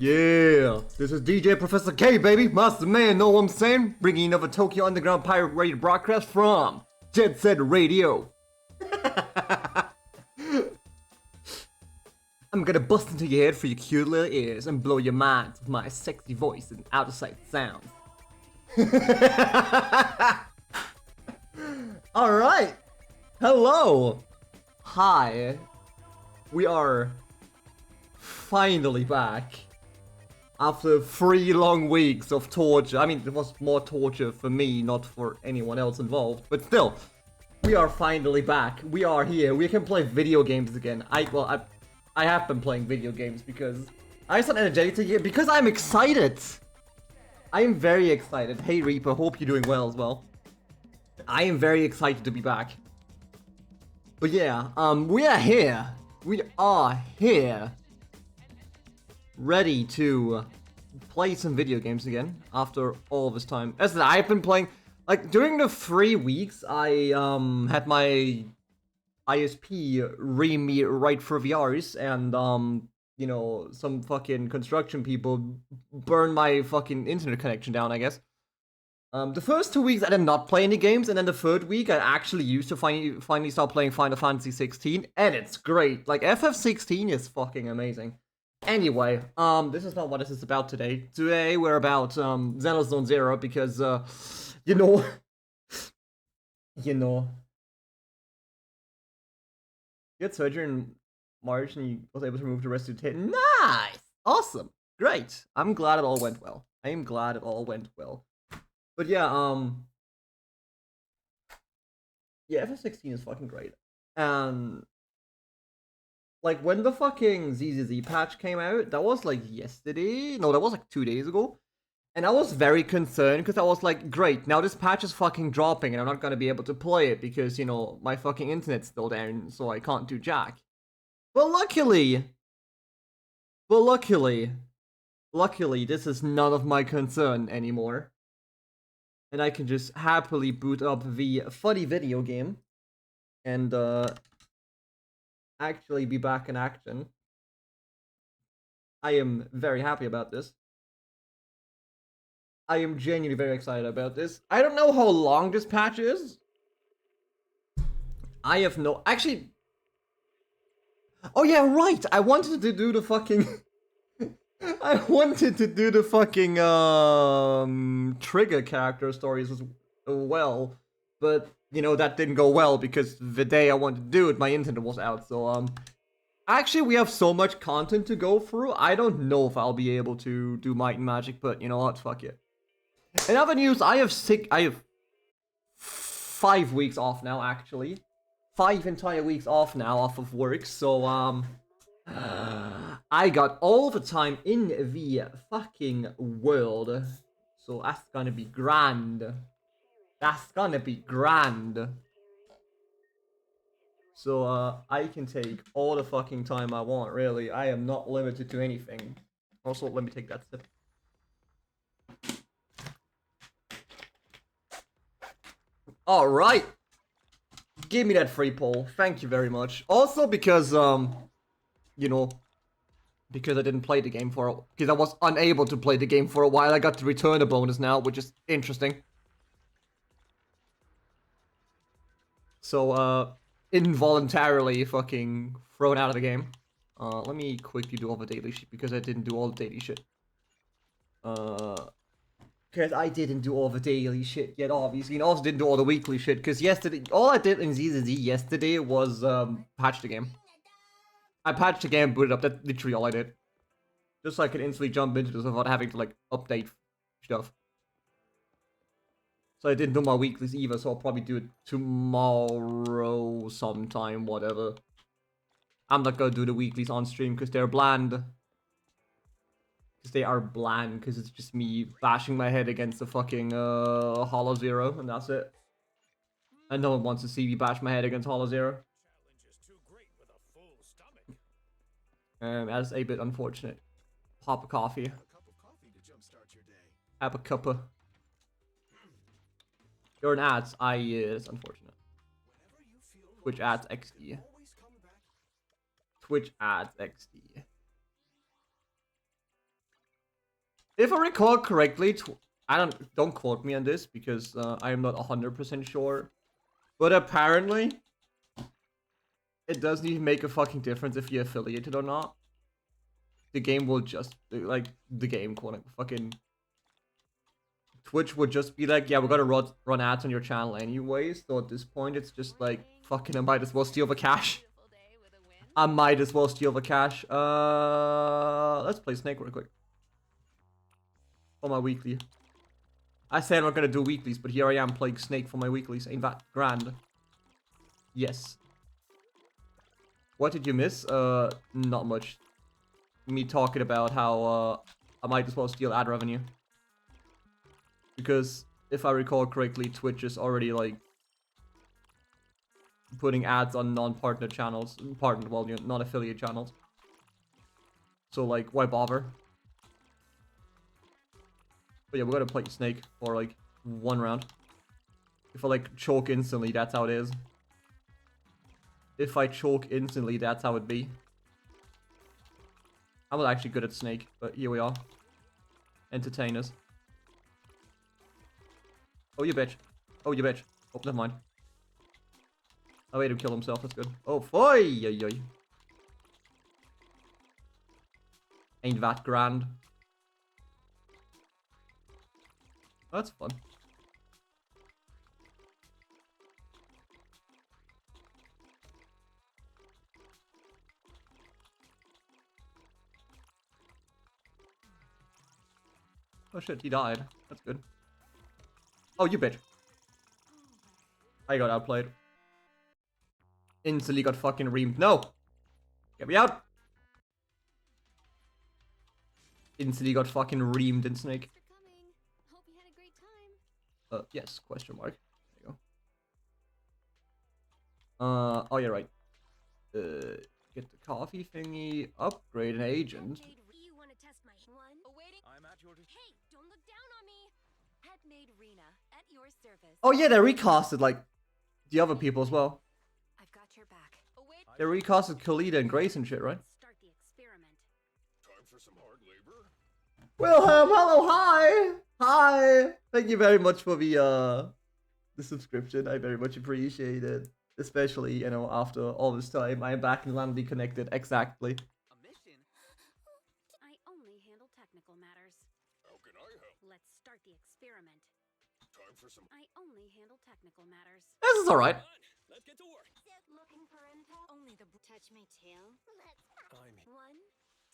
Yeah, this is DJ Professor K, baby, Master Man, know what I'm saying? Bringing another Tokyo Underground Pirate Radio broadcast from Jet Set Radio. I'm gonna bust into your head for your cute little ears and blow your minds with my sexy voice and out of sight sounds. Alright, hello, hi, we are finally back. After 3 long weeks of torture. I mean, it was more torture for me, not for anyone else involved. But still, we are finally back. We are here. We can play video games again. I have been playing video games because I'm so energetic to get, because I'm excited. I am very excited. Hey Reaper, hope you're doing well as well. I am very excited to be back. But yeah, we are here. We are here. Ready to play some video games again after all this time. As I've been playing, like during the 3 weeks, I had my ISP ream me right for VRs, and you know, some fucking construction people burned my fucking internet connection down, I guess. The first 2 weeks I did not play any games, and then the third week I actually used to finally start playing Final Fantasy 16, and it's great. Like FF16 is fucking amazing. Anyway, this is not what this is about today. Today we're about Zenless Zone Zero because you know, you had surgery in March and you was able to remove the rest of the tape. Nice, awesome, great. I'm glad it all went well. I am glad it all went well. But yeah, yeah, FF16 is fucking great. And like, when the fucking ZZZ patch came out, that was like yesterday? No, that was like 2 days ago. And I was very concerned because I was like, great, now this patch is fucking dropping and I'm not gonna be able to play it because, you know, my fucking internet's still down, so I can't do jack. But luckily, this is none of my concern anymore. And I can just happily boot up the funny video game and, actually be back in action. I am very happy about this. I am genuinely very excited about this. I don't know how long this patch is. I have no... Actually... Oh yeah, right! I wanted to do the fucking... I wanted to do the fucking, trigger character stories as well. But, you know, that didn't go well because the day I wanted to do it, my internet was out, so, actually, we have so much content to go through, I don't know if I'll be able to do Might and Magic, but you know what, fuck it. In other news, I have 5 weeks off now, actually. 5 entire weeks off now, off of work, so, I got all the time in the fucking world. So that's gonna be grand. That's gonna be grand. So, I can take all the fucking time I want, really. I am not limited to anything. Also, let me take that sip. Alright! Give me that free poll. Thank you very much. Also because, you know, because I didn't play the game because I was unable to play the game for a while, I got to return a bonus now, which is interesting. So, involuntarily fucking thrown out of the game. Let me quickly do all the daily shit because I didn't do all the daily shit. Because I didn't do all the daily shit yet, obviously, and also didn't do all the weekly shit, because yesterday, all I did in ZZZ yesterday was, patch the game. I patched the game, booted up, that's literally all I did. Just so I could instantly jump into this without having to, like, update stuff. So I didn't do my weeklies either, so I'll probably do it tomorrow sometime, whatever. I'm not gonna do the weeklies on stream because they're bland. Because they are bland, because it's just me bashing my head against the fucking Hollow Zero, and that's it. And no one wants to see me bash my head against Hollow Zero. That's a bit unfortunate. Pop a coffee. Have a cuppa. You're an ads. It's unfortunate. Twitch ads XD. Twitch ads XD. If I recall correctly, don't quote me on this because I am not 100% sure. But apparently, it doesn't even make a fucking difference if you're affiliated or not. The game will just like the game quote fucking Twitch would just be like, yeah, we're gonna run ads on your channel anyways. So at this point, it's just like fucking I might as well steal the cash. I might as well steal the cash. Let's play Snake real quick. For my weekly. I said I'm not gonna do weeklies, but here I am playing Snake for my weeklies. Ain't that grand? Yes. What did you miss? Not much. Me talking about how I might as well steal ad revenue. Because if I recall correctly, Twitch is already like putting ads on non-partner channels, non-affiliate channels. So like, why bother? But yeah, we're gonna play Snake for like 1 round. If I like choke instantly, that's how it is. If I choke instantly, that's how it be. I'm not actually good at Snake, but here we are. Entertain us. Oh, you bitch. Oh, you bitch. Oh, never mind. I made him kill himself, that's good. Oh, foy! Ain't that grand. That's fun. Oh shit, he died. That's good. Oh, you bitch. I got outplayed. Instantly got fucking reamed. No! Get me out! Instantly got fucking reamed in Snake. Yes, question mark. There you go. Oh yeah, right. Get the coffee thingy, upgrade an agent. Oh yeah, they recasted like the other people as well. They recasted Khalida and Grace and shit, right? Wilhelm, hello, hi! Hi! Thank you very much for the subscription. I very much appreciate it. Especially, you know, after all this time. I am back and landly connected. Exactly. A mission? I only handle technical matters. How can I help? Let's start the experiment. Time for some. I only handle technical matters. This is alright. Let's get to work. Looking for intel? Only the touch my tail. Let's. I'm 1,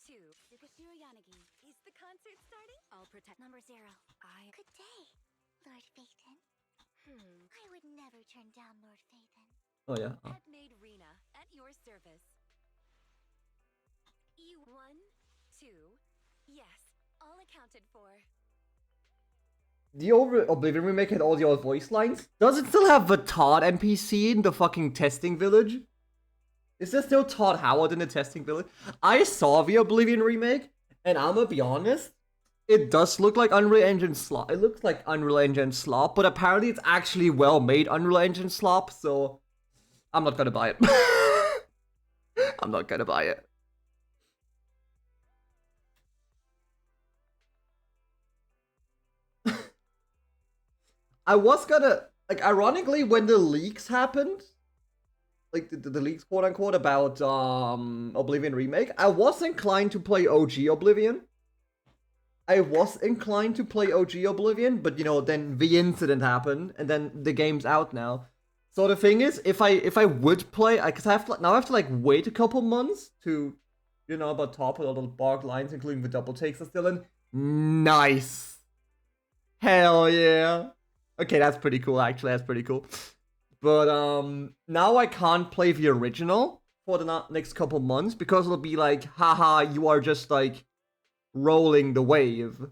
2. Yukashiro Yanagi. Is the concert starting? I'll protect number 0. Good day, Lord Phaethon. I would never turn down Lord Phaethon. Oh yeah. Oh. Headmaid Rena at your service. E1, 2. Yes, all accounted for. The old Oblivion remake had all the old voice lines. Does it still have the Todd NPC in the fucking testing village? Is there still Todd Howard in the testing village? I saw the Oblivion remake, and I'm gonna be honest, it does look like Unreal Engine slop. It looks like Unreal Engine slop, but apparently it's actually well made Unreal Engine slop, so I'm not gonna buy it. I'm not gonna buy it. I was gonna, like, ironically, when the leaks happened, like the leaks quote unquote about Oblivion remake, I was inclined to play OG Oblivion. I was inclined to play OG Oblivion, but you know, then the incident happened, and then the game's out now. So the thing is, if I would play, because I have to, now I have to like wait a couple months to, you know, about top with all the bog lines, including the double takes are still in. Nice. Hell yeah. Okay, that's pretty cool. Actually, that's pretty cool. But now I can't play the original for the next couple months because it'll be like, haha, you are just like rolling the wave.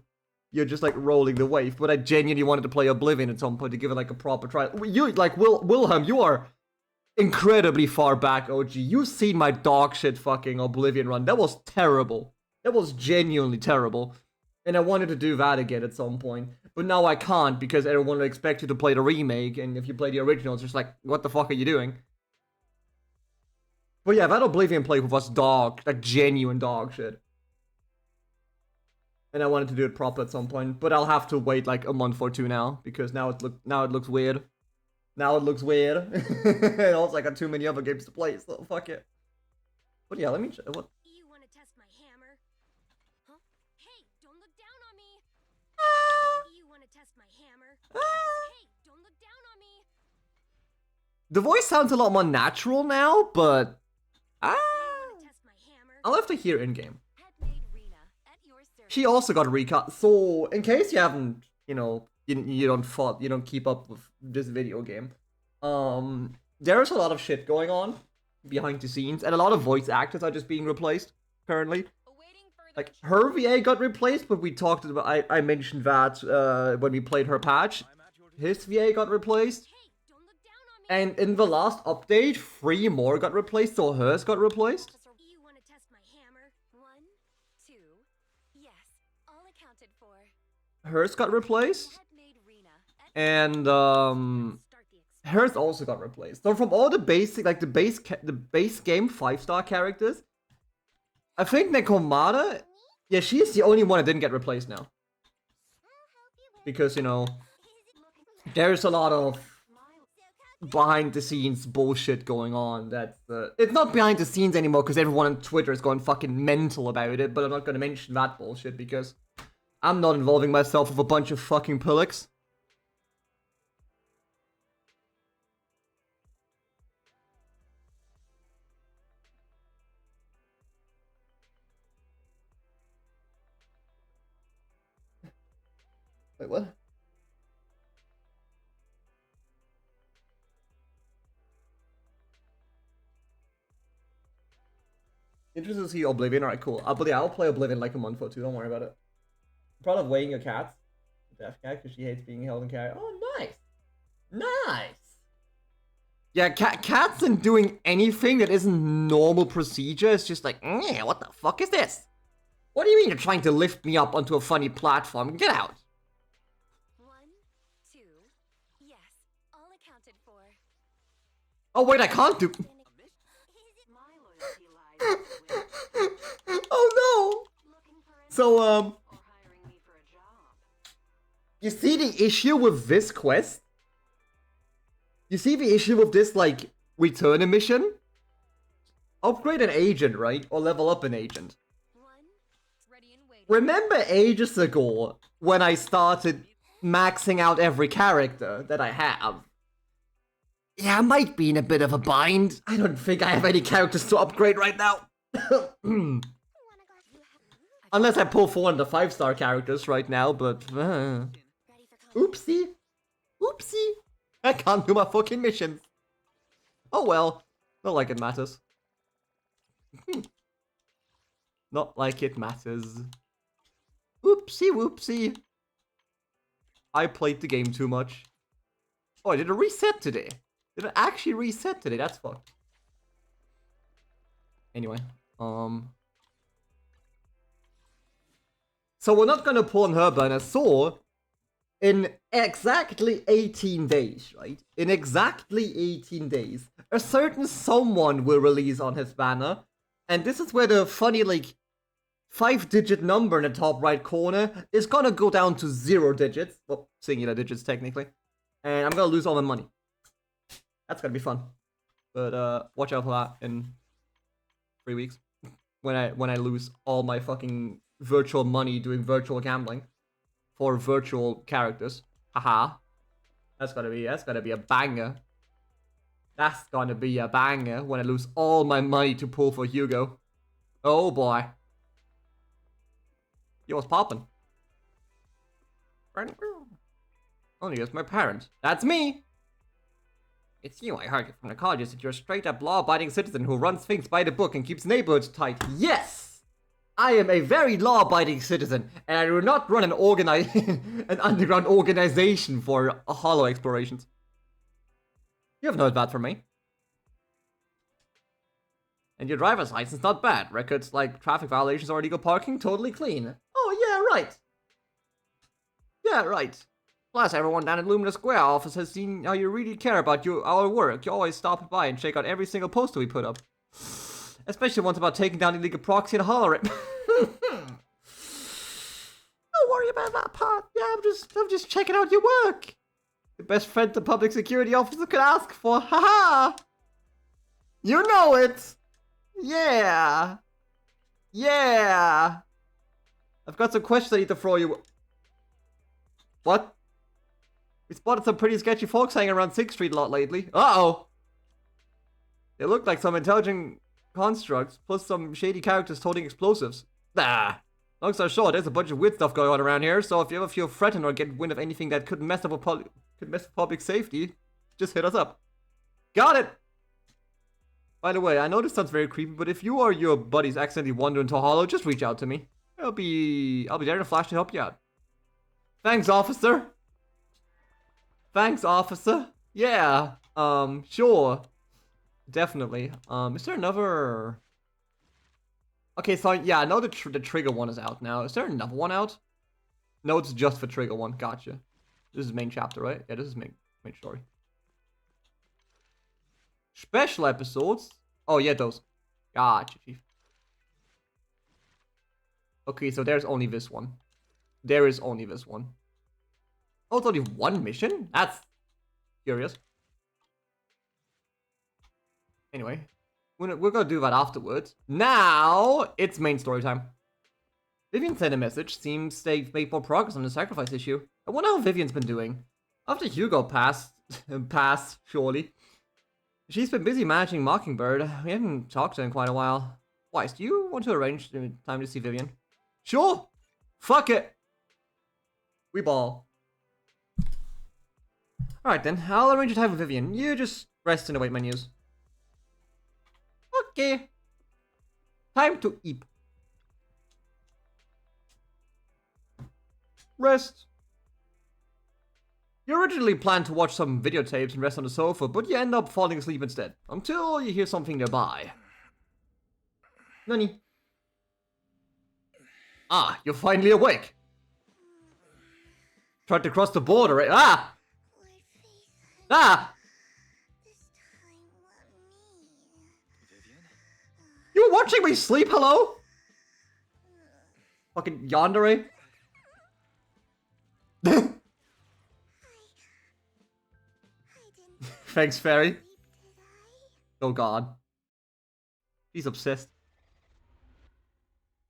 You're just like rolling the wave. But I genuinely wanted to play Oblivion at some point to give it like a proper try. You like Wilhelm, you are incredibly far back, OG. You've seen my dog shit fucking Oblivion run. That was terrible. That was genuinely terrible. And I wanted to do that again at some point. But now I can't because everyone will expect you to play the remake. And if you play the original, it's just like, what the fuck are you doing? But yeah, that Oblivion playthrough was dog. Like genuine dog shit. And I wanted to do it proper at some point, but I'll have to wait like a month or two now because now it looks weird. Now it looks weird. And also I got too many other games to play, so fuck it. But yeah, let me what? You want to test my hammer? Huh? Hey, don't look down on me. You want to test my hammer? Hey, don't look down on me. The voice sounds a lot more natural now, but You want to test my hammer? I'll have to hear in game. Headmaid Rena, at your service. She also got Rykan. So in case you haven't, you know, you don't keep up with this video game, there's a lot of shit going on behind the scenes, and a lot of voice actors are just being replaced currently. Awaiting further Like her VA got replaced, but we talked about I mentioned that when we played her patch. His VA got replaced, Hey, don't look down on me. and in the last update, 3 more got replaced, so hers got replaced. You want to test my hammer? 1, 2. Yes, all accounted for. Hers got replaced, Headmaid Rena, at and start the experiment. hers also got replaced. So from all the basic, like the base game 5-star characters, I think Nekomata, yeah, she's the only one that didn't get replaced now. Because, you know, there's a lot of behind the scenes bullshit going on. That's it's not behind the scenes anymore because everyone on Twitter is going fucking mental about it, but I'm not gonna mention that bullshit because I'm not involving myself with a bunch of fucking pullocks. Wait, what? Interested to see Oblivion. Alright, cool. But yeah, I'll play Oblivion like a month or two. Don't worry about it. I'm proud of weighing your cats. Deaf cat, because she hates being held and carried. Oh, nice. Nice. Yeah, cats and doing anything that isn't normal procedure is just like, what the fuck is this? What do you mean you're trying to lift me up onto a funny platform? Get out. 1, 2. Yes, all accounted for. Oh, wait, I can't do... My loyalty lies Oh, no. So, or hiring me for a job. you see the issue with this quest? You see the issue with this, like, return a mission? Upgrade an agent, right? Or level up an agent. 1, ready and waiting. Remember ages ago when I started maxing out every character that I have? Yeah, I might be in a bit of a bind. I don't think I have any characters to upgrade right now. Unless I pull 4 of the 5-star characters right now, but... Ready for Oopsie. Oopsie. I can't do my fucking missions. Oh well. Not like it matters. Not like it matters. Oopsie whoopsie. I played the game too much. Oh, I did a reset today. Did it actually reset today? That's fucked. Anyway, so we're not gonna pull on her banner, so in exactly 18 days, right? In exactly 18 days, a certain someone will release on his banner, and this is where the funny, like, 5-digit number in the top right corner is gonna go down to 0 digits. Well, singular digits, technically. And I'm gonna lose all my money. That's gonna be fun. But, watch out for that in 3 weeks. When I lose all my fucking virtual money doing virtual gambling. For virtual characters. Haha. That's gonna be a banger. That's gonna be a banger when I lose all my money to pull for Hugo. Oh boy. Yo, what's poppin'? Only as my parents. That's me! It's you, I heard from the colleges that you're a straight-up law-abiding citizen who runs things by the book and keeps neighborhoods tight. Yes! I am a very law-abiding citizen, and I do not run an an underground organization for hollow explorations. You haven't heard that from me. And your driver's license not bad. Records like traffic violations or illegal parking, totally clean. Oh, yeah, right. Yeah, right. Plus, everyone down at Lumina Square office has seen how you really care about our work. You always stop by and check out every single poster we put up. Especially ones about taking down illegal proxy and hollering. worry about that part. Yeah, I'm just checking out your work. The best friend the public security officer could ask for. Haha! You know it! Yeah! Yeah! I've got some questions I need to throw you. What? We spotted some pretty sketchy folks hanging around 6th Street a lot lately. Uh-oh! They look like some intelligent constructs, plus some shady characters toting explosives. Nah! Long story short, there's a bunch of weird stuff going on around here, so if you ever feel threatened or get wind of anything that could mess with public safety, just hit us up. Got it! By the way, I know this sounds very creepy, but if you or your buddies accidentally wander into a hollow, just reach out to me. I'll be there in a flash to help you out. Thanks, officer. Thanks, officer. Yeah. Sure. Definitely. Is there another? Okay, so yeah, I know the trigger one is out now. Is there another one out? No, it's just for trigger one. Gotcha. This is main chapter, right? Yeah, this is main story. Special episodes? Oh, yeah, those. Gotcha, chief. Okay, so there's only this one. There is only this one. Oh, it's only one mission? That's curious. Anyway, we're gonna do that afterwards. Now, it's main story time. Vivian sent a message. Seems they've made more progress on the sacrifice issue. I wonder how Vivian's been doing. After Hugo passed, surely. She's been busy managing Mockingbird. We haven't talked to her in quite a while. Weiss, do you want to arrange time to see Vivian? Sure! Fuck it! We ball. Alright then, I'll arrange a time with Vivian. You just rest and await my news. Okay. Time to eat. Rest. You originally planned to watch some videotapes and rest on the sofa, but you end up falling asleep instead. Until you hear something nearby. Nani? Ah, you're finally awake. Tried to cross the border, right? Ah! Ah! You were watching me sleep, hello? Fucking yandere. Thanks, Fairy. Oh god. He's obsessed.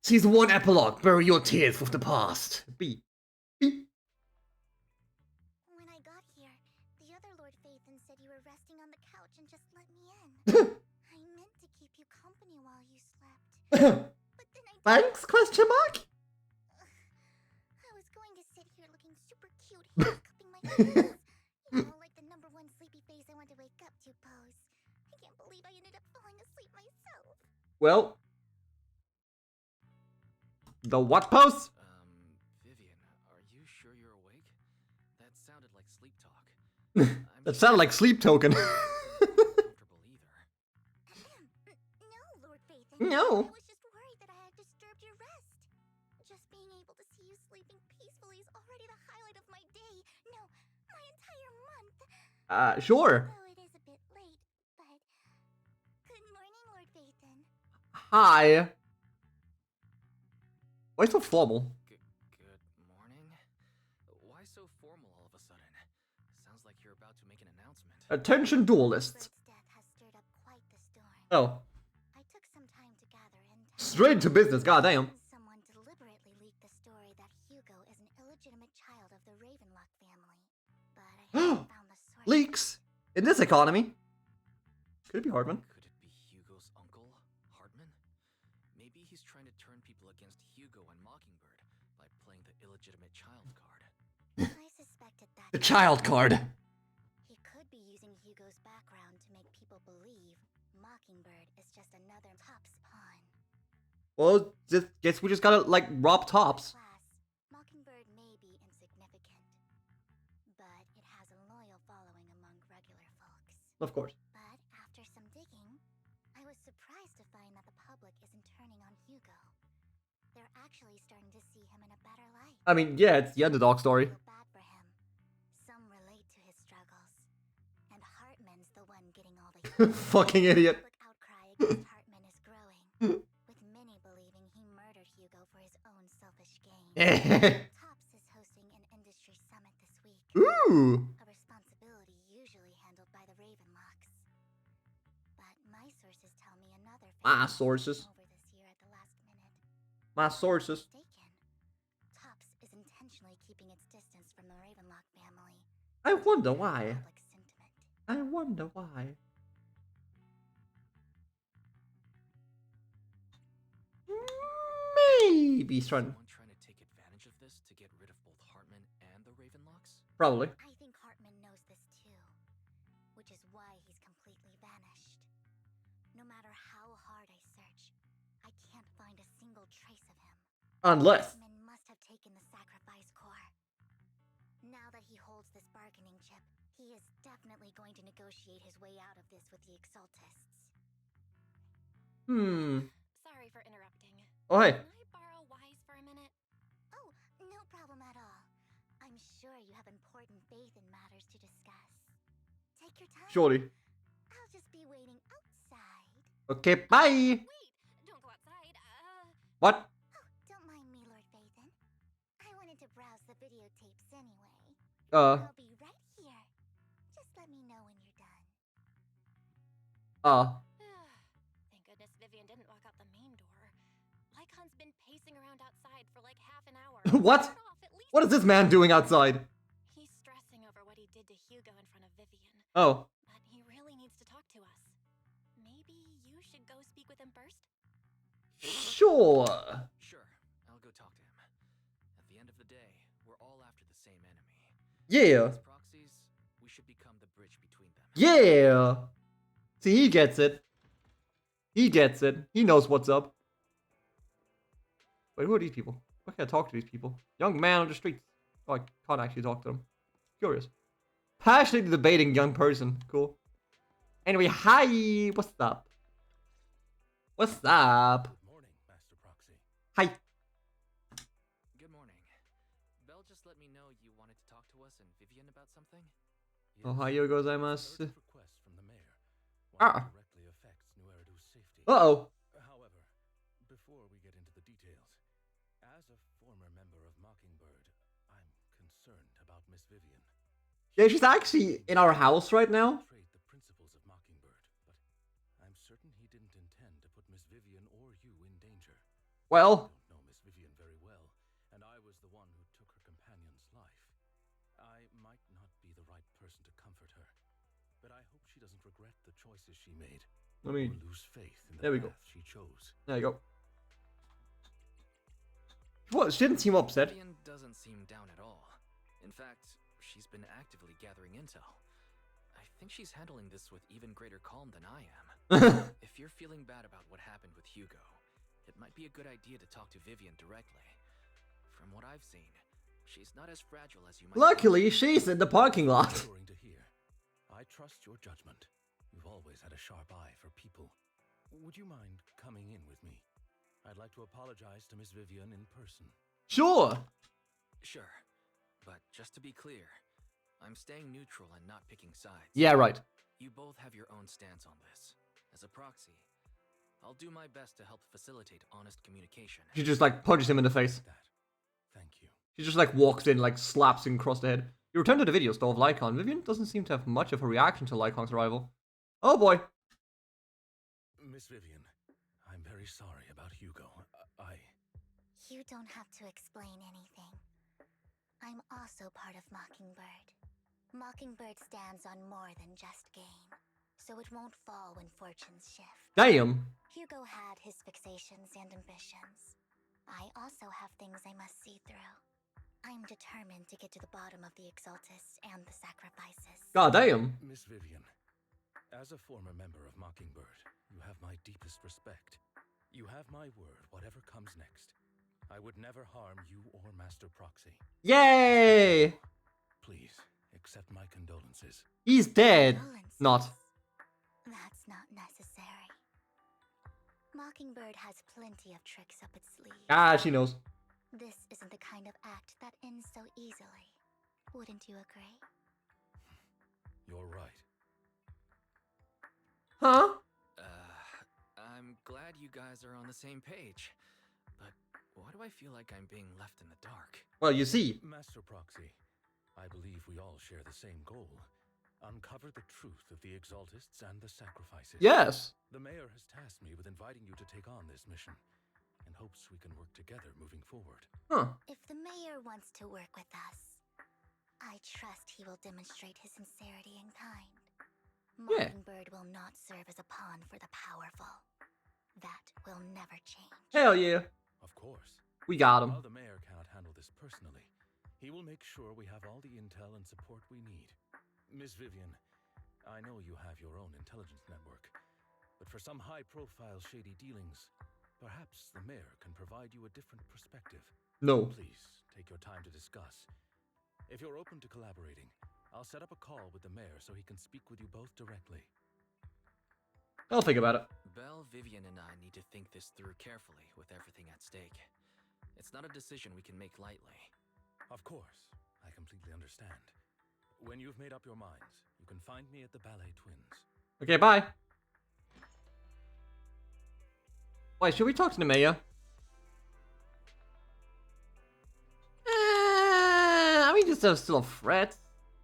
Season 1 epilogue. Bury your tears with the past. B. B. When I got here, the other Lord Phaethon said you were resting on the couch and just let me in. I meant to keep you company while you slept. But then Thanks? Question mark? I was going to sit here looking super cute, cupping my heels. You know, like the #1 sleepy face I want to wake up to pose. I can't believe I ended up falling asleep myself. Well. The what pose? Vivian, are you sure you're awake? That sounded like sleep talk. That sounded like sleep token. Comfortable either. No, Lord Phaethon. No. I was just worried that I had disturbed your rest. Just being able to see you sleeping peacefully is already the highlight of my day. No, my entire month. Sure. Though it is a bit late, but... Good morning, Lord Phaethon. Hi. Why so formal? Good morning. Why so formal all of a sudden? Sounds like you're about to make an announcement. Attention duelists. Bird's death has stirred up quite the storm. Oh. I took some time to gather intel. Straight to business, goddamn. Someone deliberately leaked the story that Hugo is an illegitimate child of the Ravenlock family. But I haven't found the source. Leaks? In this economy? Could it be Hardman? Could it be Hugo's uncle, Hardman? Maybe he's trying to turn people against Hugo and Mockingbird by playing the illegitimate child card. I suspected that. The child card. He could be using Hugo's background to make people believe Mockingbird is just another Top's pawn. Well, guess we just gotta, like, rob Tops. Class, Mockingbird may be insignificant, but it has a loyal following among regular folks. Of course. But after some digging, I was surprised to find that the public isn't turning on Hugo. They're actually starting to see him in a better light. I mean, yeah, it's the underdog story. Feel bad for him. Some relate to his struggles, and Hartman's the one getting all the Fucking idiot. public outcry against Hartman is growing, with many believing he murdered Hugo for his own selfish gain. Top's Ooh. A responsibility usually handled by the Ravenlocks. But my sources tell me another My family sources. came over this year at the last minute. My If I'm not sources. mistaken, Tops is intentionally keeping its distance from the Ravenlock family. I to wonder protect why. public sentiment. I wonder why. Maybe he's trying. Someone trying to take advantage of this to get rid of both Hartman and the Ravenlocks? Probably. I think Hartman knows this too, which is why he's completely vanished. No matter how hard I search, I can't find a single trace of him. Unless. Hartman must have taken the sacrifice core. Now that he holds this bargaining chip, he is definitely going to negotiate his way out of this with the Exaltists. Sorry for interrupting. Oh, hey. Can I borrow Wise for a minute? Oh, no problem at all. I'm sure you have important faith in matters to discuss. Take your time. Surely. I'll just be waiting outside. Okay, bye. Wait, don't go outside. What? Oh, don't mind me, Lord Phaethon. I wanted to browse the videotapes anyway. I'll be right here. Just let me know when you're done. Thank goodness Vivian didn't walk out the main door. Lycon's been pacing around outside for like half an hour. What? Turn off at least. What is this man doing outside? He's stressing over what he did to Hugo in front of Vivian. Oh. But he really needs to talk to us. Maybe you should go speak with him first? Sure. Sure, I'll go talk to him. At the end of the day, we're all after the same enemy. Yeah. As proxies, we should become the bridge between them. Yeah. See, he gets it. He gets it. He knows what's up. Wait, who are these people? Why can't I talk to these people? Young man on the streets. Oh, I can't actually talk to them. Curious. Passionately debating young person. Cool. Anyway, hi. What's up? What's up? Good morning, Master Proxy. Hi. Good morning. Belle just let me know you wanted to talk to us and Vivian about something. Ohayou gozaimasu. Urgent request from the mayor. One Ah. that directly affects Nueru's safety. Uh-oh. However, before we get into the details, as a former member of Mockingbird, I'm concerned about Miss Vivian. Yeah, she's actually in our house right now. Betrayed the principles of Mockingbird, but I'm certain he didn't intend to put Miss Vivian or you in danger. Well, I don't know Miss Vivian very well, and I was the one who took her companion's life. I might not be the right person to comfort her, but I hope she doesn't regret the choices she made, I mean, or lose faith in the there we go. path she chose. There you go. What? She didn't seem upset. Vivian doesn't seem down at all. In fact, she's been actively gathering intel. I think she's handling this with even greater calm than I am. If you're feeling bad about what happened with Hugo, it might be a good idea to talk to Vivian directly. From what I've seen, she's not as fragile as you might Luckily, she's in the parking lot. Reassuring to hear. I trust your judgment. You've always had a sharp eye for people. Would you mind coming in with me? I'd like to apologize to Miss Vivian in person. Sure. Sure, but just to be clear, I'm staying neutral and not picking sides. Yeah, right. You both have your own stance on this. As a proxy, I'll do my best to help facilitate honest communication. She just like punches him in the face. That. Thank you. She just like walks in, like slaps him across the head. You return to the video store of Lycon. Vivian doesn't seem to have much of a reaction to Lycon's arrival. Oh boy. Miss Vivian, I'm very sorry about Hugo. You don't have to explain anything. I'm also part of Mockingbird. Mockingbird stands on more than just gain, so it won't fall when fortunes shift. Damn. Hugo had his fixations and ambitions. I also have things I must see through. I'm determined to get to the bottom of the Exaltists and the sacrifices. God damn. Miss Vivian, as a former member of Mockingbird, you have my deepest respect. You have my word, whatever comes next. I would never harm you or Master Proxy. Yay! Please, accept my condolences. He's dead. Condolences. Not. That's not necessary. Mockingbird has plenty of tricks up its sleeve. Ah, she knows. This isn't the kind of act that ends so easily. Wouldn't you agree? You're right. Huh? I'm glad you guys are on the same page. But why do I feel like I'm being left in the dark? Well, you see. Master Proxy, I believe we all share the same goal. Uncover the truth of the Exaltists and the sacrifices. Yes. The mayor has tasked me with inviting you to take on this mission, in hopes we can work together moving forward. Huh. If the mayor wants to work with us, I trust he will demonstrate his sincerity in kind. Yeah. Mockingbird will not serve as a pawn for the powerful. That will never change. Hell yeah. Of course. We got him. While the mayor cannot handle this personally, he will make sure we have all the intel and support we need. Miss Vivian, I know you have your own intelligence network, but for some high-profile shady dealings, perhaps the mayor can provide you a different perspective. No. Please, take your time to discuss. If you're open to collaborating, I'll set up a call with the mayor so he can speak with you both directly. I'll think about it. Belle, Vivian, and I need to think this through carefully with everything at stake. It's not a decision we can make lightly. Of course, I completely understand. When you've made up your minds, you can find me at the Ballet Twins. Okay, bye. Wait, should we talk to the mayor? I mean, this is still a threat.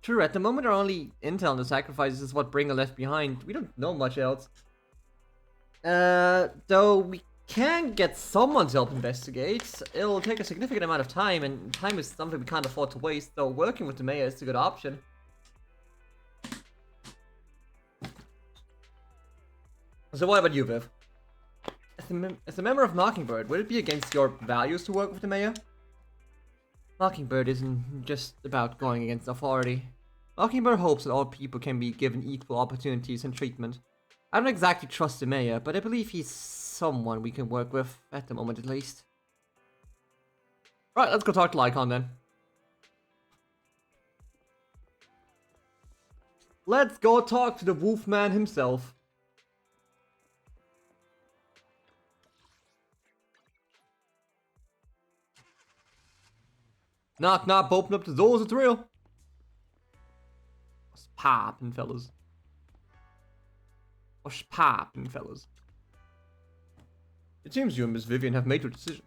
True, at the moment our only intel on the sacrifices is what Bringer left behind. We don't know much else. Though we can get someone to help investigate. It'll take a significant amount of time, and time is something we can't afford to waste, so working with the mayor is a good option. So what about you, Viv? As a member of Mockingbird, would it be against your values to work with the mayor? Mockingbird isn't just about going against authority. Mockingbird hopes that all people can be given equal opportunities and treatment. I don't exactly trust the mayor, but I believe he's someone we can work with, at the moment at least. Right, let's go talk to Rykan then. Let's go talk to the Wolfman himself. Knock knock, open up the doors, it's real. What's poppin', fellas? What's poppin', fellas? It seems you and Miss Vivian have made your decision.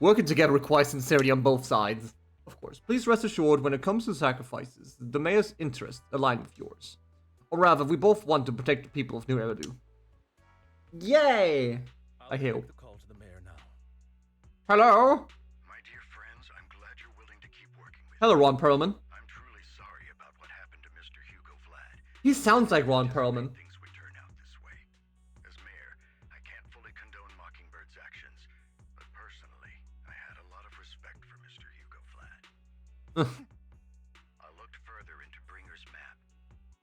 Working together requires sincerity on both sides. Of course, please rest assured when it comes to sacrifices, the mayor's interests align with yours. Or rather, we both want to protect the people of New Eridu. Yay! I I'll hear. make the call to the mayor now. Hello? My dear friends, I'm glad you're willing to keep working with Hello, me. Ron Perlman. I'm truly sorry about what happened to Mr. Hugo Vlad. He sounds like Ron Perlman. Things would turn out this way. As mayor, I can't fully condone Mockingbird's actions, but personally, I had a lot of respect for Mr. Hugo Vlad. I looked further into Bringer's map.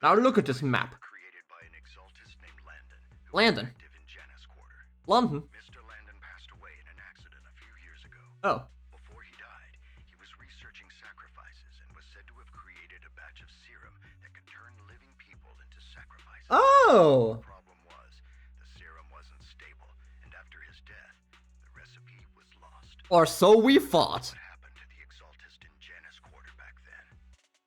Now look at this map. Created by an exaltist named Landon. Who Landon. Was active in Janus Quarter. London. Mr. Landon passed away in an accident a few years ago. Oh. Before he died, he was researching sacrifices and was said to have created a batch of serum that could turn living people into sacrifices. Oh! The problem was, the serum wasn't stable, and after his death, the recipe was lost. Or so we thought. What happened to the exaltist in Janus Quarter back then?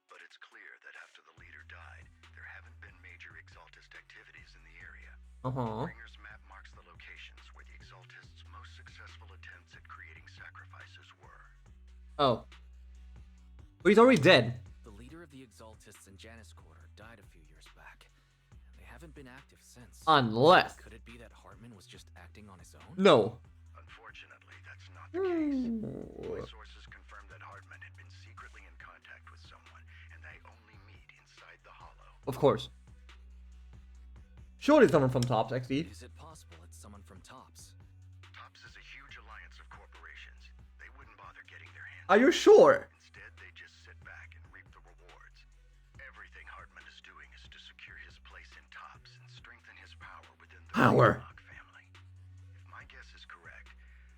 But it's clear that after the leader died, there haven't been major exaltist activities in the area. Uh-huh. Bringer's map marks the locations where the exaltists' most successful attempts at creating sacrifices were. Oh. But he's already dead. The leader of the Exaltists in Janus Quarter died a few years back. They haven't been active since. Unless. Could it be that Hartman was just acting on his own? No. Unfortunately, that's not the case. My Hmm. sources confirmed that Hartman had been secretly in contact with someone, and they only meet inside the Hollow. Of course. Surely someone from Tops, XD. Is it possible it's someone from Tops? TOPS is a huge alliance of corporations. They wouldn't bother getting their hands. Are you sure? Instead, they just sit back and reap the rewards. Everything Hartman is doing is to secure his place in TOPS and strengthen his power within the Power. Rykan family. If my guess is correct,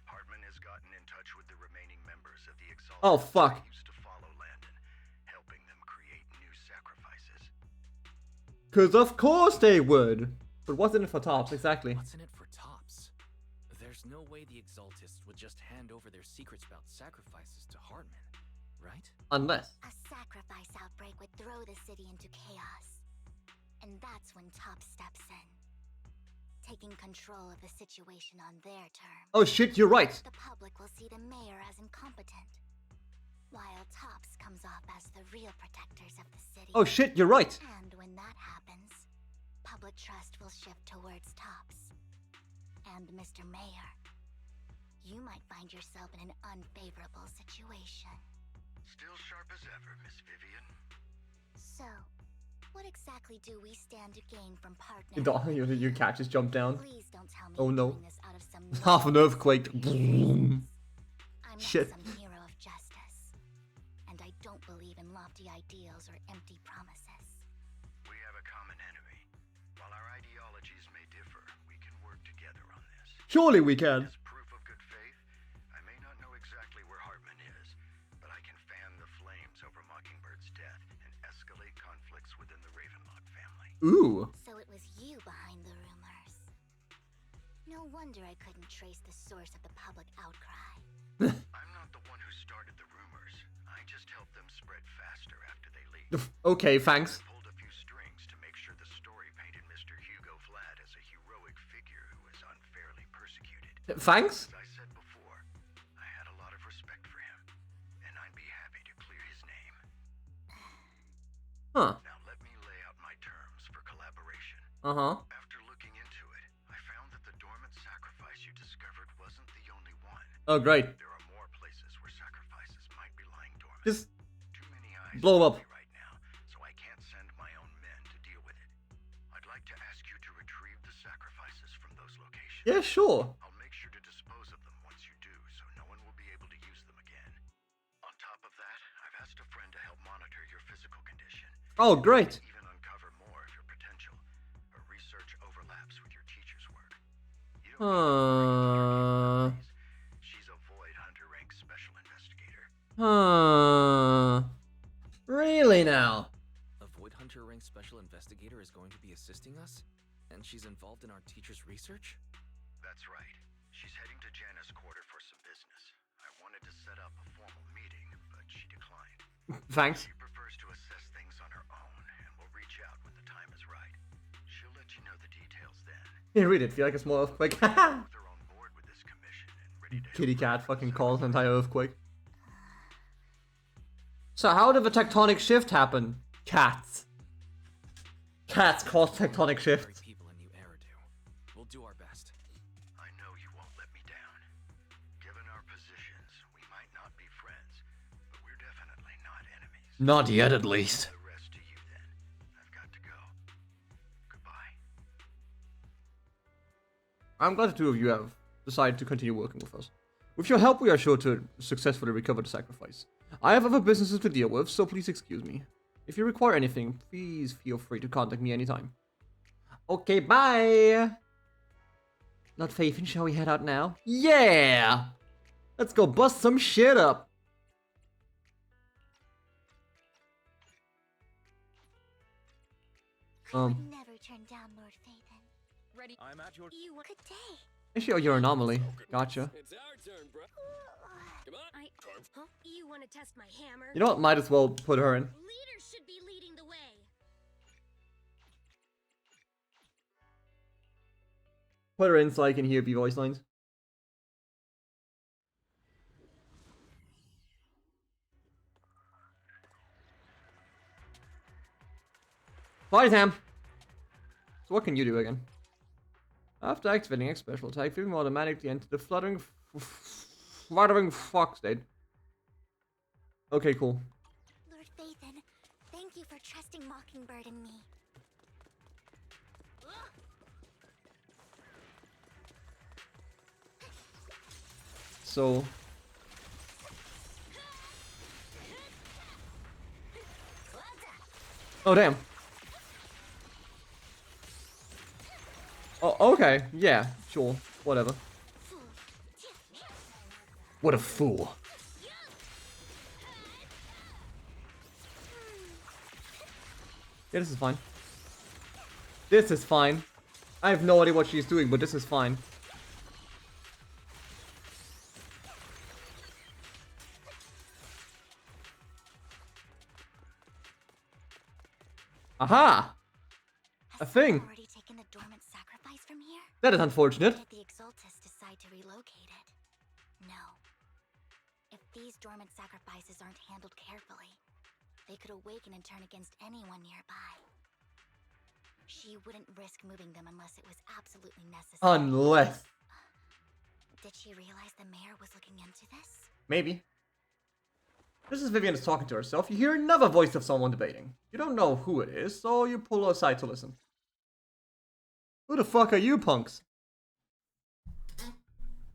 Hartman has gotten in touch with the remaining members of the Exalted. Oh, fuck. Used to follow Landon, helping them create new sacrifices. Cause of course they would. But what's in it for Tops, exactly? What's in it for Tops? There's no way the Exaltists would just hand over their secrets about sacrifices to Hartman, right? Unless. A sacrifice outbreak would throw the city into chaos. And that's when Top steps in, taking control of the situation on their terms. Oh shit, you're right. The public will see the mayor as incompetent. while Tops comes off as the real protectors of the city. Oh shit, you're right. And when that happens, public trust will shift towards Tops. And Mr. Mayor, you might find yourself in an unfavorable situation. Still sharp as ever, Miss Vivian. So, what exactly do we stand to gain from partnering? Your cat just jumped down. Please don't tell me Oh you're no. doing this out of some Half an earthquake. I'm not Shit. some hero of justice, and I don't believe in lofty ideals or empty promises. We have a common enemy. While our ideologies may differ, we can work together on this. Surely we can. As proof of good faith, I may not know exactly where Hartman is, but I can fan the flames over Mockingbird's death and escalate conflicts within the Ravenlock family. Ooh. So it was you behind the rumors. No wonder I couldn't trace the source of the public outcry. I'm not the one who started the rumors. I just helped them spread faster after they leaked. Okay, thanks. Pulled a few strings to make sure the story painted Mr. Hugo Vlad as a heroic figure who was unfairly persecuted. Thanks? As I said before, I had a lot of respect for him, and I'd be happy to clear his name. Huh. Now let me lay out my terms for collaboration. Uh-huh. After looking into it, I found that the dormant sacrifice you discovered wasn't the only one. Oh, great. There are more places where sacrifices might be lying dormant. Just Too many eyes blow on up. me right now, so I can't send my own men to deal with it. I'd like to ask you to retrieve the sacrifices from those locations. Yeah, sure. I'll make sure to dispose of them once you do, so no one will be able to use them again. On top of that, I've asked a friend to help monitor your physical condition. Oh, great. Even uncover more of your potential. Her research overlaps with your teacher's work. You don't need to Huh. She's a Void Hunter rank special investigator. Huh. Really now? A Void Hunter rank special investigator is going to be assisting us? And she's involved in our teacher's research? That's right. She's heading to Janna's quarter for some business. I wanted to set up a formal meeting, but she declined. Thanks. She prefers to assess things on her own, and will reach out when the time is right. She'll let you know the details then. Yeah, read it. Feel like a small earthquake. With her on board with this commission and ready to Kitty help cat her fucking set calls up an entire earthquake. So how did the tectonic shift happen? Cats. Cats cause tectonic Very shifts. people in New Era do. We'll do our best. I know you won't let me down. Given our positions, we might not be friends, but we're definitely not enemies. Not yet, at least. The rest to you then. I've got to go. Goodbye. I'm glad the two of you have decided to continue working with us. With your help, we are sure to successfully recover the sacrifice. I have other businesses to deal with, so please excuse me. If you require anything, please feel free to contact me anytime. Okay, bye! Not Faithin, shall we head out now? Yeah! Let's go bust some shit up! I would never turn down Lord Phaethon. Ready? I'm at your. Good day. Actually, you're an anomaly. Gotcha. It's our turn, bro. Come on. Huh? You want to test my hammer? You know what? Might as well put her in. Leaders should be leading the way. Put her in so I can hear the voice lines. Bye, Sam. So what can you do again? After activating X special attack, Vivian will automatically enter the fluttering fox state. Okay, cool. Lord Phaethon, thank you for trusting Mockingbird and me. So oh damn. Oh, okay. Yeah, sure. Whatever. What a fool. Yeah, this is fine. This is fine. I have no idea what she's doing, but this is fine. Aha! A Has thing. someone already taken the dormant sacrifice from here? That is unfortunate. Did the Exaltus decide to relocate it? No. If these dormant sacrifices aren't handled carefully, they could awaken and turn against anyone nearby. She wouldn't risk moving them unless it was absolutely necessary. Unless. Did she realize the mayor was looking into this? Maybe. This is Vivian is talking to herself. You hear another voice of someone debating. You don't know who it is, so you pull aside to listen. Who the fuck are you punks?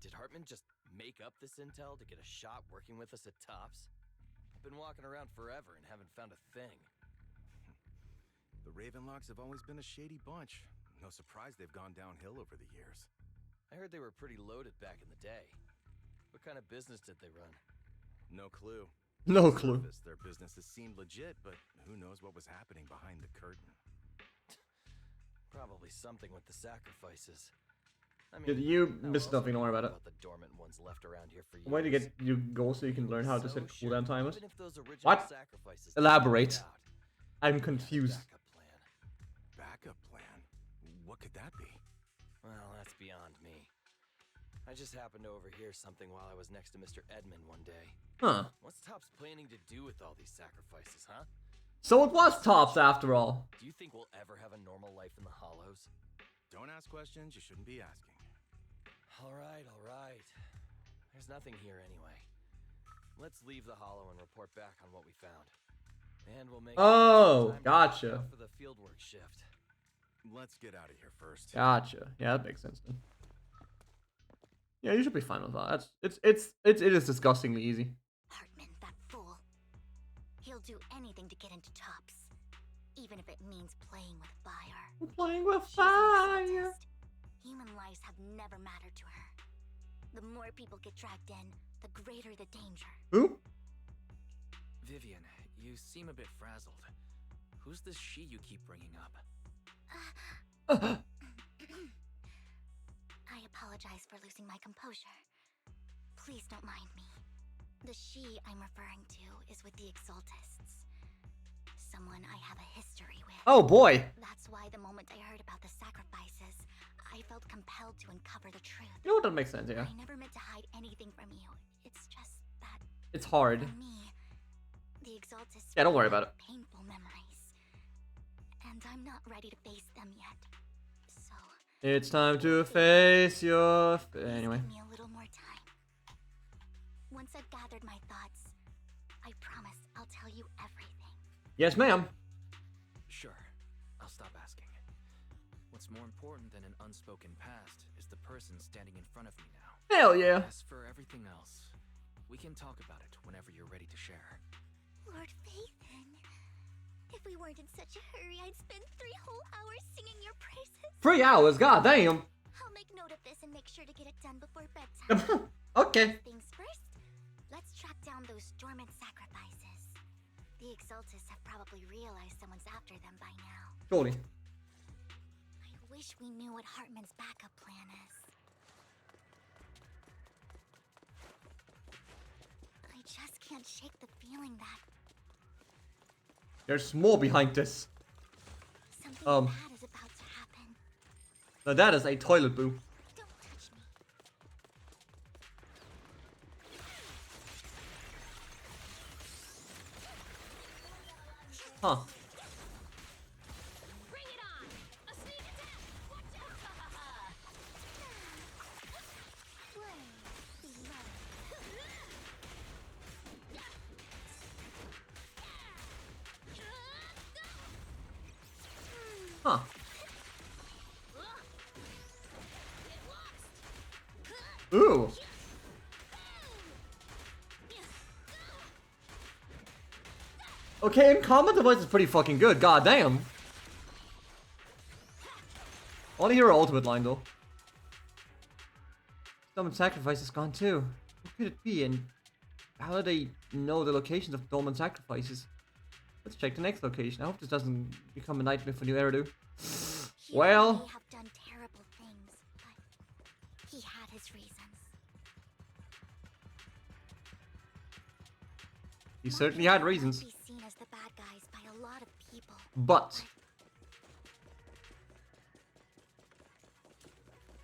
Did Hartman just make up this intel to get a shot working with us at Tops? I've been walking around forever and haven't found a thing. The Ravenlocks have always been a shady bunch. No surprise they've gone downhill over the years. I heard they were pretty loaded back in the day. What kind of business did they run? No clue. No On the clue. surface, their businesses seemed legit, but who knows what was happening behind the curtain. Probably something with the sacrifices. I Did you how miss else nothing? would Don't worry we know about it. the dormant ones left around here for Why to years? get you goals so you can learn how to set So, sure, cooldown timers? even if those original What? sacrifices didn't Elaborate. work out, I'm we had a confused. backup plan. Backup plan? What could that be? Well, that's beyond me. I just happened to overhear something while I was next to Mr. Edmund one day. Huh. What's Tops planning to do with all these sacrifices, huh? So it was Tops after all. Do you think we'll ever have a normal life in the Hollows? Don't ask questions you shouldn't be asking. All right. There's nothing here anyway. Let's leave the Hollow and report back on what we found. And we'll make Oh, time to gotcha. prepare for the fieldwork shift. Let's get out of here first. Gotcha. Yeah, that makes sense then. Yeah, you should be fine with that. It is disgustingly easy. Hartman, that fool. He'll do anything to get into Tops, even if it means playing with fire. I'm playing with She's an fire. exorcist. Human lives have never mattered to her. The more people get dragged in, the greater the danger. Who? Vivian, you seem a bit frazzled. Who's this she you keep bringing up? I apologize for losing my composure. Please don't mind me. The she I'm referring to is with the Exaltists. Someone I have a history with. Oh boy. That's why the moment I heard about the sacrifices, I felt compelled to uncover the truth. You know what? That makes sense, yeah. I never meant to hide anything from you. It's just that It's hard. for me, the Exaltists Yeah, don't worry bring about back painful memories. And I'm not ready to face them yet. So It's time to face your... Anyway. give me a little more time. Once I've gathered my thoughts, I promise I'll tell you everything. Yes, ma'am. Sure, I'll stop asking. What's more important than an unspoken past is the person standing in front of me now. Hell yeah. As for everything else, we can talk about it whenever you're ready to share. Lord Phaethon, if we weren't in such a hurry, I'd spend 3 whole hours singing your praises. 3 hours, goddamn. I'll make note of this and make sure to get it done before bedtime. Okay. Things first, let's track down those dormant sacrifices. The Exaltists have probably realized someone's after them by now. Surely. I wish we knew what Hartman's backup plan is. I just can't shake the feeling that There's more behind this. something Um. bad is about to happen. Now that is a toilet boo. Don't touch me. Huh. Bring it on! A sneak attack! Watch out! Huh. Ooh. Okay, in combat the voice is pretty fucking good, goddamn. I wanna hear her ultimate line though. Dormant sacrifice is gone too. Who could it be, and how do they know the locations of dormant sacrifices? Let's check the next location. I hope this doesn't become a nightmare for new Eridu. He Well. may have done terrible things, but he had his reasons. He certainly had reasons. Be seen as the bad guys by a lot of people. But.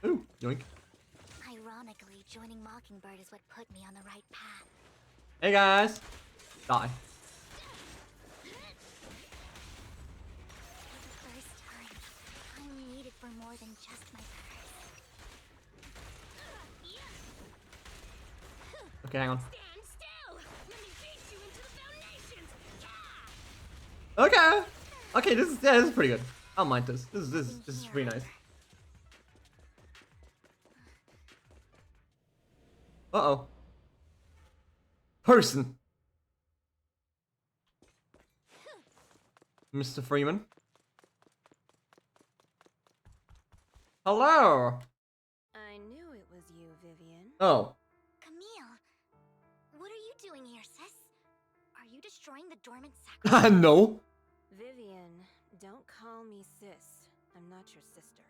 Ooh, yoink. Ironically, joining Mockingbird is what put me on the right path. Hey guys. Die. For the first time, I'm needed for more than just my purse. Okay, hang on. Stand still! Let me beat you into the foundations! Okay. Okay, this is pretty good. I don't mind this. This is pretty nice. Uh-oh. Person. Mr. Freeman. Hello. I knew it was you, Vivian. Oh. Camille, what are you doing here, sis? Are you destroying the dormant sacrifice? No. Vivian, don't call me sis. I'm not your sister.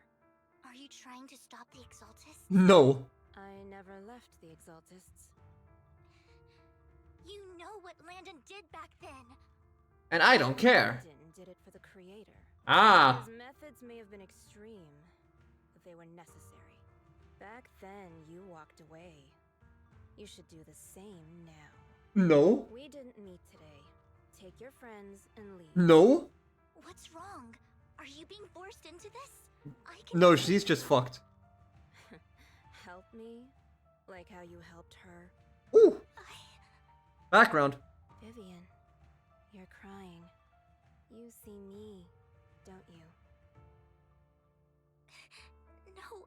Are you trying to stop the Exaltists? No. I never left the Exaltists. You know what Landon did back then. And I don't care. Landon did it for the creator. Ah. His methods may have been extreme, but they were necessary. Back then, you walked away. You should do the same now. No. We didn't meet today. Take your friends and leave. No. What's wrong? Are you being forced into this? I can No, she's just fucked. Help me? Like how you helped her? Ooh. Background. Vivian, you're crying. You see me, don't you? No,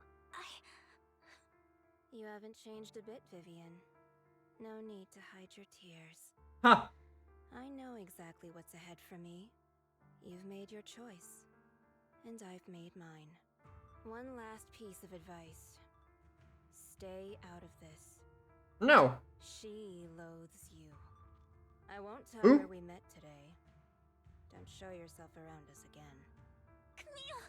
You haven't changed a bit, Vivian. No need to hide your tears. Ha. I know exactly what's ahead for me. You've made your choice, and I've made mine. One last piece of advice. Stay out of this. No. She loathes you. I won't tell Who? her we met today. Don't show yourself around us again. Camille.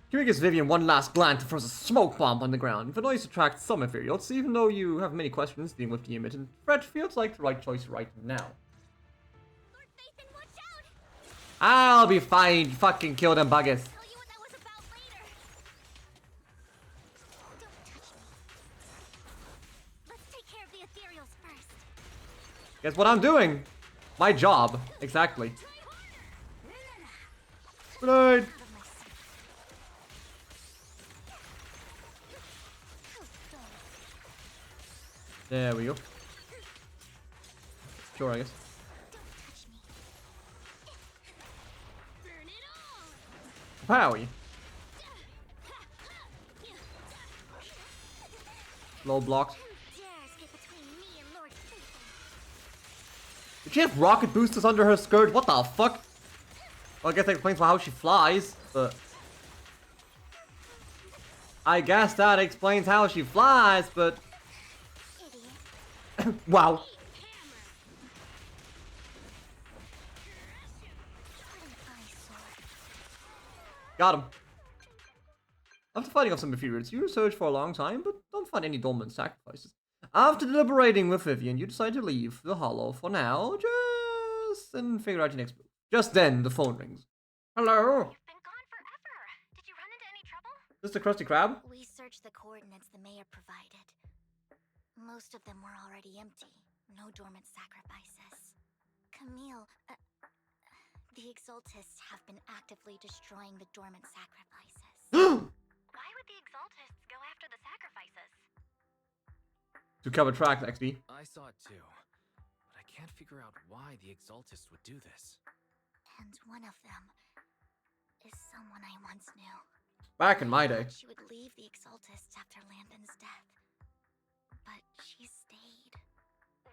Huey gives Vivian one last glance and throws a smoke bomb on the ground. The noise attracts some inferiors, even though you have many questions dealing with the image, and Fred feels like the right choice right now. Lord Nathan, watch out! I'll be fine. Fucking kill them buggers. Tell you what that was about later. Don't touch me. Let's take care of the ethereals first. Guess what I'm doing? My job. Exactly. Good night. Out of my sight. How dull. There we go. Sure, I guess. Don't touch me. Burn it all! Powie. Low blocked. Who dares get between me and Lord Nathan? Did she have rocket boosters under her skirt? What the fuck? Well, I guess that explains how she flies, but... I guess that explains how she flies, but... Idiot. Wow. What an eyesore. Got him. After fighting off some inferiors, you search for a long time, but don't find any dormant sacrifices. After deliberating with Vivian, you decide to leave the hollow for now, and figure out your next move. Just then, the phone rings. Hello? You've been gone forever. Did you run into any trouble? Is this the Krusty Krab? We searched the coordinates the mayor provided. Most of them were already empty. No dormant sacrifices. Camille, the Exaltists have been actively destroying the dormant sacrifices. Why would the Exaltists go after the sacrifices? To cover tracks, XD. I saw it too, but I can't figure out why the Exaltists would do this. And one of them is someone I once knew. Back in my day. She would leave the Exaltists after Landon's death. But she stayed.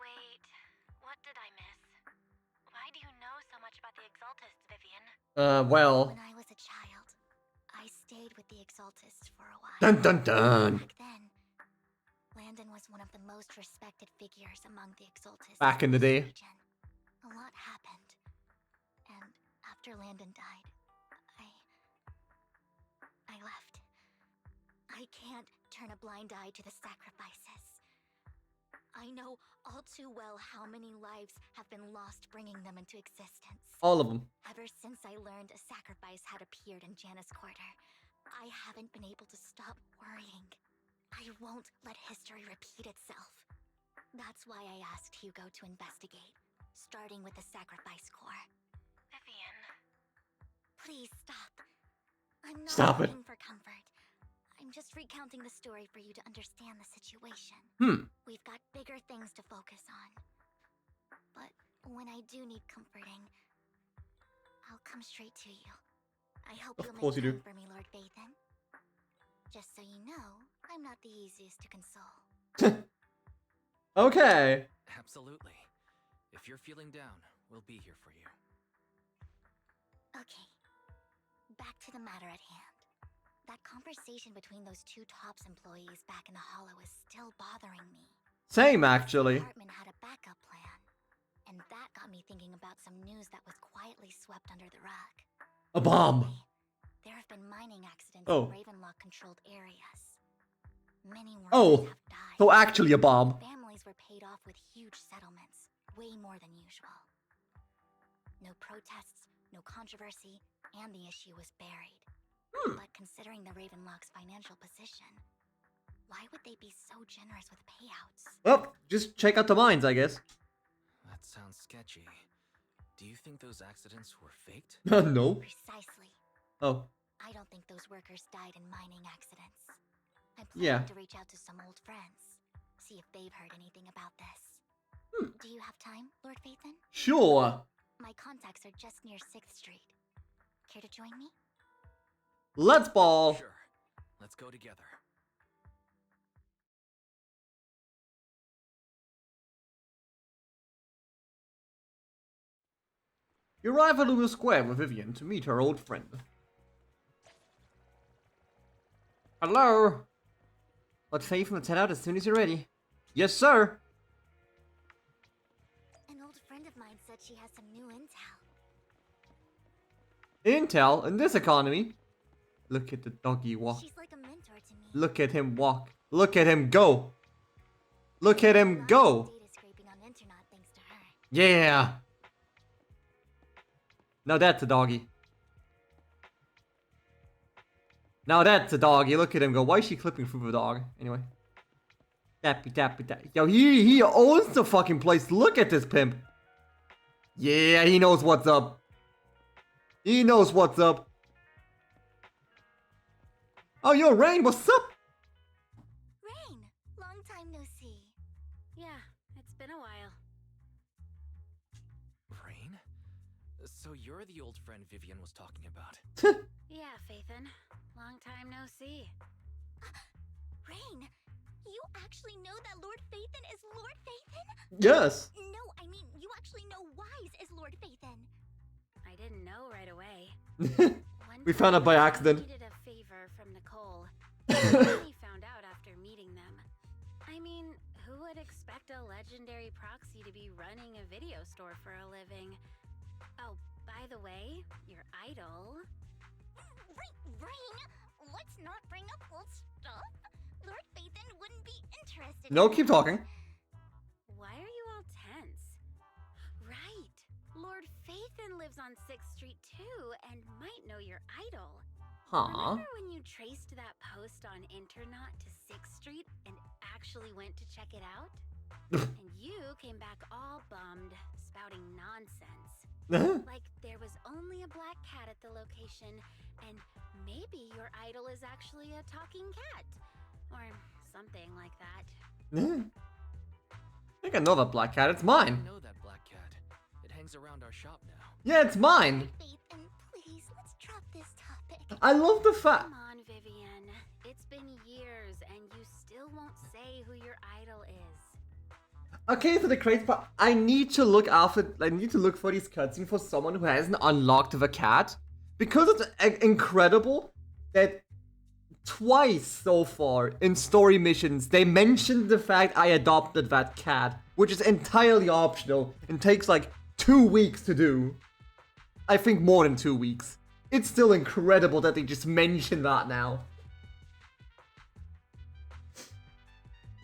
Wait, what did I miss? Why do you know so much about the Exaltists, Vivian? Well. When I was a child, I stayed with the Exaltists for a while. Dun dun dun. Back then, Landon was one of the most respected figures among the Exaltists. Back in the this day. region. A lot happened. And after Landon died, I left. I can't turn a blind eye to the sacrifices. I know all too well how many lives have been lost bringing them into existence. All of them. Ever since I learned a sacrifice had appeared in Janus Quarter, I haven't been able to stop worrying. I won't let history repeat itself. That's why I asked Hugo to investigate, starting with the Sacrifice Corps. Vivian. Please stop. I'm not Stop it. looking for comfort. I'm just recounting the story for you to understand the situation. We've got bigger things to focus on. But when I do need comforting, I'll come straight to you. I hope Of you'll course make you time do. for me, Lord Vathan. Just so you know, I'm not the easiest to console. Okay. Absolutely. If you're feeling down, we'll be here for you. Okay. Back to the matter at hand. That conversation between those two TOPS employees back in the Hollow is still bothering me. Same, actually. Hartman had a backup plan, and that got me thinking about some news that was quietly swept under the rug. A bomb. There have been mining accidents Oh. in Ravenlock-controlled areas. Many workers Oh, have died. so actually a bomb. Families were paid off with huge settlements, way more than usual. No protests, no controversy, and the issue was buried. But considering the Ravenlock's financial position, why would they be so generous with payouts? Well, just check out the mines, I guess. That sounds sketchy. Do you think those accidents were faked? No. Precisely. Oh. I don't think those workers died in mining accidents. I'm Yeah. planning to reach out to some old friends, see if they've heard anything about this. Do you have time, Lord Vathan? Sure. My contacts are just near 6th Street. Care to join me? Let's ball. Sure. Let's go together. You arrive at Luna Square with Vivian to meet her old friend. Hello. Let Faith from the head out as soon as you're ready. Yes, sir. An old friend of mine said she has some new intel. Intel in this economy. Look at the doggy walk. She's like a mentor to me. Look at him walk. Look at him go. Look at him go. Data scraping on internet thanks to her. Yeah. Now that's a doggy. Now that's a doggy. Look at him go. Why is she clipping through the dog? Anyway. Tappy tappy tappy. Yo, he owns the fucking place. Look at this pimp. Yeah, he knows what's up. He knows what's up. Oh, yo, Rain, what's up? Rain, long time no see. Yeah, it's been a while. Rain? So you're the old friend Vivian was talking about. Yeah, Faithin. Long time no see. Rain, you actually know that Lord Vathan is Lord Vathan? Yes. No, I mean, you actually know Wise is Lord Vathan. I didn't know right away. We found out by accident. I needed a favor from Nicole. I only found out after meeting them. I mean, who would expect a legendary proxy to be running a video store for a living? Oh, by the way, your idol. Rain, let's not bring up old stuff. Lord Vathan wouldn't be interested. No, in keep that. talking. Why are you all tense? Right. Lord Vathan lives on 6th Street too, and might know your idol. Huh. Remember when you traced that post on Internet to 6th Street and actually went to check it out? And you came back all bummed, spouting nonsense. Like there was only a black cat at the location, and maybe your idol is actually a talking cat. Or something like that. I think I know that black cat. It's I mine. know that black cat. It hangs around our shop now. Yeah, it's mine. Vathan, please, let's drop this topic. I love the fact. Come on, Vivian. It's been years, and you still won't say who your idol is. Okay, so the crazy part, I need to look for these cutscenes for someone who hasn't unlocked the cat. Because it's incredible that twice so far in story missions, they mentioned the fact I adopted that cat, which is entirely optional and takes like 2 weeks to do. I think more than 2 weeks. It's still incredible that they just mentioned that now.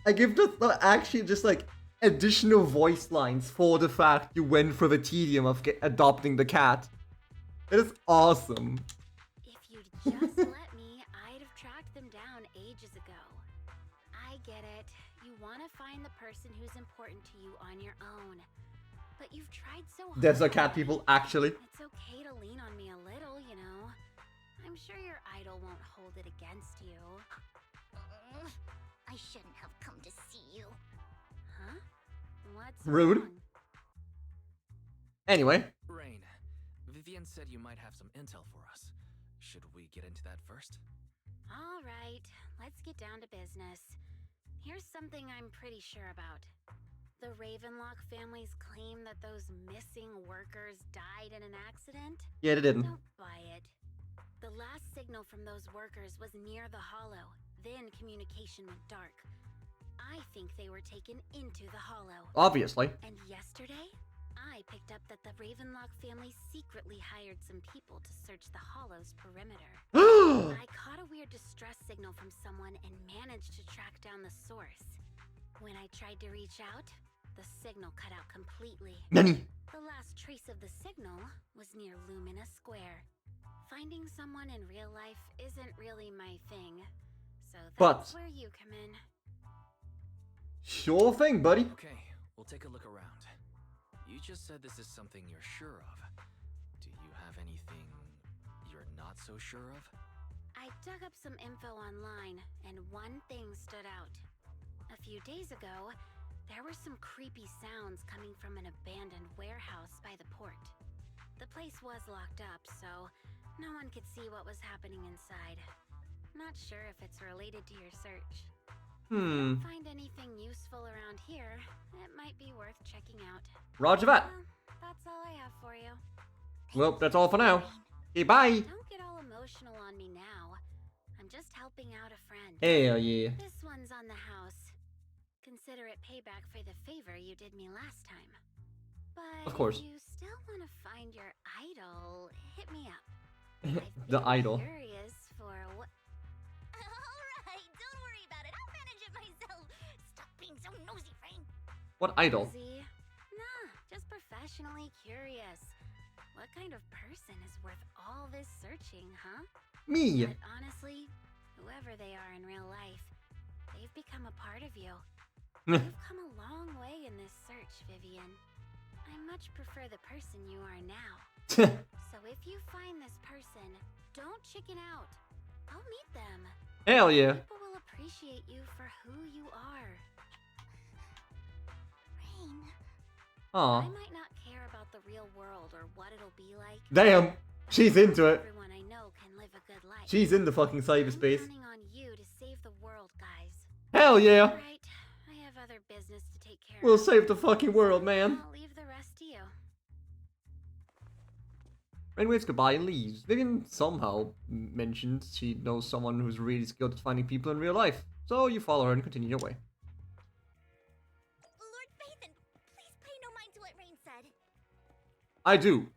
I give this actually just like additional voice lines for the fact you went through the tedium of adopting the cat. It is awesome. If you'd just let me, I'd have tracked them down ages ago. want to find the person who's important to you on your own. But you've tried so hard. There's a cat people, actually. It's okay to lean on me a little, you know. I'm sure your idol won't hold it against you. I shouldn't have come to see you. Huh? What's Rude. wrong? Anyway. Rain, Vivian said you might have some intel for us. Should we get into that first? All right, let's get down to business. Here's something I'm pretty sure about. The Ravenlock family's claim that those missing workers died in an accident? Yeah, they didn't. Don't buy it. The last signal from those workers was near the hollow. Then communication went dark. I think they were taken into the hollow. Obviously. And yesterday, I picked up that the Ravenlock family secretly hired some people to search the hollow's perimeter. I caught a weird distress signal from someone and managed to track down the source. When I tried to reach out, the signal cut out completely. Nani? The last trace of the signal was near Lumina Square. Finding someone in real life isn't really my thing, so that's where you come in. Sure thing, buddy. Okay, we'll take a look around. You just said this is something you're sure of. Do you have anything you're not so sure of? I dug up some info online, and one thing stood out. A few days ago, there were some creepy sounds coming from an abandoned warehouse by the port. The place was locked up, so no one could see what was happening inside. Not sure if it's related to your search. If you don't find anything useful around here, it might be worth checking out. Roger that. Well, that's all I have for you. Well, that's all for now. Okay, bye. Don't get all emotional on me now. I'm just helping out a friend. Hell yeah. This one's on the house. Consider it payback for the favor you did me last time. But Of course. if you still want to find your idol, hit me up. The idol. Curious for what? Alright, don't worry about it. I'll manage it myself. Stop being so nosy, Rain. What idol? Nosy? Nah, just professionally curious. What kind of person is worth all this searching, huh? Me. But honestly, whoever they are in real life, they've become a part of you. You've come a long way in this search, Vivian. I much prefer the person you are now. So if you find this person, don't chicken out. I'll meet them. Hell yeah. People will appreciate you for who you are. Rain. Aw. I might not care about the real world or what it'll be like. Damn. She's into it. Everyone I know can live a good life. She's in the fucking cyberspace. I'm counting on you to save the world, guys. Hell yeah. All right, I have other business to take care We'll of. save the fucking world, man. I'll leave the rest to you. Rain waves goodbye and leaves. Vivian somehow mentioned she knows someone who's really skilled at finding people in real life. So you follow her and continue your way. Lord Phaethon, please pay no mind to what Rain said. I do.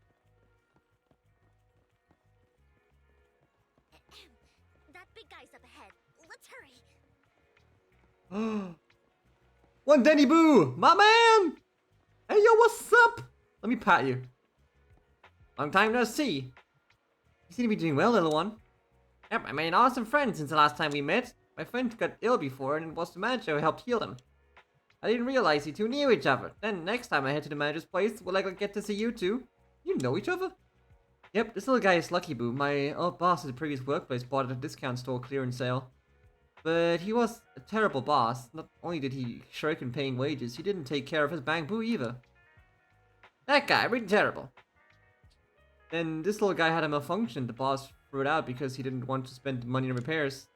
That big guy's up ahead. Let's hurry. One Denny Boo! My man! Hey yo, what's up? Let me pat you. Long time no see. You seem to be doing well, little one. Yep, I made an awesome friend since the last time we met. My friend got ill before and it was the manager who helped heal them. I didn't realize you two knew each other. Then next time I head to the manager's place, will I get to see you two? You know each other? Yep, this little guy is Lucky Boo. My old boss at the previous workplace bought it at a discount store clearance sale. But he was a terrible boss. Not only did he shirk in paying wages, he didn't take care of his Bang Boo either. That guy, really terrible. Then this little guy had a malfunction. The boss threw it out because he didn't want to spend the money on repairs.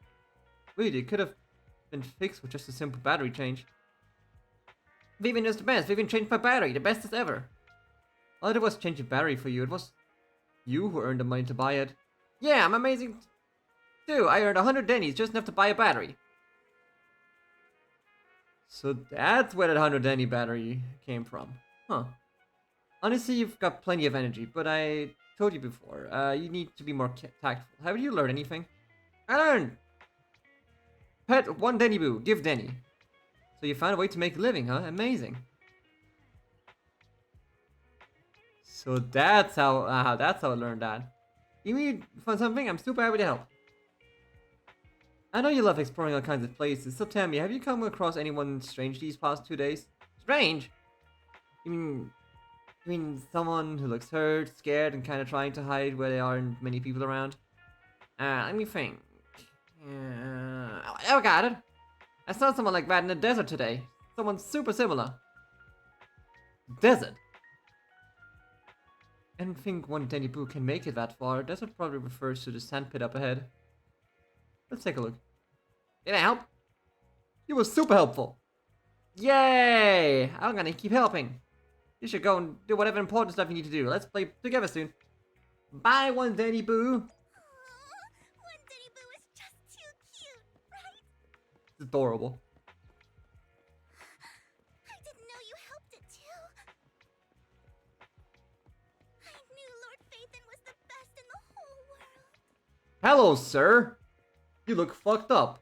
Really, it could have been fixed with just a simple battery change. Vivian is the best. Vivian changed my battery, the bestest ever. All I did was change the battery for you. It was you who earned the money to buy it. Yeah, I'm amazing too. I earned 100 dennies, just enough to buy a battery. So that's where that 100 denny battery came from. Huh. Honestly, you've got plenty of energy, but I told you before, you need to be more tactful. Have you learned anything? I learned! Pet 1 Denny Boo, give Denny. So you found a way to make a living, huh? Amazing. So that's how I learned that. You need for something? I'm super happy to help. I know you love exploring all kinds of places, so tell me, have you come across anyone strange these past 2 days? Strange? You mean someone who looks hurt, scared, and kind of trying to hide where there aren't many people around? Let me think. Oh, got it. I saw someone like that in the desert today. Someone super similar. Desert? I don't think one Danny Boo can make it that far. Desert probably refers to the sandpit up ahead. Let's take a look. Did I help? You were super helpful. Yay! I'm gonna keep helping. You should go and do whatever important stuff you need to do. Let's play together soon. Bye, one Danny Boo. One Diddy Boo is just too cute, right? It's adorable. I didn't know you helped it too. I knew Lord Phaethon was the best in the whole world. Hello, sir. You look fucked up.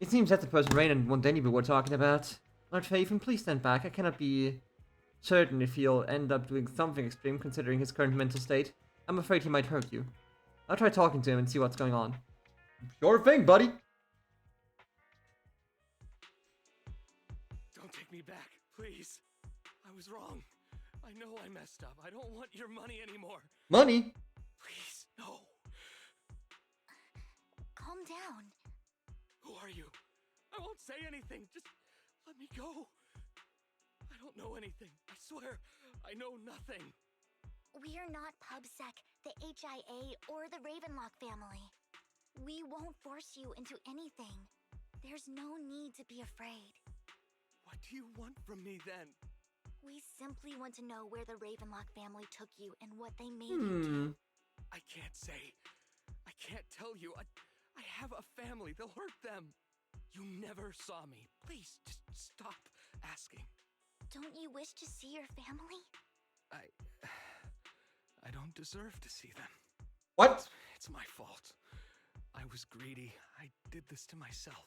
It seems that's the person Rain and one Danny Boo were talking about. Lord Phaethon, please stand back. I cannot be certain if he'll end up doing something extreme considering his current mental state. I'm afraid he might hurt you. I'll try talking to him and see what's going on. Sure thing, buddy. Don't take me back, please. I was wrong. I know I messed up. I don't want your money anymore. Money? Please, no. Calm down. Who are you? I won't say anything. Just let me go. I don't know anything. I swear, I know nothing. We're not PubSec, the HIA, or the Ravenlock family. We won't force you into anything. There's no need to be afraid. What do you want from me then? We simply want to know where the Ravenlock family took you and what they made you do. I can't say. I can't tell you. I have a family. They'll hurt them. You never saw me. Please, just stop asking. Don't you wish to see your family? I don't deserve to see them. What? It's my fault. I was greedy. I did this to myself.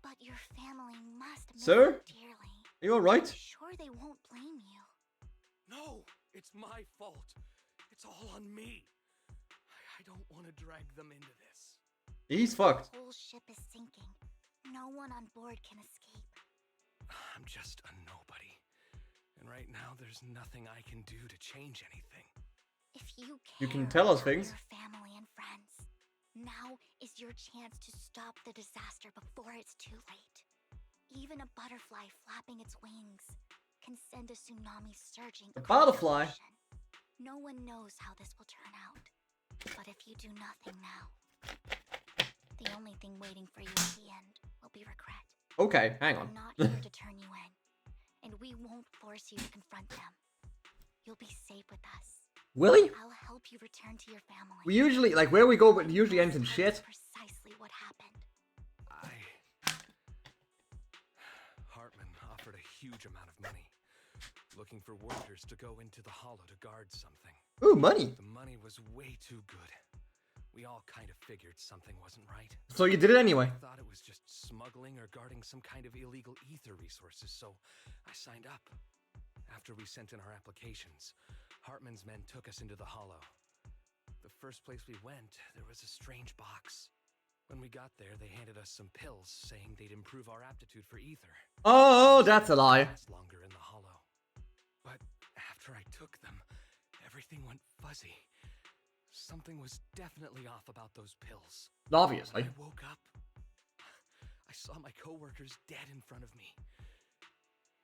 But your family must miss Sir? you dearly. Are you alright? Sure they won't blame you. No, it's my fault. It's all on me. I don't want to drag them into this. He's fucked. The whole ship is sinking. No one on board can escape. I'm just a nobody. And right now, there's nothing I can do to change anything. If you You can care tell us about things. your family and friends, now is your chance to stop the disaster before it's too late. Even a butterfly flapping its wings can send a tsunami surging A across the butterfly? ocean. No one knows how this will turn out. But if you do nothing now, the only thing waiting for you at the end will be regret. Okay, hang on. I'm not here to turn you in, and we won't force you to confront them. You'll be safe with us. Willie? I'll help you return to your family. We usually, like, where we go, but it usually ends in This shit. is precisely what happened. Hartman offered a huge amount of money, looking for workers to go into the hollow to guard something. Ooh, money. The money was way too good. We all kind of figured something wasn't right. So you did it anyway. I thought it was just smuggling or guarding some kind of illegal ether resources, so I signed up. After we sent in our applications, Hartman's men took us into the hollow. The first place we went, there was a strange box. When we got there, they handed us some pills, saying they'd improve our aptitude for ether. Oh, that's a lie. Last longer in the hollow. But after I took them, everything went fuzzy. Something was definitely off about those pills. Obviously. When I woke up, I saw my coworkers dead in front of me.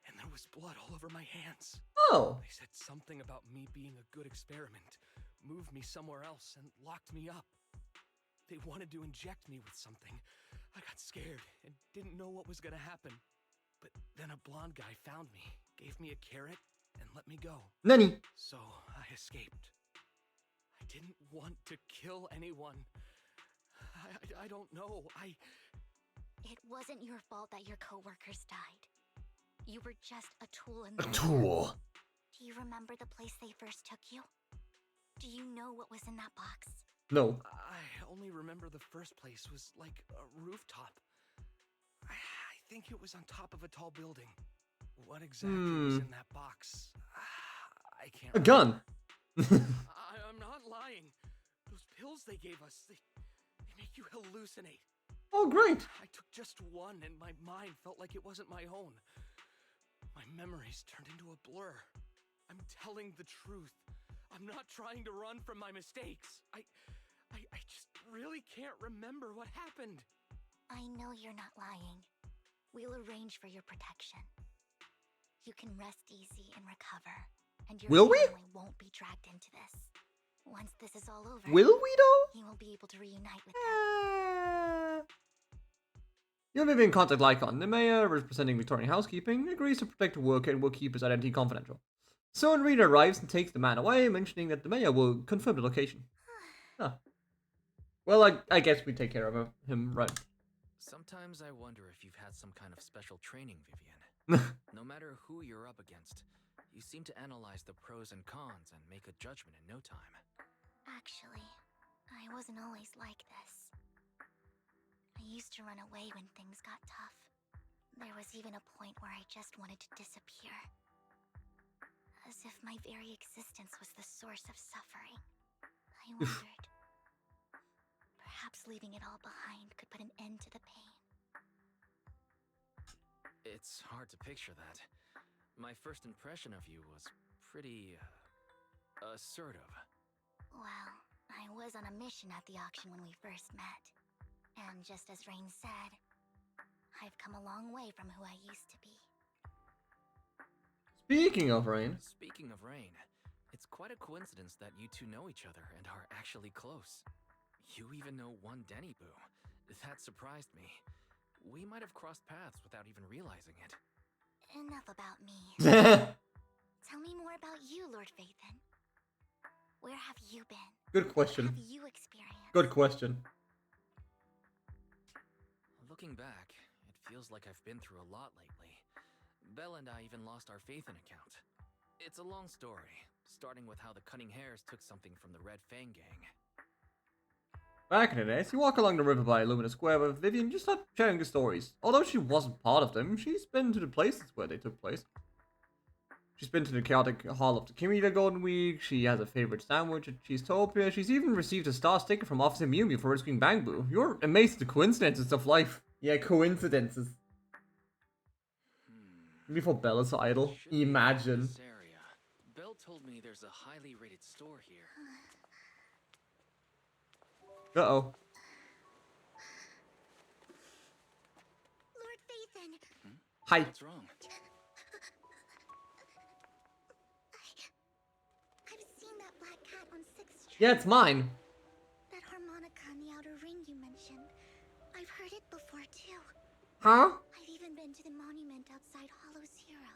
And there was blood all over my hands. Oh. They said something about me being a good experiment, moved me somewhere else, and locked me up. They wanted to inject me with something. I got scared and didn't know what was gonna happen. But then a blonde guy found me, gave me a carrot, and let me go. Nanny. So I escaped. I didn't want to kill anyone. I don't know. It wasn't your fault that your coworkers died. You were just a tool in the Tool. Do you remember the place they first took you? Do you know what was in that box? No. I only remember the first place was like a rooftop. I think it was on top of a tall building. What exactly was in that box? I can't A gun. I'm not lying. Those pills they gave us, they make You hallucinate. Oh, great. I took just one and my mind felt like it wasn't my own. My memories turned into a blur. I'm telling the truth. I'm not trying to run from my mistakes. I just really can't remember what happened. I know you're not lying. We'll arrange for your protection. You can rest easy and recover, and your Will we? family won't be dragged into this. Once this is all over, Will we though? you will be able to reunite with them. You're Vivian contact Lycan. The mayor, representing Victorian housekeeping, agrees to protect the worker and will keep his identity confidential. Soon Rita arrives and takes the man away, mentioning that the mayor will confirm the location. Huh. Well, I guess we take care of him, right? Sometimes I wonder if you've had some kind of special training, Vivian. No matter who you're up against, you seem to analyze the pros and cons and make a judgment in no time. Actually, I wasn't always like this. I used to run away when things got tough. There was even a point where I just wanted to disappear. As if my very existence was the source of suffering. I wondered. Perhaps leaving it all behind could put an end to the pain. It's hard to picture that. My first impression of you was pretty, assertive. Well, I was on a mission at the auction when we first met. And just as Rain said, I've come a long way from who I used to be. Speaking of Rain. Speaking of Rain, it's quite a coincidence that you two know each other and are actually close. You even know one Denny Boo. That surprised me. We might have crossed paths without even realizing it. Enough about me. Tell me more about you, Lord Phaethon. Where have you been? Good question. What have you experienced? Good question. Looking back, it feels like I've been through a lot lately. Belle and I even lost our Phaethon account. It's a long story, starting with how the Cunning Hares took something from the Red Fang gang. Back in the days, you walk along the river by Lumina Square with Vivian, just not sharing the stories. Although she wasn't part of them, she's been to the places where they took place. She's been to the chaotic hall of the Kimita Golden Week, she has a favorite sandwich at Cheesetopia, she's even received a star sticker from Officer Mew Mew for rescuing Bang Boo. You're amazed at the coincidences of life. Yeah, coincidences. Before Bella's idol. Imagine. This area. Belle told me there's a highly rated store here. Uh-oh. Lord Phaethon! Hi. What's wrong? I've seen that black cat on 6th Street. Yeah, it's mine. That harmonica in the outer ring you mentioned. I've heard it before too. Huh? I've even been to the monument outside Hollow Zero.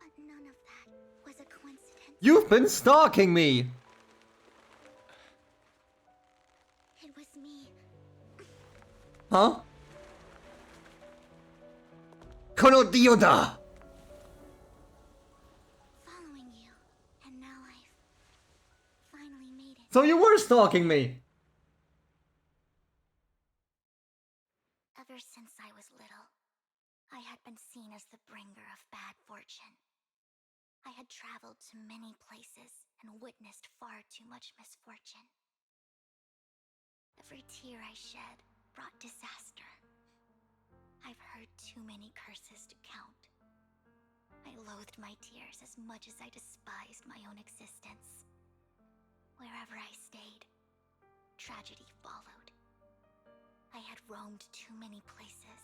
But none of that was a coincidence. You've been stalking me! It was me. Huh? Kono Dioda! Following you. And now I've finally made it. So you were stalking me! Ever since I was little, I had been seen as the bringer of bad fortune. I had traveled to many places and witnessed far too much misfortune. Every tear I shed brought disaster. I've heard too many curses to count. I loathed my tears as much as I despised my own existence. Wherever I stayed, tragedy followed. I had roamed too many places,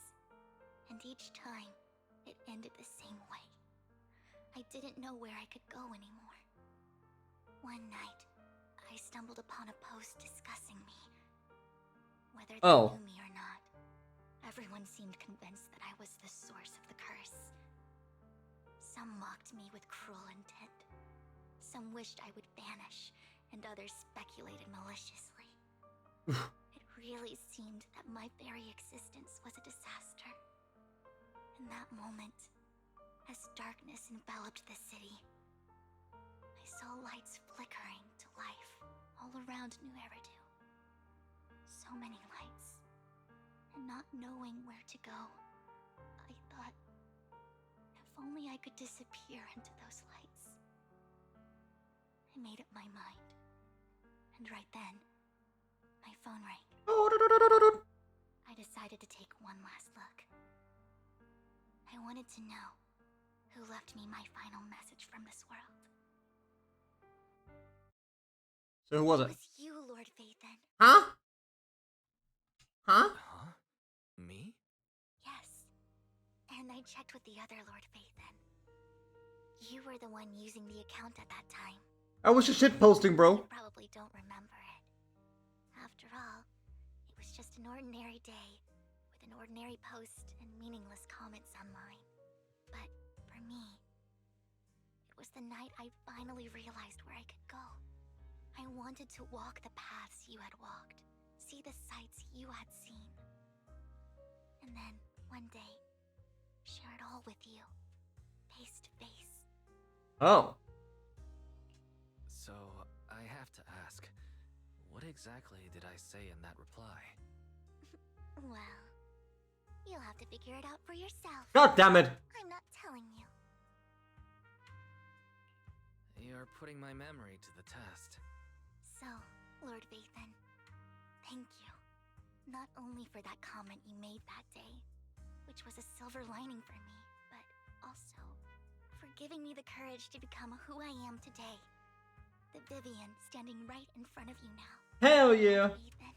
and each time, it ended the same way. I didn't know where I could go anymore. One night, I stumbled upon a post discussing me. Whether they knew me or not, everyone seemed convinced that I was the source of the curse. Some mocked me with cruel intent. Some wished I would vanish, and others speculated maliciously. It really seemed that my very existence was a disaster. In that moment, as darkness enveloped the city, I saw lights flickering to life all around New Eridu. So many lights, and not knowing where to go, I thought, if only I could disappear into those lights. I made up my mind, and right then, phone rang. I decided to take one last look. I wanted to know who left me my final message from this world. So who was It it? was you, Lord Vathan. Huh? Huh? Huh? Me? Yes. And I checked with the other Lord Vathan. You were the one using the account at that time. I was just shitposting, bro. You probably don't remember it. After all, it was just an ordinary day with an ordinary post and meaningless comments online. But for me, it was the night I finally realized where I could go. I wanted to walk the paths you had walked, see the sights you had seen. And then, one day, share it all with you, face to face. Oh. So, I have to ask, what exactly did I say in that reply? Well, you'll have to figure it out for yourself. God damn it. I'm not telling you. You're putting my memory to the test. So, Lord Vathan, thank you. Not only for that comment you made that day, which was a silver lining for me, but also for giving me the courage to become who I am today. The Vivian standing right in front of you now. Hell yeah. Lord Vathan,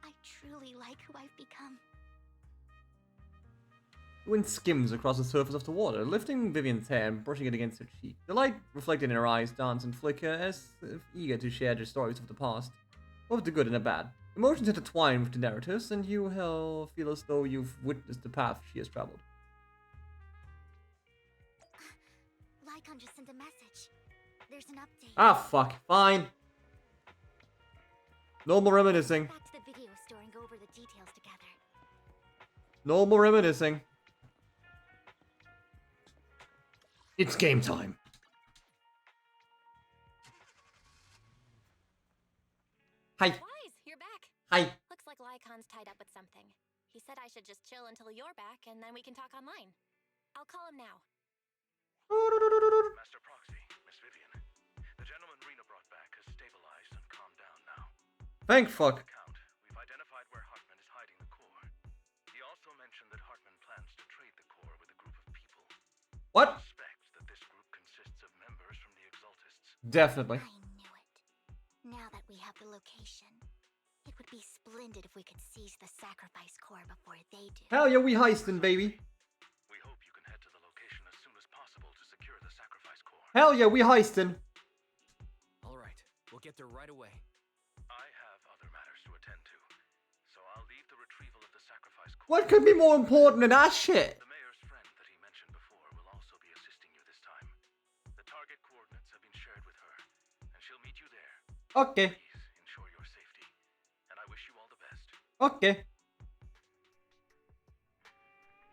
I truly like who I've become. The wind skims across the surface of the water, lifting Vivian's hair and brushing it against her cheek. The light reflected in her eyes dance and flicker as if eager to share their stories of the past, both the good and the bad. Emotions intertwine with the narratives, and you feel as though you've witnessed the path she has traveled. Rykan just sent a message. There's an update. Ah, fuck. Fine. Normal reminiscing. Back to the video store and go over the details together. Normal reminiscing. It's game time. Hi. Wise, you're back. Hi. Looks like Lycon's tied up with something. He said I should just chill until you're back, and then we can talk online. I'll call him now. Master Proxy, Miss Vivian. The gentleman Rena brought back has stabilized and calmed down now. Thank fuck. Count, we've identified where Hartman is hiding the core. He also mentioned that Hartman plans to trade the core with a group of people. What? I suspect that this group consists of members from the Exaltists. Definitely. I knew it. Now that we have the location, it would be splendid if we could seize the sacrifice core before they do. Hell yeah, we heisting, baby. We hope you can head to the location as soon as possible to secure the sacrifice core. Hell yeah, we heisting. Alright, we'll get there right away. I have other matters to attend to, so I'll leave the retrieval of the sacrifice core. What could be more important than that shit? The mayor's friend that he mentioned before will also be assisting you this time. The target coordinates have been shared with her, and she'll meet you there. Okay. Please ensure your safety, and I wish you all the best. Okay.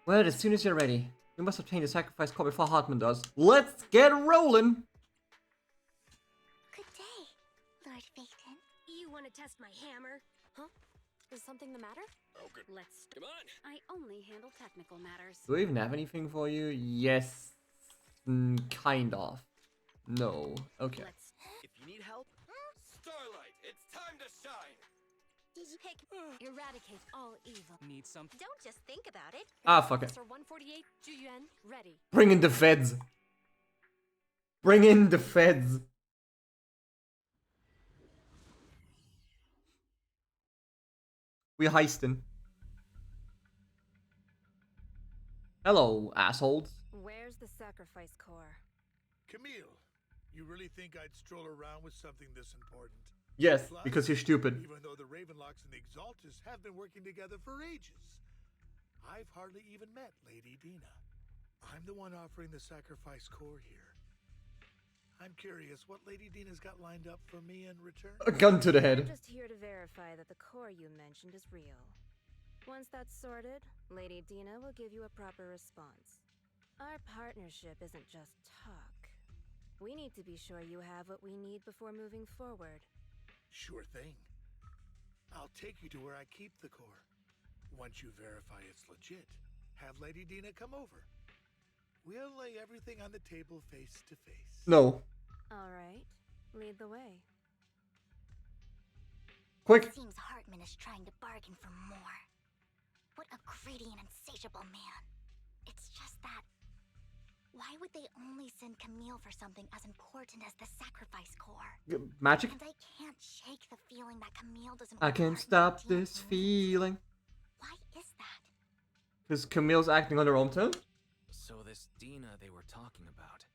Well, as soon as you're ready, we must obtain the sacrifice core before Hartman does. Let's get rolling! Good day, Lord Vathan. You want to test my hammer? Huh? Is something the matter? Okay. Let's... Come on. I only handle technical matters. Do I even have anything for you? Yes. Kind of. No. Okay. Let's... If you need help, Starlight, it's time to shine. Pick... Eradicate all evil. need something. Don't just think about it. Ah, fuck it. Officer 148, Juyuan, ready. Bring in the feds. Bring in the feds. We heisting. Hello, assholes. Where's the sacrifice core? Camille, you really think I'd stroll around with something this important? Yes, Plus, because you're stupid. Even though the Ravenlocks and the Exaltists have been working together for ages, I've hardly even met Lady Dina. I'm the one offering the sacrifice core here. I'm curious what Lady Dina's got lined up for me in return. A gun to the I'm head. just here to verify that the core you mentioned is real. Once that's sorted, Lady Dina will give you a proper response. Our partnership isn't just talk. We need to be sure you have what we need before moving forward. Sure thing. I'll take you to where I keep the core. Once you verify it's legit, have Lady Dina come over. We'll lay everything on the table face to face. No. All right, lead the way. Quick. It seems Hartman is trying to bargain for more. What a greedy and insatiable man. It's just that... Why would they only send Camille for something as important as the sacrifice core? Magic? And I can't shake the feeling that Camille doesn't I want can't Hartman stop and Dina this to leave. feeling. Why is that? Because Camille's acting on her own tone? So this Dina they were talking about,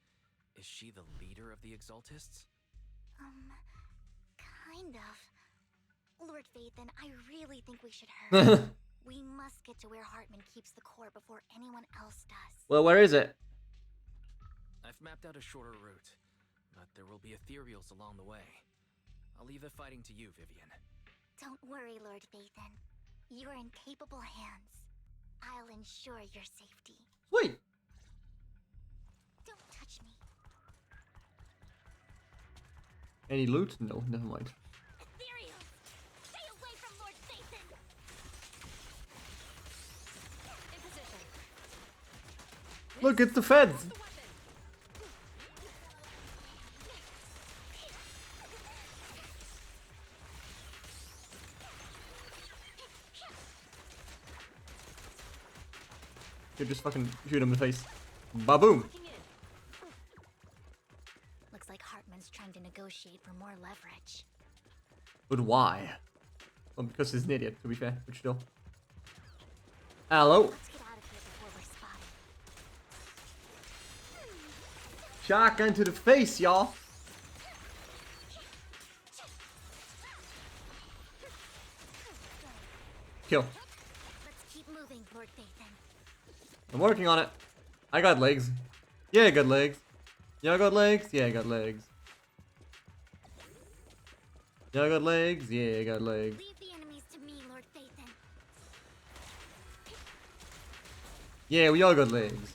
is she the leader of the Exaltists? Kind of. Lord Phaethon, I really think we should hurry. We must get to where Hartman keeps the core before anyone else does. Well, where is it? I've mapped out a shorter route, but there will be ethereals along the way. I'll leave the fighting to you, Vivian. Don't worry, Lord Phaethon. You're in capable hands. I'll ensure your safety. Sweet. Don't touch me. Any loot? No, never mind. Ethereals! Stay away from Lord Phaethon! In position. Look, it's the feds. You just fucking shoot him in the face. Ba-boom. Looks like Hartman's trying to negotiate for more leverage. But why? Well, because he's an idiot, to be fair, but still. Hello? Let's get out of here before we're spotted. Shotgun to the face, y'all. Kill. Let's keep moving, Lord Phaethon. I'm working on it. I got legs. Yeah, I got legs. Yeah, I got legs. Yeah, I got legs. Yeah, I got legs. Yeah, I got legs. Leave the enemies to me, Lord Phaethon. Yeah, we all got legs.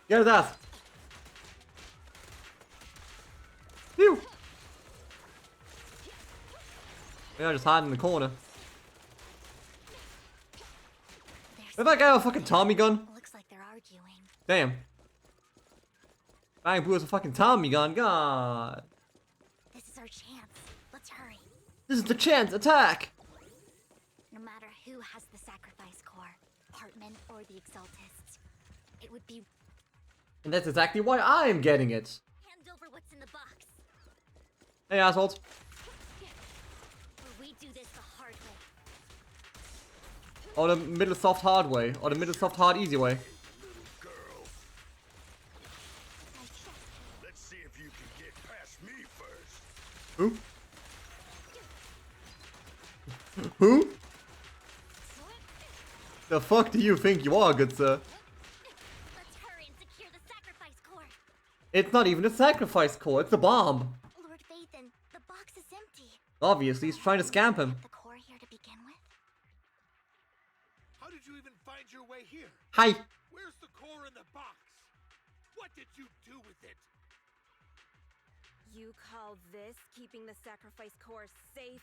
Get his ass. Phew. Yeah, just hide in the corner. If that guy have a fucking Tommy gun? Looks like they're arguing. Damn. Bang Blue has a fucking Tommy gun. God. This is our chance. Let's hurry. This is the chance. Attack. No matter who has the sacrifice core, Hartman or the Exaltists, it would be... And that's exactly why I am getting it. Hand over what's in the box. Hey, assholes. Or we do this the hard way. Or the middle soft hard way. Or the middle soft hard easy way. Girl. Let's see if you can get past me first. Who? Who? The fuck do you think you are, good sir? Let's hurry and secure the sacrifice core. It's not even a sacrifice core, it's a bomb. Lord Phaethon, the box is empty. Obviously, he's trying to scam him. The core here to begin with? How did you even find your way here? Hi. Where's the core in the box? What did you do with it? You call this keeping the sacrifice core safe?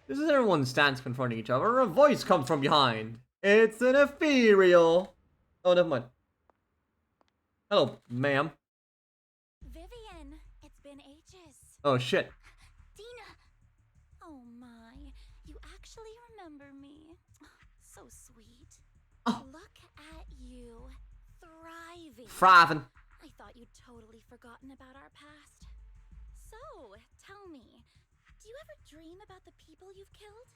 This is everyone stands confronting each other. A voice comes from behind. It's an ethereal. Oh, never mind. Hello, ma'am. Vivian, it's been ages. Oh, shit. Dina! Oh my, you actually remember me. So sweet. Oh. Look at you, thriving. Thriving. I thought you'd totally forgotten about our past. So, tell me, do you ever dream about the people you've killed?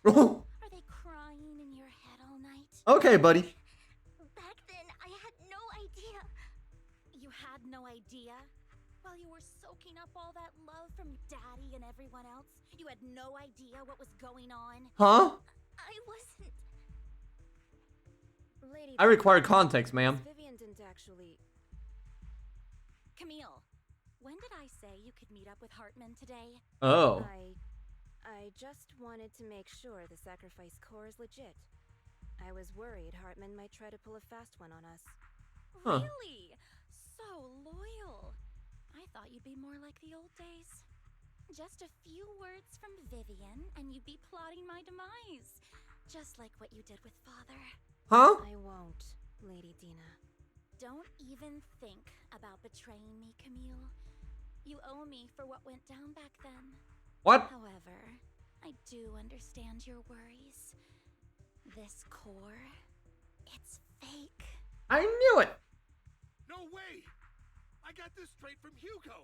Are they crying in your head all night? Okay, buddy. Back then, I had no idea. You had no idea? While you were soaking up all that love from Daddy and everyone else, you had no idea what was going on? Huh? I wasn't... Lady, I require context, ma'am. Vivian didn't actually... Camille, when did I say you could meet up with Hartman today? Oh. I just wanted to make sure the sacrifice core is legit. I was worried Hartman might try to pull a fast one on us. Huh. Really? So loyal. I thought you'd be more like the old days. Just a few words from Vivian and you'd be plotting my demise. Just like what you did with Father. Huh? I won't, Lady Dina. Don't even think about betraying me, Camille. You owe me for what went down back then. What? However, I do understand your worries. This core, it's fake. I knew it! No way! I got this straight from Hugo.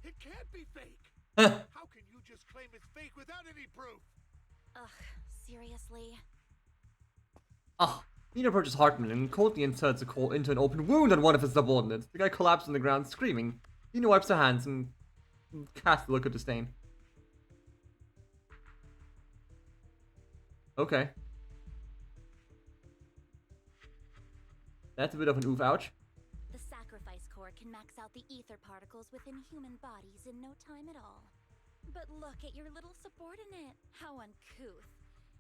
It can't be fake. Huh. How can you just claim it's fake without any proof? Ugh, seriously. Ah, Nina approaches Hartman and coldly inserts a core into an open wound on one of his subordinates. The guy collapses on the ground, screaming. Nina wipes her hands and casts a look of disdain. Okay. That's a bit of an oof ouch. The sacrifice core can max out the ether particles within human bodies in no time at all. But look at your little subordinate. How uncouth.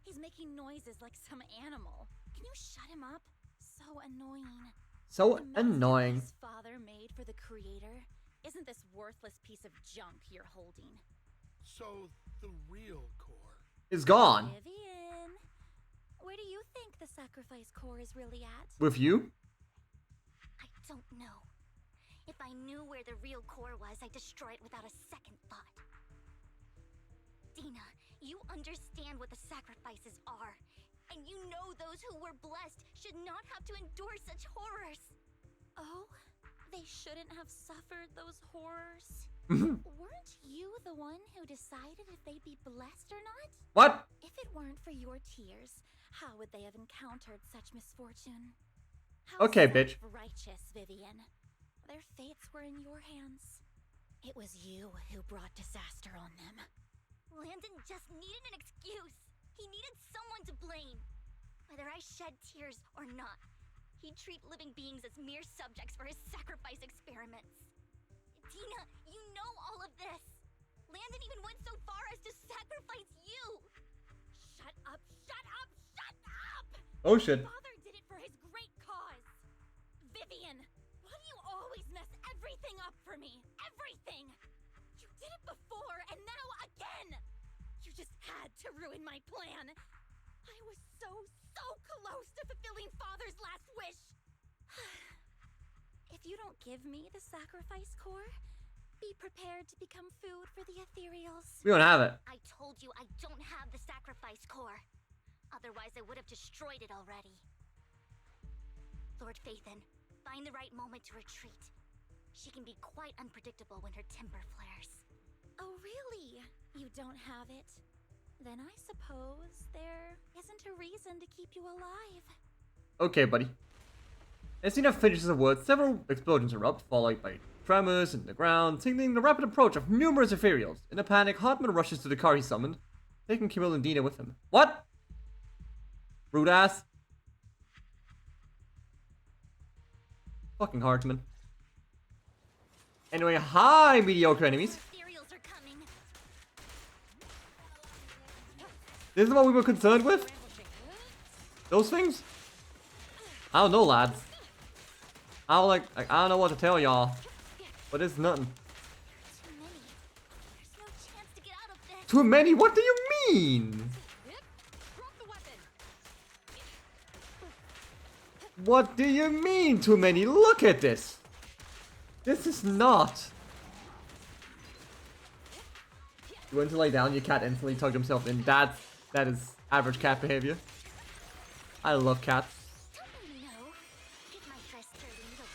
He's making noises like some animal. Can you shut him up? So annoying. So The annoying. masterpiece Father made for the creator. Isn't this worthless piece of junk you're holding? So, the real core Is gone. Vivian, where do you think the sacrifice core is really at? With you? I don't know. If I knew where the real core was, I'd destroy it without a second thought. Dina, you understand what the sacrifices are. And you know those who were blessed should not have to endure such horrors. Oh, they shouldn't have suffered those horrors. Weren't you the one who decided if they'd be blessed or not? What? If it weren't for your tears, how would they have encountered such misfortune? How Okay, bitch. self-righteous, Vivian. Their fates were in your hands. It was you who brought disaster on them. Landon just needed an excuse. He needed someone to blame. Whether I shed tears or not, he'd treat living beings as mere subjects for his sacrifice experiments. Dina, you know all of this. Landon even went so far as to sacrifice you. Shut up, shut up, shut up! Oh shit. Father did it for his great cause. Vivian, why do you always mess everything up for me? Everything! You did it before, and now again! You just had to ruin my plan. I was so close to fulfilling Father's last wish. If you don't give me the sacrifice core, be prepared to become food for the ethereals. We don't have it. I told you I don't have the sacrifice core. Otherwise, I would have destroyed it already. Lord Phaethon, find the right moment to retreat. She can be quite unpredictable when her temper flares. Oh, really? You don't have it? Then I suppose there isn't a reason to keep you alive. Okay, buddy. As Nina finishes the word, several explosions erupt, followed by tremors in the ground, signaling the rapid approach of numerous ethereals. In a panic, Hartman rushes to the car he summoned, taking Camille and Dina with him. What? Rude ass. Fucking Hartman. Anyway, hi, mediocre enemies. Ethereals are coming. This is what we were concerned with? Those things? I don't know, lads. I don't know what to tell y'all. But it's nothing. Too many. There's no chance to get out of this. Too many? What do you mean? What do you mean, too many? Look at this. This is not. You went to lay down, your cat instantly tugged himself in. That is average cat behavior. I love cats. No. Get my dress dirty, little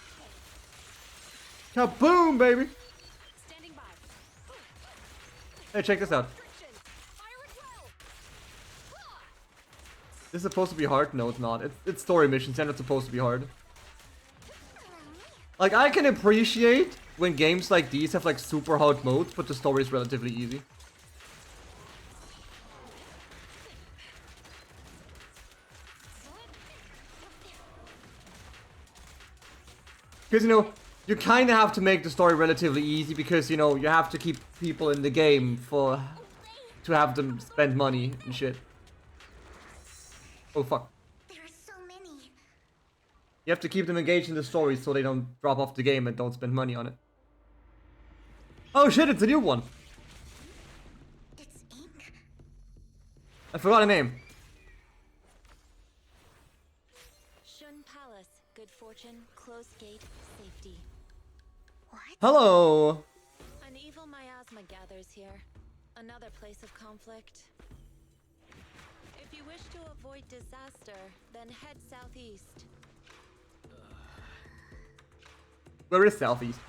pig. Kaboom, baby! Standing by. Hey, check this out. This is supposed to be hard? No, it's not. It's story missions and it's supposed to be hard. Like, I can appreciate when games like these have like super hard modes, but the story is relatively easy. Because, you know, you kind of have to make the story relatively easy because, you know, you have to keep people in the game to have them spend money and shit. Oh, fuck. There are so many. You have to keep them engaged in the story so they don't drop off the game and don't spend money on it. Oh shit, it's a new one. It's ink. I forgot a name. Shun Palace, good fortune, closed gate, safety. What? Hello. An evil miasma gathers here. Another place of conflict. If you wish to avoid disaster, then head southeast. Where is Southeast?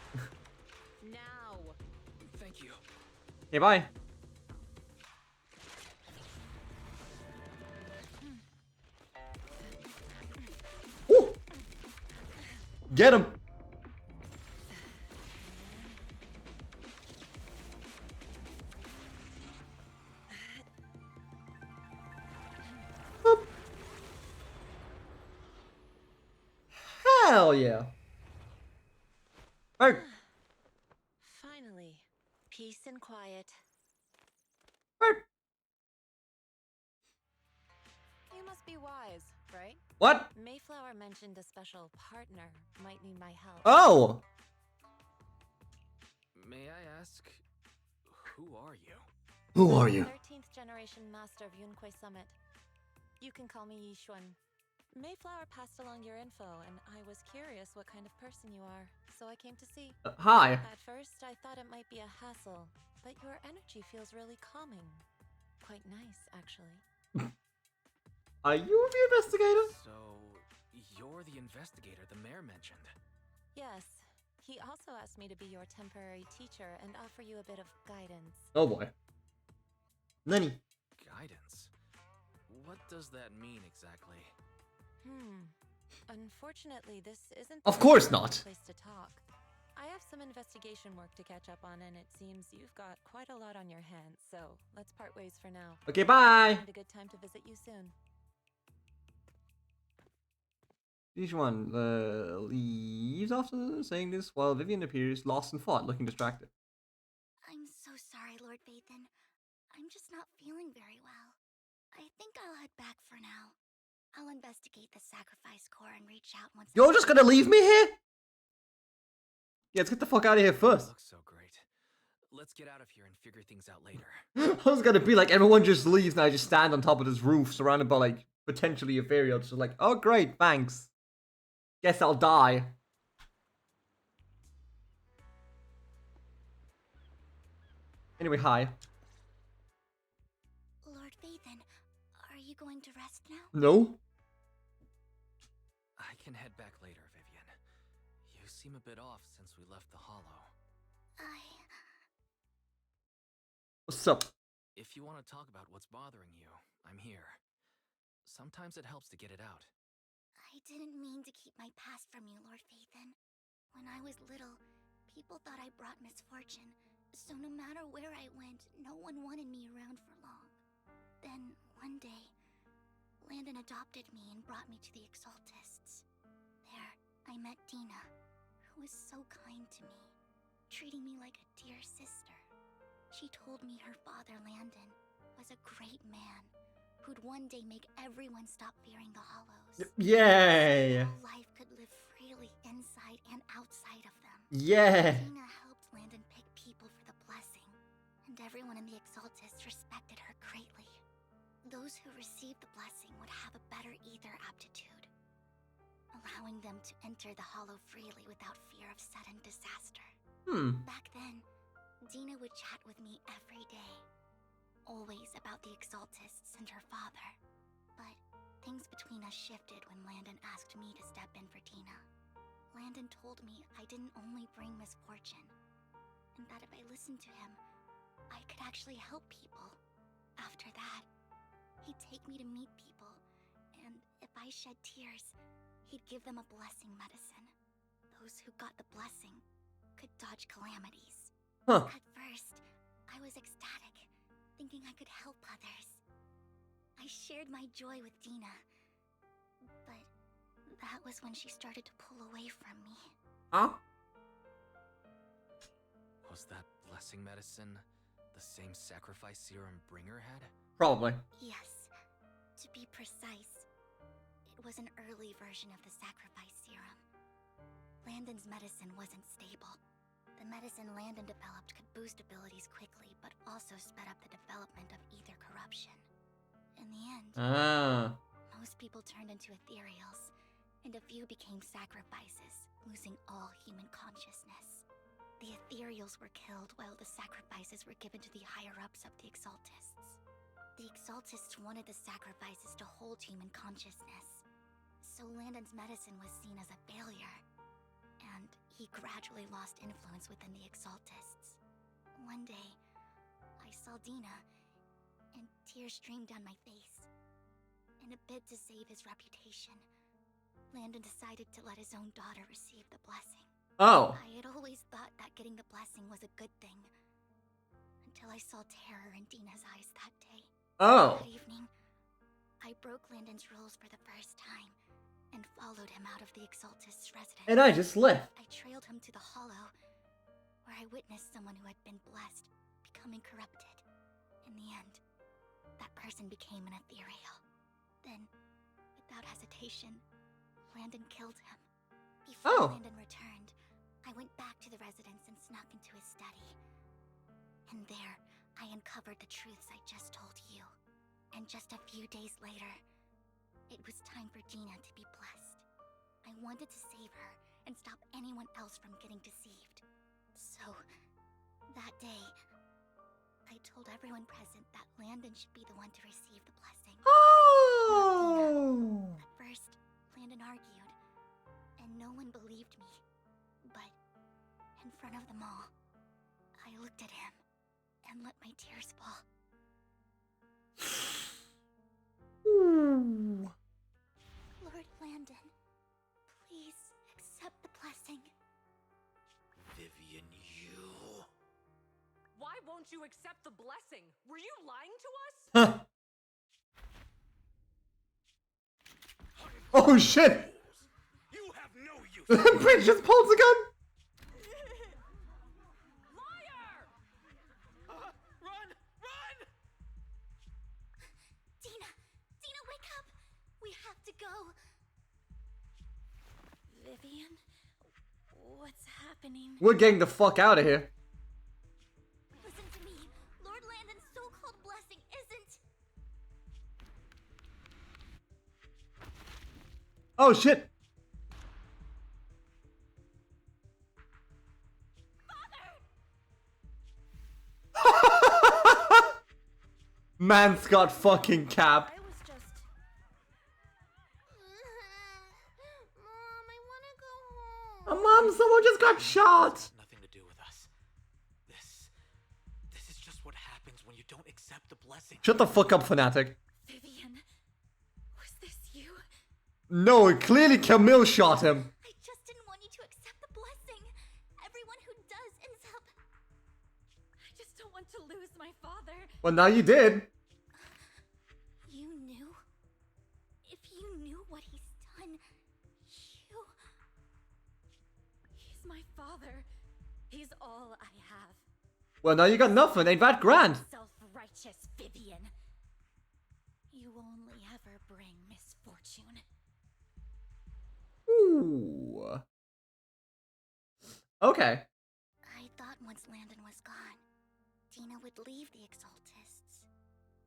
Now. Thank you. Okay, bye. Woo! Get him! Boop. Hell yeah! Alright. Finally, peace and quiet. Alright. You must be wise, right? What? Mayflower mentioned a special partner might need my help. Oh! May I ask, who are you? Who are you? 13th generation master of Yunque Summit. You can call me Yishuan. Mayflower passed along your info, and I was curious what kind of person you are, so I came to see. Hi. At first, I thought it might be a hassle, but your energy feels really calming. Quite nice, actually. Are you the investigator? So, you're the investigator the mayor mentioned. Yes. He also asked me to be your temporary teacher and offer you a bit of guidance. Oh boy. Lenny. Guidance? What does that mean exactly? Unfortunately, this isn't Of course the not. place to talk. I have some investigation work to catch up on, and it seems you've got quite a lot on your hands, so let's part ways for now. Okay, bye. Find a good time to visit you soon. Each one leaves after saying this while Vivian appears lost in thought, looking distracted. I'm so sorry, Lord Vathan. I'm just not feeling very well. I think I'll head back for now. I'll investigate the sacrifice core and reach out once. You're just gonna leave me here? Yeah, let's get the fuck out of here first. Looks so great. Let's get out of here and figure things out later. I was gonna be like, everyone just leaves and I just stand on top of this roof surrounded by like potentially ethereal. Just like, oh great, thanks. Guess I'll die. Anyway, hi. Lord Vathan, are you going to rest now? No? I can head back later, Vivian. You seem a bit off since we left the Hollow. What's up? If you want to talk about what's bothering you, I'm here. Sometimes it helps to get it out. I didn't mean to keep my past from you, Lord Vathan. When I was little, people thought I brought misfortune, so no matter where I went, no one wanted me around for long. Then, one day, Landon adopted me and brought me to the Exaltists. There, I met Dina, who was so kind to me, treating me like a dear sister. She told me her father, Landon, was a great man who'd one day make everyone stop fearing the Hollows. Yay! So life could live freely inside and outside of them. Yeah! Dina helped Landon pick people for the blessing, and everyone in the Exaltists respected her greatly. Those who received the blessing would have a better ether aptitude, allowing them to enter the Hollow freely without fear of sudden disaster. Back then, Dina would chat with me every day, always about the Exaltists and her father. But things between us shifted when Landon asked me to step in for Dina. Landon told me I didn't only bring misfortune, and that if I listened to him, I could actually help people. After that, he'd take me to meet people, and if I shed tears, he'd give them a blessing medicine. Those who got the blessing could dodge calamities. Huh. At first, I was ecstatic, thinking I could help others. I shared my joy with Dina, but that was when she started to pull away from me. Huh? Was that blessing medicine the same sacrifice serum Bringer had? Probably. Yes, to be precise, it was an early version of the sacrifice serum. Landon's medicine wasn't stable. The medicine Landon developed could boost abilities quickly, but also sped up the development of ether corruption. In the end, most people turned into ethereals, and a few became sacrifices, losing all human consciousness. The ethereals were killed while the sacrifices were given to the higher-ups of the Exaltists. The Exaltists wanted the sacrifices to hold human consciousness, so Landon's medicine was seen as a failure, and he gradually lost influence within the Exaltists. One day, I saw Dina, and tears streamed down my face. In a bid to save his reputation, Landon decided to let his own daughter receive the blessing. Oh. I had always thought that getting the blessing was a good thing, until I saw terror in Dina's eyes that day. Oh. That evening, I broke Landon's rules for the first time, and followed him out of the Exaltist's residence. And I just left. I trailed him to the Hollow, where I witnessed someone who had been blessed becoming corrupted. In the end, that person became an ethereal. Then, without hesitation, Landon killed him. Before Landon returned, I went back to the residence and snuck into his study. And there, I uncovered the truths I just told you. And just a few days later, it was time for Dina to be blessed. I wanted to save her and stop anyone else from getting deceived. So, that day, I told everyone present that Landon should be the one to receive the blessing. Oh. At first, Landon argued, and no one believed me. But, in front of them all, I looked at him and let my tears fall. Ooh. Lord Landon, please accept the blessing. Vivian, you... Why won't you accept the blessing? Were you lying to us? Huh. Oh shit! You have no use. Bridge just pulls a gun! Liar! Run! Run! Dina! Dina, wake up! We have to go! Vivian? What's happening? We're getting the fuck out of here. Listen to me. Lord Landon's so-called blessing isn't... Oh shit! Man's got fucking cap. I was just... Mom, I wanna go home. Oh, Mom, someone just got shot! Nothing to do with us. This is just what happens when you don't accept the blessing. Shut the fuck up, fanatic. Vivian, was this you? No, clearly Camille shot him. I just didn't want you to accept the blessing. Everyone who does ends up... I just don't want to lose my father. Well, now you did. You knew? If you knew what he's done, you... He's my father. He's all I have. Well, now you got nothing. Ain't that grand? Self-righteous Vivian. You only ever bring misfortune. Ooh. Okay. I thought once Landon was gone, Dina would leave the Exaltists.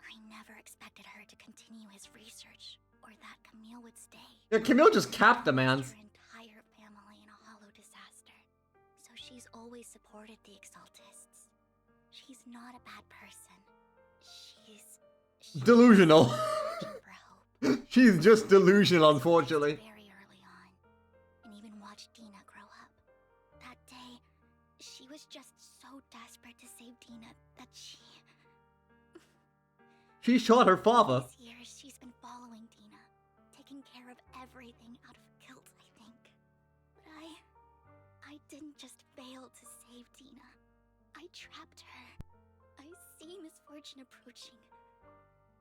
I never expected her to continue his research, or that Camille would stay. Yeah, Camille just capped the man. Her entire family in a hollow disaster. So she's always supported the Exaltists. She's not a bad person. She's Delusional. searching for hope. She's just delusional, unfortunately. Very early on, and even watched Dina grow up. That day, she was just so desperate to save Dina that She shot her father. these years she's been following Dina, taking care of everything out of guilt, I think. But I didn't just fail to save Dina. I trapped her. I see misfortune approaching,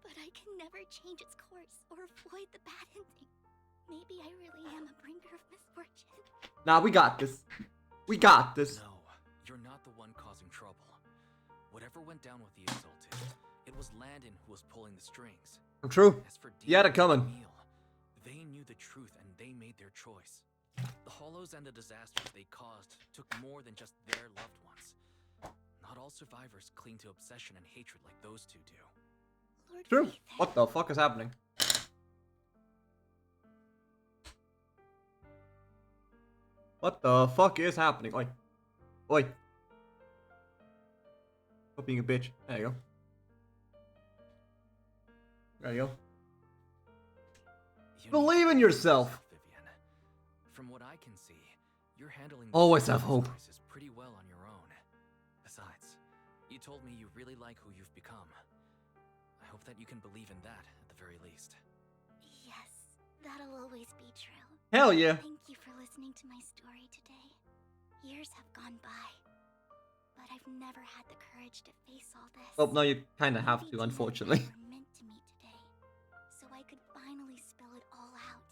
but I can never change its course or avoid the bad ending. Maybe I really am a bringer of misfortune. Nah, we got this. We got this. No, you're not the one causing trouble. Whatever went down with the Exalted, it was Landon who was pulling the strings. True. As for You had it Dina coming. and Camille, they knew the truth and they made their choice. The Hollows and the disasters they caused took more than just their loved ones. Not all survivors cling to obsession and hatred like those two do. Lord True. Rykan. What the fuck is happening? What the fuck is happening? Oi. Oi. Stop being a bitch. There you go. There you go. Believe in yourself. Vivian. From what I can see, you're handling Always have hope. crisis pretty well on your own. Besides, you told me you really like who you've become. I hope that you can believe in that at the very least. Yes, that'll always be true. Hell yeah. Thank you for listening to my story today. Years have gone by, but I've never had the courage to face all this. Oh, no, you kind of have to, unfortunately. We were meant to meet today, so I could finally spill it all out.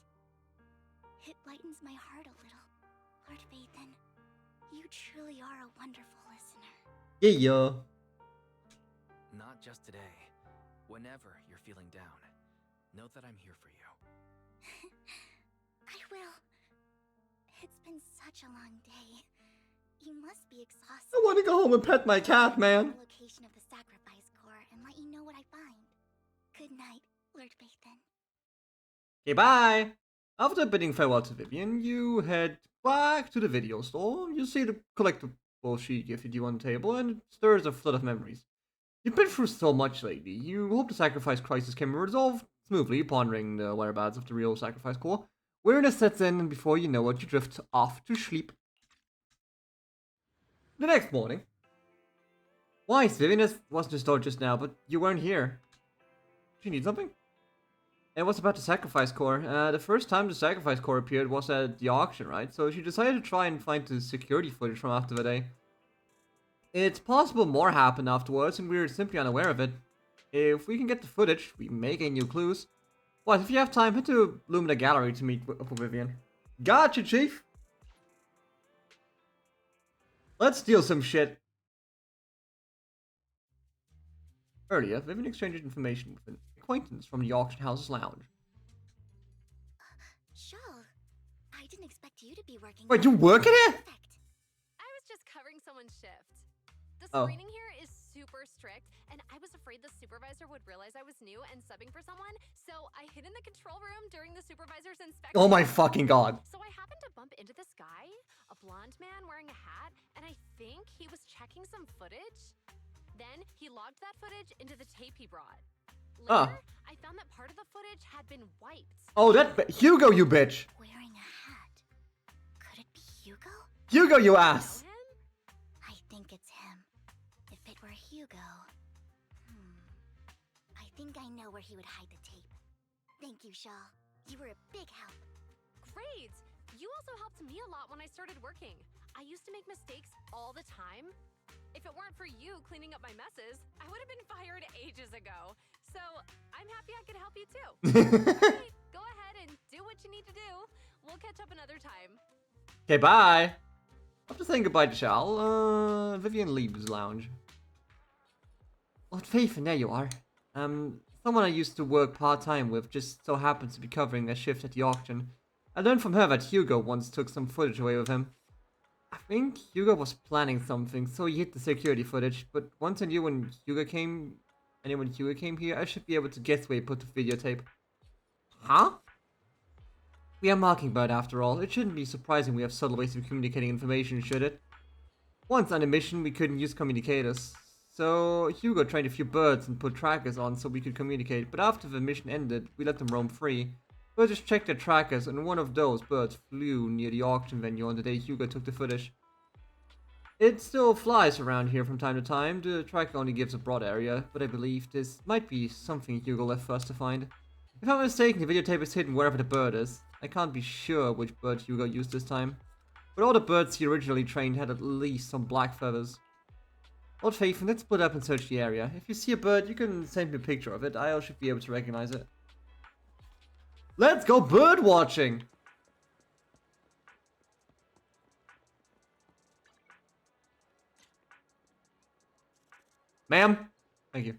It lightens my heart a little. Lord Vathan, you truly are a wonderful listener. Yeah. Not just today. Whenever you're feeling down, note that I'm here for you. I will. It's been such a long day. You must be exhausted. I want to go home and pet my cat, man. The location of the sacrifice core and let you know what I find. Good night, Lord Vathan. Okay, bye. After bidding farewell to Vivian, you head back to the video store. You see the collectible she gifted you on the table, and it stirs a flood of memories. You've been through so much lately. You hope the sacrifice crisis can be resolved smoothly, pondering the whereabouts of the real sacrifice core. Weariness sets in, and before you know it, you drift off to sleep. The next morning. Why, Vivian wasn't just told just now, but you weren't here. Do you need something? It was about the sacrifice core. The first time the sacrifice core appeared was at the auction, right? So she decided to try and find the security footage from after the day. It's possible more happened afterwards, and we're simply unaware of it. If we can get the footage, we may gain new clues. What, if you have time, head to Lumina Gallery to meet up with Vivian. Gotcha, Chief! Let's steal some shit. Earlier, Vivian exchanged information with an acquaintance from the auction house's lounge. Shawl, I didn't expect you to be working. Wait, you work in it? Perfect. I was just covering someone's shift. The Oh. screening here is super strict, and I was afraid the supervisor would realize I was new and subbing for someone, so I hid in the control room during the supervisor's inspection. Oh my fucking god. So I happened to bump into this guy, a blonde man wearing a hat, and I think he was checking some footage. Then he logged that footage into the tape he brought. Later, I found that part of the footage had been wiped. Oh, Hugo, you bitch! Wearing a hat. Could it be Hugo? Hugo, you ass! Know him? I think it's him. If it were Hugo... I think I know where he would hide the tape. Thank you, Shaw. You were a big help. Great! You also helped me a lot when I started working. I used to make mistakes all the time. If it weren't for you cleaning up my messes, I would have been fired ages ago. So, I'm happy I could help you too. Alright, go ahead and do what you need to do. We'll catch up another time. Okay, bye! After saying goodbye to Shal, Vivian leaves the lounge. Lord Faith, there you are. Someone I used to work part-time with just so happens to be covering their shift at the auction. I learned from her that Hugo once took some footage away with him. I think Hugo was planning something, so he hid the security footage, but once I knew when Hugo came here, I should be able to guess where he put the videotape. Huh? We are Mockingbird after all. It shouldn't be surprising we have subtle ways of communicating information, should it? Once on a mission, we couldn't use communicators. So Hugo trained a few birds and put trackers on so we could communicate, but after the mission ended, we let them roam free. Birds just checked their trackers, and one of those birds flew near the auction venue on the day Hugo took the footage. It still flies around here from time to time. The tracker only gives a broad area, but I believe this might be something Hugo left for us to find. If I'm mistaken, the videotape is hidden wherever the bird is. I can't be sure which bird Hugo used this time, but all the birds he originally trained had at least some black feathers. Lord Faith, let's split up and search the area. If you see a bird, you can send me a picture of it. I should be able to recognize it. Let's go bird watching! Ma'am? Thank you.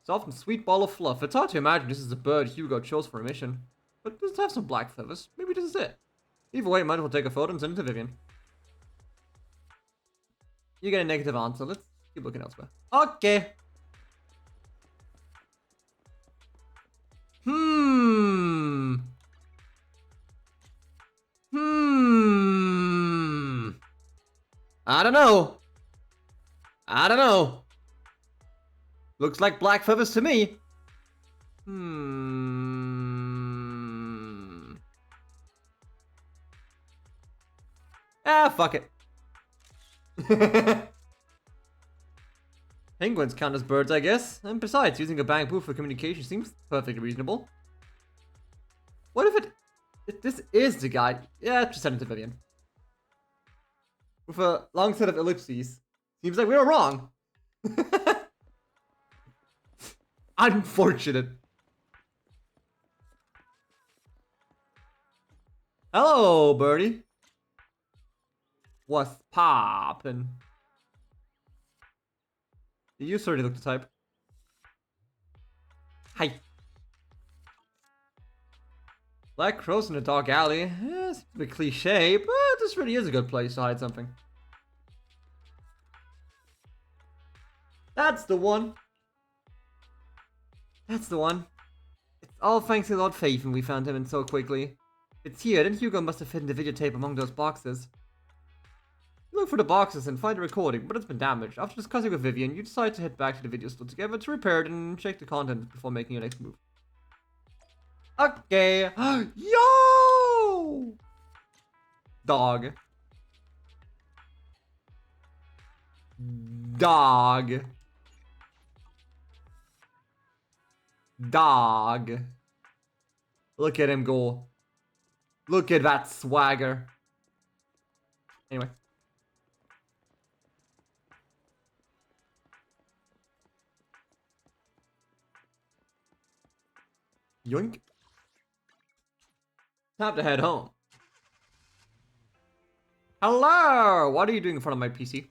Soft and sweet ball of fluff. It's hard to imagine this is a bird Hugo chose for a mission. But does it have some black feathers? Maybe this is it. Either way, might as well take a photo and send it to Vivian. You get a negative answer. Let's keep looking elsewhere. Okay. I don't know. I don't know. Looks like black feathers to me. Ah, fuck it. Penguins count as birds, I guess. And besides, using a bamboo for communication seems perfectly reasonable. What if this is the guy? Yeah, just send it to Vivian. With a long set of ellipses. Seems like we were wrong. Unfortunate. Hello, birdie. What's poppin'? You certainly look the type. Hi. Black crows in a dark alley. It's a bit cliche, but this really is a good place to hide something. That's the one. That's the one. It's all thanks to Lord Faith and we found him in so quickly. It's here, then Hugo must have hidden the videotape among those boxes. You look for the boxes and find the recording, but it's been damaged. After discussing with Vivian, you decide to head back to the video store together to repair it and check the content before making your next move. Okay. Yo! Dog. Dog. Dog. Look at him go. Look at that swagger. Anyway. Yoink. Time to head home. Hello! What are you doing in front of my PC?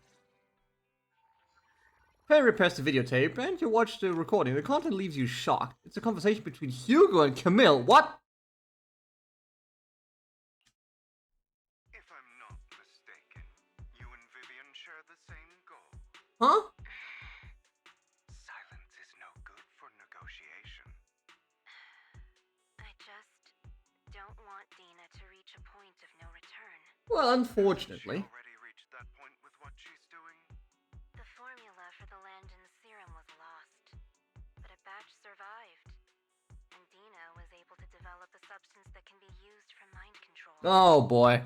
Perry repairs the videotape, and you watch the recording. The content leaves you shocked. It's a conversation between Hugo and Camille. What? If I'm not mistaken, you and Vivian share the same goal. Huh? Silence is no good for negotiation. I just don't want Dina to reach a point of no return. Well, unfortunately. She already reached that point with what she's doing? The formula for the Landon serum was lost, but a batch survived, and Dina was able to develop a substance that can be used for mind control. Oh boy.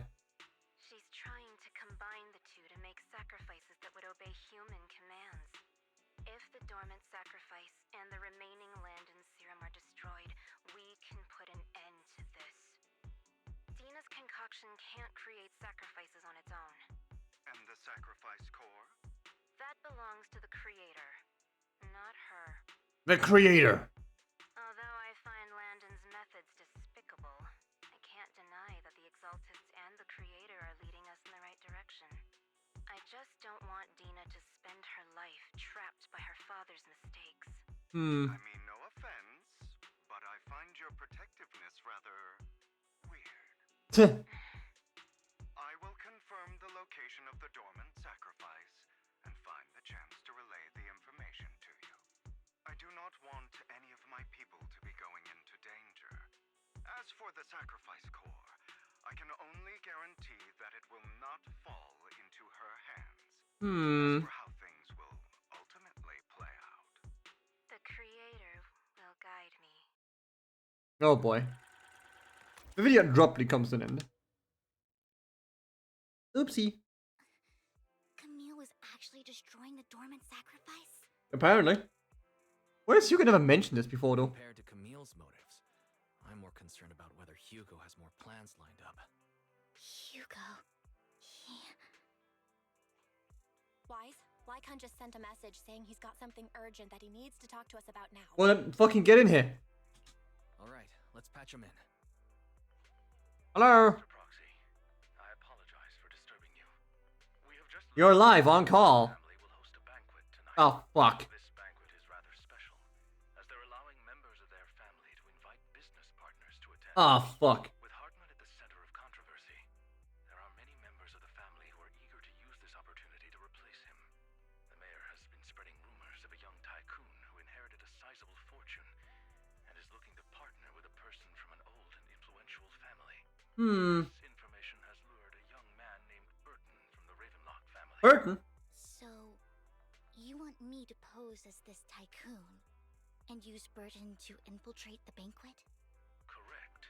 She's trying to combine the two to make sacrifices that would obey human commands. If the dormant sacrifice and the remaining Landon serum are destroyed, we can put an end to this. Dina's concoction can't create sacrifices on its own. And the sacrifice core? That belongs to the creator, not her. The creator. Although I find Landon's methods despicable, I can't deny that the Exaltists and the creator are leading us in the right direction. I just don't want Dina to spend her life trapped by her father's mistakes. I mean, no offense, but I find your protectiveness rather weird. I will confirm the location of the dormant sacrifice and find the chance to relay the information to you. I do not want any of my people to be going into danger. As for the sacrifice core, I can only guarantee that it will not fall into her hands. As for how things will ultimately play out, The creator will guide me. Oh boy. The video abruptly comes to an end. Oopsie. Camille was actually destroying the dormant sacrifice? Apparently. Why has Hugo never mentioned this before though? Compared to Camille's motives, I'm more concerned about whether Hugo has more plans lined up. Hugo. Wise, Rykan just sent a message saying he's got something urgent that he needs to talk to us about now. Well then, fucking get in here. Alright, let's patch him in. Hello. Mr. Proxy, I apologize for disturbing you. We have just You're live on call. family will host a banquet tonight. Oh fuck. This banquet is rather special, as they're allowing members of their family to invite business partners to attend. Oh fuck. With Hartman at the center of controversy, there are many members of the family who are eager to use this opportunity to replace him. The mayor has been spreading rumors of a young tycoon who inherited a sizable fortune and is looking to partner with a person from an old and influential family. This information has lured a young man named Burton from the Ravenlock family. Burton? So, you want me to pose as this tycoon and use Burton to infiltrate the banquet? Correct.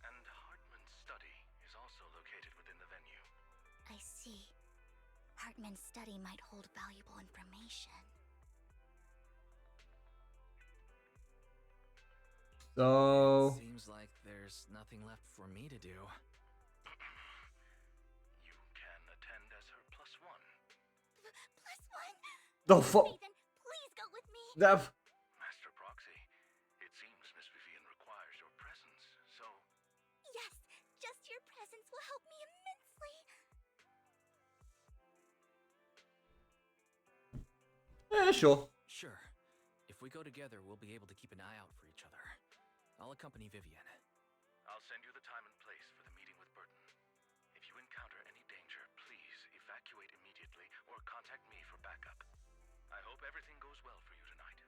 And Hartman's study is also located within the venue. I see. Hartman's study might hold valuable information. So... Seems like there's nothing left for me to do. You can attend as her +1. +1? The fuck? Nathan, please go with me. Master Proxy, it seems Miss Vivian requires your presence, so... Yes, just your presence will help me immensely. Sure. Sure. If we go together, we'll be able to keep an eye out for each other. I'll accompany Vivian. I'll send you the time and place for the meeting with Burton. If you encounter any danger, please evacuate immediately or contact me for backup. I hope everything goes well for you tonight.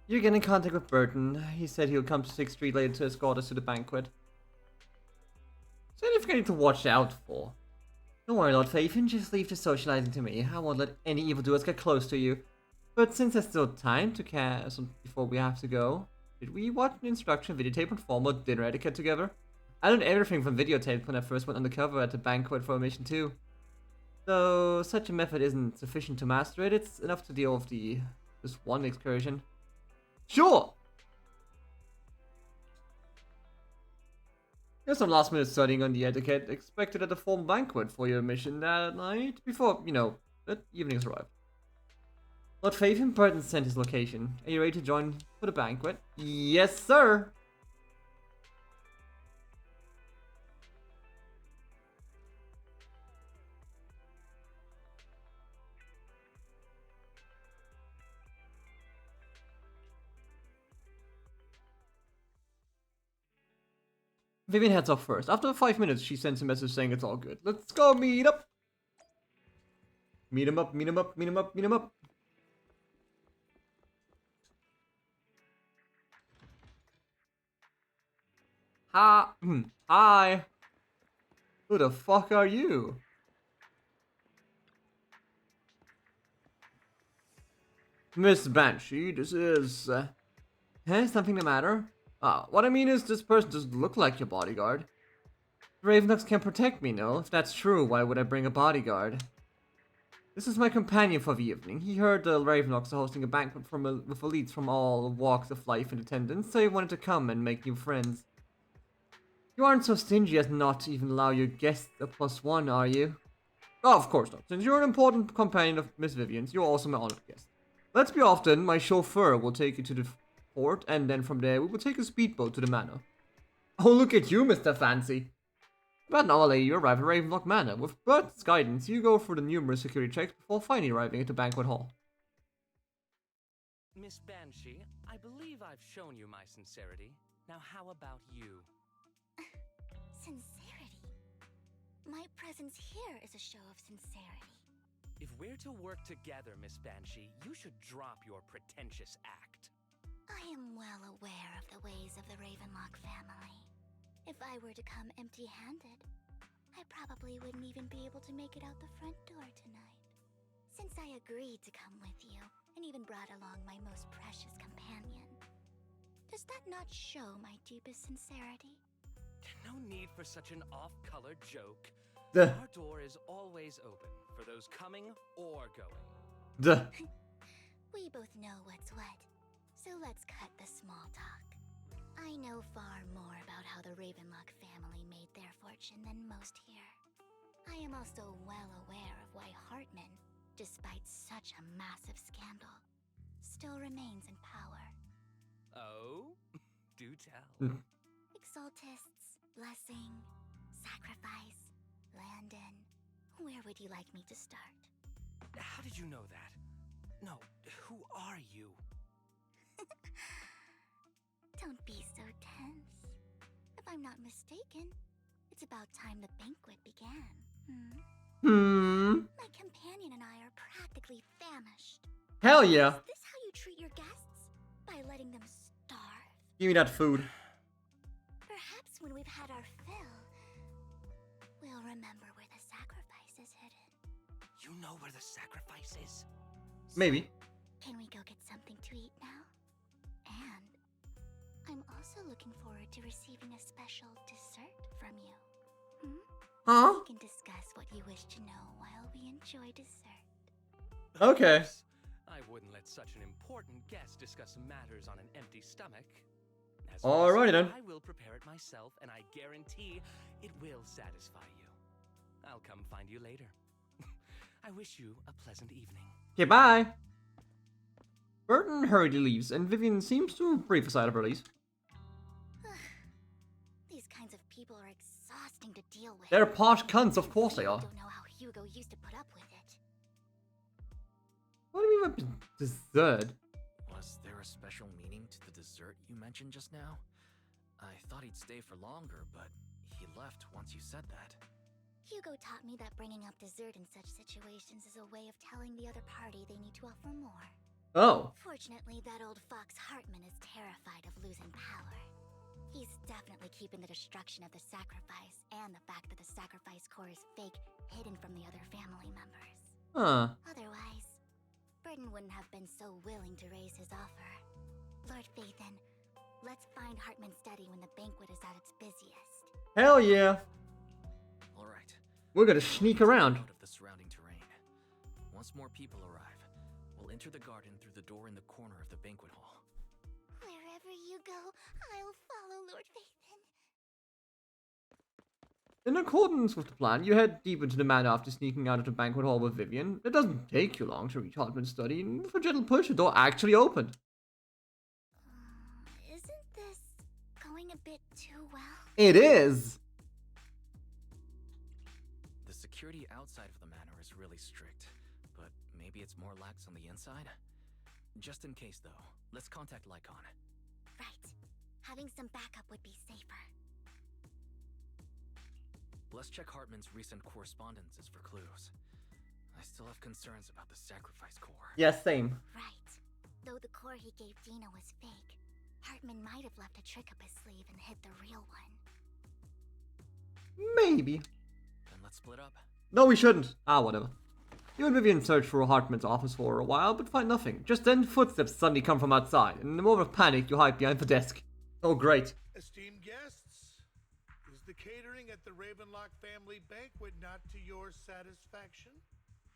You get in contact with Burton. He said he'll come to 6th Street later to escort us to the banquet. So anything I need to watch out for. Don't worry, Lord Fabian, just leave the socializing to me. I won't let any evildoers get close to you. But since there's still time to cast before we have to go, did we watch an instruction videotape on formal dinner etiquette together? I learned everything from videotape when I first went undercover at the banquet for mission 2. Though such a method isn't sufficient to master it, it's enough to deal with this one excursion. Sure! Here's some last minute studying on the etiquette expected at the formal banquet for your mission that night, before, the evening's arrived. Lord Fabian Burton sent his location. Are you ready to join for the banquet? Yes, sir! Vivian heads off first. After 5 minutes, she sends a message saying it's all good. Let's go meet up! Meet him up, meet him up, meet him up, meet him up. Hi. Who the fuck are you? Miss Banshee, this is... something the matter? What I mean is this person doesn't look like your bodyguard. Ravenlocks can protect me, no? If that's true, why would I bring a bodyguard? This is my companion for the evening. He heard the Ravenlocks are hosting a banquet with elites from all walks of life in attendance, so he wanted to come and make new friends. You aren't so stingy as not to even allow your guests a +1, are you? Oh, of course not. Since you're an important companion of Miss Vivian's, you're also my honored guest. Let's be off then. My chauffeur will take you to the port, and then from there we will take a speedboat to the manor. Oh, look at you, Mr. Fancy. About an hour later, you arrive at Ravenlock Manor. With Bert's guidance, you go through the numerous security checks before finally arriving at the banquet hall. Miss Banshee, I believe I've shown you my sincerity. Now how about you? Sincerity? My presence here is a show of sincerity. If we're to work together, Miss Banshee, you should drop your pretentious act. I am well aware of the ways of the Ravenlock family. If I were to come empty-handed, I probably wouldn't even be able to make it out the front door tonight. Since I agreed to come with you, and even brought along my most precious companion, does that not show my deepest sincerity? No need for such an off-color joke. Duh. Our door is always open for those coming or going. Duh. We both know what's what, so let's cut the small talk. I know far more about how the Ravenlock family made their fortune than most here. I am also well aware of why Hartman, despite such a massive scandal, still remains in power. Oh? Do tell. Exaltists, blessing, sacrifice, Landon. Where would you like me to start? How did you know that? No, who are you? Don't be so tense. If I'm not mistaken, it's about time the banquet began. My companion and I are practically famished. Hell yeah. Is this how you treat your guests? By letting them starve? Give me that food. Perhaps when we've had our fill, know where the sacrifice is? Maybe. Can we go get something to eat now? And I'm also looking forward to receiving a special dessert from you. Huh? We can discuss what you wish to know while we enjoy dessert. Okay. I wouldn't let such an important guest discuss matters on an empty stomach. As Alrighty then. I will prepare it myself, and I guarantee it will satisfy you. I'll come find you later. I wish you a pleasant evening. Okay, bye. Burton hurriedly leaves, and Vivian seems to breathe a sigh of release. These kinds of people are exhausting to deal with. They're posh cunts, of course they are. I don't know how Hugo used to put up with it. What do you mean by dessert? Was there a special meaning to the dessert you mentioned just now? I thought he'd stay for longer, but he left once you said that. Hugo taught me that bringing up dessert in such situations is a way of telling the other party they need to offer more. Oh. Fortunately, that old fox Hartman is terrified of losing power. He's definitely keeping the destruction of the sacrifice and the fact that the sacrifice core is fake hidden from the other family members. Huh. Otherwise, Burton wouldn't have been so willing to raise his offer. Lord Phaethon, let's find Hartman's study when the banquet is at its busiest. Hell yeah. All right. We're gonna sneak around. Out of the surrounding terrain. Once more people arrive, we'll enter the garden through the door in the corner of the banquet hall. Wherever you go, I'll follow, Lord Phaethon. In accordance with the plan, you head deep into the manor after sneaking out of the banquet hall with Vivian. It doesn't take you long to reach Hartman's study, and with a gentle push, the door actually opened. Isn't this going a bit too well? It is! The security outside of the manor is really strict, but maybe it's more lax on the inside? Just in case, though, let's contact Lycon. Right. Having some backup would be safer. Let's check Hartman's recent correspondences for clues. I still have concerns about the sacrifice core. Yes, same. Right. Though the core he gave Dina was fake, Hartman might have left a trick up his sleeve and hid the real one. Maybe. Then let's split up. No, we shouldn't. Ah, whatever. You and Vivian search for Hartman's office for a while, but find nothing. Just then, footsteps suddenly come from outside, and in a moment of panic, you hide behind the desk. Oh, great. Esteemed guests, is the catering at the Ravenlock family banquet not to your satisfaction?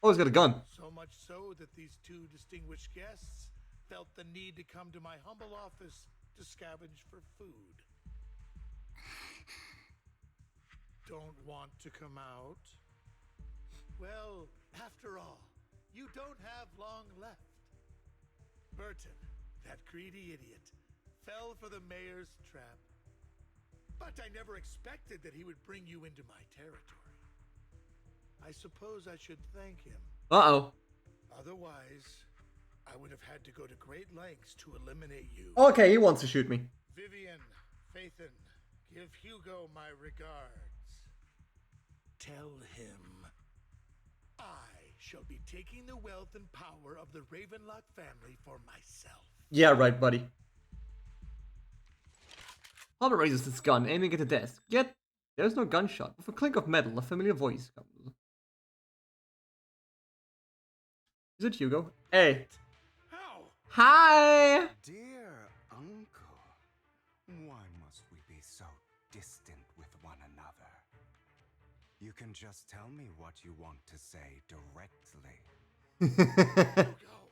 Oh, he's got a gun. So much so that these two distinguished guests felt the need to come to my humble office to scavenge for food. Don't want to come out? Well, after all, you don't have long left. Burton, that greedy idiot, fell for the mayor's trap. But I never expected that he would bring you into my territory. I suppose I should thank him. Uh-oh. Otherwise, I would have had to go to great lengths to eliminate you. Okay, he wants to shoot me. Vivian, Phaethon, give Hugo my regards. Tell him I shall be taking the wealth and power of the Ravenlock family for myself. Yeah, right, buddy. Hartman raises his gun, aiming at the desk. Yet, there's no gunshot. With a clink of metal, a familiar voice comes. Is it Hugo? Hey. How? Hi! Dear uncle, why must we be so distant with one another? You can just tell me what you want to say directly. Hugo!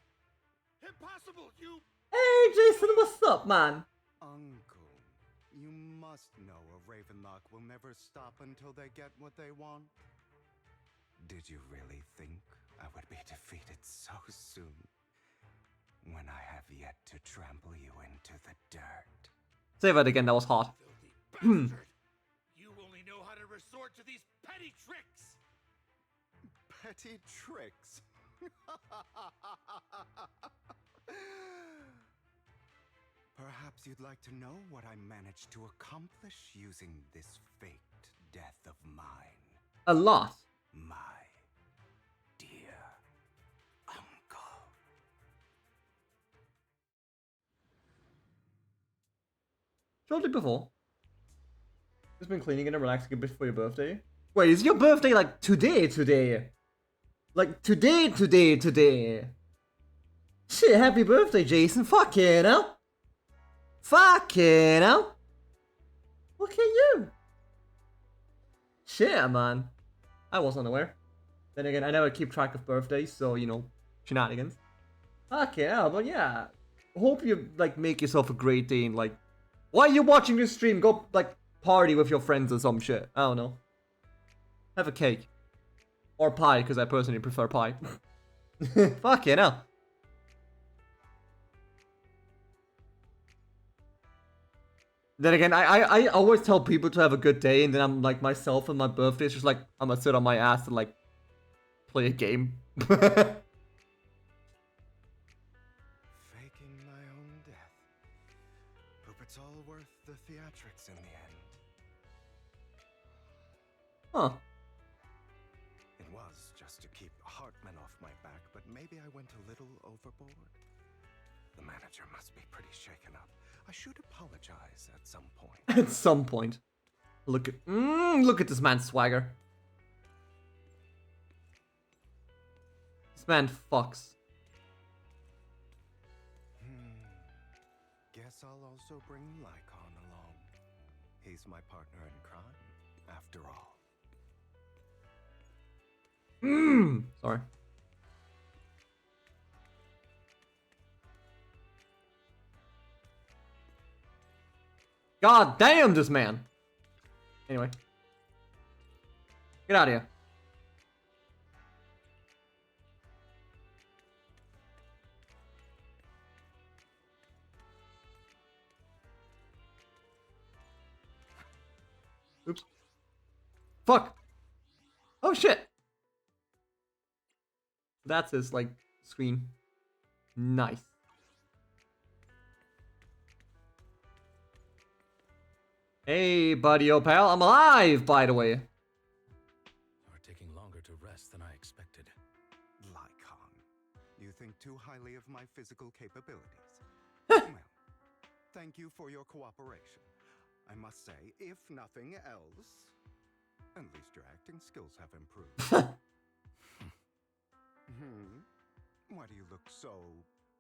Impossible! You... Hey, Jason, what's up, man? Uncle, you must know a Ravenlock will never stop until they get what they want. Did you really think I would be defeated so soon? When I have yet to trample you into the dirt. Say that again, that was hot. Filthy bastard! You only know how to resort to these petty tricks! Petty tricks? Perhaps you'd like to know what I managed to accomplish using this faked death of mine. A lot. My dear uncle. Shortly before. Just been cleaning and relaxing a bit for your birthday. Wait, is your birthday like today? Like, today. Shit, happy birthday, Jason. Fucking hell. Fucking hell. Look at you. Shit, man. I was unaware. Then again, I never keep track of birthdays, so, you know, shenanigans. Fucking hell, but yeah. Hope you, like, make yourself a great day and, like, while you're watching this stream, go, like, party with your friends or some shit. I don't know. Have a cake. Or pie, because I personally prefer pie. Fucking hell. Then again, I always tell people to have a good day, and then I'm like myself and my birthday. It's just like I'm gonna sit on my ass and like play a game. Faking my own death. Hope it's all worth the theatrics in the end. Huh. It was just to keep Hartman off my back, but maybe I went a little overboard. The manager must be pretty shaken up. I should apologize at some point. At some point. Look at this man's swagger. This man fucks. Guess I'll also bring Rykan along. He's my partner in crime, after all. Sorry. God damn this man. Anyway. Get out of here. Oops. Fuck. Oh shit. That's his, like, screen. Nice. Hey, buddy, oh pal, I'm alive, by the way. You're taking longer to rest than I expected. Rykan, you think too highly of my physical capabilities. Well, thank you for your cooperation. I must say, if nothing else, at least your acting skills have improved. Why do you look so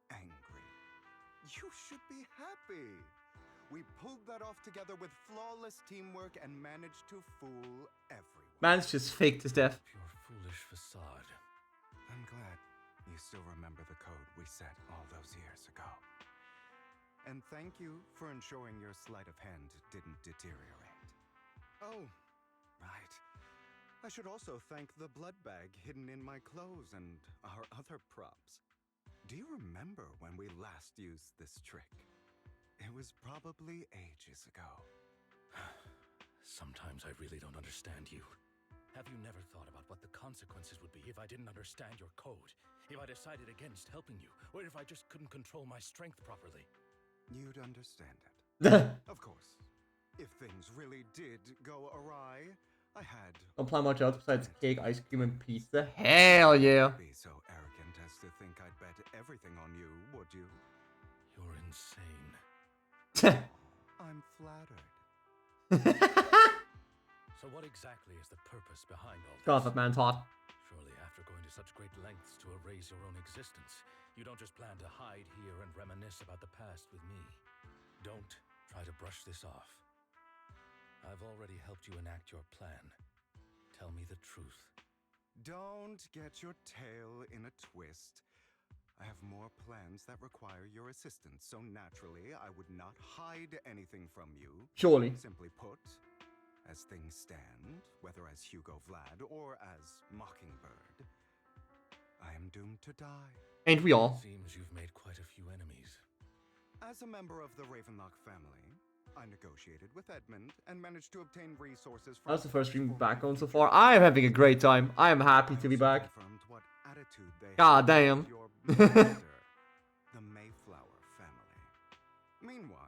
angry? You should be happy. We pulled that off together with flawless teamwork and managed to fool everyone. Man's just faked his death. Pure foolish facade. I'm glad you still remember the code we set all those years ago. And thank you for ensuring your sleight of hand didn't deteriorate. Oh, right. I should also thank the blood bag hidden in my clothes and our other props. Do you remember when we last used this trick? It was probably ages ago. Sometimes I really don't understand you. Have you never thought about what the consequences would be if I didn't understand your code? If I decided against helping you? Or if I just couldn't control my strength properly? You'd understand it. Of course. If things really did go awry, I had... Don't plan much else besides cake, ice cream, and pizza. Hell yeah. Be so arrogant as to think I'd bet everything on you, would you? You're insane. I'm flattered. So what exactly is the purpose behind all this? God, that man's hot. Surely after going to such great lengths to erase your own existence, you don't just plan to hide here and reminisce about the past with me. Don't try to brush this off. I've already helped you enact your plan. Tell me the truth. Don't get your tail in a twist. I have more plans that require your assistance, so naturally I would not hide anything from you. Surely. Simply put, as things stand, whether as Hugo Vlad or as Mockingbird, I am doomed to die. Ain't we all? Seems you've made quite a few enemies. As a member of the Ravenlock family, I negotiated with Edmund and managed to obtain resources from... That's the first stream back on so far. I am having a great time. I am happy to be back. What attitude they God damn. your master, the Mayflower family. Meanwhile,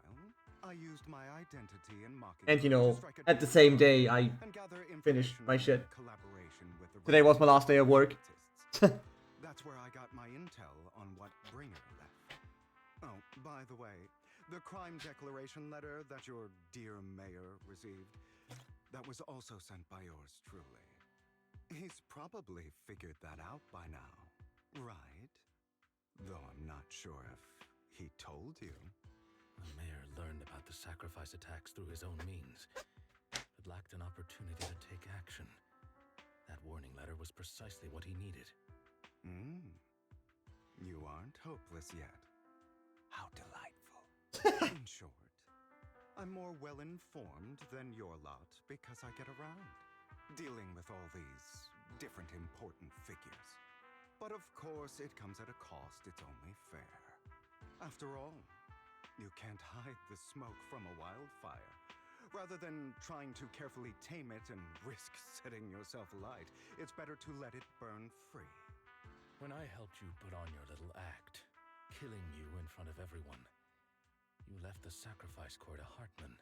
I used my identity in Mockingbird And you know, to strike a at the deal same day, I and gather finished information my in shit. collaboration with the Today was my last day of work. scientists. That's where I got my intel on what Bringer left. Oh, by the way, the crime declaration letter that your dear mayor received, that was also sent by yours truly. He's probably figured that out by now, right? Though I'm not sure if he told you. The mayor learned about the sacrifice attacks through his own means, but lacked an opportunity to take action. That warning letter was precisely what he needed. You aren't hopeless yet. How delightful. In short, I'm more well-informed than your lot because I get around, dealing with all these different important figures. But of course, it comes at a cost. It's only fair. After all, you can't hide the smoke from a wildfire. Rather than trying to carefully tame it and risk setting yourself alight, it's better to let it burn free. When I helped you put on your little act, killing you in front of everyone, you left the sacrifice core to Hartman.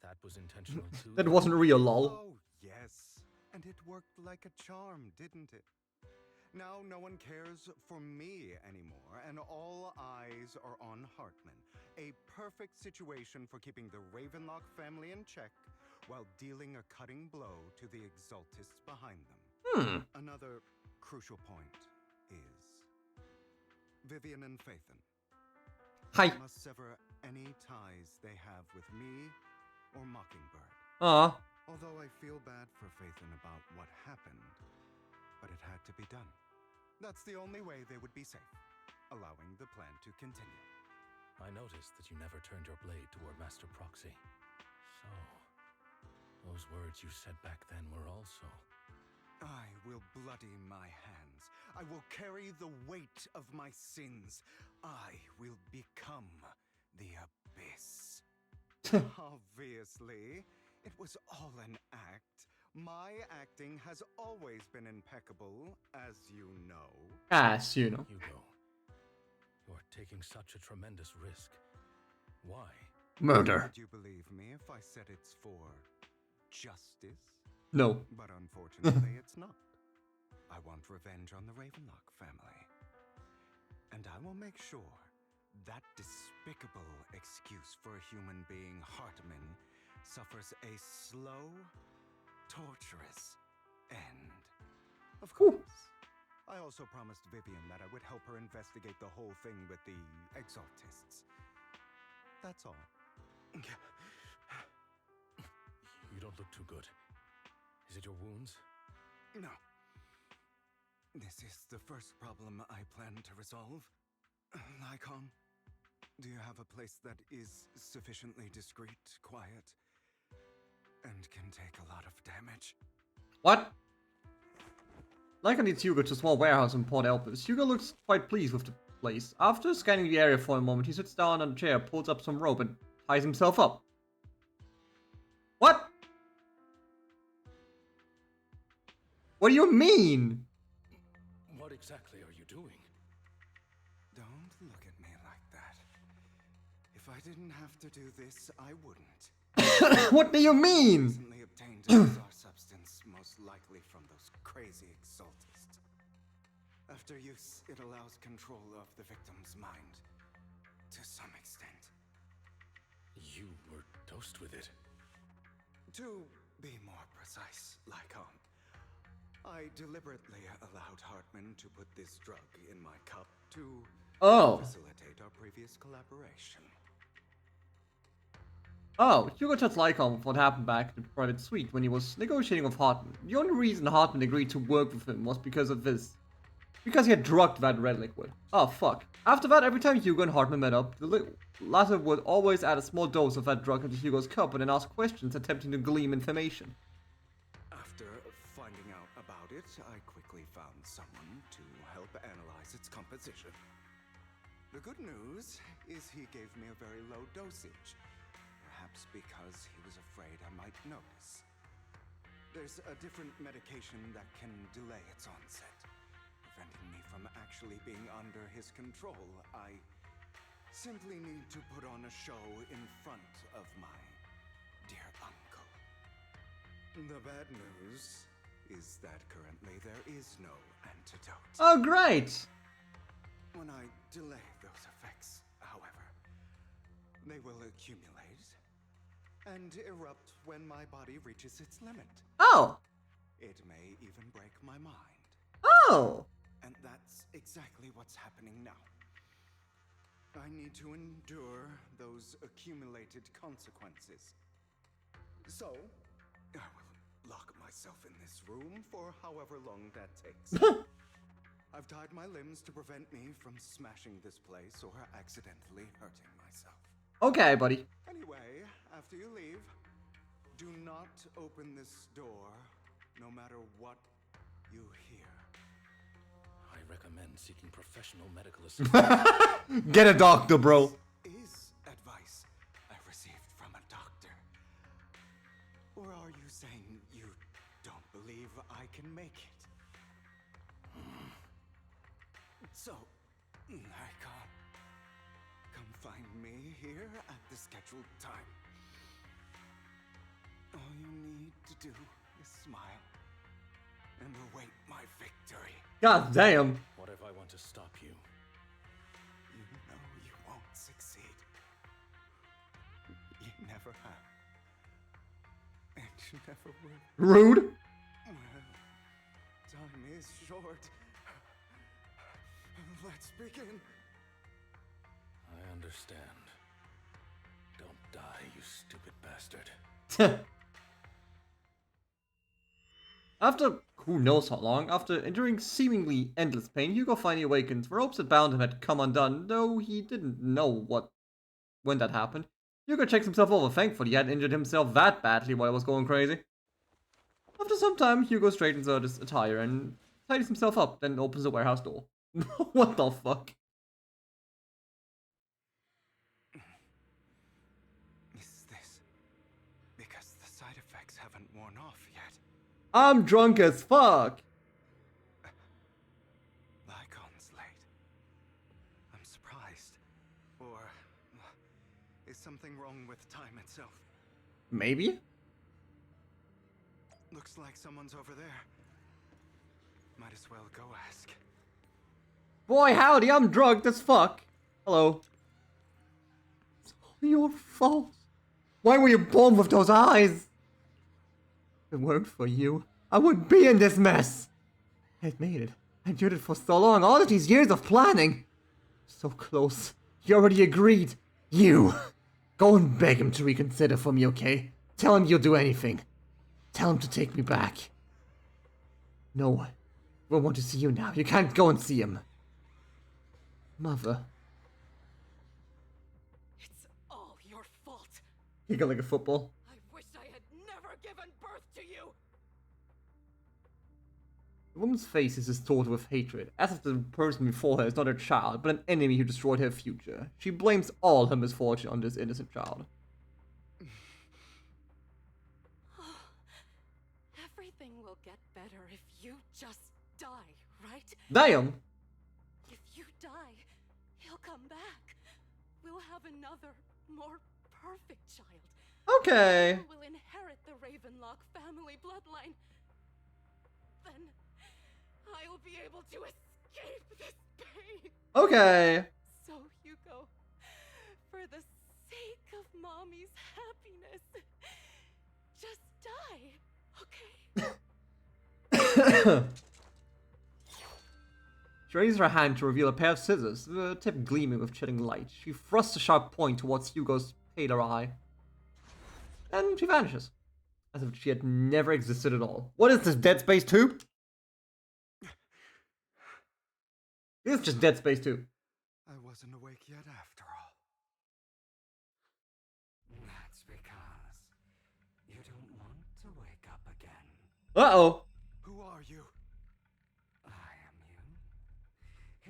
That was intentional too. That wasn't real, lol. Oh, yes. And it worked like a charm, didn't it? Now no one cares for me anymore, and all eyes are on Hartman. A perfect situation for keeping the Ravenlock family in check while dealing a cutting blow to the Exaltists behind them. Another crucial point is Vivian and Phaethon. Hi. Must sever any ties they have with me or Mockingbird. Although I feel bad for Phaethon about what happened, but it had to be done. That's the only way they would be safe, allowing the plan to continue. I noticed that you never turned your blade toward Master Proxy. So, those words you said back then were also... I will bloody my hands. I will carry the weight of my sins. I will become the Abyss. Obviously, it was all an act. My acting has always been impeccable, as you know. As you know. Hugo, you're taking such a tremendous risk. Why? Murder. Would you believe me if I said it's for justice? No. But unfortunately, it's not. I want revenge on the Ravenlock family. And I will make sure that despicable excuse for a human being, Hartman, suffers a slow, torturous end. Of course. I also promised Vivian that I would help her investigate the whole thing with the Exaltists. That's all. You don't look too good. Is it your wounds? No. This is the first problem I plan to resolve. Rykan, do you have a place that is sufficiently discreet, quiet, and can take a lot of damage? What? Lycan leads Hugo to a small warehouse in Port Elpis. Hugo looks quite pleased with the place. After scanning the area for a moment, he sits down on a chair, pulls up some rope, and ties himself up. What? What do you mean? What exactly are you doing? Don't look at me like that. If I didn't have to do this, I wouldn't. What do you mean? Recently obtained a bizarre substance, most likely from those crazy Exaltists. After use, it allows control of the victim's mind. To some extent. You were dosed with it. To be more precise, Lycan, I deliberately allowed Hartman to put this drug in my cup to facilitate our previous collaboration. Oh, Hugo tells Lycan what happened back in the private suite when he was negotiating with Hartman. The only reason Hartman agreed to work with him was because of this. Because he had drugged that red liquid. Oh, fuck. After that, every time Hugo and Hartman met up, the latter would always add a small dose of that drug into Hugo's cup and then ask questions attempting to glean information. After finding out about it, I quickly found someone to help analyze its composition. The good news is he gave me a very low dosage, perhaps because he was afraid I might notice. There's a different medication that can delay its onset, preventing me from actually being under his control. I simply need to put on a show in front of my dear uncle. The bad news is that currently there is no antidote. Oh, great! When I delay those effects, however, they will accumulate and erupt when my body reaches its limit. Oh! It may even break my mind. Oh! And that's exactly what's happening now. I need to endure those accumulated consequences. So, I will lock myself in this room for however long that takes. I've tied my limbs to prevent me from smashing this place or accidentally hurting myself. Okay, buddy. Anyway, after you leave, do not open this door, no matter what you hear. I recommend seeking professional medical assistance. Get a doctor, bro. This is advice I received from a doctor. Or are you saying you don't believe I can make it? So, Rykan, come find me here at the scheduled time. All you need to do is smile and await my victory. God damn. What if I want to stop you? You know you won't succeed. You never have. And you never will. Rude. Well, time is short. Let's begin. I understand. Don't die, you stupid bastard. After who knows how long, after enduring seemingly endless pain, Hugo finally awakens. The ropes that bound him had come undone, though he didn't know when that happened. Hugo checks himself over. Thankfully, he hadn't injured himself that badly while he was going crazy. After some time, Hugo straightens out his attire and tidies himself up, then opens the warehouse door. What the fuck? Is this because the side effects haven't worn off yet? I'm drunk as fuck! Lycon's late. I'm surprised. Or is something wrong with time itself? Maybe? Looks like someone's over there. Might as well go ask. Boy, howdy, I'm drugged as fuck. Hello. It's all your fault. Why were you born with those eyes? If it weren't for you, I wouldn't be in this mess. I'd made it. I endured it for so long, all of these years of planning. So close. You already agreed. You. Go and beg him to reconsider for me, okay? Tell him you'll do anything. Tell him to take me back. No. I won't want to see you now. You can't go and see him. Mother. It's all your fault. He got like a football. I wish I had never given birth to you. The woman's face is distorted with hatred, as if the person before her is not her child, but an enemy who destroyed her future. She blames all her misfortune on this innocent child. Everything will get better if you just die, right? Damn! If you die, he'll come back. We'll have another, more perfect child. Okay. Who will inherit the Ravenlock family bloodline. Then I will be able to escape this pain. Okay. So, Hugo, for the sake of Mommy's happiness, just die, okay? She raises her hand to reveal a pair of scissors, the tip gleaming with chilling light. She thrusts a sharp point towards Hugo's paler eye. And she vanishes. As if she had never existed at all. What is this, Dead Space 2? It's just Dead Space 2. I wasn't awake yet after all. That's because you don't want to wake up again. Uh-oh. Who are you? I am you.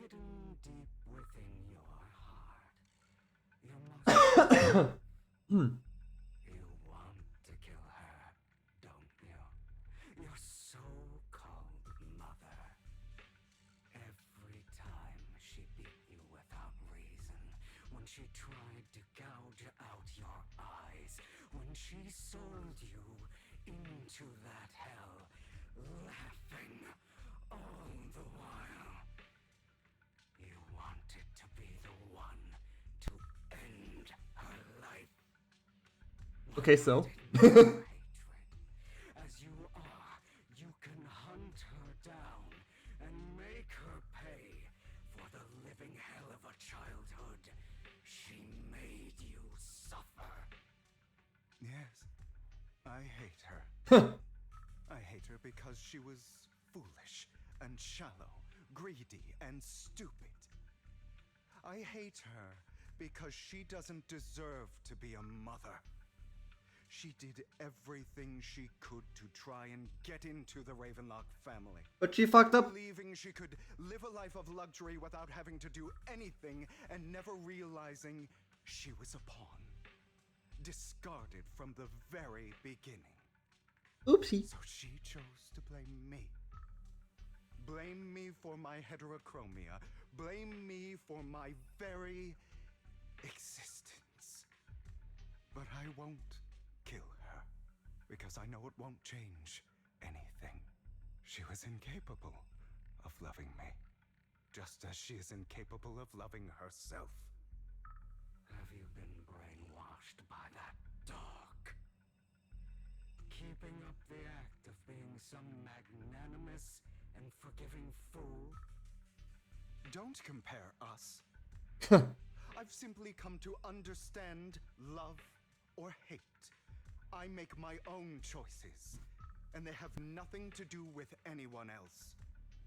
Hidden deep within your heart. You want to kill her, don't you? Your so-called mother. Every time she beat you without reason, when she tried to gouge out your eyes, when she sold you into that hell, laughing all the while. You wanted to be the one to end her life. Okay, so. As you are, you I hate her. I hate her because she was foolish and shallow, greedy and stupid. I hate her because she doesn't deserve to be a mother. She did everything she could to try and get into the Ravenlock family. But she fucked up. Believing she could live a life of luxury without having to do anything and never realizing she was a pawn. Discarded from the very beginning. Oopsie. So she chose to blame me. Blame me for my heterochromia. Blame me for my very existence. But I won't kill her, because I know it won't change anything. She was incapable of loving me, just as she is incapable of loving herself. Have you been brainwashed by that dog? Keeping up the act of being some magnanimous and forgiving fool? Don't compare us. I've simply come to understand love or hate. I make my own choices, and they have nothing to do with anyone else.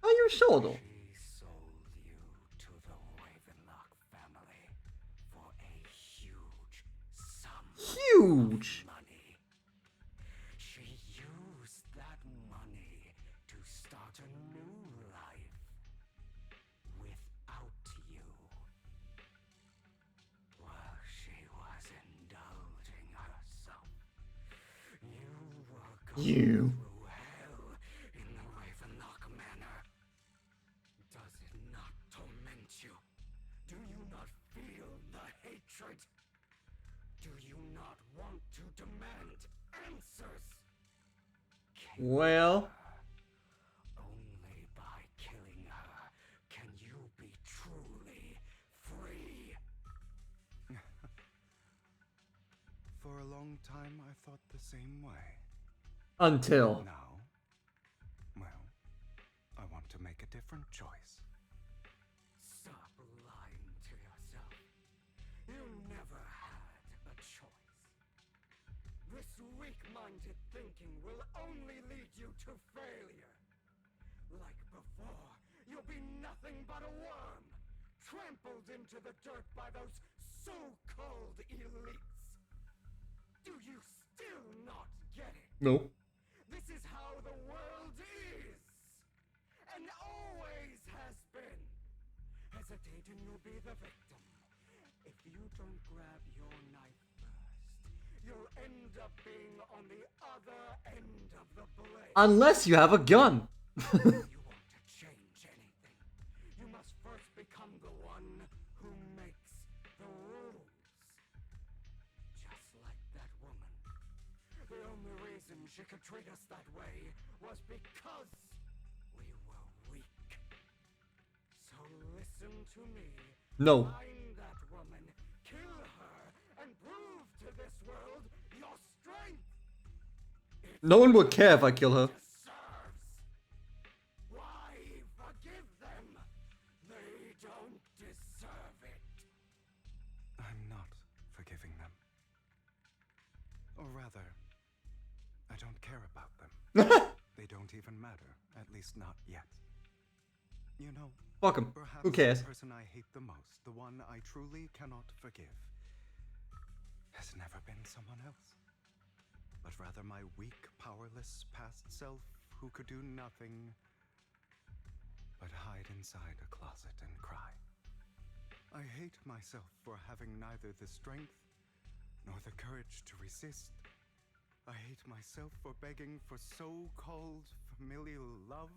Are you sure though? She sold you to the Ravenlock family for a huge sum Huge. of money. She used that money to start a new life without you. While she was indulging herself, you were going through hell in the Ravenlock Manor. Does it not torment you? Do you not feel the hatred? Do you not want to demand answers? Well, Only by killing her can you be truly free. For a long time, I thought the same way. until. Now, well, I want to make a different choice. Stop lying to yourself. You never had a choice. This weak-minded thinking will only lead you to failure. Like before, you'll be nothing but a worm, trampled into the dirt by those so-called elites. Do you still not get it? No. This is how the world is, and always has been. Hesitating, you'll be the victim. If you don't grab your knife first, you'll end up being on the other end of the blade. Unless you have a gun. If you want to change anything, you must first become the one who makes the rules. Just like that woman. The only reason she could treat us that way was because we were weak. So listen to me. No. Find that woman, kill her, and prove to this world your strength. No one would care if I kill her. Deserves. Why forgive them? They don't deserve it. I'm not forgiving them. Or rather, I don't care about them. They don't even matter, at least not yet. You know, Fuck him. perhaps Who cares? the person I hate the most, the one I truly cannot forgive, has never been someone else, but rather my weak, powerless past self who could do nothing but hide inside a closet and cry. I hate myself for having neither the strength nor the courage to resist. I hate myself for begging for so-called familial love,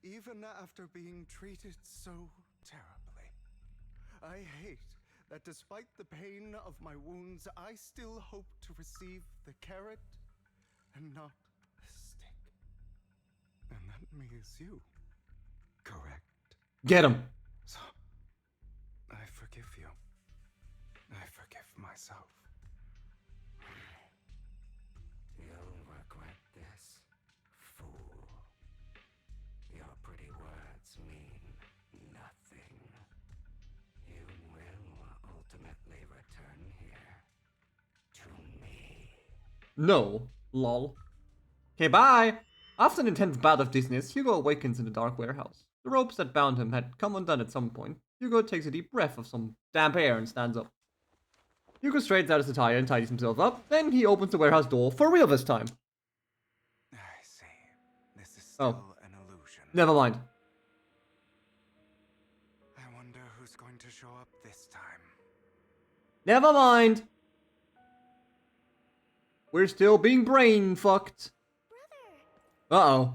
even after being treated so terribly. I hate that despite the pain of my wounds, I still hope to receive the carrot and not the stick. And that me is you, correct? Get him. So, I forgive you. I forgive myself. You'll regret this, fool. Your pretty words mean nothing. You will ultimately return here to me. No. Lol. Okay, bye! After an intense bout of dizziness, Hugo awakens in the dark warehouse. The ropes that bound him had come undone at some point. Hugo takes a deep breath of some damp air and stands up. Hugo straightens out his attire and tidies himself up. Then he opens the warehouse door, for real this time. I see. This is still an illusion. Never mind. I wonder who's going to show up this time. Never mind. We're still being brain fucked. Uh-oh.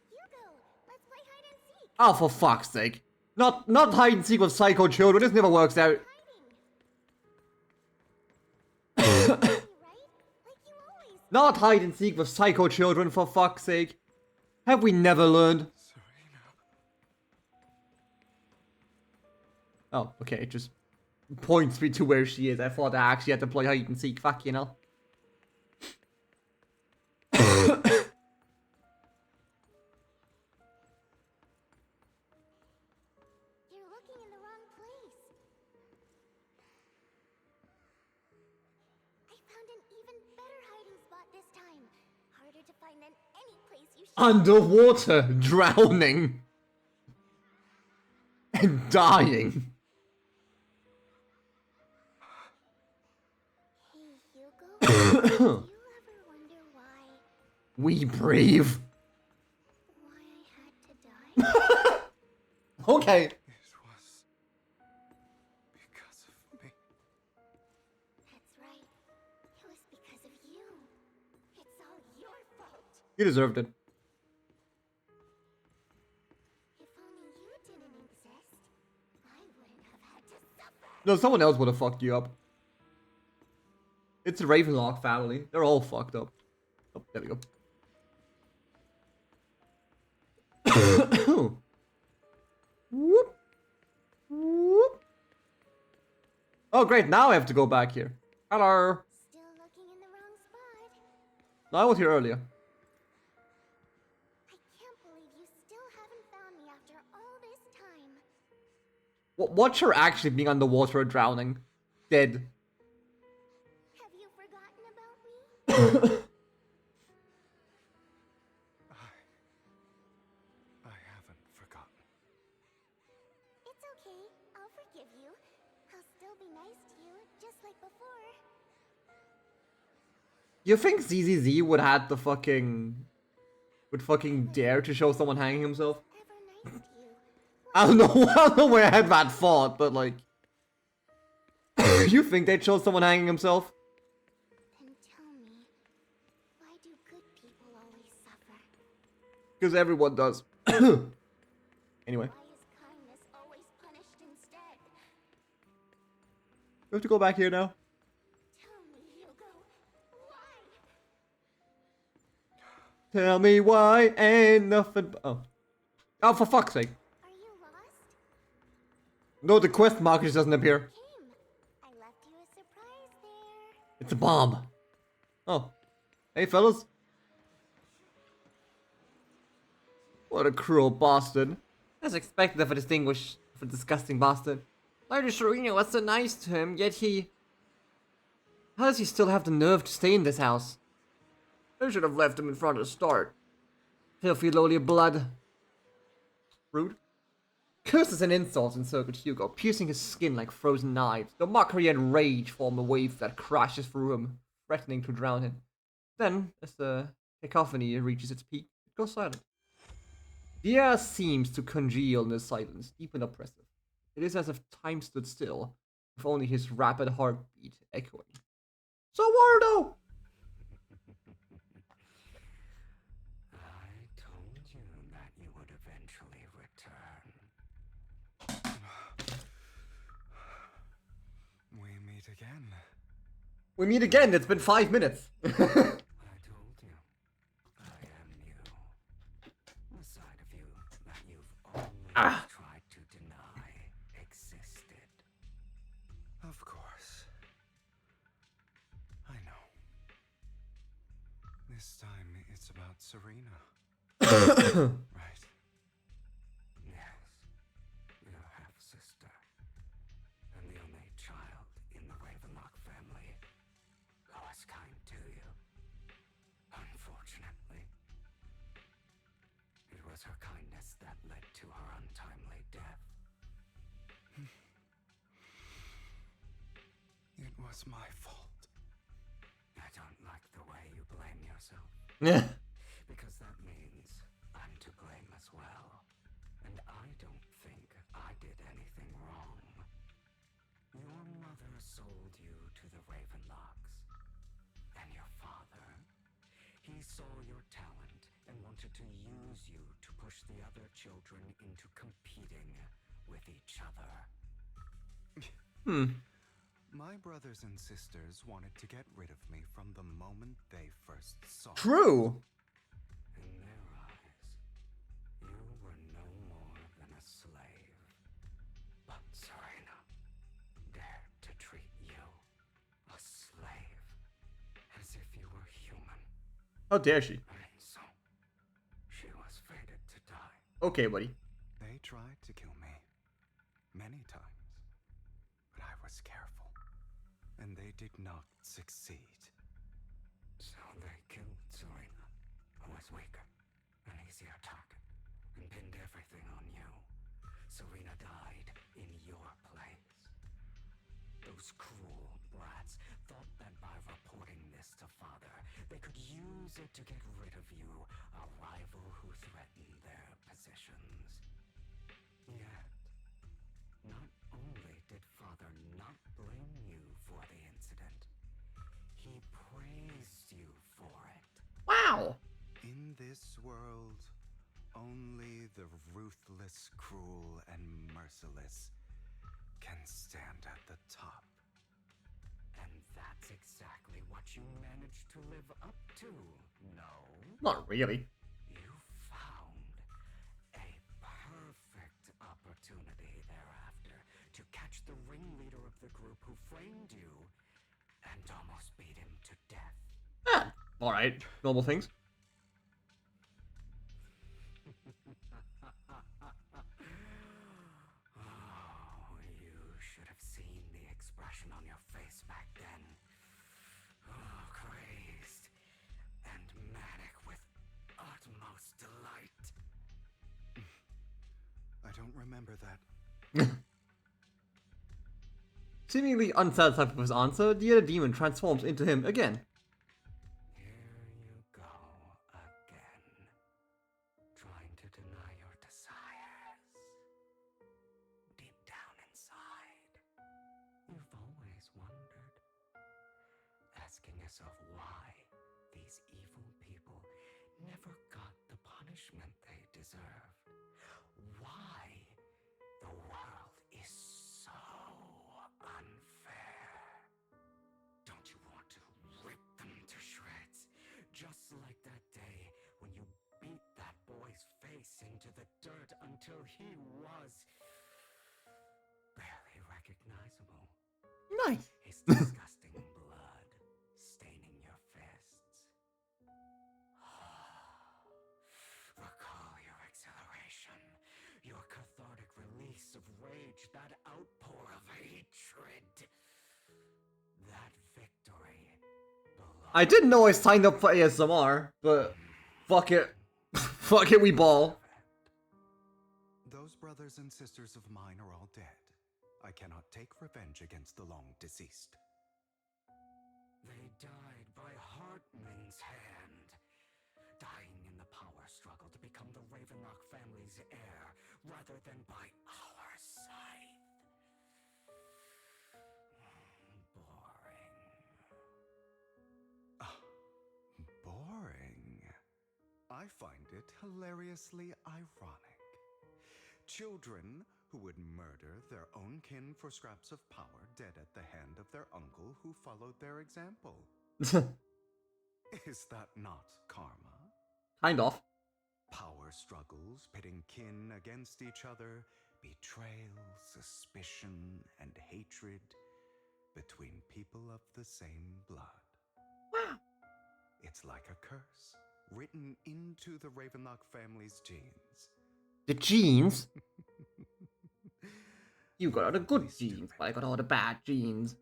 Hugo, let's play hide and seek. Oh, for fuck's sake. Not hide and seek with psycho children. This never works out. Not hide and seek with psycho children, for fuck's sake. Have we never learned? Oh, okay, it just points me to where she is. I thought I actually had to play hide and seek. Fuck, you know. You're looking in the wrong place. I found an even better hiding spot this time. Harder to find than any place you should. Underwater, drowning. And dying. Hey, Hugo. Do you ever wonder why? We breathe. Why I had to die? Okay. It was because of me. That's right. It was because of you. It's all your fault. You deserved it. If only you didn't exist, I wouldn't have had to suffer. No, someone else would have fucked you up. It's the Ravenlock family. They're all fucked up. Oh, there we go. Whoop. Whoop. Oh, great. Now I have to go back here. Hello. Still looking in the wrong spot. No, I was here earlier. I can't believe you still haven't found me after all this time. Watch her actually being underwater or drowning. Dead. Have you forgotten about me? I haven't forgotten. It's okay. I'll forgive you. I'll still be nice to you, just like before. You think ZZZ would have the fucking dare to show someone hanging himself? Ever nice to you. I don't know where I had that thought, but like, you think they'd show someone hanging himself? Then tell me, why do good people always suffer? Because everyone does. Anyway, Why is kindness always punished instead? we have to go back here now. Tell me, Hugo, why? Tell me why ain't nothing. Oh, for fuck's sake! Are you lost? No, the quest marker just doesn't appear. Kim, I left you a surprise there. It's a bomb. Oh, hey fellas. What a cruel bastard. As expected of a disgusting bastard. Lady Serena was so nice to him, yet how does he still have the nerve to stay in this house? They should have left him in front of the start. Filthy lowly blood. Rude. Curses and insults encircled Hugo, piercing his skin like frozen knives. The mockery and rage form a wave that crashes through him, threatening to drown him. Then, as the cacophony reaches its peak, it goes silent. The air seems to congeal in the silence, deep and oppressive. It is as if time stood still, with only his rapid heartbeat echoing. So Wardo! I told you that you would eventually return. We meet again. We meet again, it's been 5 minutes. I told you. I am you. A side of you that you've always tried to deny existed. Of course. I know. This time it's about Serena. Right? Yes. Your half-sister. And the only child in the Ravenlock family who has was her kindness that led to her untimely death. It was my fault. I don't like the way you blame yourself. Yeah. Because that means I'm to blame as well. And I don't think I did anything wrong. Your mother sold you to the Ravenlocks. And your father, he saw your talent and wanted to use you to push the other children into competing with each other. My brothers and sisters wanted to get rid of me from the moment they first saw me. True. In their eyes, you were no more than a slave. But Serena dared to treat you, a slave, as if you were human. How dare she? And so, she was fated to die. Okay, buddy. They tried to kill me many times, but I was careful. And they did not succeed. So they killed Serena, who was weaker, an easier target, and pinned everything on you. Serena died in your place. Those cruel brats thought that by reporting this to Father, they could use it to get rid of you, a rival who threatened their positions. Yet, not only did Father not blame you for the incident, he praised you for it. Wow. In this world, only the ruthless, cruel, and merciless can stand at the top. And that's exactly what you managed to live up to, no? Not really. You found a perfect opportunity thereafter to catch the ringleader of the group who framed you and almost beat him to death. Ah, alright. Normal things. Oh, you should have seen the expression on your face back then. Oh, crazed and manic with utmost delight. I don't remember that. Seemingly unsatisfied with his answer, the other demon transforms into him again. Here you go again, trying to deny your desires. Deep down inside, you've always wondered, asking yourself why these evil people never got the punishment they deserved. Why the world is so unfair. Don't you want to rip them to shreds? Just like that day when you beat that boy's face into the dirt until he was barely recognizable. Nice. His disgusting blood staining your fists. Recall your exhilaration, your cathartic release of rage, that outpour of hatred. That victory belongs. I didn't know I signed up for ASMR, but fuck it. Fuck it, we ball. Those brothers and sisters of mine are all dead. I cannot take revenge against the long deceased. They died by Hartman's hand, dying in the power struggle to become the Ravenlock family's heir, rather than by our scythe. Boring. Boring? I find it hilariously ironic. Children who would murder their own kin for scraps of power dead at the hand of their uncle who followed their example. Is that not karma? Kind of. Power struggles pitting kin against each other, betrayal, suspicion, and hatred between people of the same blood. Wow. It's like a curse written into the Ravenlock family's genes. The genes? You got all the good genes, but I got all the bad genes.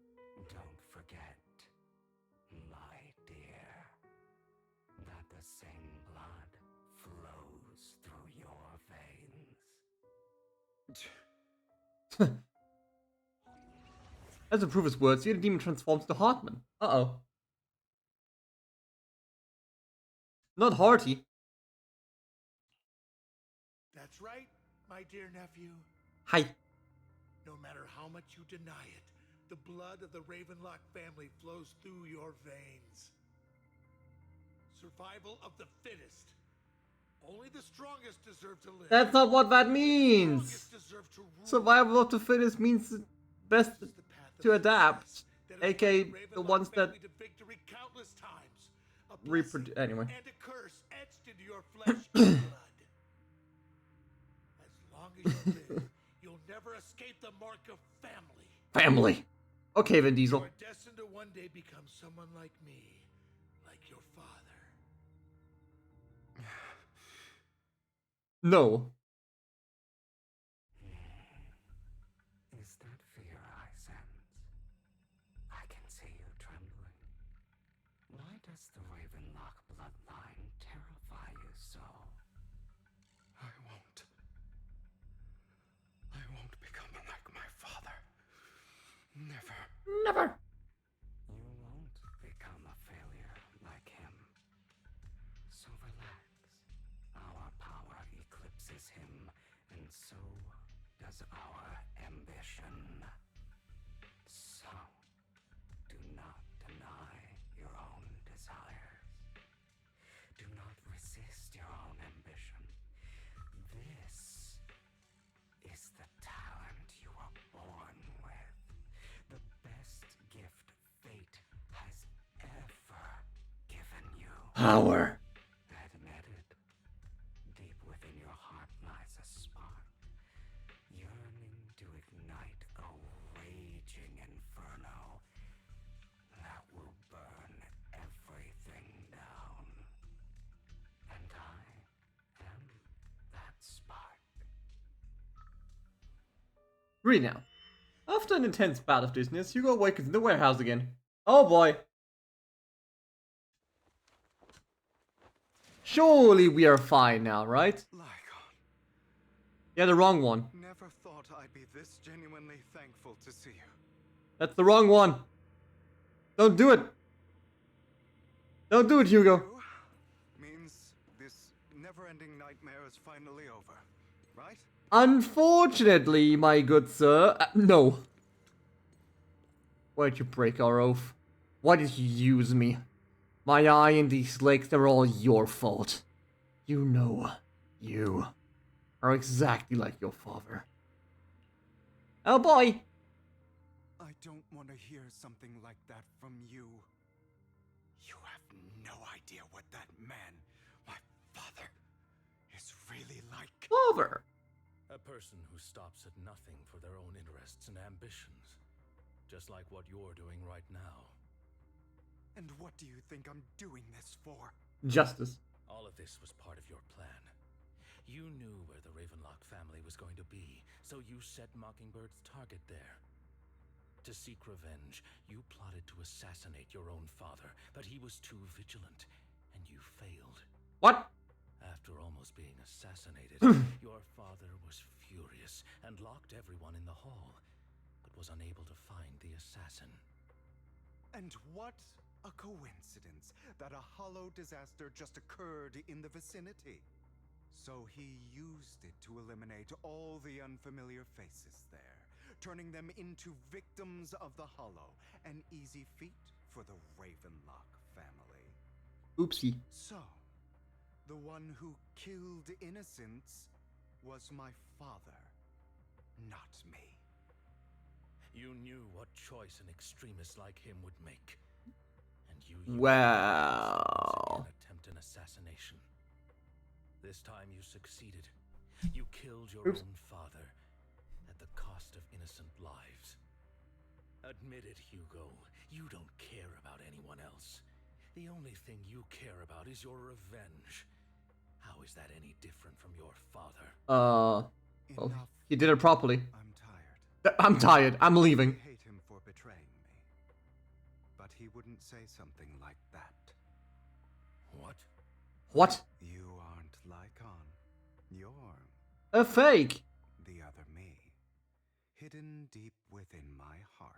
Don't forget, my dear, that the same blood flows through your As to prove his words, the demon transforms to Hartman. Uh-oh. Not Hearty. That's right, my dear nephew. Hi. No matter how much you deny it, the blood of the Ravenlock family flows through your veins. Survival of the fittest. Only the strongest deserve to live. That's not what that means. The strongest deserve to rule. Survival of the fittest means it's best to adapt. AKA the ones that reproduce. Anyway. And a curse etched into your flesh and blood. As long as you live, you'll never escape the mark of family. Family. Okay, Vin Diesel. You are destined to one day become someone like me, like your father. No. Is that fear I sense? I can see you trembling. Why does the Ravenlock bloodline terrify you so? I won't become like my father. Never. Never. You won't become a failure like him. So relax. Our power eclipses him, and so does our ambition. So, do not deny your own desires. Do not resist your own ambition. This is the talent you were born with. The best gift fate has ever given you. Power. Admit it. Deep within your heart lies a spark, yearning to ignite a raging inferno that will burn everything down. And I am that spark. Read now. After an intense bout of dizziness, Hugo awakens in the warehouse again. Oh boy. Surely we are fine now, right? Lycon. Yeah, the wrong one. Never thought I'd be this genuinely thankful to see you. That's the wrong one. Don't do it. Don't do it, Hugo. Means this never-ending nightmare is finally over, right? Unfortunately, my good sir, no. Why did you break our oath? Why did you use me? My eye and these legs, they're all your fault. You know, you are exactly like your father. Oh boy! I don't want to hear something like that from you. You have no idea what that man, my father, is really like. Father! A person who stops at nothing for their own interests and ambitions. Just like what you're doing right now. And what do you think I'm doing this for? Justice. All of this was part of your plan. You knew where the Ravenlock family was going to be, so you set Mockingbird's target there. To seek revenge, you plotted to assassinate your own father, but he was too vigilant, and you failed. What? After almost being assassinated, your father was furious and locked everyone in the hall, but was unable to find the assassin. And what a coincidence that a hollow disaster just occurred in the vicinity. So he used it to eliminate all the unfamiliar faces there, turning them into victims of the hollow. An easy feat for the Ravenlock family. Oopsie. So, the one who killed innocents was my father, not me. You knew what choice an extremist like him would make. And you used Wow. to attempt an assassination. This time you succeeded. You killed your own father at the cost of innocent lives. Admit it, Hugo. You don't care about anyone else. The only thing you care about is your revenge. How is that any different from your father? Well, he did it properly. I'm tired. I'm tired. I'm leaving. I hate him for betraying me. But he wouldn't say something like that. What? What? You aren't Lycon. You're A fake. the other me. hidden deep within my heart.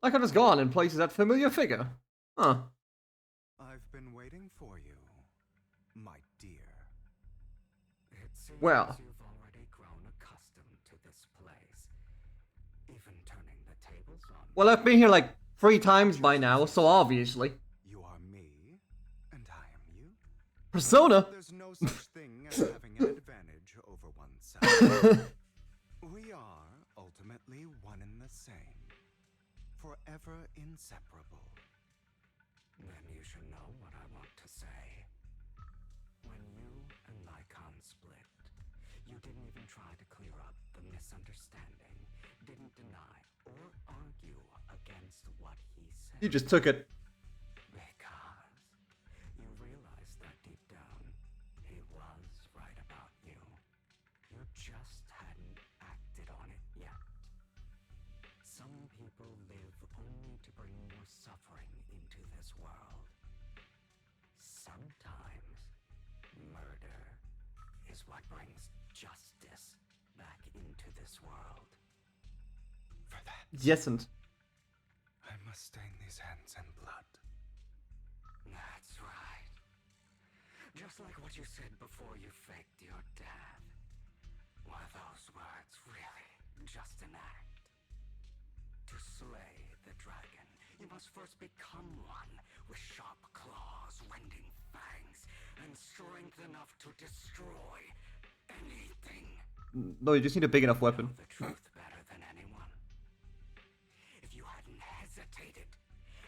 I could just go on and place that familiar figure. Huh. I've been waiting for you, my dear. It seems Well. you've already grown accustomed to this place, even turning the tables on. Well, I've been here like 3 times by now, so obviously. You are me, and I am you. Persona? There's no such thing as having an advantage over oneself. We are ultimately one and the same, forever inseparable. Then you should know what I want to say. When you and Rykan split, you didn't even try to clear up the misunderstanding, didn't deny or argue against what he said. You just took it. Because you realized that deep down, he was right about you. You just hadn't acted on it yet. Some people live only to bring more suffering into this world. Sometimes, murder is what brings justice back into this world. For that, Yes, and I must stain these hands in blood. That's right. Just like what you said before you faked your death. Were those words really just an act? To slay the dragon, you must first become one with sharp claws, rending fangs, and strength enough to destroy anything. no, you just need a big enough weapon. Know the truth better than anyone. If you hadn't hesitated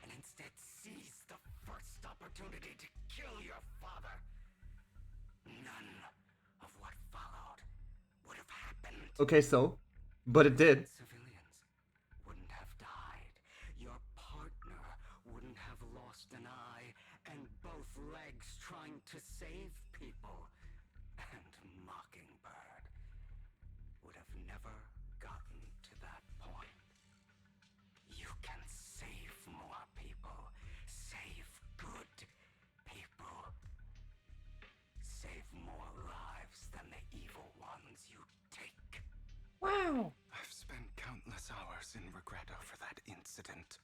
and instead seized the first opportunity to kill your father, none of what followed would have happened. Okay, so, but it did. Civilians wouldn't have died. Your partner wouldn't have lost an eye and both legs trying to save people. And Mockingbird would have never gotten to that point. You can save more people. Save good people. Save more lives than the evil ones you take. Wow. I've spent countless hours in regret over that incident.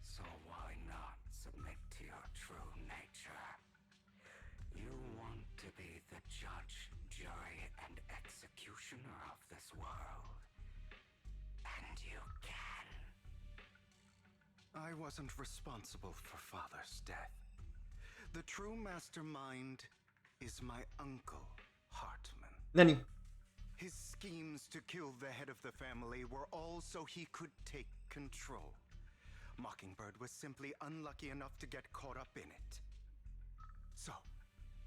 So why not submit to your true nature? You want to be the judge, jury, and executioner of this world. And you can. I wasn't responsible for Father's death. The true mastermind is my uncle, Hartman. Nenny. His schemes to kill the head of the family were all so he could take control. Mockingbird was simply unlucky enough to get caught up in it. So,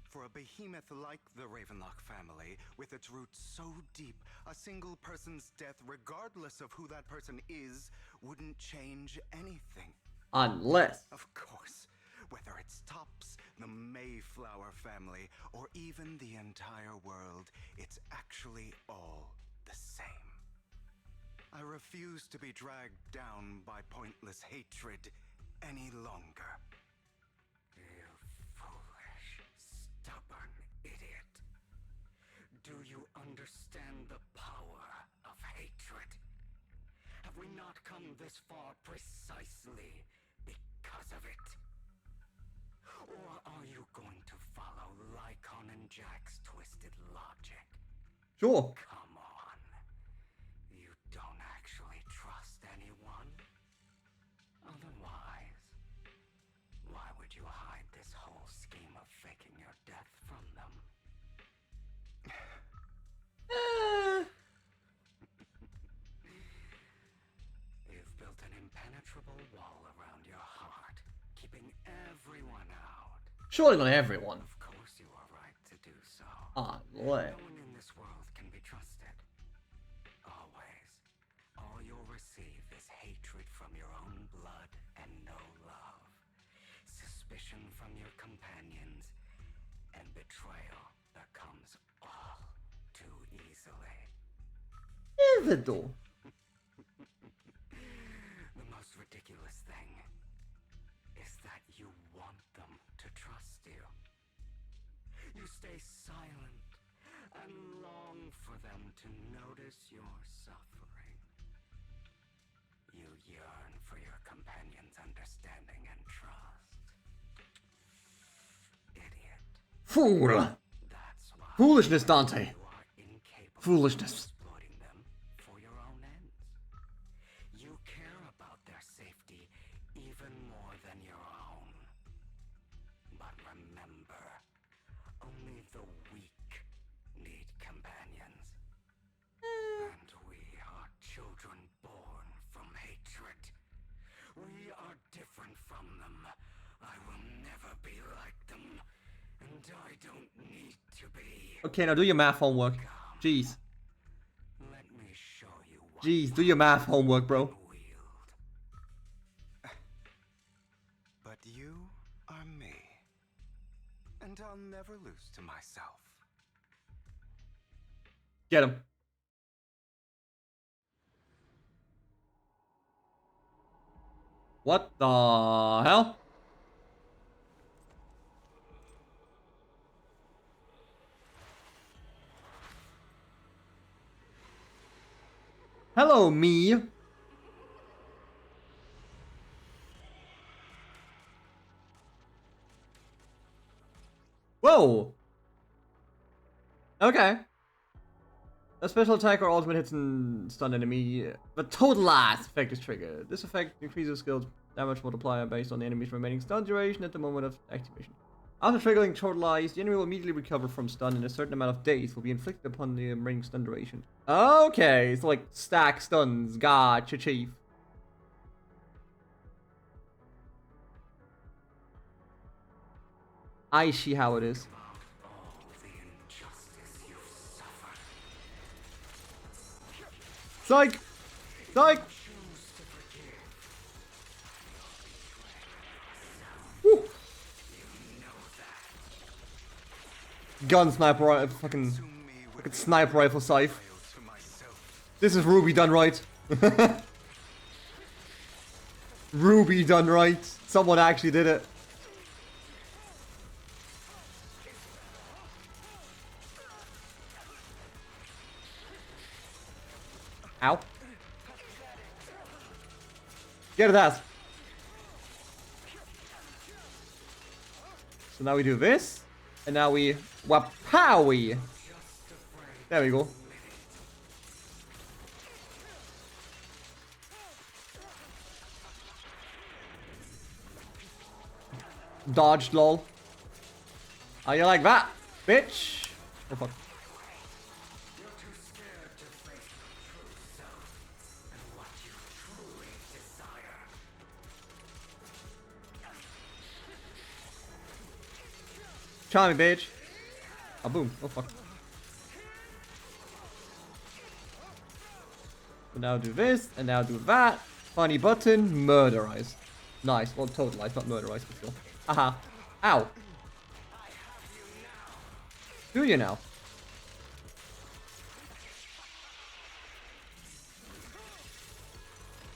for a behemoth like the Ravenlock family, with its roots so deep, a single person's death, regardless of who that person is, wouldn't change anything. Unless. Of course, whether it's Tops, the Mayflower family, or even the entire world, it's actually all the same. I refuse to be dragged down by pointless hatred any longer. You foolish, stubborn idiot. Do you understand the power of hatred? Have we not come this far precisely because of it? Or are you going to follow Rykan and Jack's twisted logic? Sure. Come on. You don't actually trust anyone? Otherwise, why would you hide this whole scheme of faking your death from them? You've built an impenetrable wall around your heart, keeping everyone out. Surely not everyone. Of course you are right to do so. Unless. No one in this world can be trusted. Always. All you'll receive is hatred from your own blood and no love. Suspicion from your companions, and betrayal that comes all too easily. Is it though? The most ridiculous thing is that you want them to trust you. You stay silent and long for them to notice your suffering. You yearn for your companion's understanding and trust. Idiot. Fool! That's why Foolishness, Dante. you are incapable Foolishness. of exploiting them for your own ends. You care about their safety even more than your own. But remember, only the weak need companions. And we are children born from hatred. We are different from them. I will never be like them. And I don't need to be. Okay, now do your math homework. Jeez. Let me show you what Jeez, do your math homework, bro. But you are me. And I'll never lose to myself. Get him. What the hell? Hello, me. Whoa. Okay. A special attack or ultimate hits and stun enemy. The total last effect is triggered. This effect increases skill's damage multiplier based on the enemy's remaining stun duration at the moment of activation. After triggering total eyes, the enemy will immediately recover from stun, and a certain amount of days will be inflicted upon the remaining stun duration. Okay, it's like stack stuns. Gotcha, chief. I see how it is. Psych! Psych! Woo. Gun sniper rifle, fucking sniper rifle scythe. This is Ruby done right. Ruby done right. Someone actually did it. Ow. Get his ass. So now we do this. And now we wapowie. There we go. Dodged, lol. How you like that, bitch? Oh fuck. Try me, bitch. Oh, boom. Oh, fuck. So now do this, and now do that. Funny button, murderize. Nice. Well, totalize, not murderize, but still. Haha. Ow. Do you now?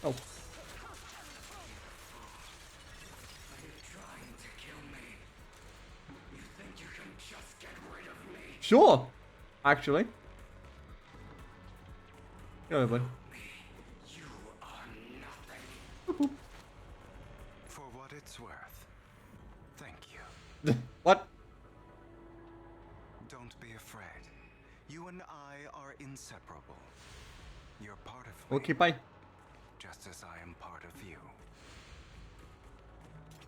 Oh. Sure, actually. Go ahead, bud. For what it's worth, thank you. What? Don't be afraid. You and I are inseparable. You're part of me. Okay, bye. Just as I am part of you.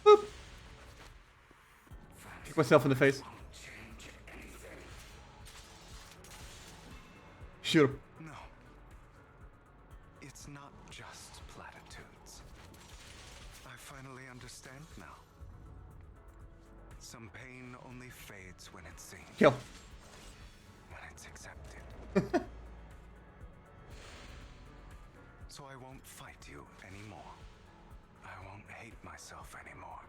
Boop. Kick myself in the face. Sure. No. It's not just platitudes. I finally understand now. Some pain only fades when it's seen. Kill. When it's accepted. So I won't fight you anymore. I won't hate myself anymore.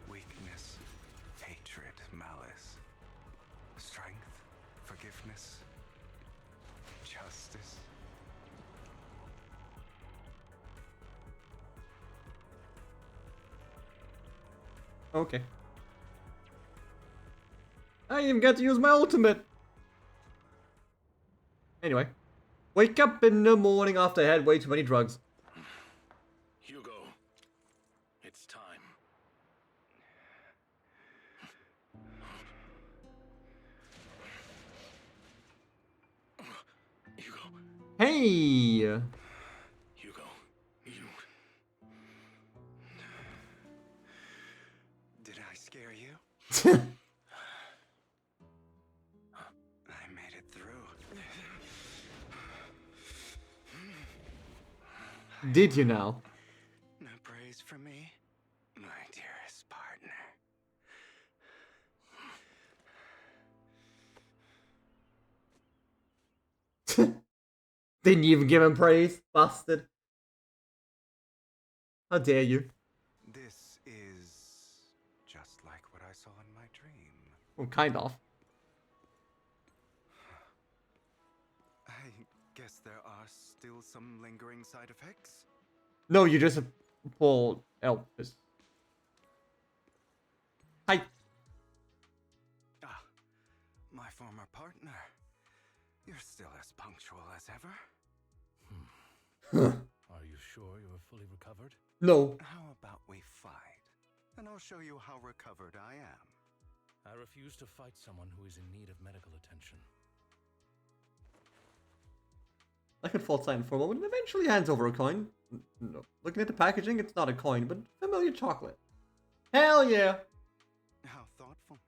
Weakness, hatred, malice. Strength, forgiveness, justice. Okay. I didn't even get to use my ultimate. Anyway. Wake up in the morning after I had way too many drugs. Hugo, it's time. Hugo. Hey! Hugo, you... Did I scare you? I made it through. Did you now? No praise for me, my dearest partner. Didn't you even give him praise, bastard? How dare you? This is just like what I saw in my dream. Well, kind of. I guess there are still some lingering side effects. No, you just Paul Elvis. Hi. Ah, my former partner. You're still as punctual as ever. Are you sure you are fully recovered? No. How about we fight? And I'll show you how recovered I am. I refuse to fight someone who is in need of medical attention. I could fall silent for a moment and eventually hands over a coin. No. Looking at the packaging, it's not a coin, but familiar chocolate. Hell yeah! How thoughtful.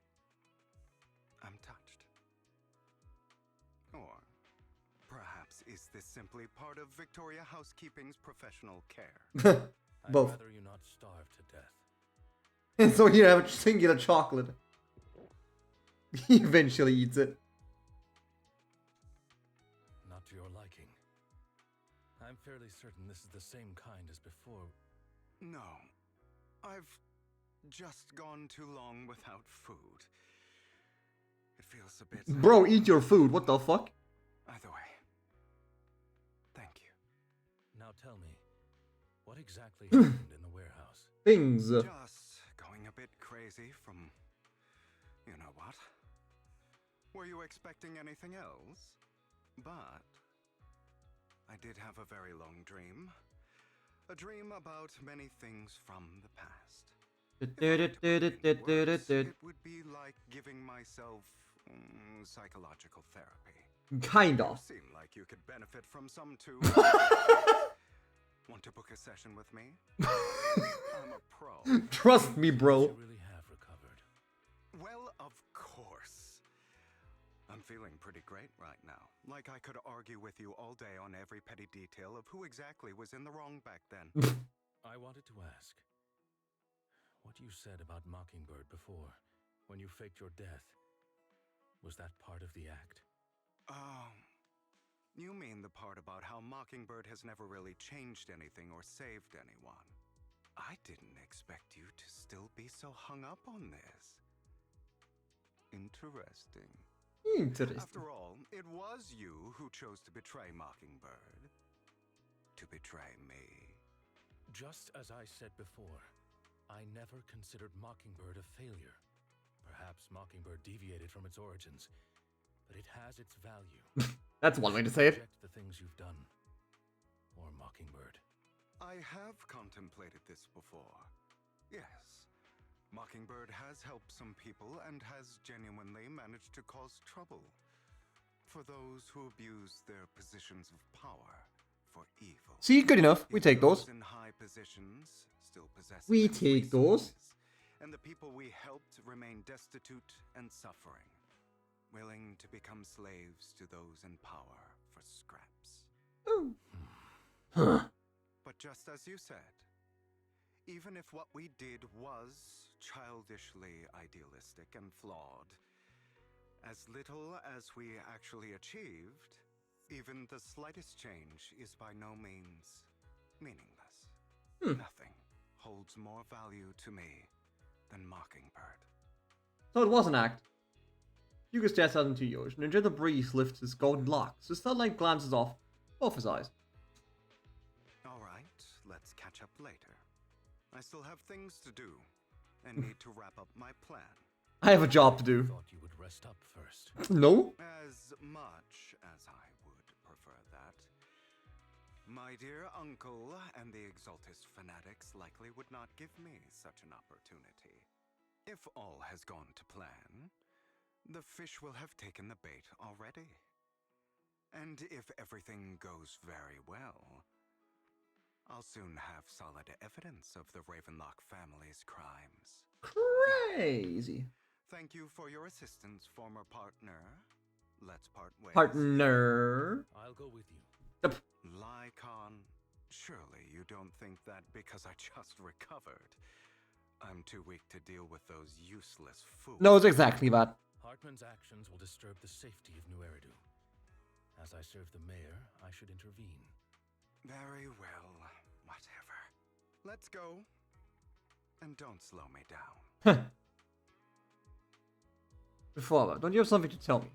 I'm touched. Or perhaps is this simply part of Victoria Housekeeping's professional care? Both. I'd rather you not starve to death. And so you have a singular chocolate. He eventually eats it. Not to your liking. I'm fairly certain this is the same kind as before. No. I've just gone too long without food. It feels a bit... Bro, eat your food. What the fuck? Either way. Thank you. Now tell me, what exactly happened in the warehouse? Things. Just going a bit crazy from... you know what? Were you expecting anything else? But... I did have a very long dream. A dream about many things from the past. It would be like giving myself psychological therapy. Kind of. You seem like you could benefit from some too. Want to book a session with me? I'm a pro. Trust me, bro. You really have recovered. Well, of course. I'm feeling pretty great right now. Like I could argue with you all day on every petty detail of who exactly was in the wrong back then. I wanted to ask, what you said about Mockingbird before, when you faked your death, was that part of the act? You mean the part about how Mockingbird has never really changed anything or saved anyone. I didn't expect you to still be so hung up on this. Interesting. Interesting. After all, it was you who chose to betray Mockingbird. To betray me. Just as I said before, I never considered Mockingbird a failure. Perhaps Mockingbird deviated from its origins, but it has its value. That's one way to say it. Reject the things you've done. Or Mockingbird. I have contemplated this before. Yes. Mockingbird has helped some people and has genuinely managed to cause trouble. For those who abuse their positions of power for evil. See, good enough. We take those. In high positions still possess We take those. And the people we helped remain destitute and suffering, willing to become slaves to those in power for scraps. Ooh. Huh. But just as you said, even if what we did was childishly idealistic and flawed, as little as we actually achieved, even the slightest change is by no means meaningless. Nothing holds more value to me than Mockingbird. So it was an act. Hugo stares out into the ocean, and the breeze lifts his golden locks. The sunlight glances off both his eyes. All right, let's catch up later. I still have things to do. and need to wrap up my plan. I have a job to do. Thought you would rest up first. No? As much as I would prefer that. My dear uncle and the Exaltus fanatics likely would not give me such an opportunity. If all has gone to plan, the fish will have taken the bait already. And if everything goes very well, I'll soon have solid evidence of the Ravenlock family's crimes. Crazy. Thank you for your assistance, former partner. Let's part ways. Partner. I'll go with you. Yep. Rykan, surely you don't think that because I just recovered, I'm too weak to deal with those useless fools? No, it's exactly that. Hartman's actions will disturb the safety of New Eridu. As I serve the mayor, I should intervene. Very well, whatever. Let's go. And don't slow me down. Before that, don't you have something to tell me?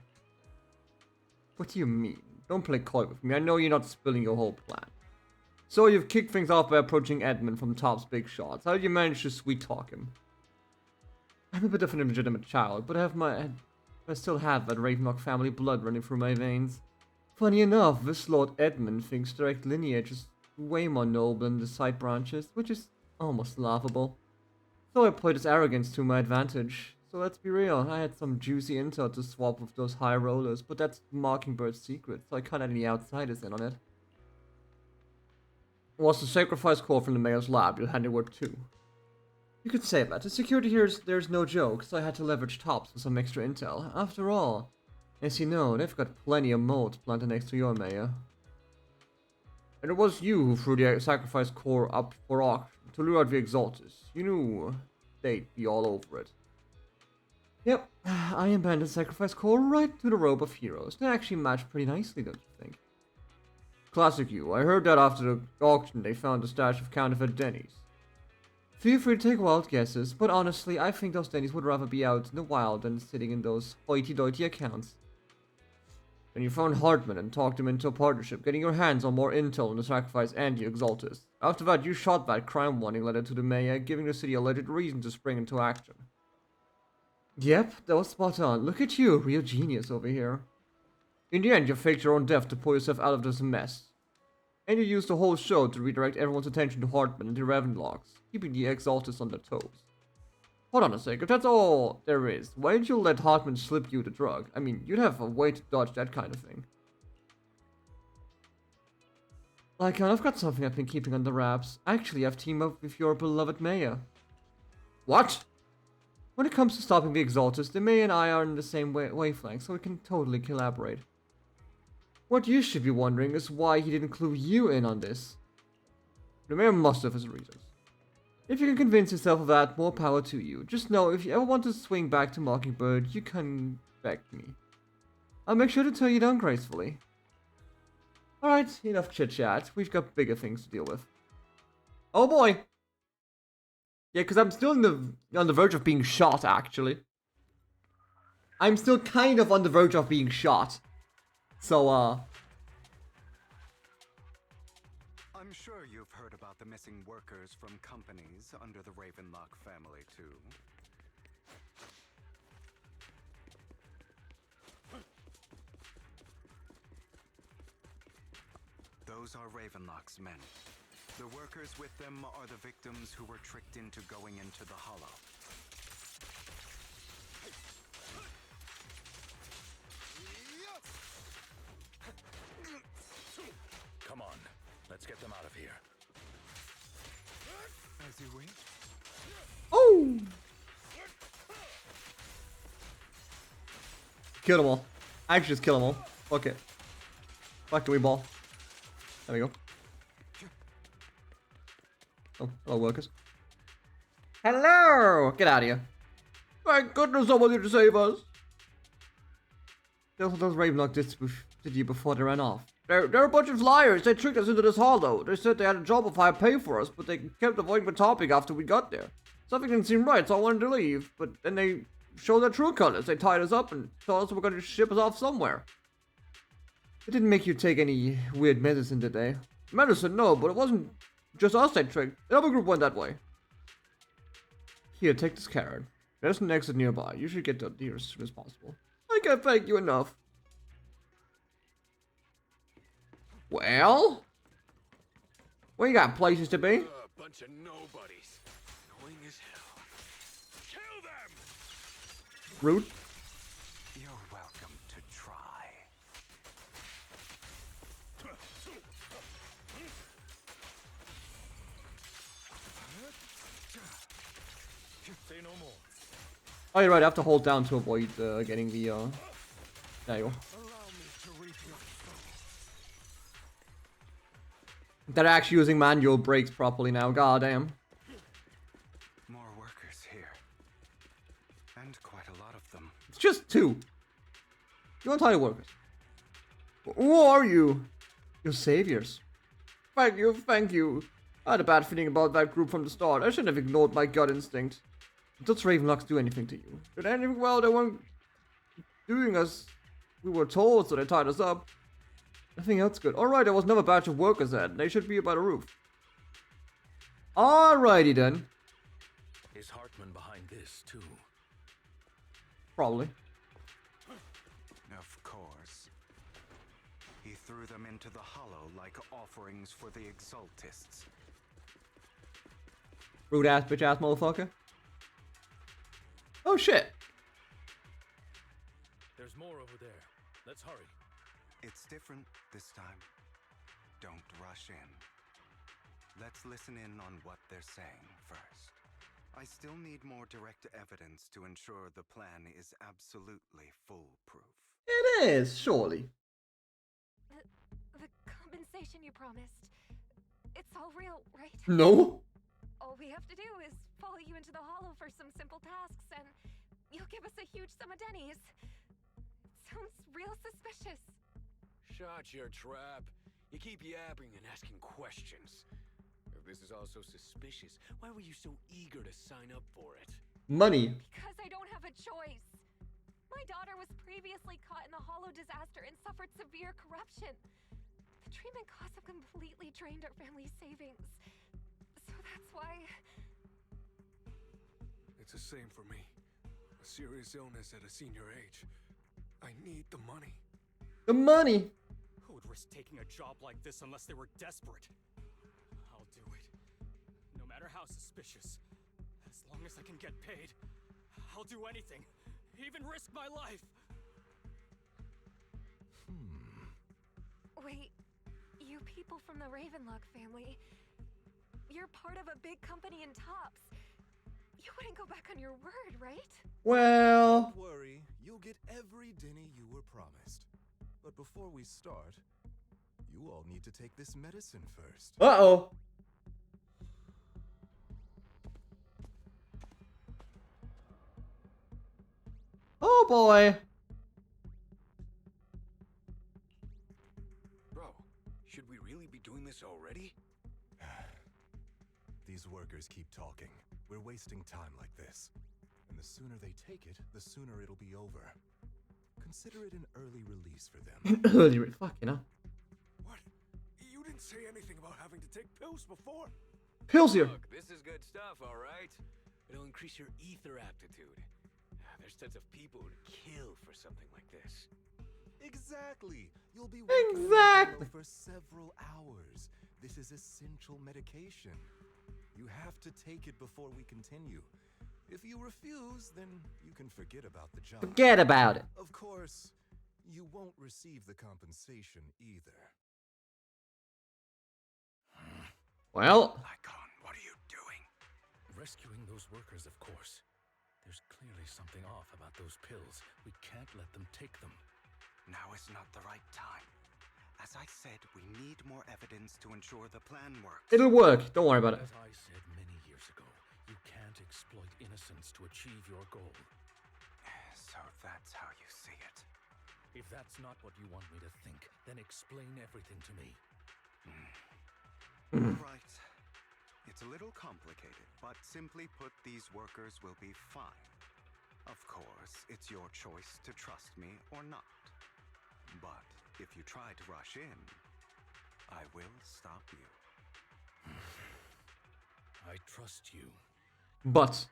What do you mean? Don't play coy with me. I know you're not spilling your whole plan. So you've kicked things off by approaching Edmund from Top's big shots. How did you manage to sweet talk him? I'm a bit of an illegitimate child, but I still have that Ravenlock family blood running through my veins. Funny enough, this Lord Edmund thinks direct lineage is way more noble than the side branches, which is almost laughable. So I played his arrogance to my advantage. So let's be real, I had some juicy intel to swap with those high rollers, but that's Mockingbird's secret, so I cut any outsiders in on it. Was the sacrifice core from the mayor's lab your handiwork too? You could say that. The security here there's no joke, so I had to leverage Tops for some extra intel. After all, as you know, they've got plenty of mold planted next to your mayor. And it was you who threw the sacrifice core up for auction to lure out the Exaltus. You knew they'd be all over it. Yep, I abandoned sacrifice core right to the robe of heroes. They actually match pretty nicely, don't you think? Classic you. I heard that after the auction they found a stash of counterfeit Denny's. Feel free to take wild guesses, but honestly, I think those Denny's would rather be out in the wild than sitting in those hoity-toity accounts. Then you found Hartman and talked him into a partnership, getting your hands on more intel on the sacrifice and the Exaltus. After that, you shot that crime warning letter to the mayor, giving the city a legit reason to spring into action. Yep, that was spot on. Look at you, real genius over here. In the end, you faked your own death to pull yourself out of this mess. And you used the whole show to redirect everyone's attention to Hartman and the Ravenlocks, keeping the Exaltus on their toes. Hold on a sec, if that's all there is, why didn't you let Hartman slip you the drug? I mean, you'd have a way to dodge that kind of thing. Lycan, I've got something I've been keeping under wraps. Actually, I've teamed up with your beloved mayor. What? When it comes to stopping the Exaltus, the mayor and I are in the same wavelength, so we can totally collaborate. What you should be wondering is why he didn't clue you in on this. The mayor must have his reasons. If you can convince yourself of that, more power to you. Just know, if you ever want to swing back to Mockingbird, you can beg me. I'll make sure to turn you down gracefully. Alright, enough chit-chat. We've got bigger things to deal with. Oh boy! Yeah, because I'm still on the verge of being shot, actually. I'm still kind of on the verge of being shot. So, I'm sure you've heard about the missing workers from companies under the Ravenlock family, too. Those are Ravenlock's men. The workers with them are the victims who were tricked into going into the Hollow. Come on, let's get them out of here. As you wish. oh! Kill them all. Actually, just kill them all. Fuck it. Fuck the wee ball. There we go. Oh, hello, workers. Hello! Get out of here. Thank goodness someone did to save us. Those Ravenlock did you before they ran off. They're a bunch of liars. They tricked us into this hollow. They said they had a job of high pay for us, but they kept avoiding the topic after we got there. Something didn't seem right, so I wanted to leave. But then they showed their true colors. They tied us up and told us they were going to ship us off somewhere. It didn't make you take any weird medicine, did they? Medicine, no, but it wasn't just us they tricked. Another group went that way. Here, take this carrot. There's an exit nearby. You should get there as soon as possible. I can't thank you enough. Well? We got places to be. A bunch of nobodies. Annoying as hell. Kill them! Rude. You're welcome to try. Say no more. Oh, you're right. I have to hold down to avoid getting the nail. Allow me to reap your soul. They're actually using manual brakes properly now. God damn. More workers here. And quite a lot of them. It's just 2. You want tiny workers? Who are you? Your saviors. Thank you, thank you. I had a bad feeling about that group from the start. I shouldn't have ignored my gut instinct. Does Ravenlocks do anything to you? Did anything? Well, they weren't doing as we were told, so they tied us up. Nothing else good. Alright, there was another batch of workers then. They should be about a roof. Alrighty then. Is Hartman behind this, too? Probably. Of course. He threw them into the hollow like offerings for the exaltists. Rude ass, bitch ass motherfucker. Oh shit. There's more over there. Let's hurry. It's different this time. Don't rush in. Let's listen in on what they're saying first. I still need more direct evidence to ensure the plan is absolutely foolproof. It is, surely. The compensation you promised. It's all real, right? No? All we have to do is follow you into the hollow for some simple tasks, and you'll give us a huge sum of dennies. Sounds real suspicious. Shut your trap. You keep yapping and asking questions. If this is all so suspicious, why were you so eager to sign up for it? Money. Because I don't have a choice. My daughter was previously caught in the hollow disaster and suffered severe corruption. The treatment costs have completely drained our family's savings. So that's why... It's the same for me. A serious illness at a senior age. I need the money. The money. Who would risk taking a job like this unless they were desperate? I'll do it. No matter how suspicious. As long as I can get paid, I'll do anything. Even risk my life. Wait, you people from the Ravenlock family, you're part of a big company in Tops. You wouldn't go back on your word, right? Well... Don't worry, you'll get every denny you were promised. But before we start, you all need to take this medicine first. Uh-oh. Oh boy. Bro, should we really be doing this already? These workers keep talking. We're wasting time like this. And the sooner they take it, the sooner it'll be over. Consider it an early release for them. Early release, fuck, you know. What? You didn't say anything about having to take pills before. Pills here. Look, this is good stuff, all right? It'll increase your ether aptitude. There's tons of people who'd kill for something like this. Exactly. You'll be working on the Exactly. for several hours. This is essential medication. You have to take it before we continue. If you refuse, then you can forget about the job. Forget about it. Of course, you won't receive the compensation either. Well, Rykan, what are you doing? Rescuing those workers, of course. There's clearly something off about those pills. We can't let them take them. Now is not the right time. As I said, we need more evidence to ensure the plan works. it'll work. Don't worry about it. As I said many years ago, you can't exploit innocence to achieve your goal. So that's how you see it. If that's not what you want me to think, then explain everything to me. Right. It's a little complicated, but simply put, these workers will be fine. Of course, it's your choice to trust me or not. But if you try to rush in, I will stop you. I trust you. But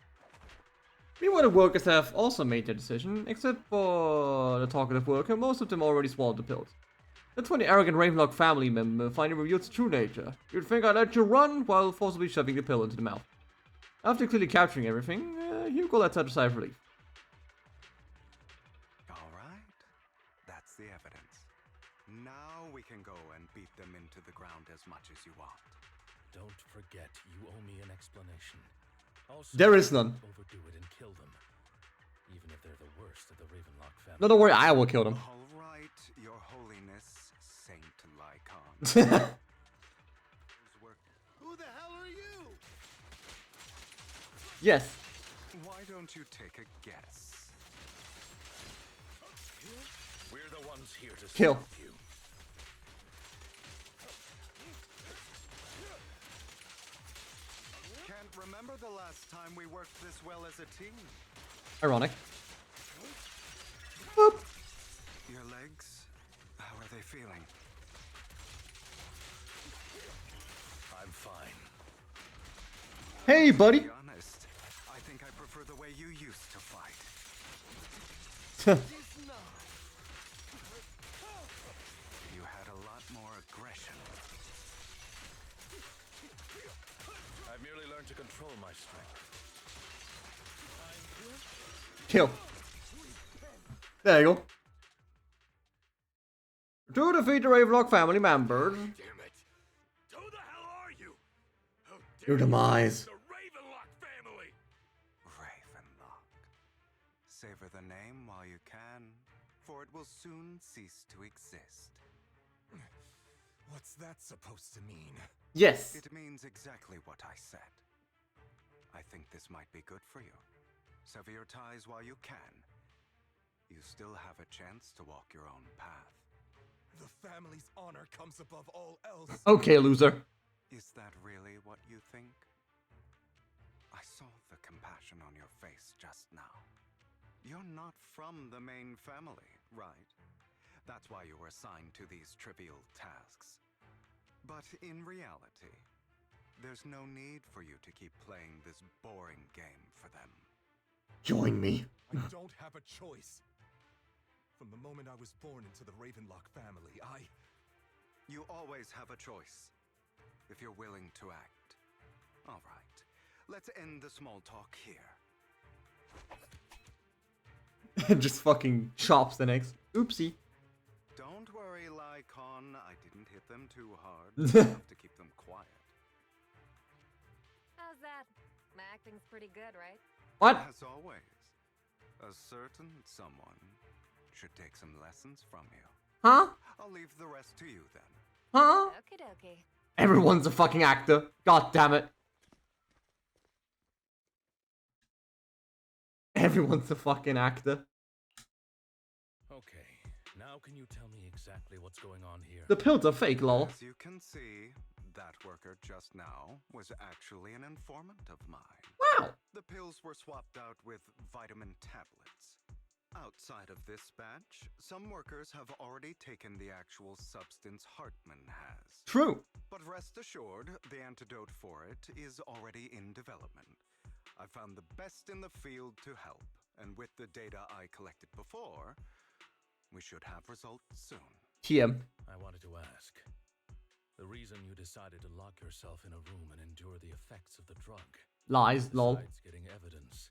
Meanwhile, the workers have also made their decision, except for the talkative worker, most of them already swallowed the pills. That's when the arrogant Ravenlock family member finally revealed its true nature. You'd think I'd let you run while forcibly shoving the pill into the mouth. After clearly capturing everything, Hugo lets out a sigh of relief. Alright, that's the evidence. Now we can go and beat them into the ground as much as you want. Don't forget, you owe me an explanation. Also, There is none. overdo it and kill them. Even if they're the worst of the Ravenlock family. No, don't worry, I will kill them. Alright, Your Holiness, Saint Lycon. Who the hell are you? Yes. Why don't you take a guess? We're the ones here to Kill. stop you. Can't remember the last time we worked this well as a team. Ironic. Boop. Your legs, how are they feeling? I'm fine. Hey, buddy. To be honest, I think I prefer the way you used to fight. You had a lot more aggression. I've merely learned to control my strength. Kill. There you go. To defeat the Ravenlock family members. Damn it! Who the hell are you? How dare Your demise. The Ravenlock family! Ravenlock. Savor the name while you can, for it will soon cease to exist. What's that supposed to mean? Yes. It means exactly what I said. I think this might be good for you. Sever your ties while you can. You still have a chance to walk your own path. The family's honor comes above all else. Okay, loser. Is that really what you think? I saw the compassion on your face just now. You're not from the main family, right? That's why you were assigned to these trivial tasks. But in reality, there's no need for you to keep playing this boring game for them. Join me. I don't have a choice. From the moment I was born into the Ravenlock family, You always have a choice, if you're willing to act. All right, let's end the small talk here. Just fucking chops the next. Oopsie. Don't worry, Lycon, I didn't hit them too hard. Enough to keep them quiet. How's that? My acting's pretty good, right? What? As always, a certain someone should take some lessons from you. Huh? I'll leave the rest to you then. Huh? Okie dokie. Everyone's a fucking actor. God damn it. Everyone's a fucking actor. Okay, now can you tell me exactly what's going on here? The pills are fake, lol. As you can see, that worker just now was actually an informant of mine. Wow. The pills were swapped out with vitamin tablets. Outside of this batch, some workers have already taken the actual substance Hartman has. True. But rest assured, the antidote for it is already in development. I found the best in the field to help, and with the data I collected before, we should have results soon. TM. I wanted to ask. The reason you decided to lock yourself in a room and endure the effects of the drug. Lies, lol. Besides getting evidence,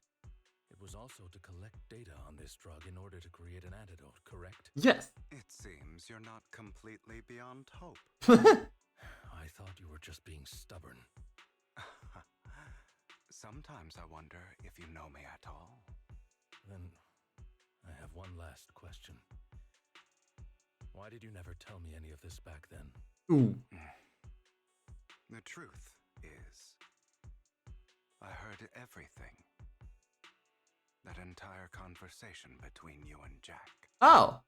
it was also to collect data on this drug in order to create an antidote, correct? Yes. It seems you're not completely beyond hope. I thought you were just being stubborn. Sometimes I wonder if you know me at all. Then, I have one last question. Why did you never tell me any of this back then? Ooh. The truth is, I heard everything. That entire conversation between you and Jack. Oh.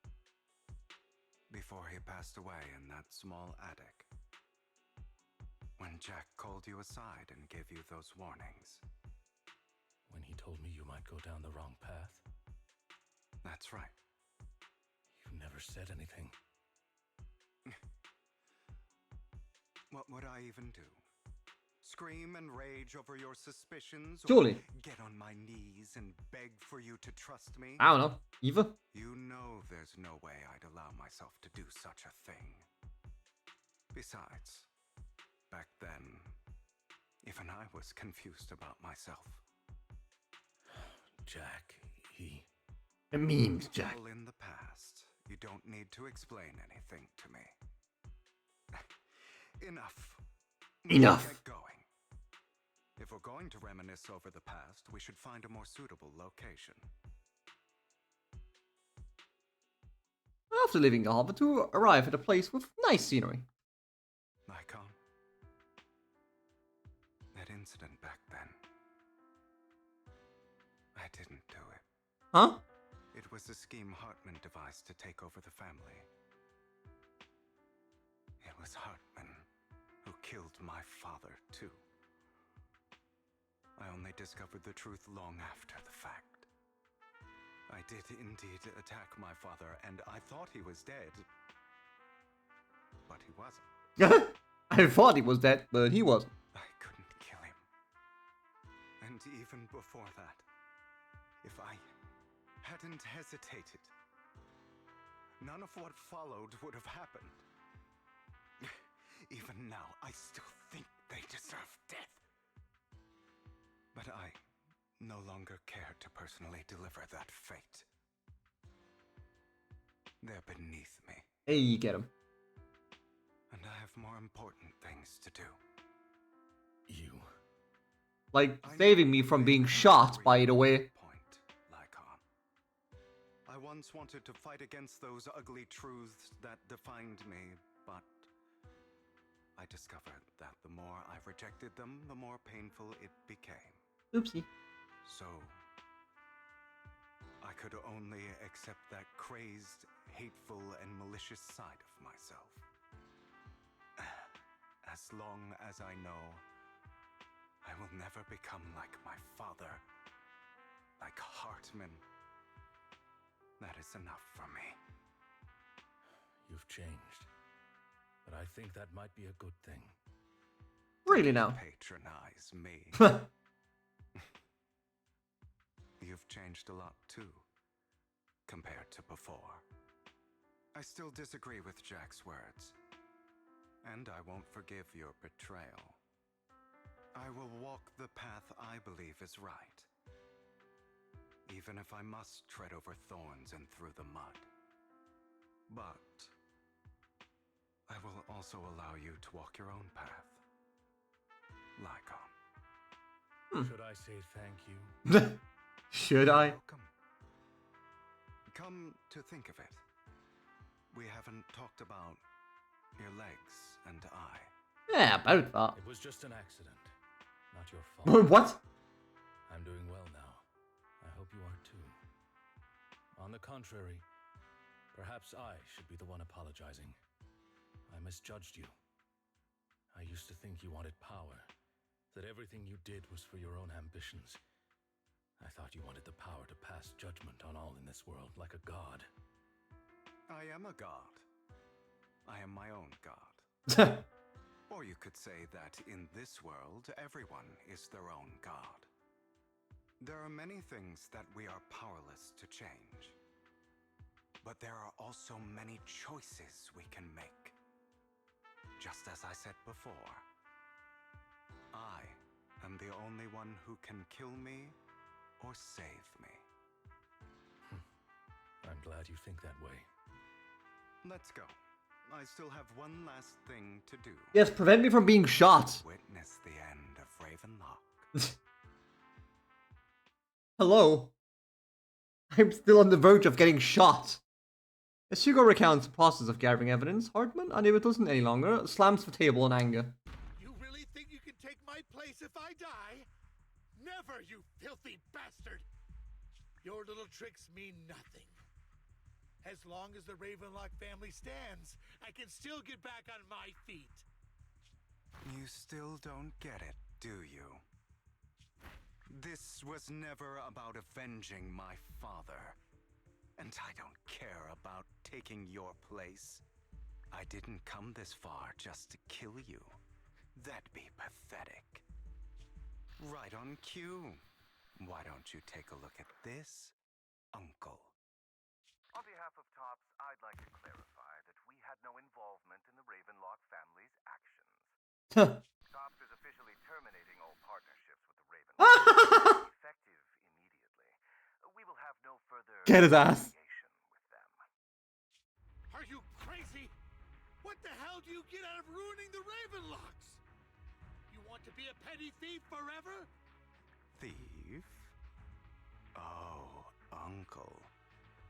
Before he passed away in that small attic. When Jack called you aside and gave you those warnings. When he told me you might go down the wrong path? That's right. You never said anything. What would I even do? Scream and rage over your suspicions? Surely. Or get on my knees and beg for you to trust me? I don't know. Either. You know there's no way I'd allow myself to do such a thing. Besides, back then, even I was confused about myself. Jack, he... It means, Jack. All in the past. You don't need to explain anything to me. Enough. Enough. Get going. If we're going to reminisce over the past, we should find a more suitable location. After leaving the harbor to arrive at a place with nice scenery. Rykan. That incident back then. I didn't do it. Huh? It was a scheme Hartman devised to take over the family. It was Hartman who killed my father, too. I only discovered the truth long after the fact. I did indeed attack my father, and I thought he was dead. But he wasn't. I thought he was dead, but he wasn't. I couldn't kill him. And even before that, if I hadn't hesitated, none of what followed would have happened. Even now, I still think they deserve death. But I no longer care to personally deliver that fate. They're beneath me. Hey, you get him. And I have more important things to do. You... Like, saving me from being shot, by the way. Lycon. I once wanted to fight against those ugly truths that defined me, but I discovered that the more I rejected them, the more painful it became. Oopsie. So, I could only accept that crazed, hateful, and malicious side of myself. As long as I know I will never become like my father, like Hartman, that is enough for me. You've changed. But I think that might be a good thing. Really now? Patronize me. You've changed a lot too, compared to before. I still disagree with Jack's words, and I won't forgive your betrayal. I will walk the path I believe is right, even if I must tread over thorns and through the mud. But I will also allow you to walk your own path. Lycon. Should I say thank you? Should I? Welcome. Come to think of it, we haven't talked about your legs and eye. Yeah, about that. It was just an accident. Not your fault. What? I'm doing well now. I hope you are too. On the contrary, perhaps I should be the one apologizing. I misjudged you. I used to think you wanted power, that everything you did was for your own ambitions. I thought you wanted the power to pass judgment on all in this world like a god. I am a god. I am my own god. Or you could say that in this world, everyone is their own god. There are many things that we are powerless to change. But there are also many choices we can make. Just as I said before, I am the only one who can kill me or save me. I'm glad you think that way. Let's go. I still have one last thing to do. Yes, prevent me from being shot. Witness the end of Ravenlock. Hello. I'm still on the verge of getting shot. As Hugo recounts the process of gathering evidence, Hartman, unable to listen any longer, slams the table in anger. You really think you can take my place if I die? Never, you filthy bastard! Your little tricks mean nothing. As long as the Ravenlock family stands, I can still get back on my feet. You still don't get it, do you? This was never about avenging my father. And I don't care about taking your place. I didn't come this far just to kill you. That'd be pathetic. Right on cue. Why don't you take a look at this, Uncle? On behalf of Tops, I'd like to clarify that we had no involvement in the Ravenlock family's actions. Tops is officially terminating all partnerships with the Ravenlock, effective immediately. We will have no further Get his ass. affiliation with them. Are you crazy? What the hell do you get out of ruining the Ravenlocks? You want to be a petty thief forever? Thief? Oh, Uncle.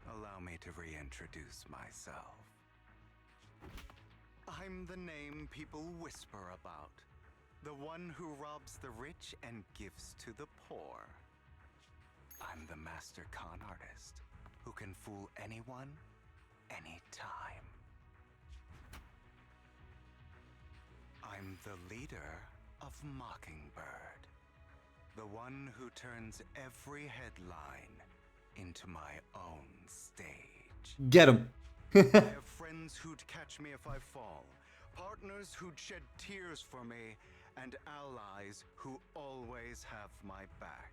Allow me to reintroduce myself. I'm the name people whisper about. The one who robs the rich and gives to the poor. I'm the master con artist who can fool anyone, anytime. I'm the leader of Mockingbird. The one who turns every headline into my own stage. Get him. I have friends who'd catch me if I fall, partners who'd shed tears for me, and allies who always have my back.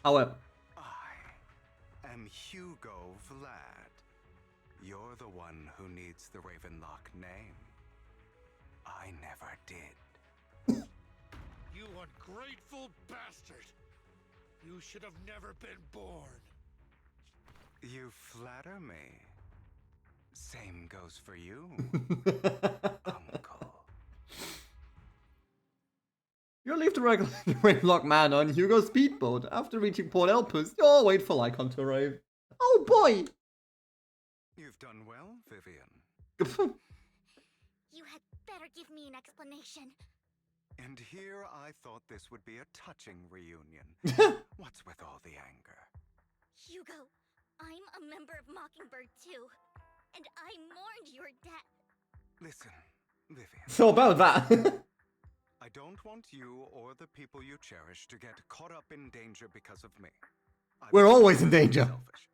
However, I am Hugo Vlad. You're the one who needs the Ravenlock name. I never did. You ungrateful bastard! You should have never been born. You flatter me. Same goes for you, Uncle. you'll leave the regular Ravenlock man on Hugo's speedboat. After reaching Port Elpis, you'll wait for Lycon to arrive. Oh boy! You've done well, Vivian. You had better give me an explanation. And here I thought this would be a touching reunion. What's with all the anger? Hugo, I'm a member of Mockingbird too. And I mourned your death. Listen, Vivian. So about that. I don't want you or the people you cherish to get caught up in danger because of me. We're always in danger. Selfish,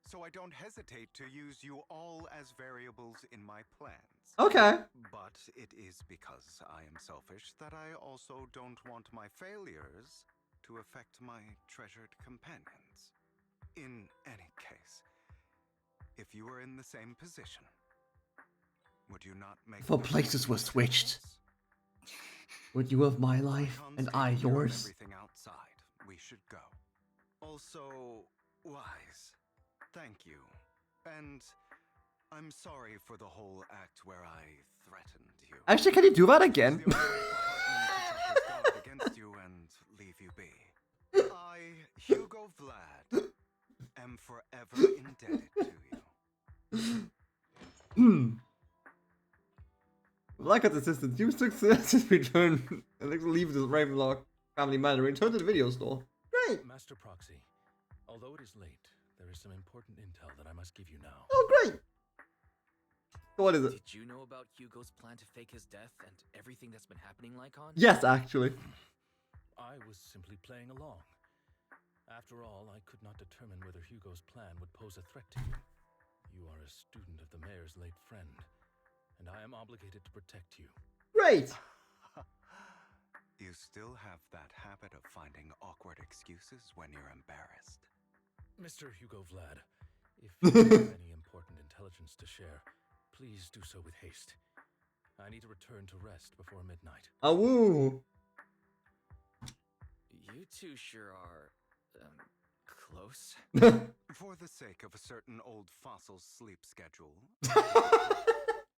so I don't hesitate to use you all as variables in my plans. Okay. But it is because I am selfish that I also don't want my failures to affect my treasured companions. In any case, if you were in the same position, would you not make... If our places were switched, would you have my life and I yours? Everything outside, we should go. Also, Wise, thank you. And I'm sorry for the whole act where I threatened you. Actually, can you do that again? Against you and leave you be. I, Hugo Vlad, am forever indebted to you. Like its assistant, you successfully return and leave the Ravenlock family manor and return to the video store. Great! Master Proxy, although it is late, there is some important intel that I must give you now. Oh, great! So what is it? Did you know about Hugo's plan to fake his death and everything that's been happening, Lycon? Yes, actually. I was simply playing along. After all, I could not determine whether Hugo's plan would pose a threat to you. You are a student of the mayor's late friend, and I am obligated to protect you. Great! You still have that habit of finding awkward excuses when you're embarrassed. Mr. Hugo Vlad, if you have any important intelligence to share, please do so with haste. I need to return to rest before midnight. Awoo! You two sure are, close. For the sake of a certain old fossil's sleep schedule.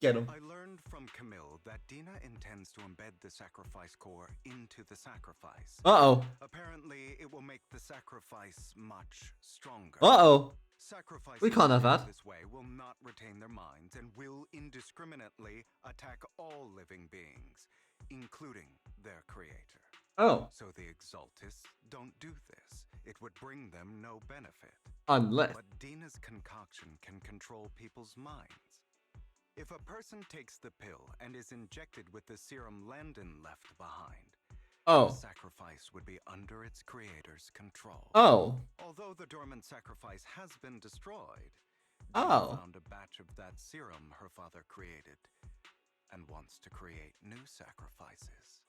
Get him. I learned from Camille that Dina intends to embed the sacrifice core into the sacrifice. Uh-oh. Apparently, it will make the sacrifice much stronger. Uh-oh. Sacrifices We can't have that. this way will not retain their minds and will indiscriminately attack all living beings, including their creator. Oh. So the Exaltists don't do this. It would bring them no benefit. Unless. But Dina's concoction can control people's minds. If a person takes the pill and is injected with the serum Landon left behind, Oh. the sacrifice would be under its creator's control. Oh. Although the dormant sacrifice has been destroyed, Oh. Dina found a batch of that serum her father created and wants to create new sacrifices.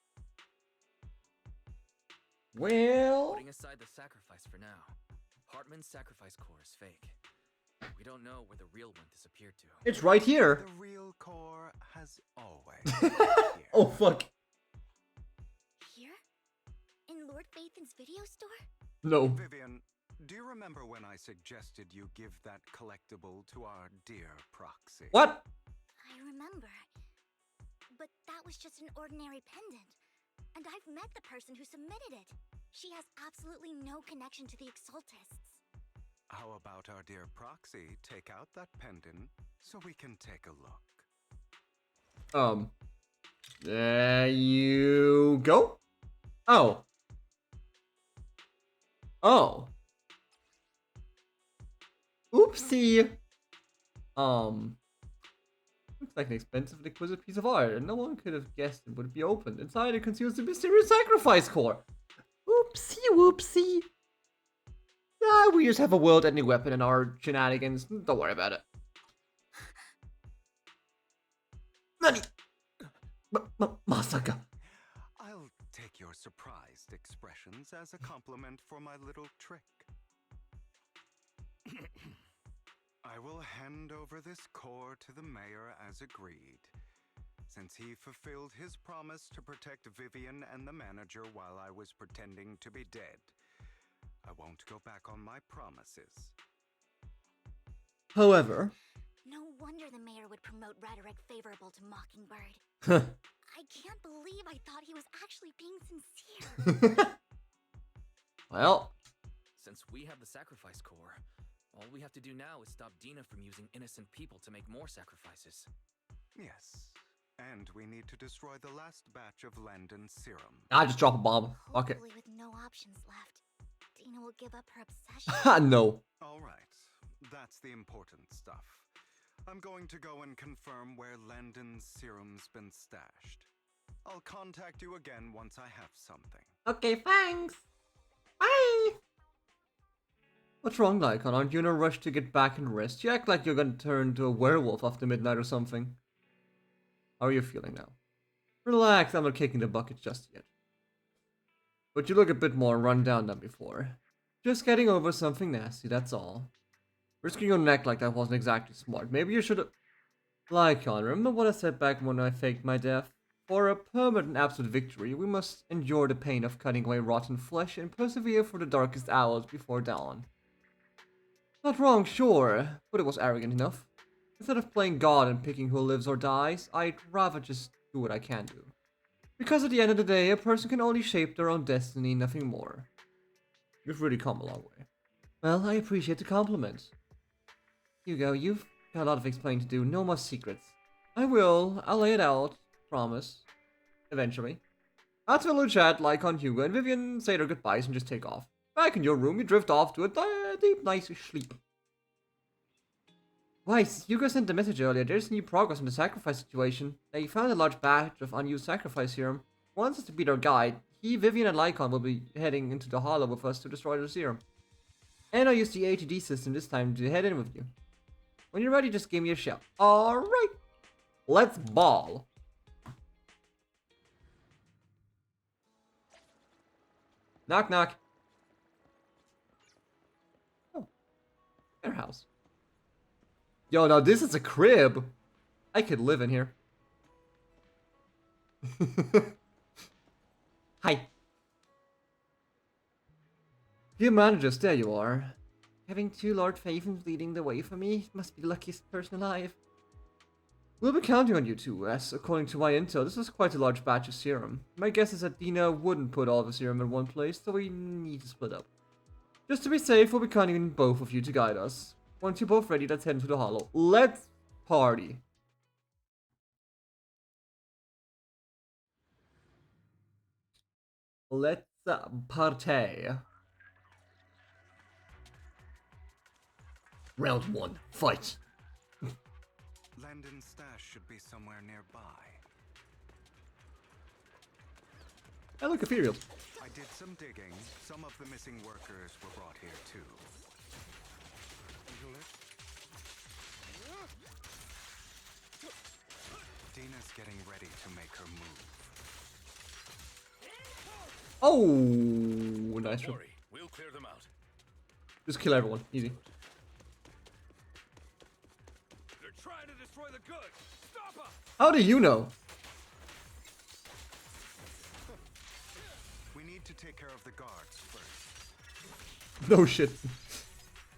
Well... Putting aside the sacrifice for now, Hartman's sacrifice core is fake. We don't know where the real one disappeared to. It's right here. The real core has always been here. Oh, fuck. Here? In Lord Phaethon's video store? No. Vivian, do you remember when I suggested you give that collectible to our dear proxy? What? I remember. But that was just an ordinary pendant. And I've met the person who submitted it. She has absolutely no connection to the Exaltists. How about our dear proxy take out that pendant so we can take a look? There you go. Oh. Oh. Oopsie. Looks like an expensive and exquisite piece of art, and no one could have guessed it would be opened. Inside it conceals the mysterious sacrifice core. Oopsie whoopsie. Ah, we just have a world-ending weapon in our shenanigans. Don't worry about it. Nani? Masaka. I'll take your surprised expressions as a compliment for my little trick. I will hand over this core to the mayor as agreed. Since he fulfilled his promise to protect Vivian and the manager while I was pretending to be dead, I won't go back on my promises. However... No wonder the mayor would promote rhetoric favorable to Mockingbird. I can't believe I thought he was actually being sincere. Well... Since we have the sacrifice core, all we have to do now is stop Dina from using innocent people to make more sacrifices. Yes. And we need to destroy the last batch of Landon's serum. I just drop a bomb. Okay. Hopefully with no options left, Dina will give up her obsession. No. All right. That's the important stuff. I'm going to go and confirm where Landon's serum's been stashed. I'll contact you again once I have something. Okay, thanks. Bye. What's wrong, Lycon? Aren't you in a rush to get back and rest? You act like you're gonna turn into a werewolf after midnight or something. How are you feeling now? Relax, I'm not kicking the bucket just yet. But you look a bit more run down than before. Just getting over something nasty, that's all. Risking your neck like that wasn't exactly smart. Maybe you should have... Lycon, remember what I said back when I faked my death? For a permanent and absolute victory, we must endure the pain of cutting away rotten flesh and persevere for the darkest hours before dawn. Not wrong, sure, but it was arrogant enough. Instead of playing God and picking who lives or dies, I'd rather just do what I can do. Because at the end of the day, a person can only shape their own destiny, nothing more. You've really come a long way. Well, I appreciate the compliment. Hugo, you've got a lot of explaining to do, no more secrets. I'll lay it out, promise. Eventually. After a little chat, Lycon, Hugo, and Vivian say their goodbyes and just take off. Back in your room, you drift off to a deep, nice sleep. Weiss, Hugo sent a message earlier. There's new progress in the sacrifice situation. They found a large batch of unused sacrifice serum. Wants us to be their guide. He, Vivian, and Lycon will be heading into the hollow with us to destroy the serum. And I'll use the ATD system this time to head in with you. When you're ready, just give me a shout. Alright. Let's ball. Knock, knock. Oh. Their house. Yo, now this is a crib. I could live in here. Hi. Dear managers, there you are. Having two Lord Phaethons leading the way for me must be the luckiest person alive. We'll be counting on you two, as according to my intel, this is quite a large batch of serum. My guess is that Dina wouldn't put all the serum in one place, so we need to split up. Just to be safe, we'll be counting on both of you to guide us. Once you're both ready, let's head into the hollow. Let's party. Let's party. Round one, fight. Landon's stash should be somewhere nearby. I look ethereal. I did some digging. Some of the missing workers were brought here too. Dina's getting ready to make her move. Oh. nice Don't one. worry, we'll clear them out. Just kill everyone. Easy. They're trying to destroy the goods. Stop them! How do you know? We need to take care of the guards first. No shit.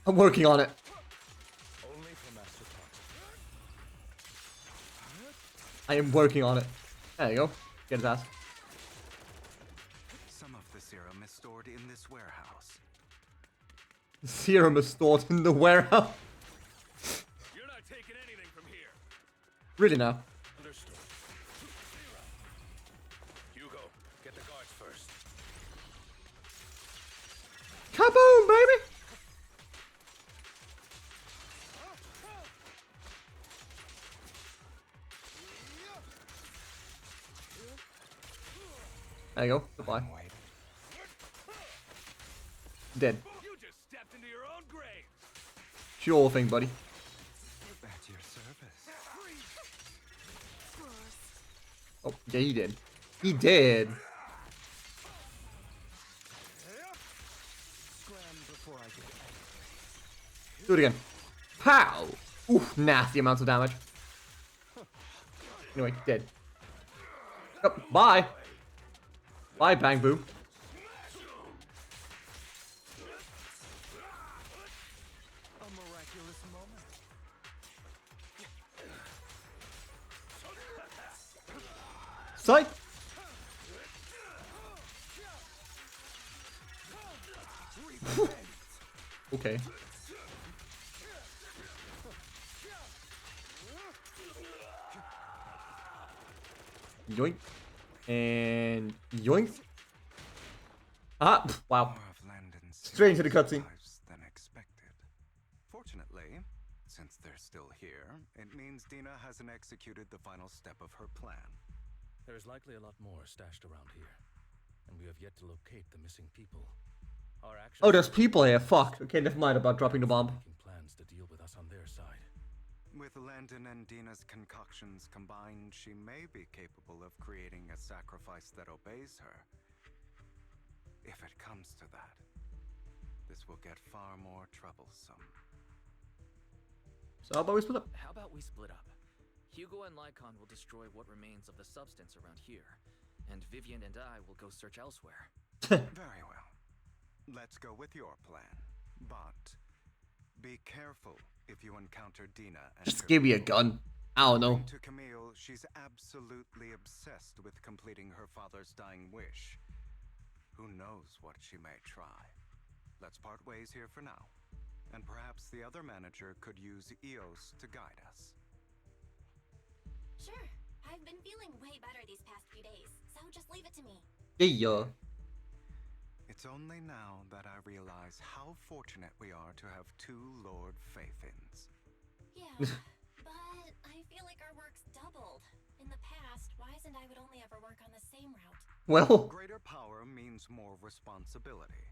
I'm working on it. Only for Master Top. I am working on it. There you go. Get his ass. Some of the serum is stored in this warehouse. Serum is stored in the warehouse. You're not taking anything from here. Really now? Understood. Hugo, get the guards first. Kaboom, baby! There you go. Goodbye. Dead. You just stepped into your own grave. Sure thing, buddy. At your service. Oh, yeah, he did. He did. Do it again. Pow! Oof, nasty amounts of damage. Anyway, dead. Oh, bye. Bye, Bang Boo. A miraculous moment. Psych! Okay. Yoink. And yoink. Ah, wow. Straight into the cutscene. Than expected. Fortunately, since they're still here, it means Dina hasn't executed the final step of her plan. There's likely a lot more stashed around here, and we have yet to locate the missing people. Our actions Oh, there's people here. Fuck. Okay, never mind about dropping the bomb. making plans to deal with us on their side. With Landon and Dina's concoctions combined, she may be capable of creating a sacrifice that obeys her. If it comes to that, this will get far more troublesome. So how about we split up? How about we split up? Hugo and Lycon will destroy what remains of the substance around here, and Vivian and I will go search elsewhere. Very well. Let's go with your plan. But be careful if you encounter Dina and Just her give me a people. gun. I don't know. According to Camille, she's absolutely obsessed with completing her father's dying wish. Who knows what she may try. Let's part ways here for now. And perhaps the other manager could use EOS to guide us. Sure. I've been feeling way better these past few days, so just leave it to me. Yeah. It's only now that I realize how fortunate we are to have two Lord Faithins. Yeah, but I feel like our work's doubled. In the past, Wise and I would only ever work on the same route. Well. Greater power means more responsibility.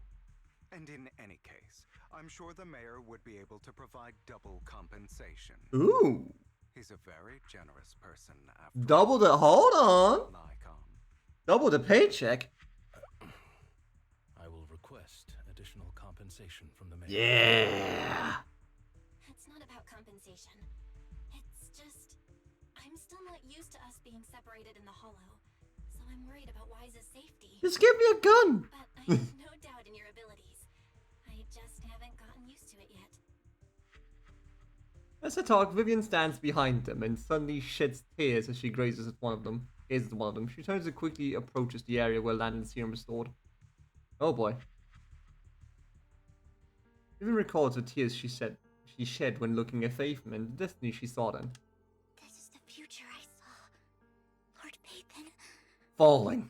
And in any case, I'm sure the mayor would be able to provide double compensation. Ooh. He's a very generous person after Double the. Hold on. Lycon. Double the paycheck. I will request additional compensation from the mayor. Yeah. It's not about compensation. It's just, I'm still not used to us being separated in the Hollow, so I'm worried about Wise's safety. Just give me a gun. But I have no doubt in your abilities. I just haven't gotten used to it yet. As they talk, Vivian stands behind them and suddenly sheds tears as she gazes at one of them. She turns and quickly approaches the area where Landon's serum is stored. Oh boy. Vivian recalls the tears she shed when looking at Faithman and the destiny she saw then. This is the future I saw. Lord Pathan. Falling.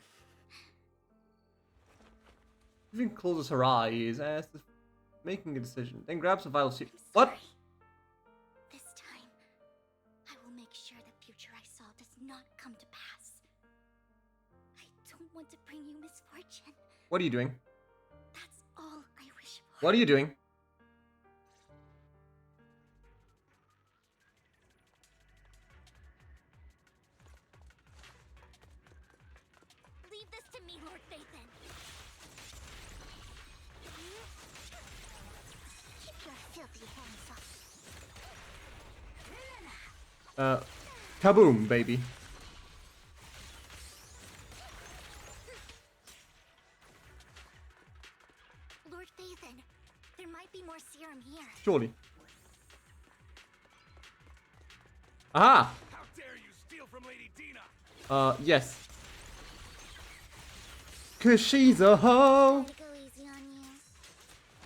Vivian closes her eyes as if making a decision, then grabs a vial of serum. What? This time, I will make sure the future I saw does not come to pass. I don't want to bring you misfortune. What are you doing? That's all I wish for. What are you doing? Leave this to me, Lord Pathan. Kaboom, baby. Lord Phaethon, there might be more serum here. Surely. Aha! How dare you steal from Lady Dina? Yes. Cause she's a hoe. Try to go easy on you.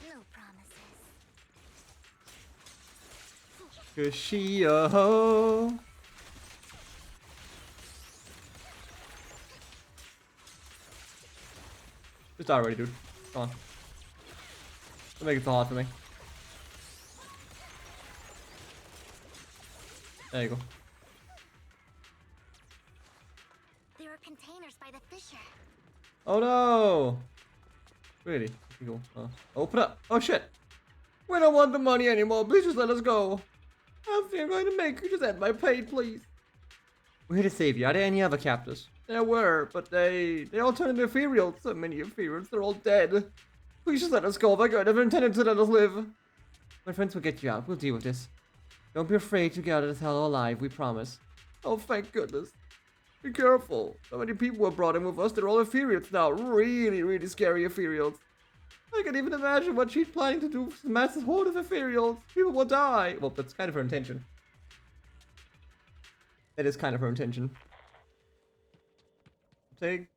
No promises. Cause she a hoe. Just die already, dude. Come on. Don't make it so hard for me. There you go. There are containers by the fissure. Oh no! Really? Cool. Open up! Oh shit! We don't want the money anymore. Please just let us go. How much are you going to make? You just end my pay, please. We're here to save you. Are there any other captors? There were, but they all turned into ethereals. So many ethereals. They're all dead. Please just let us go. My God, never intended to let us live. My friends will get you out. We'll deal with this. Don't be afraid to get out of this hell alive. We promise. Oh, thank goodness. Be careful. So many people were brought in with us. They're all ethereals now. Really, really scary ethereals. I can even imagine what she's planning to do with this massive horde of ethereals. People will die. Well, that's kind of her intention. That is kind of her intention. Take.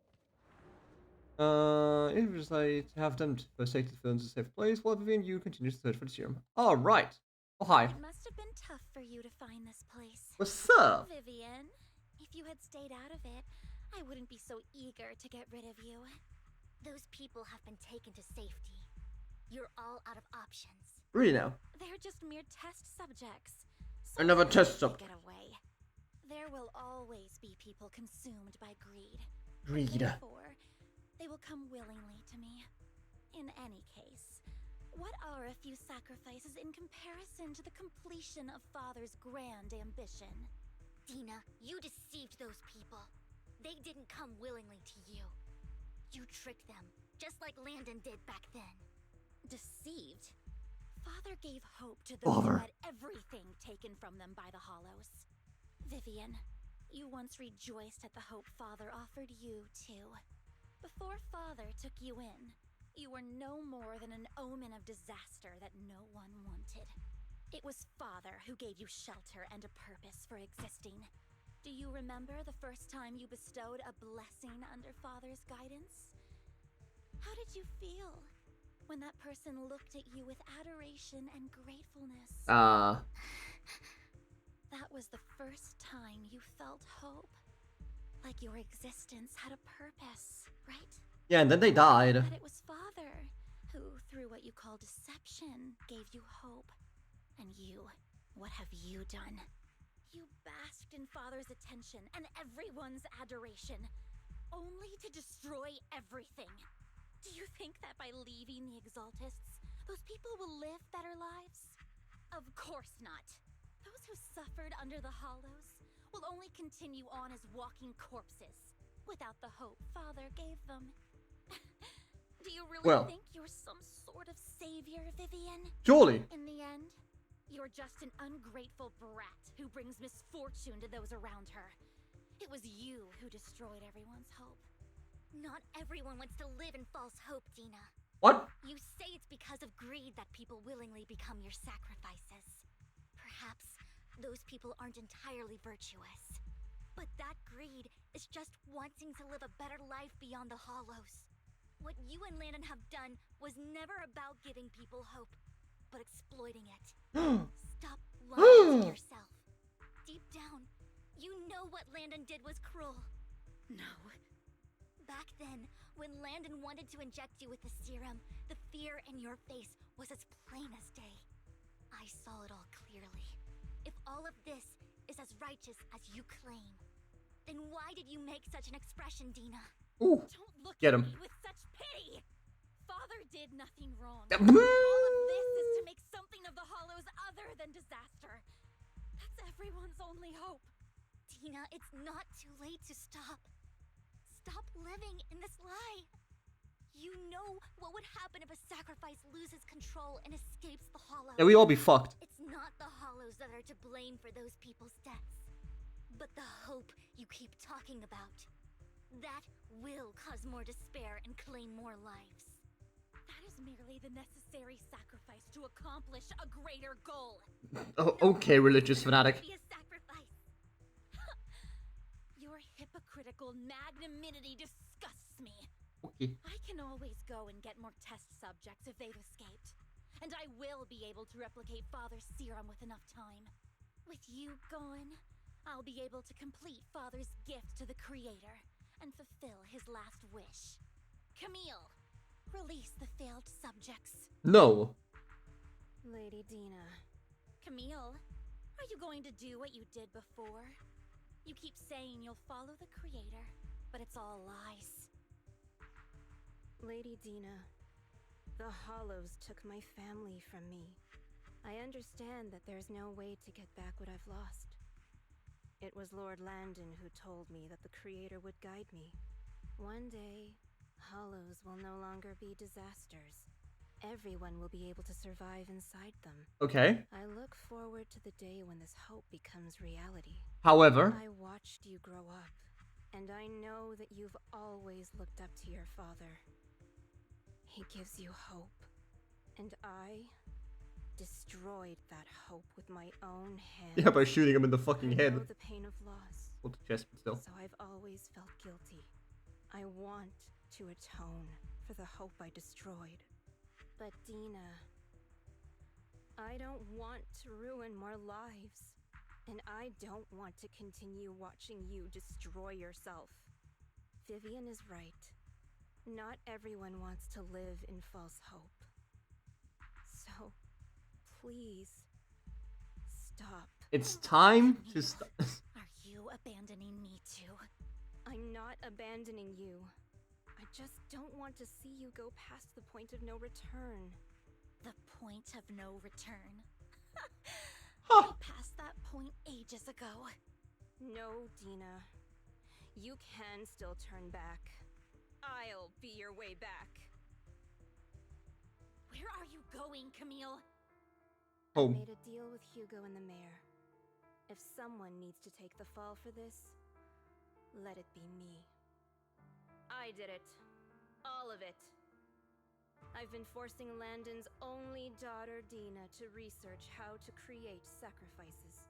If you decide to have them first take the films in a safe place, while Vivian, you continue to search for the serum. All right. Oh, hi. It must have been tough for you to find this place. What's up? Vivian, if you had stayed out of it, I wouldn't be so eager to get rid of you. Those people have been taken to safety. You're all out of options. Really now? They're just mere test subjects. Another test subject. Get away. There will always be people consumed by greed. Greed. Therefore, they will come willingly to me. In any case, what are a few sacrifices in comparison to the completion of Father's grand ambition? Dina, you deceived those people. They didn't come willingly to you. You tricked them, just like Landon did back then. Deceived? Father gave hope to those who had everything taken from them by the Hollows. Vivian, you once rejoiced at the hope Father offered you, too. Before Father took you in, you were no more than an omen of disaster that no one wanted. It was Father who gave you shelter and a purpose for existing. Do you remember the first time you bestowed a blessing under Father's guidance? How did you feel when that person looked at you with adoration and gratefulness? That was the first time you felt hope. Like your existence had a purpose, right? Yeah, and then they died. But it was Father who, through what you call deception, gave you hope. And you, what have you done? You basked in Father's attention and everyone's adoration, only to destroy everything. Do you think that by leaving the Exaltists, those people will live better lives? Of course not. Those who suffered under the Hollows will only continue on as walking corpses, without the hope Father gave them. Do you really think you're some sort of savior, Vivian? Surely. In the end, you're just an ungrateful brat who brings misfortune to those around her. It was you who destroyed everyone's hope. Not everyone wants to live in false hope, Dina. What? You say it's because of greed that people willingly become your sacrifices. Perhaps those people aren't entirely virtuous. But that greed is just wanting to live a better life beyond the Hollows. What you and Landon have done was never about giving people hope, but exploiting it. Stop lying to yourself. Deep down, you know what Landon did was cruel. No. Back then, when Landon wanted to inject you with the serum, the fear in your face was as plain as day. I saw it all clearly. If all of this is as righteous as you claim, then why did you make such an expression, Dina? Ooh, don't look get at him. me with such pity! Father did nothing wrong. All of this is to make something of the Hollows other than disaster. That's everyone's only hope. Dina, it's not too late to stop. Stop living in this lie. You know what would happen if a sacrifice loses control and escapes the Hollows. Yeah, we all be fucked. It's not the Hollows that are to blame for those people's deaths. But the hope you keep talking about, that will cause more despair and claim more lives. That is merely the necessary sacrifice to accomplish a greater goal. Oh, okay, religious fanatic. Be a sacrifice. Your hypocritical magnanimity disgusts me. Okay. I can always go and get more test subjects if they've escaped. And I will be able to replicate Father's serum with enough time. With you gone, I'll be able to complete Father's gift to the Creator and fulfill his last wish. Camille, release the failed subjects. No. Lady Dina. Camille, are you going to do what you did before? You keep saying you'll follow the Creator, but it's all lies. Lady Dina, the Hollows took my family from me. I understand that there's no way to get back what I've lost. It was Lord Landon who told me that the Creator would guide me. One day, Hollows will no longer be disasters. Everyone will be able to survive inside them. Okay. I look forward to the day when this hope becomes reality. However, I watched you grow up, and I know that you've always looked up to your father. He gives you hope, and I destroyed that hope with my own hands. yeah, by shooting him in the fucking I head. know the pain of loss. Or the chest, but still. So I've always felt guilty. I want to atone for the hope I destroyed. But Dina, I don't want to ruin more lives. And I don't want to continue watching you destroy yourself. Vivian is right. Not everyone wants to live in false hope. So, please, stop. It's time to stop. Are you abandoning me too? I'm not abandoning you. I just don't want to see you go past the point of no return. The point of no return? I passed that point ages ago. No, Dina. You can still turn back. I'll be your way back. Where are you going, Camille? I made a deal with Hugo and the mayor. If someone needs to take the fall for this, let it be me. I did it. All of it. I've been forcing Landon's only daughter, Dina, to research how to create sacrifices.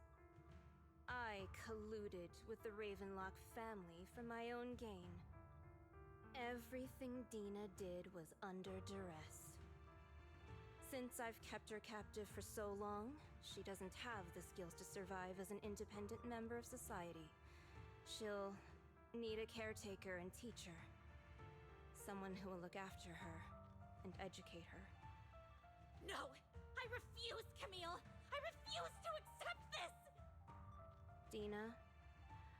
I colluded with the Ravenlock family for my own gain. Everything Dina did was under duress. Since I've kept her captive for so long, she doesn't have the skills to survive as an independent member of society. She'll need a caretaker and teacher. Someone who will look after her and educate her. No! I refuse, Camille! I refuse to accept this! Dina,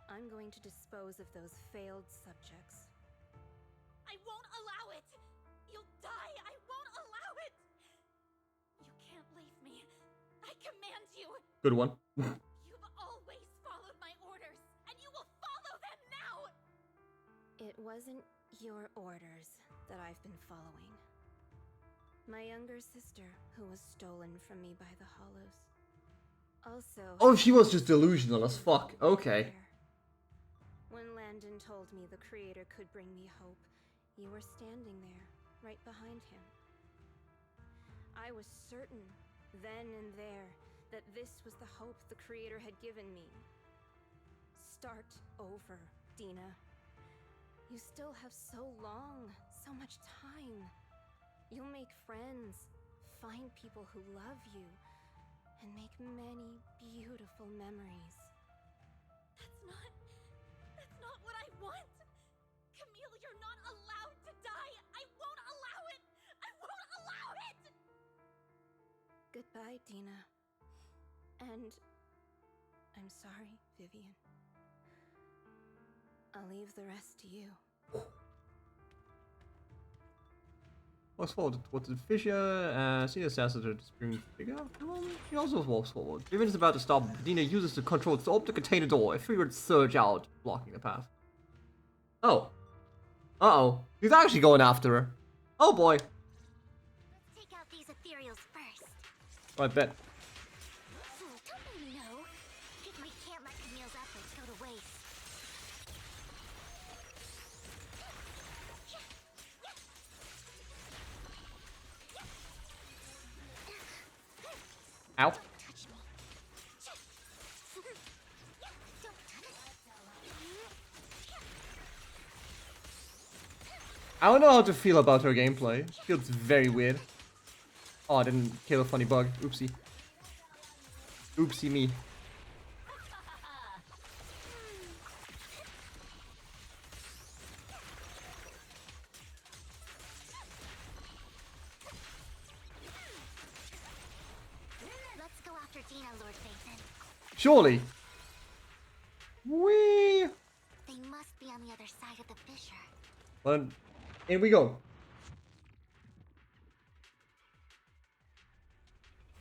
I'm going to dispose of those failed subjects. I won't allow it! You'll die! I won't allow it! You can't leave me. I command you! Good one. You've always followed my orders, and you will follow them now! It wasn't your orders that I've been following. My younger sister, who was stolen from me by the Hollows. Also... Oh, she was just delusional as fuck. Okay. When Landon told me the Creator could bring me hope, you were standing there, right behind him. I was certain, then and there, that this was the hope the Creator had given me. Start over, Dina. You still have so long, so much time. You'll make friends, find people who love you, and make many beautiful memories. That's not what I want! Camille, you're not allowed to die! I won't allow it! I won't allow it! Goodbye, Dina. And I'm sorry, Vivian. I'll leave the rest to you. Walks forward towards the fissure, see the assassin to spring figure. She also walks forward. Vivian is about to stop. Dina uses the control to open the container door. A figure would surge out, blocking the path. Oh. Uh-oh. He's actually going after her. Oh boy. Let's take out these ethereals first. I bet. Don't they know? We can't let Camille's efforts go to Ow. I don't know how to feel about her gameplay. Feels very weird. Oh, I didn't kill a funny bug. Oopsie. Oopsie me. Let's go after Dina, Lord Nathan. Surely. Whee! They must be on the other side of the fissure. Well, here we go.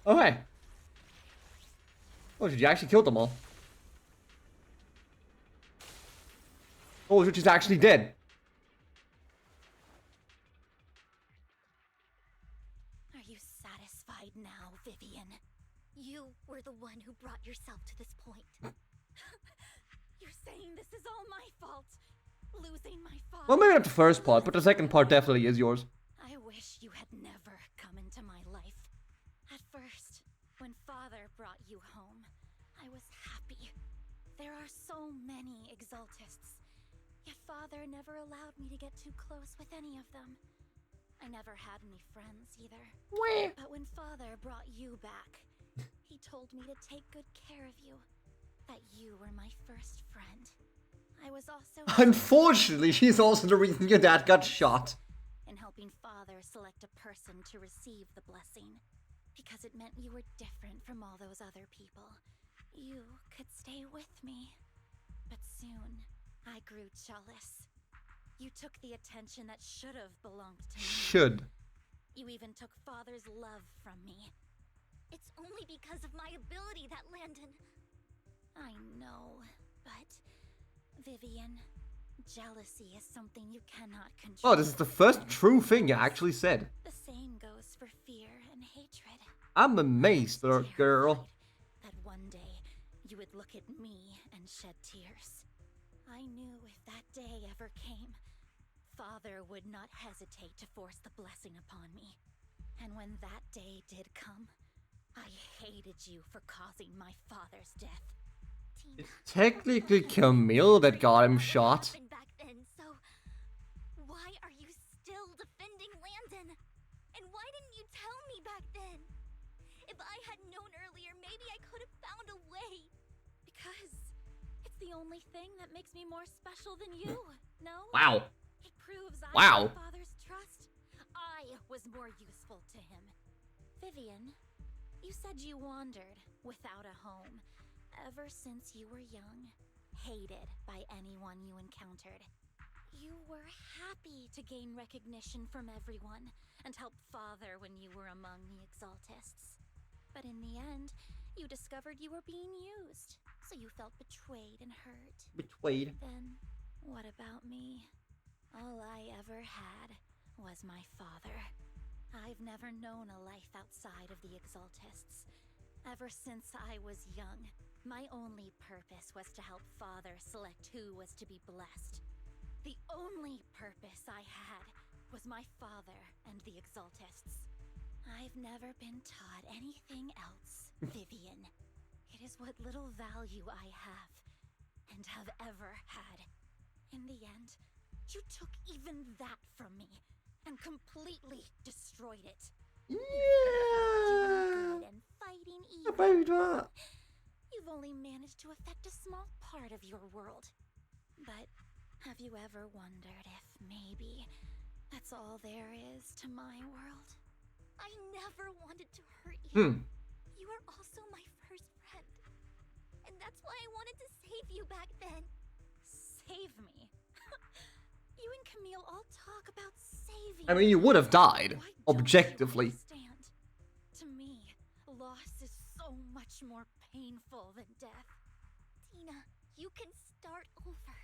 Oh, hey. Oh, she actually killed them all. Oh, she's actually dead. Are you satisfied now, Vivian? You were the one who brought yourself to this point. You're saying this is all my fault. Losing my father. Well, maybe not the first part, but the second part definitely is yours. I wish you had never come into my life. At first, when Father brought you home, I was happy. There are so many Exaltists, yet Father never allowed me to get too close with any of them. I never had any friends either. But when Father brought you back, he told me to take good care of you. That you were my first friend. I was also... Unfortunately, she's also the reason your dad got shot. in helping Father select a person to receive the blessing. Because it meant you were different from all those other people. You could stay with me. But soon, I grew jealous. You took the attention that should have belonged to me. Should. You even took Father's love from me. It's only because of my ability that Landon... I know, but... Vivian, jealousy is something you cannot control. Oh, this is the first true thing you actually said. The same goes for fear and hatred. I'm amazed, girl. That one day, you would look at me and shed tears. I knew if that day ever came, Father would not hesitate to force the blessing upon me. And when that day did come, I hated you for causing my father's death. It's technically Camille that got him shot. Back then, so why are you still defending Landon? And why didn't you tell me back then? If I had known earlier, maybe I could have found a way. Because it's the only thing that makes me more special than you, no? Wow. It proves I Wow. had Father's trust. I was more useful to him. Vivian, you said you wandered without a home ever since you were young, hated by anyone you encountered. You were happy to gain recognition from everyone and help Father when you were among the Exaltists. But in the end, you discovered you were being used, so you felt betrayed and hurt. Betrayed. Then, what about me? All I ever had was my father. I've never known a life outside of the Exaltists. Ever since I was young, my only purpose was to help Father select who was to be blessed. The only purpose I had was my father and the Exaltists. I've never been taught anything else, Vivian. It is what little value I have, and have ever had. In the end, you took even that from me, and completely destroyed it. Yeah. Doing good and fighting evil. You've only managed to affect a small part of your world. But have you ever wondered if maybe that's all there is to my world? I never wanted to hurt you. You were also my first friend. And that's why I wanted to save you back then. Save me? You and Camille all talk about saving. I mean, you would have died, Why don't you objectively. understand? To me, loss is so much more painful than death. Tina, you can start over.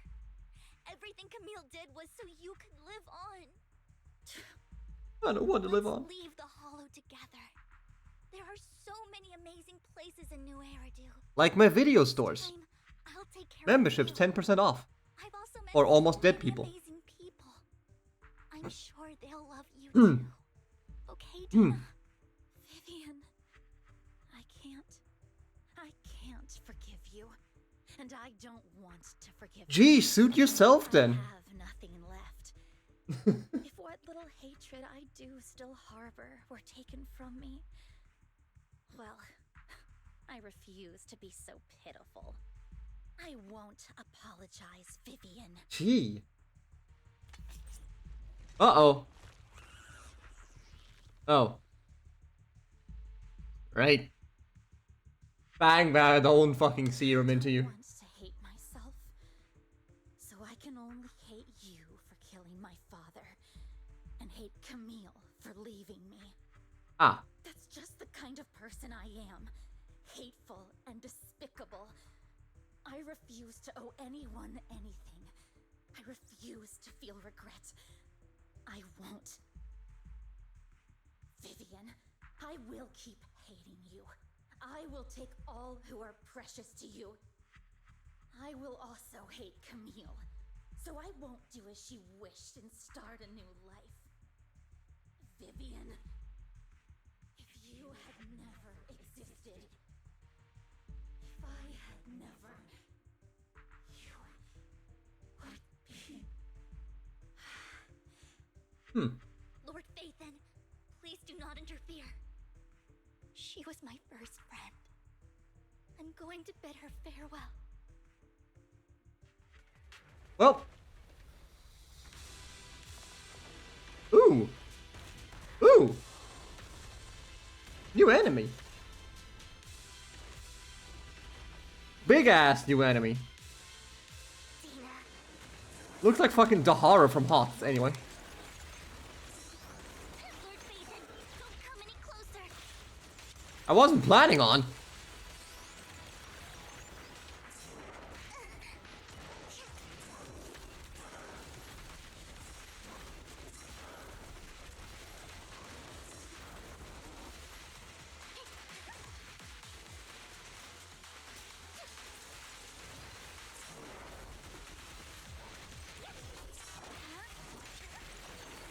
Everything Camille did was so you could live on. I don't want to live Let's on. leave the Hollow together. There are so many amazing places in New Eridu. Like my video stores. I'll take care Memberships of you. 10% off. I've also met Or so almost dead many people. Amazing people. I'm sure they'll love you too. Okay, Tina? Vivian, I you, and I don't want to forgive you. Gee, suit yourself then. I have nothing left. If what little hatred I do still harbor were taken from me, well, I refuse to be so pitiful. I won't apologize, Vivian. Gee. Uh-oh. Oh. Right. Bang that own fucking serum into you. I want to hate myself, so I can only hate you for killing my father, and hate Camille for leaving me. Ah. That's just the kind of person I am. Hateful and despicable. I refuse to owe anyone anything. I refuse to feel regret. I won't. Vivian, I will keep hating you. I will take all who are precious to you. I will also hate Camille, so I won't do as she wished and start a new life. Vivian, if you had never existed, if I had never, you would be... Lord Phaethon, please do not interfere. She was my first friend. I'm going to bid her farewell. Well. Ooh. Ooh. New enemy. Big ass new enemy. Looks like fucking Dahara from Hots, anyway. I wasn't planning on.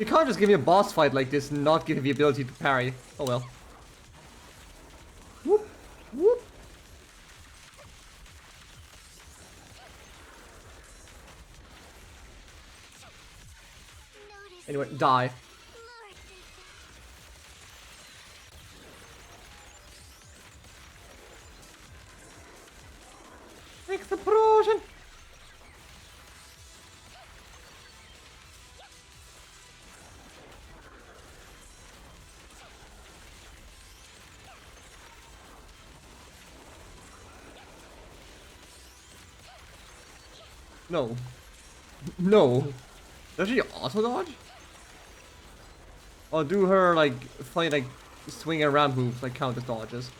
You can't just give me a boss fight like this and not give me the ability to parry. Oh well. Whoop, whoop. Anyway, die. Explosion! No. No. Does she auto dodge? Or do her like funny like swing around moves like count as dodges?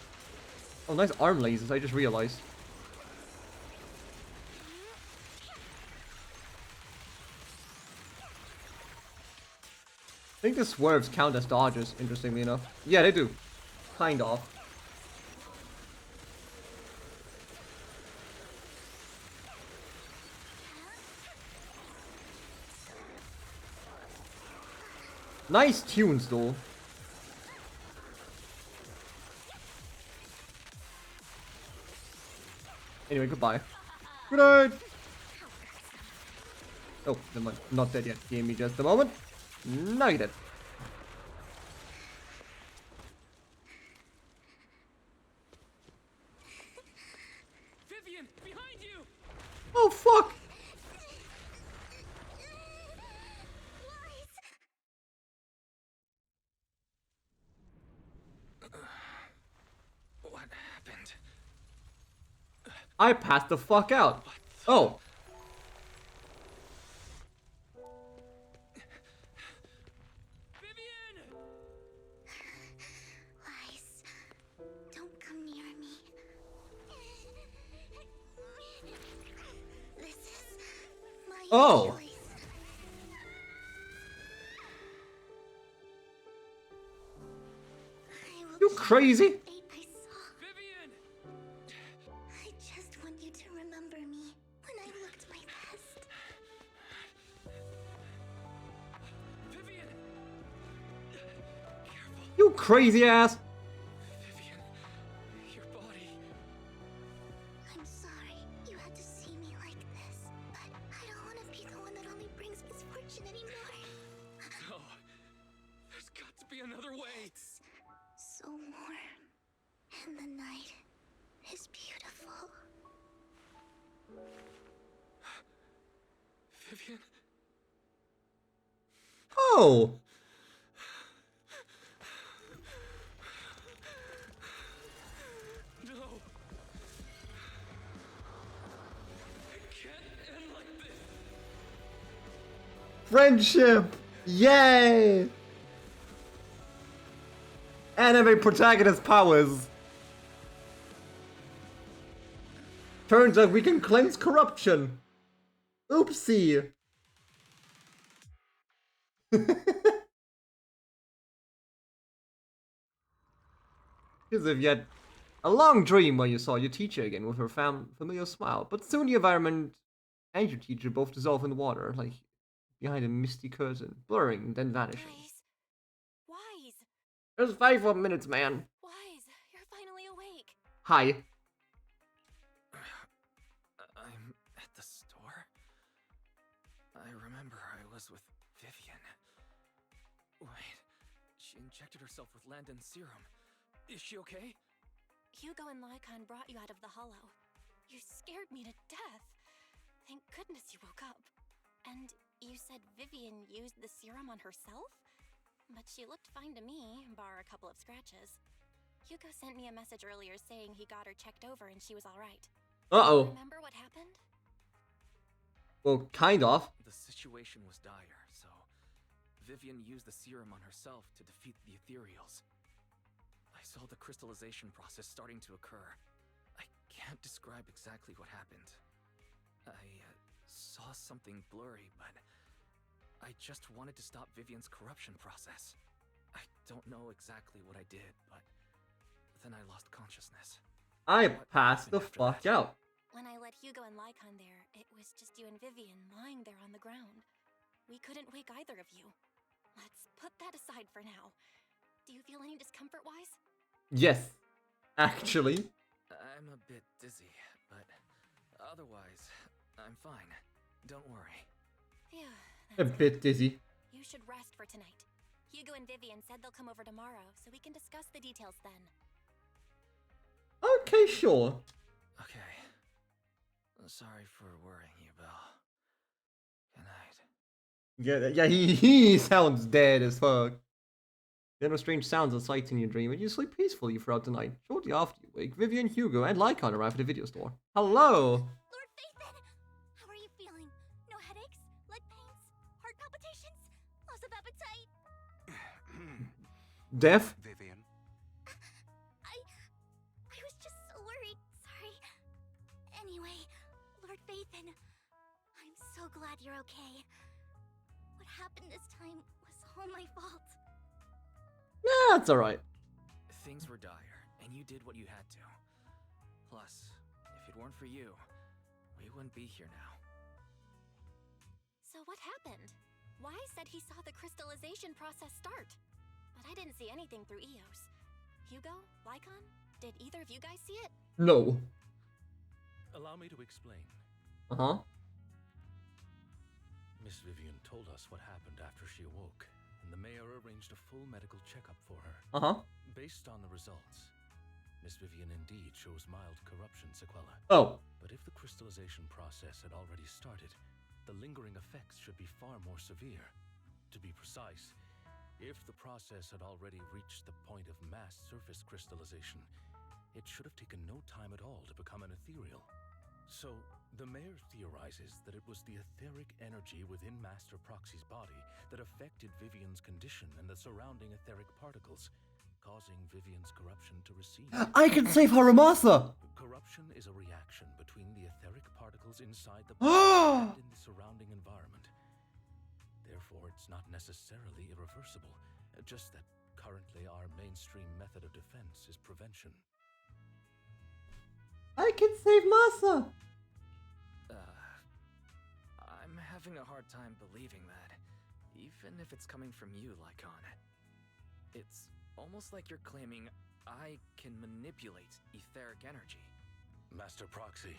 Oh, nice arm lasers, I just realized. I think the swerves count as dodges, interestingly enough. Yeah, they do. Kind of. Nice tunes, though. Anyway, goodbye. Good night! Oh, never mind. Not dead yet. Give me just a moment. Now you're dead. Vivian, behind you! Oh, fuck! What happened? I passed the fuck out. Oh. Lies. Don't come near me. This is my choice. You crazy? Vivian! I just want you to remember me when I looked my best. Vivian! You crazy ass! Vivian, your body. I'm sorry. And the night is beautiful. Vivian? Oh! No! It can't end like this! Friendship! Yay! Anime protagonist powers! Turns out we can cleanse corruption! Oopsie! Because if you had a long dream where you saw your teacher again with her familiar smile, but soon the environment and your teacher both dissolve in the water, like behind a misty curtain, blurring, then vanishing. Wise! There's 5 more minutes, man. Wise, you're finally awake. Hi. I'm at the store? I remember I was with Vivian. Wait, she injected herself with Landon's serum. Is she okay? Hugo and Lycan brought you out of the hollow. You scared me to death. Thank goodness you woke up. And you said Vivian used the serum on herself? But she looked fine to me, bar a couple of scratches. Hugo sent me a message earlier saying he got her checked over and she was alright. Uh-oh. Remember what happened? Well, kind of. The situation was dire, so Vivian used the serum on herself to defeat the ethereals. I saw the crystallization process starting to occur. I can't describe exactly what happened. I saw something blurry, but I just wanted to stop Vivian's corruption process. I don't know exactly what I did, but then I lost consciousness. I passed the fuck out. When I let Hugo and Lycan there, it was just you and Vivian lying there on the ground. We couldn't wake either of you. Let's put that aside for now. Do you feel any discomfort-wise? Yes, actually. I'm a bit dizzy, but otherwise, I'm fine. Don't worry. Phew, A bit dizzy. you should rest for tonight. Hugo and Vivian said they'll come over tomorrow, so we can discuss the details then. Okay, sure. Okay. Sorry for worrying you, Belle. Good night. Yeah, he sounds dead as fuck. There are no strange sounds or sights in your dream, and you sleep peacefully throughout the night. Shortly after you wake, Vivian, Hugo, and Lycan arrive at the video store. Hello! Lord Phaethon! How are you feeling? No headaches? Leg pains? Heart palpitations? Loss of appetite? Deaf? Vivian? I was just so worried. Sorry. Anyway, Lord Phaethon, I'm so glad you're okay. What happened this time was all my fault. Yeah, that's alright. Things were dire, and you did what you had to. Plus, if it weren't for you, we wouldn't be here now. So what happened? Wise said he saw the crystallization process start. But I didn't see anything through EOS. Hugo? Lycan? Did either of you guys see it? No. Allow me to explain. Uh-huh. Miss Vivian told us what happened after she awoke, and the mayor arranged a full medical checkup for her. Uh-huh. Based on the results, Miss Vivian indeed shows mild corruption sequelae. Oh. But if the crystallization process had already started, the lingering effects should be far more severe. To be precise, if the process had already reached the point of mass surface crystallization, it should have taken no time at all to become an ethereal. So, the mayor theorizes that it was the etheric energy within Master Proxy's body that affected Vivian's condition and the surrounding etheric particles, causing Vivian's corruption to recede. I can save Haramasa! Corruption is a reaction between the etheric particles inside the body and in the surrounding environment. Therefore, it's not necessarily irreversible, just that currently our mainstream method of defense is prevention. I can save Masa! I'm having a hard time believing that, even if it's coming from you, Lycan. It's almost like you're claiming I can manipulate etheric energy. Master Proxy,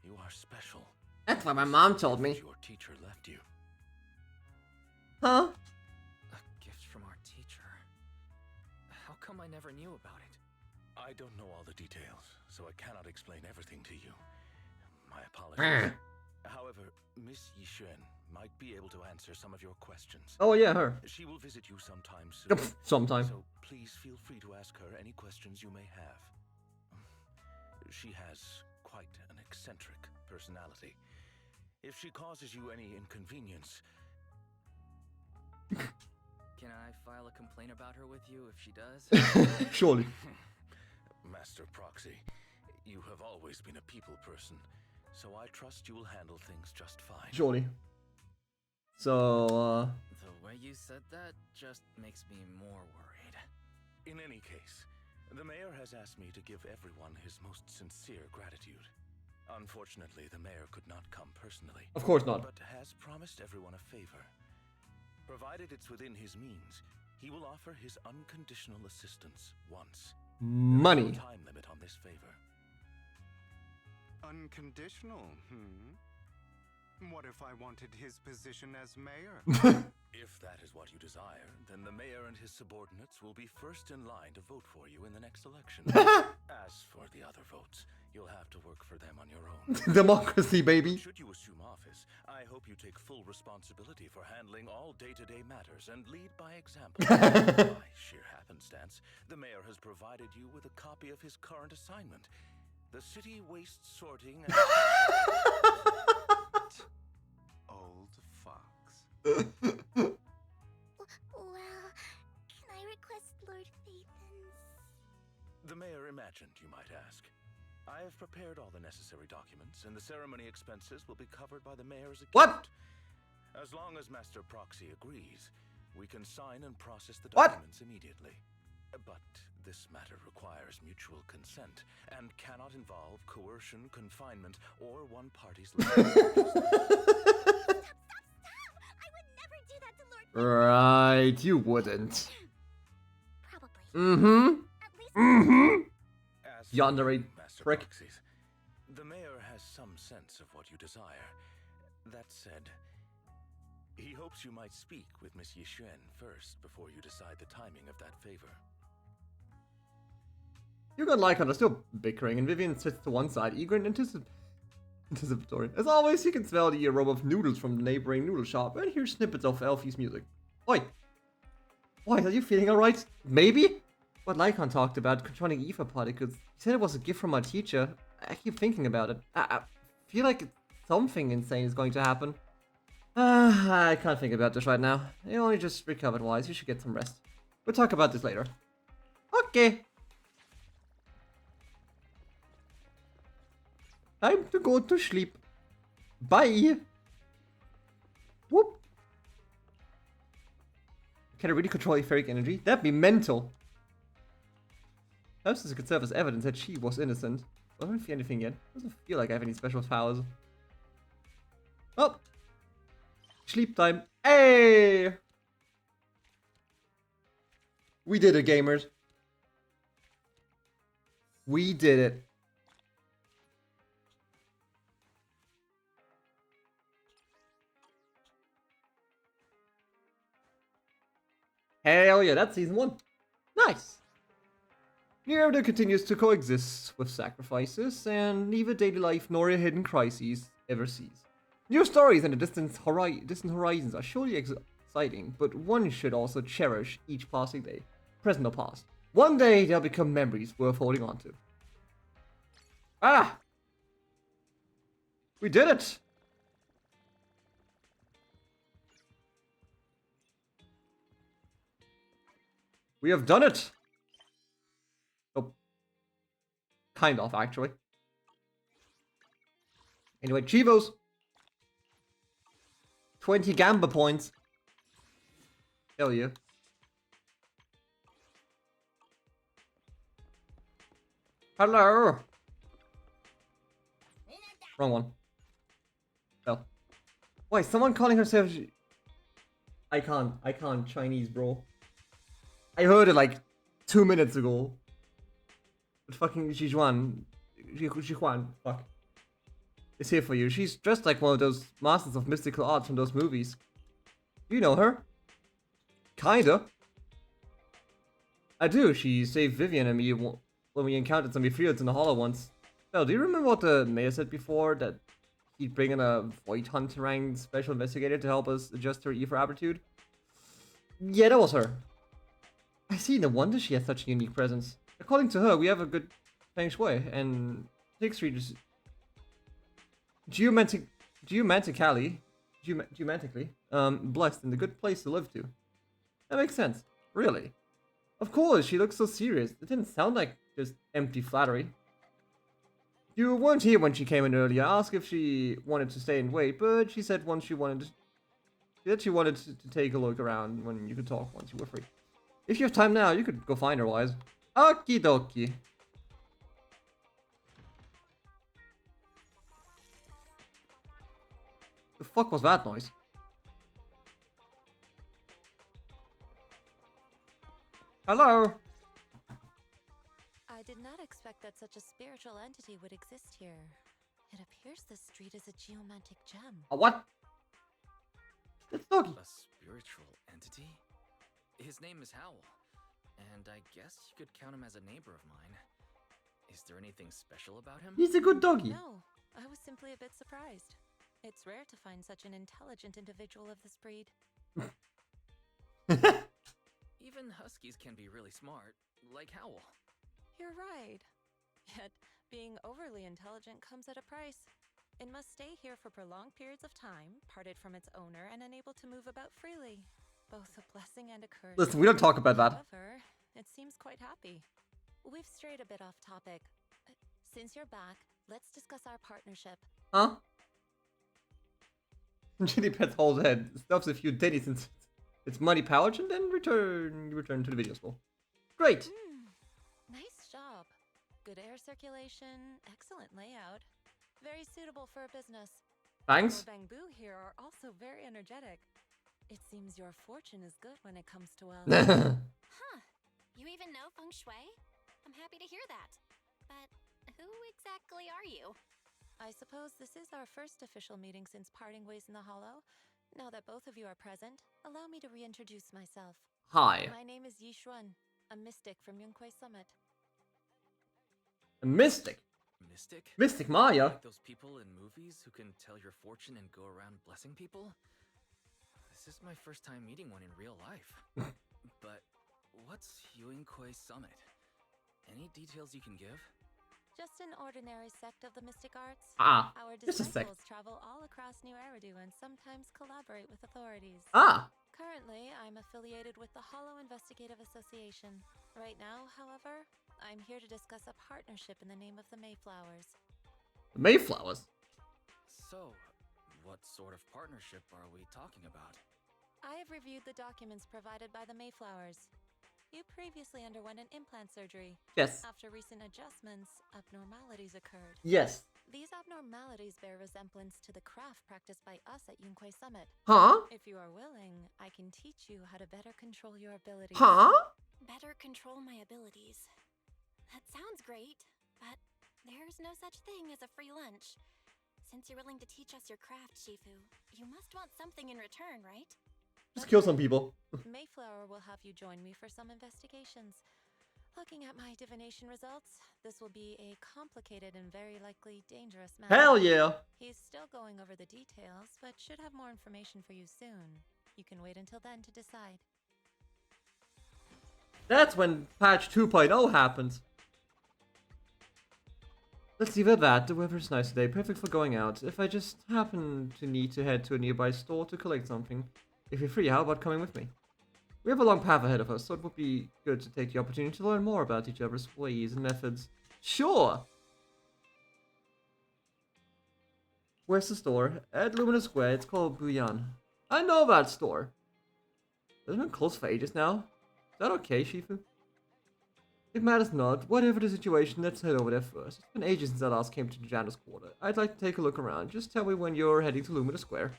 you are special. That's what my mom told me. Your teacher left you. Huh? A gift from our teacher. How come I never knew about it? I don't know all the details, so I cannot explain everything to you. My apologies. However, Miss Yixuan might be able to answer some of your questions. Oh yeah, her. She will visit you sometime soon. Sometime. So please feel free to ask her any questions you may have. She has quite an eccentric personality. If she causes you any inconvenience... Can I file a complaint about her with you if she does? Surely. Master Proxy, you have always been a people person, so I trust you will handle things just fine. Surely. So, The way you said that just makes me more worried. In any case, the mayor has asked me to give everyone his most sincere gratitude. Unfortunately, the mayor could not come personally. Of course not. But has promised everyone a favor. Provided it's within his means, he will offer his unconditional assistance once. Money. There is no time limit on this favor. Unconditional, What if I wanted his position as mayor? If that is what you desire, then the mayor and his subordinates will be first in line to vote for you in the next election. As for the other votes, you'll have to work for them on your own. Democracy, baby. Should you assume office, I hope you take full responsibility for handling all day-to-day matters and lead by example. By sheer happenstance, the mayor has provided you with a copy of his current assignment. The city waste sorting and... Old fox. Well, can I request Lord Phaethon's? The mayor imagined, you might ask. I have prepared all the necessary documents, and the ceremony expenses will be covered by the mayor's account. What? As long as Master Proxy agrees, we can sign and process the What? documents immediately. But this matter requires mutual consent and cannot involve coercion, confinement, or one party's life. I would never do that to Lord Phaethon. Right, you wouldn't. Probably. Mm-hmm. At least As for Yandere Master prick. Proxies, the mayor has some sense of what you desire. That said, he hopes you might speak with Miss Yixuan first before you decide the timing of that favor. Hugo and Lycan are still bickering, and Vivian sits to one side, eager and anticipatory. As always, you can smell the aroma of noodles from the neighboring noodle shop and hear snippets of Elfie's music. Oi! Why, are you feeling alright? Maybe? What Lycan talked about, controlling ether particles. He said it was a gift from my teacher. I keep thinking about it. I feel like something insane is going to happen. I can't think about this right now. You only just recovered, Wise. You should get some rest. We'll talk about this later. Okay. Time to go to sleep. Bye. Whoop. Can I really control etheric energy? That'd be mental. Perhaps this could serve as evidence that she was innocent. I don't feel anything yet. Doesn't feel like I have any special powers. Oh. Sleep time. Hey! We did it, gamers. We did it. Hell yeah, that's season 1. Nice. Neither continues to coexist with sacrifices, and neither daily life nor a hidden crises ever cease. New stories in the distant horizons are surely exciting, but one should also cherish each passing day, present or past. One day they'll become memories worth holding on to. Ah! We did it! We have done it! Oh. Kind of, actually. Anyway, Chivos! 20 Gamba points. Hell yeah. Hello! Wrong one. Oh. Why, someone calling herself... I can't Chinese, bro. I heard it like 2 minutes ago. But fucking Jijuan, fuck. Is here for you. She's dressed like one of those masters of mystical arts from those movies. You know her? Kinda. I do. She saved Vivian and me when we encountered zombie fields in the hollow once. Well, do you remember what the mayor said before? That he'd bring in a Void Hunter ranked special investigator to help us adjust her ether aptitude? Yeah, that was her. I see, no wonder she has such a unique presence. According to her, we have a good feng shui, and 6th Street is geomantically, blessed and a good place to live to. That makes sense. Really. Of course, she looks so serious. It didn't sound like just empty flattery. You weren't here when she came in earlier. I asked if she wanted to stay and wait, but she said she wanted to take a look around when you could talk once you were free. If you have time now, you could go find her, Wise. Okie dokie. The fuck was that noise? Hello? I did not expect that such a spiritual entity would exist here. It appears this street is a geomantic gem. A what? It's Doggy. A spiritual entity? His name is Howl, and I guess you could count him as a neighbor of mine. Is there anything special about him? He's a good doggy. No, I was simply a bit surprised. It's rare to find such an intelligent individual of this breed. Even huskies can be really smart, like Howl. You're right. Yet, being overly intelligent comes at a price. It must stay here for prolonged periods of time, parted from its owner, and unable to move about freely. Both a blessing and a curse. Listen, we don't talk about that. However, it seems quite happy. We've strayed a bit off topic. Since you're back, let's discuss our partnership. Huh? Chili Pets holds head, stuffs a few dainties in its muddy pouch, and then return to the video school. Great! Nice job. Good air circulation, excellent layout. Very suitable for a business. Thanks. Your bamboo here are also very energetic. It seems your fortune is good when it comes to wealth. Huh. You even know feng shui? I'm happy to hear that. But who exactly are you? I suppose this is our first official meeting since parting ways in the Hollow. Now that both of you are present, allow me to reintroduce myself. Hi. My name is Yi Xuan, a mystic from Yunquei Summit. A mystic? Mystic? Mystic Maya? Like those people in movies who can tell your fortune and go around blessing people? This is my first time meeting one in real life. But what's Yunquei Summit? Any details you can give? Just an ordinary sect of the mystic arts. Ah, Our just a sect. disciples travel all across New Eridu and sometimes collaborate with authorities. Ah! Currently, I'm affiliated with the Hollow Investigative Association. Right now, however, I'm here to discuss a partnership in the name of the Mayflowers. The Mayflowers? So, what sort of partnership are we talking about? I have reviewed the documents provided by the Mayflowers. You previously underwent an implant surgery. Yes. After recent adjustments, abnormalities occurred. Yes. These abnormalities bear resemblance to the craft practiced by us at Yunquei Summit. Huh? If you are willing, I can teach you how to better control your abilities. Huh? Better control my abilities. That sounds great, but there's no such thing as a free lunch. Since you're willing to teach us your craft, Shifu, you must want something in return, right? Just kill some people. Mayflower will have you join me for some investigations. Looking at my divination results, this will be a complicated and very likely dangerous matter. Hell yeah! He's still going over the details, but should have more information for you soon. You can wait until then to decide. That's when patch 2.0 happens. Let's leave it at that. The weather's nice today, perfect for going out. If I just happen to need to head to a nearby store to collect something. If you're free, how about coming with me? We have a long path ahead of us, so it would be good to take the opportunity to learn more about each other's ways and methods. Sure! Where's the store? At Luminous Square, it's called Buyan. I know that store! Hasn't been closed for ages now? Is that okay, Shifu? It matters not. Whatever the situation, let's head over there first. It's been ages since I last came to the janitor's quarter. I'd like to take a look around. Just tell me when you're heading to Luminous Square.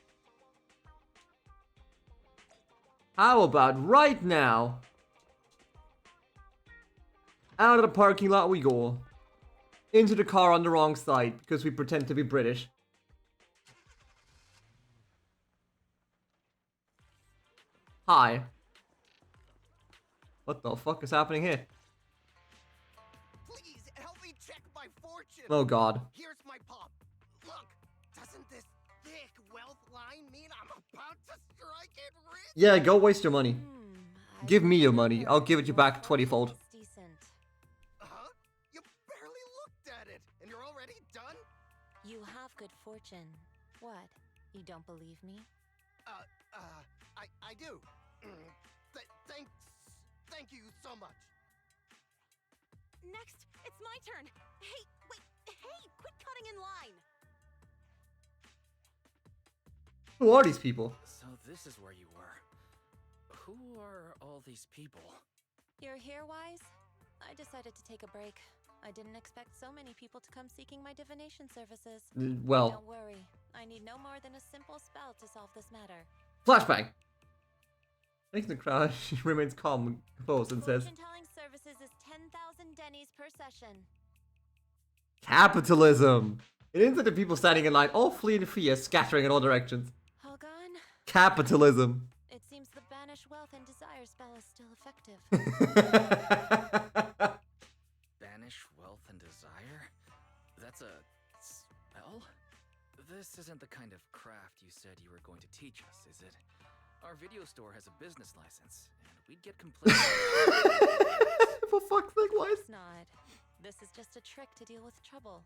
How about right now? Out of the parking lot we go. Into the car on the wrong side, because we pretend to be British. Hi. What the fuck is happening here? attention. Oh god. Here's my palm. Look, doesn't this thick wealth line mean I'm about to strike it rich? Yeah, go waste your money. I Give me your remember money. I'll give it you your back 20-fold. fortune is decent. Huh? You barely looked at it, and you're already done? You have good fortune. What? You don't believe me? I do. Thank you so much. Next, it's my turn. Hey, wait, hey, quit cutting in line. Who are these people? So this is where you were. Who are all these people? You're here, Wise? I decided to take a break. I didn't expect so many people to come seeking my divination services. Well, Don't worry. I need no more than a simple spell to solve this matter. flashbang. Making the crowd, she remains calm and composed and says, Fortune-telling services is 10,000 dennies per session. capitalism. It ends at the people standing in line, all fleeing fear, scattering in all directions. All gone? Capitalism. It seems the banish wealth and desire spell is still effective. Banish wealth and desire? That's a spell? This isn't the kind of craft you said you were going to teach us, is it? Our video store has a business license, and we'd get complaints. For fuck's sake, Wise? It's not. This is just a trick to deal with trouble.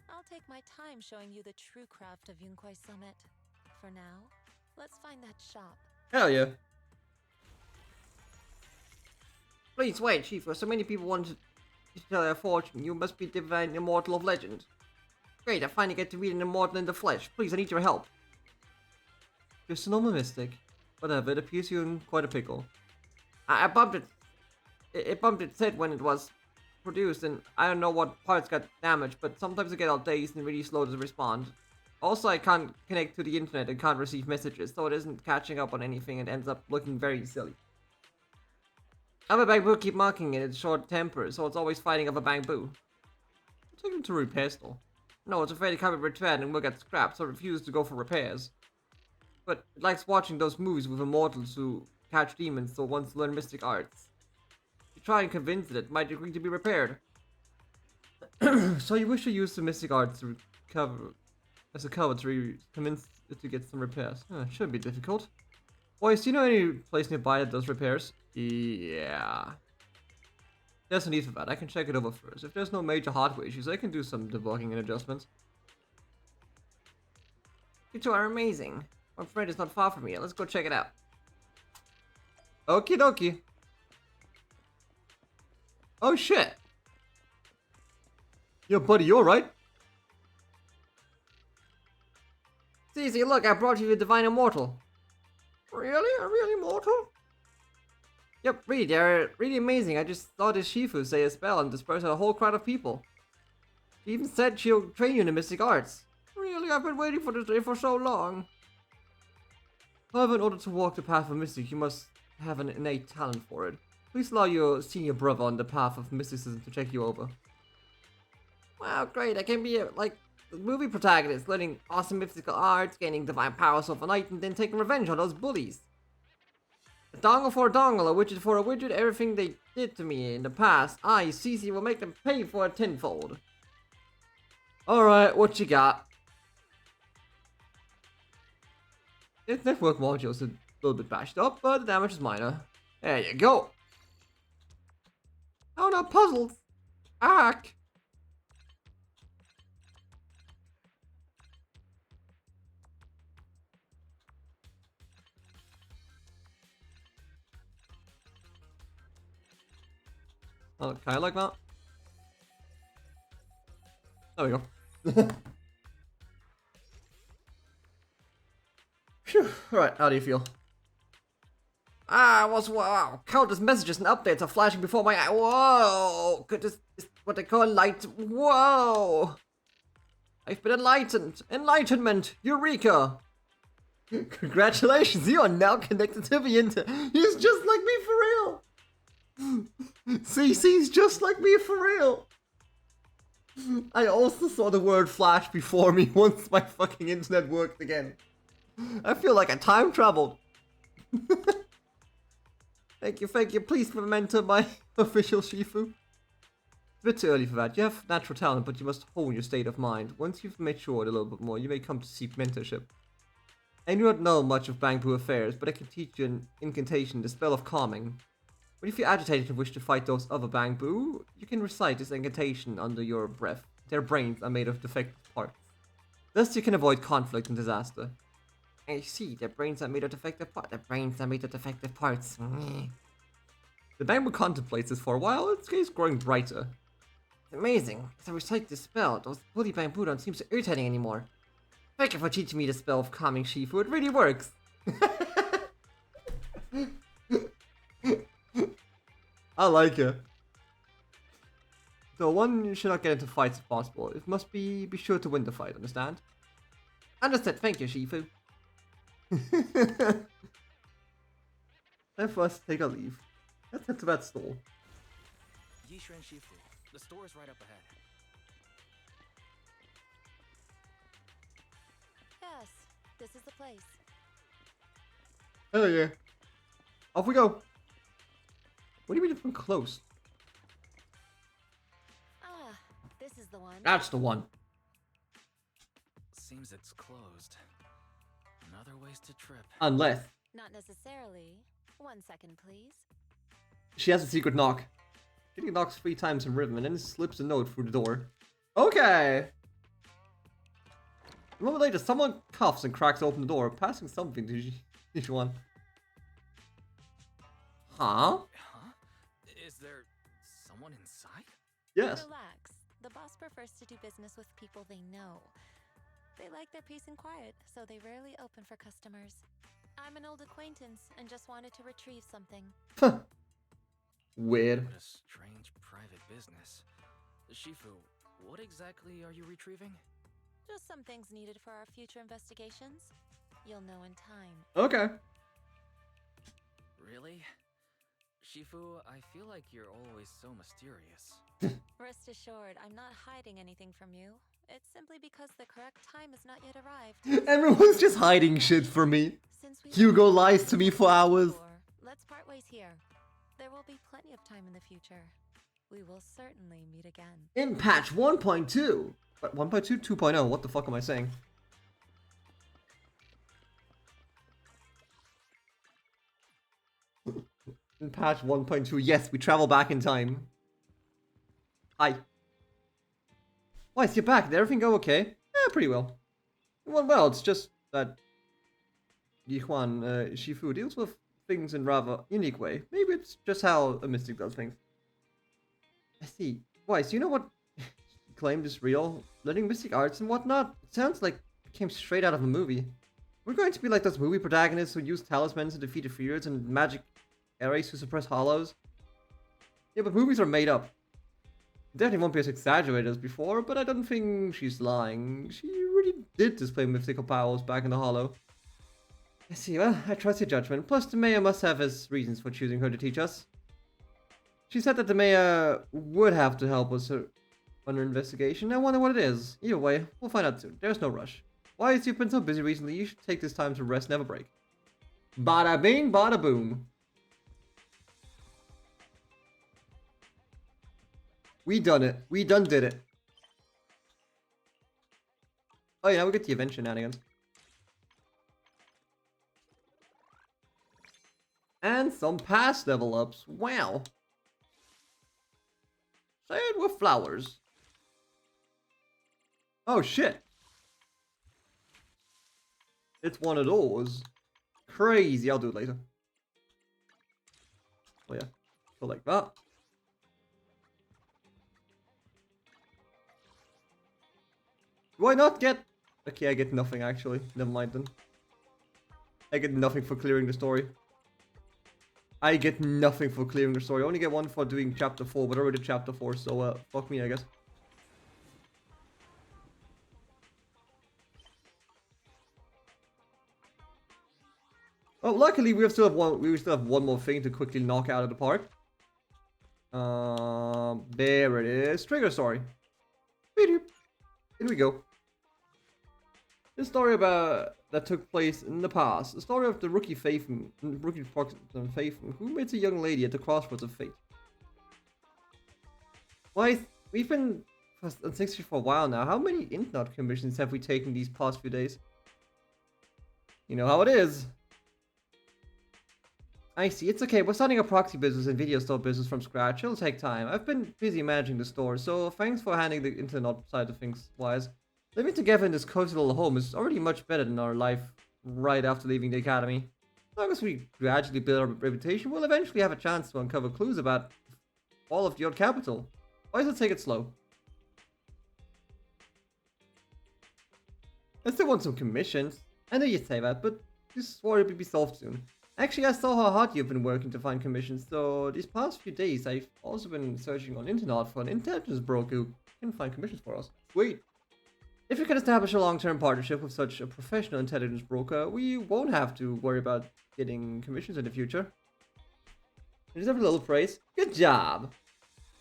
I'll take my time showing you the true craft of Yunquai Summit. For now, let's find that shop. Hell yeah. Please wait, Chief. So many people want to tell their fortune. You must be divine immortal of legend. Great, I finally get to read an immortal in the flesh. Please, I need your help. Just a normal mystic. Whatever, it appears you're in quite a pickle. I bumped it. It bumped its head when it was produced, and I don't know what parts got damaged, but sometimes I get all dazed and really slow to respond. Also, I can't connect to the internet and can't receive messages, so it isn't catching up on anything and ends up looking very silly. Other bamboo keep mocking it, it's short temper, so it's always fighting over bamboo. Take him to repair store. No, it's afraid it can't be repaired and will get scrapped, so it refuses to go for repairs. But it likes watching those movies with immortals who catch demons, so it wants to learn mystic arts. You try and convince it might agree to be repaired. So you wish to use the mystic arts to recover, as a cover to convince it to get some repairs. It shouldn't be difficult. Boys, do you know any place nearby that does repairs? Yeah. There's no need for that. I can check it over first. If there's no major hardware issues, I can do some debugging and adjustments. You two are amazing. My friend is not far from here. Let's go check it out. Okie dokie. Oh shit. Yo, buddy, you alright? Cece, look, I brought you the Divine Immortal. Really? A real immortal? Yep, they're really amazing. I just saw this Shifu say a spell and disperse a whole crowd of people. She even said she'll train you in the mystic arts. Really? I've been waiting for this day for so long. However, in order to walk the path of mystic, you must have an innate talent for it. Please allow your senior brother on the path of mysticism to check you over. Wow, great. I can be like the movie protagonist, learning awesome mystical arts, gaining divine powers overnight, and then taking revenge on those bullies. A dongle for a dongle, a widget for a widget, everything they did to me in the past, I, Cece, will make them pay for it tenfold. Alright, what you got? Its network module is a little bit bashed up, but the damage is minor. There you go. Oh no, puzzles! Ark! Oh, kind of like that. There we go. Phew. Alright, how do you feel? Wow. Countless messages and updates are flashing before my eye. Whoa! This is what they call light. Whoa! I've been enlightened. Enlightenment! Eureka! Congratulations, you are now connected to the internet. He's just like me for real! CC's just like me for real! I also saw the word flash before me once my fucking internet worked again. I feel like I time traveled. Thank you. Please mentor my official Shifu. It's a bit too early for that. You have natural talent, but you must hone your state of mind. Once you've matured a little bit more, you may come to seek mentorship. I do not know much of Bangbu affairs, but I can teach you an incantation, the spell of calming. When you feel agitated and wish to fight those other Bangbu, you can recite this incantation under your breath. Their brains are made of defective parts. Thus you can avoid conflict and disaster. I see, their brains are made of defective parts. Their brains are made of defective parts. The Bangbu contemplates this for a while, its gaze growing brighter. It's amazing. As I recite this spell, those bully Bangbu don't seem so irritating anymore. Thank you for teaching me the spell of calming Shifu. It really works. I like it. So one should not get into fights if possible. It must be sure to win the fight, understand? Understood, thank you, Shifu. Time for us to take a leave. Let's head to that store. Yishuan Shifu, the store is right up ahead. Yes, this is the place. Oh yeah. Off we go. What do you mean it's been close? Ah, this is the one. That's the one. Seems it's closed. Another wasted trip. Unless Not necessarily. 1 second, please. she has a secret knock. Getting knocks 3 times in rhythm and then slips a note through the door. Okay. A moment later, someone coughs and cracks open the door, passing something to each one. Huh? Huh? Is there someone inside? Yes. Relax. The boss prefers to do business with people they know. They like their peace and quiet, so they rarely open for customers. I'm an old acquaintance and just wanted to retrieve something. Weird. What a strange private business. Shifu, what exactly are you retrieving? Just some things needed for our future investigations. You'll know in time. Okay. Really? Shifu, I feel like you're always so mysterious. Rest assured, I'm not hiding anything from you. It's simply because the correct time has not yet arrived. Everyone's just hiding shit from me. Hugo lies to me for hours. Let's part ways here. There will be plenty of time in the future. We will certainly meet again. In patch 1.2. What, 1.2? 2.0? What the fuck am I saying? In patch 1.2, yes, we travel back in time. Hi. Why, is you back? Did everything go okay? Yeah, pretty well. It went well, it's just that Yihuan Shifu deals with things in rather unique way. Maybe it's just how a mystic does things. I see. Why, so you know what claimed is real? Learning mystic arts and whatnot? It sounds like it came straight out of a movie. We're going to be like those movie protagonists who use talismans to defeat fears and magic arrays to suppress hollows. Yeah, but movies are made up. Definitely won't be as exaggerated as before, but I don't think she's lying. She really did display mystical powers back in the Hollow. I see, well, I trust your judgment. Plus, the mayor must have his reasons for choosing her to teach us. She said that the mayor would have to help us on her investigation. I wonder what it is. Either way, we'll find out soon. There's no rush. Why, as you've been so busy recently, you should take this time to rest and have a break. Bada bing, bada boom. We done it. We done did it. Oh yeah, now we get the event shenanigans. And some pass level ups. Wow. Say it with flowers. Oh shit. It's one of those. Crazy. I'll do it later. Oh yeah. Go like that. Do I not get... Okay, I get nothing actually. Never mind then. I get nothing for clearing the story. I get nothing for clearing the story. I only get one for doing chapter 4, but I already did chapter 4, so fuck me, I guess. Oh, luckily we still have one more thing to quickly knock out of the park. There it is. Trigger story. Here we go. The story about that took place in the past. The story of the rookie Faithful who meets a young lady at the crossroads of fate. Why? We've been on 60 for a while now. How many Intnot commissions have we taken these past few days? You know how it is. I see. It's okay. We're starting a proxy business and video store business from scratch. It'll take time. I've been busy managing the store, so thanks for handling the internet side of things wise. Living together in this cozy little home is already much better than our life right after leaving the academy. As long as we gradually build our reputation, we'll eventually have a chance to uncover clues about all of the old capital. Why not take it slow? I still want some commissions. I know you say that, but this worry will be solved soon. Actually, I saw how hard you've been working to find commissions, so these past few days I've also been searching on internet for an intelligence broker who can find commissions for us. Sweet. If we can establish a long-term partnership with such a professional intelligence broker, we won't have to worry about getting commissions in the future. You deserve a little praise. Good job!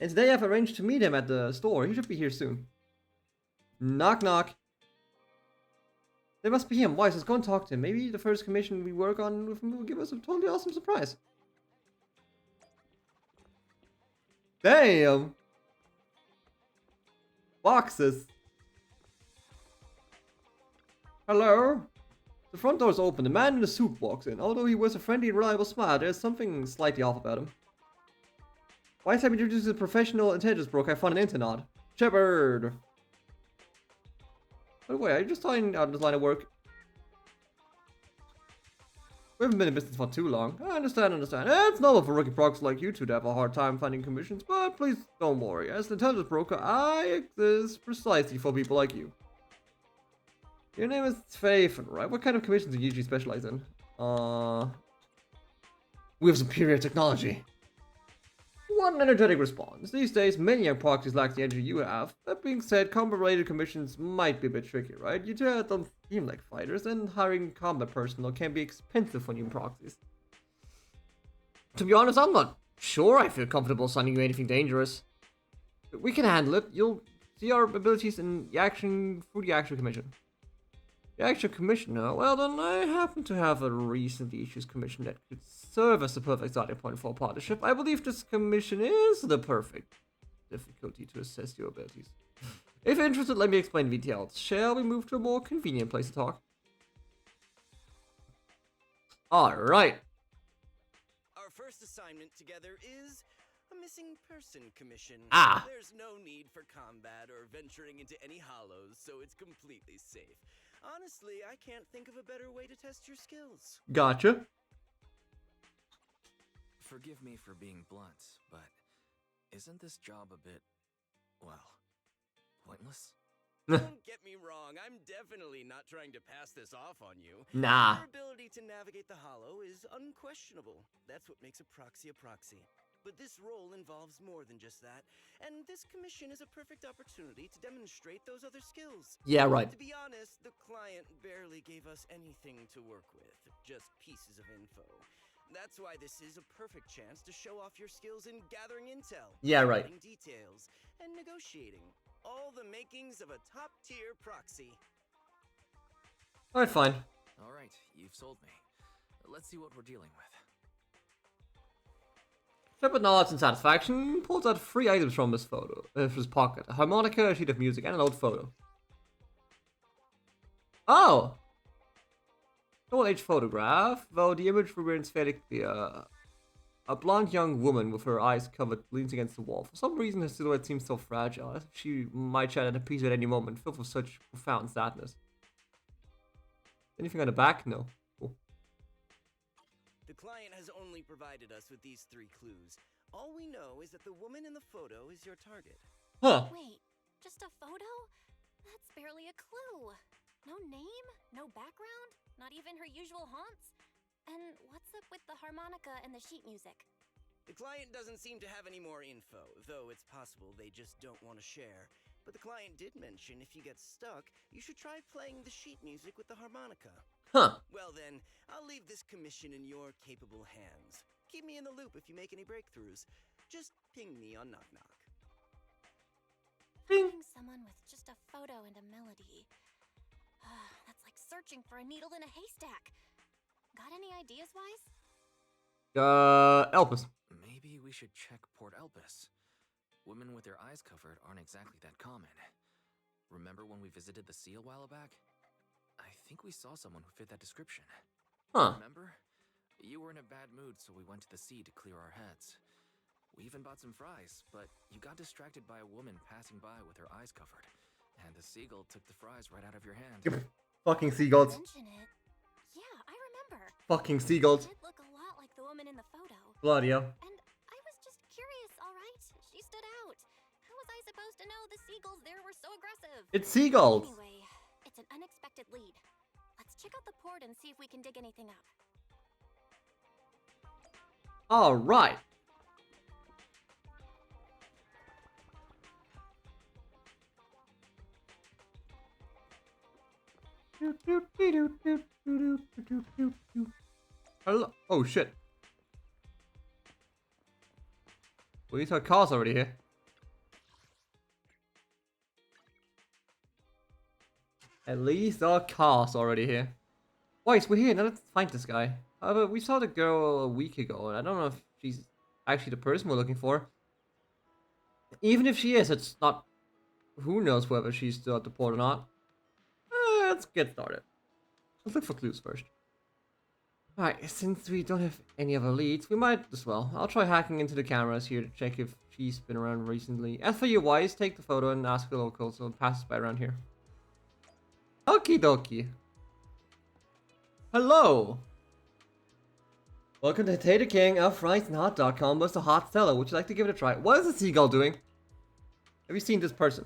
And today I've arranged to meet him at the store. He should be here soon. Knock knock. There must be him. Wise, let's go and talk to him. Maybe the first commission we work on with him will give us a totally awesome surprise. Damn! Boxes. Hello? The front door is open. The man in the suit walks in. Although he wears a friendly and reliable smile, there's something slightly off about him. Wise, have introduced a professional intelligence broker I found on the internet. Shepard! By the way, are you just starting out this line of work? We haven't been in business for too long. I understand. It's normal for rookie procs like you two to have a hard time finding commissions, but please don't worry. As an intelligence broker, I exist precisely for people like you. Your name is Faith, right? What kind of commissions do you usually specialize in? We have superior technology. What an energetic response. These days, many young proxies lack the energy you have. That being said, combat-related commissions might be a bit tricky, right? You two don't seem like fighters, and hiring combat personnel can be expensive for new proxies. To be honest, I'm not sure I feel comfortable assigning you anything dangerous. We can handle it. You'll see our abilities in the action through the actual commission. The actual commissioner, well then, I happen to have a recently issued commission that could serve as the perfect starting point for a partnership. I believe this commission is the perfect difficulty to assess your abilities. If interested, let me explain details. Shall we move to a more convenient place to talk? Alright. Our first assignment together is a missing person commission. There's no need for combat or venturing into any hollows, so it's completely safe. Honestly, I can't think of a better way to test your skills. Gotcha. Forgive me for being blunt, but isn't this job a bit, well, pointless? Don't get me wrong, I'm definitely not trying to pass this off on you. Nah. Your ability to navigate the hollow is unquestionable. That's what makes a proxy a proxy. But this role involves more than just that, and this commission is a perfect opportunity to demonstrate those other skills. Yeah, right. To be honest, the client barely gave us anything to work with, just pieces of info. That's why this is a perfect chance to show off your skills in gathering intel, yeah, right, details, and negotiating. All the makings of a top-tier proxy. Alright, fine. Alright, you've sold me. Let's see what we're dealing with. Shepard nods in satisfaction, pulls out 3 items from his pocket. A harmonica, a sheet of music, and an old photo. Oh! No age photograph, though the image remains fairly clear. A blonde young woman with her eyes covered leans against the wall. For some reason, her silhouette seems so fragile, as if she might shatter to pieces at any moment, filled with such profound sadness. Anything on the back? No. Cool. The client has only provided us with these 3 clues. All we know is that the woman in the photo is your target. Huh. Wait, just a photo? That's barely a clue. No name? No background? Not even her usual haunts? And what's up with the harmonica and the sheet music? The client doesn't seem to have any more info, though it's possible they just don't want to share. But the client did mention if you get stuck, you should try playing the sheet music with the harmonica. Huh. Well then, I'll leave this commission in your capable hands. Keep me in the loop if you make any breakthroughs. Just ping me on Knock Knock. Finding someone with just a photo and a melody. That's like searching for a needle in a haystack. Got any ideas, Wise? Elpis. Maybe we should check Port Elpis. women with their eyes covered aren't exactly that common. Remember when we visited the sea a while back? I think we saw someone who fit that description. Huh. Remember? You were in a bad mood, so we went to the sea to clear our heads. We even bought some fries, but you got distracted by a woman passing by with her eyes covered, and the seagull took the fries right out of your hand. Fucking seagulls. Mention it. Yeah, I remember. Fucking seagulls. She did look a lot like the woman in the photo. Bloody hell. And I was just curious, alright? She stood out. How was I supposed to know the seagulls there were so aggressive? It's seagulls. Anyway, it's an unexpected lead. Let's check out the port and see if we can dig anything up. Alright. Hello. Oh shit. We saw cars already here. At least our cars already here. Wait, we're here. Now let's find this guy. However, we saw the girl a week ago, and I don't know if she's actually the person we're looking for. Even if she is, it's not. Who knows whether she's still at the port or not. Let's get started. Let's look for clues first. Alright, since we don't have any other leads, we might as well. I'll try hacking into the cameras here to check if she's been around recently. As for you, Wise, take the photo and ask the locals who passes by around here. Okie dokie. Hello! Welcome to Tater King of Fries and Hot Dog Combos, a hot seller. Would you like to give it a try? What is the seagull doing? Have you seen this person?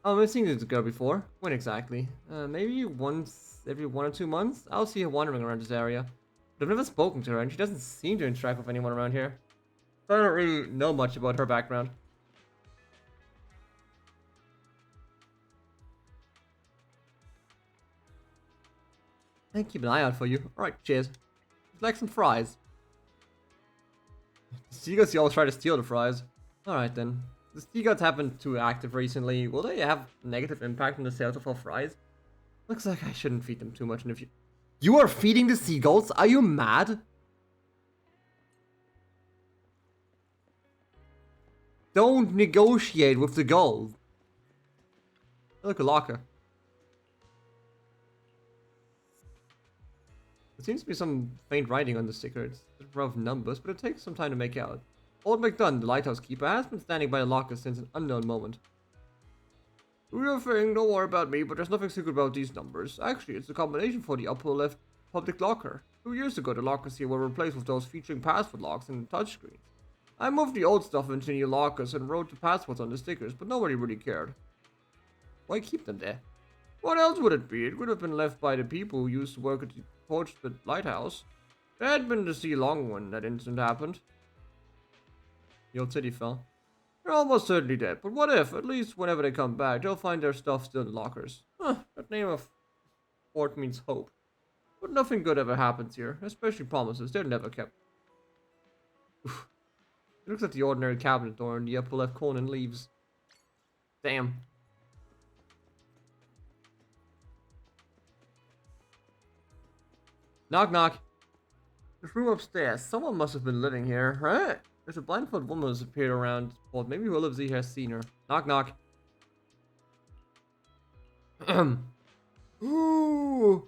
Oh, I've seen this girl before. When exactly? Maybe once every 1 or 2 months? I'll see her wandering around this area. But I've never spoken to her, and she doesn't seem to interact with anyone around here. So I don't really know much about her background. I keep an eye out for you. Alright, cheers. Would you like some fries? The seagulls, you always try to steal the fries. Alright then. The seagulls have been too active recently. Will they have negative impact on the sales of our fries? Looks like I shouldn't feed them too much in the future. You are feeding the seagulls? Are you mad? Don't negotiate with the gulls. Look, a locker. There seems to be some faint writing on the sticker. It's rough numbers, but it takes some time to make out. Old MacDunn, the lighthouse keeper, has been standing by the locker since an unknown moment. Do your thing, don't worry about me, but there's nothing secret about these numbers. Actually, it's a combination for the upper left public locker. 2 years ago, the lockers here were replaced with those featuring password locks and touchscreens. I moved the old stuff into new lockers and wrote the passwords on the stickers, but nobody really cared. Why keep them there? What else would it be? It would have been left by the people who used to work at the Portsmouth Lighthouse. It had been the sea long when that incident happened. The old city fell. They're almost certainly dead, but what if? At least whenever they come back, they'll find their stuff still in the lockers. Huh, that name of port means hope. But nothing good ever happens here, especially promises. They're never kept. Oof. It looks like the ordinary cabinet door in the upper left corner and leaves. Damn. Knock knock. This room upstairs. Someone must have been living here, right? There's a blindfolded woman who's appeared around. Well, maybe who lives here has seen her. Knock knock. Ooh.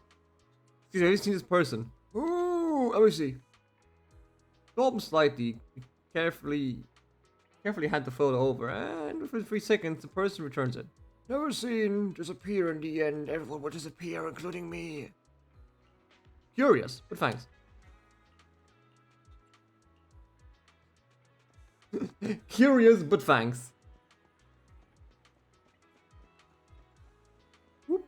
Excuse me, have you seen this person? Ooh. Let me see. Stop him slightly. Carefully hand the photo over, and within 3 seconds, the person returns it. Never seen. Disappear in the end. Everyone will disappear, including me. Curious, but thanks. Curious, but thanks. Whoop.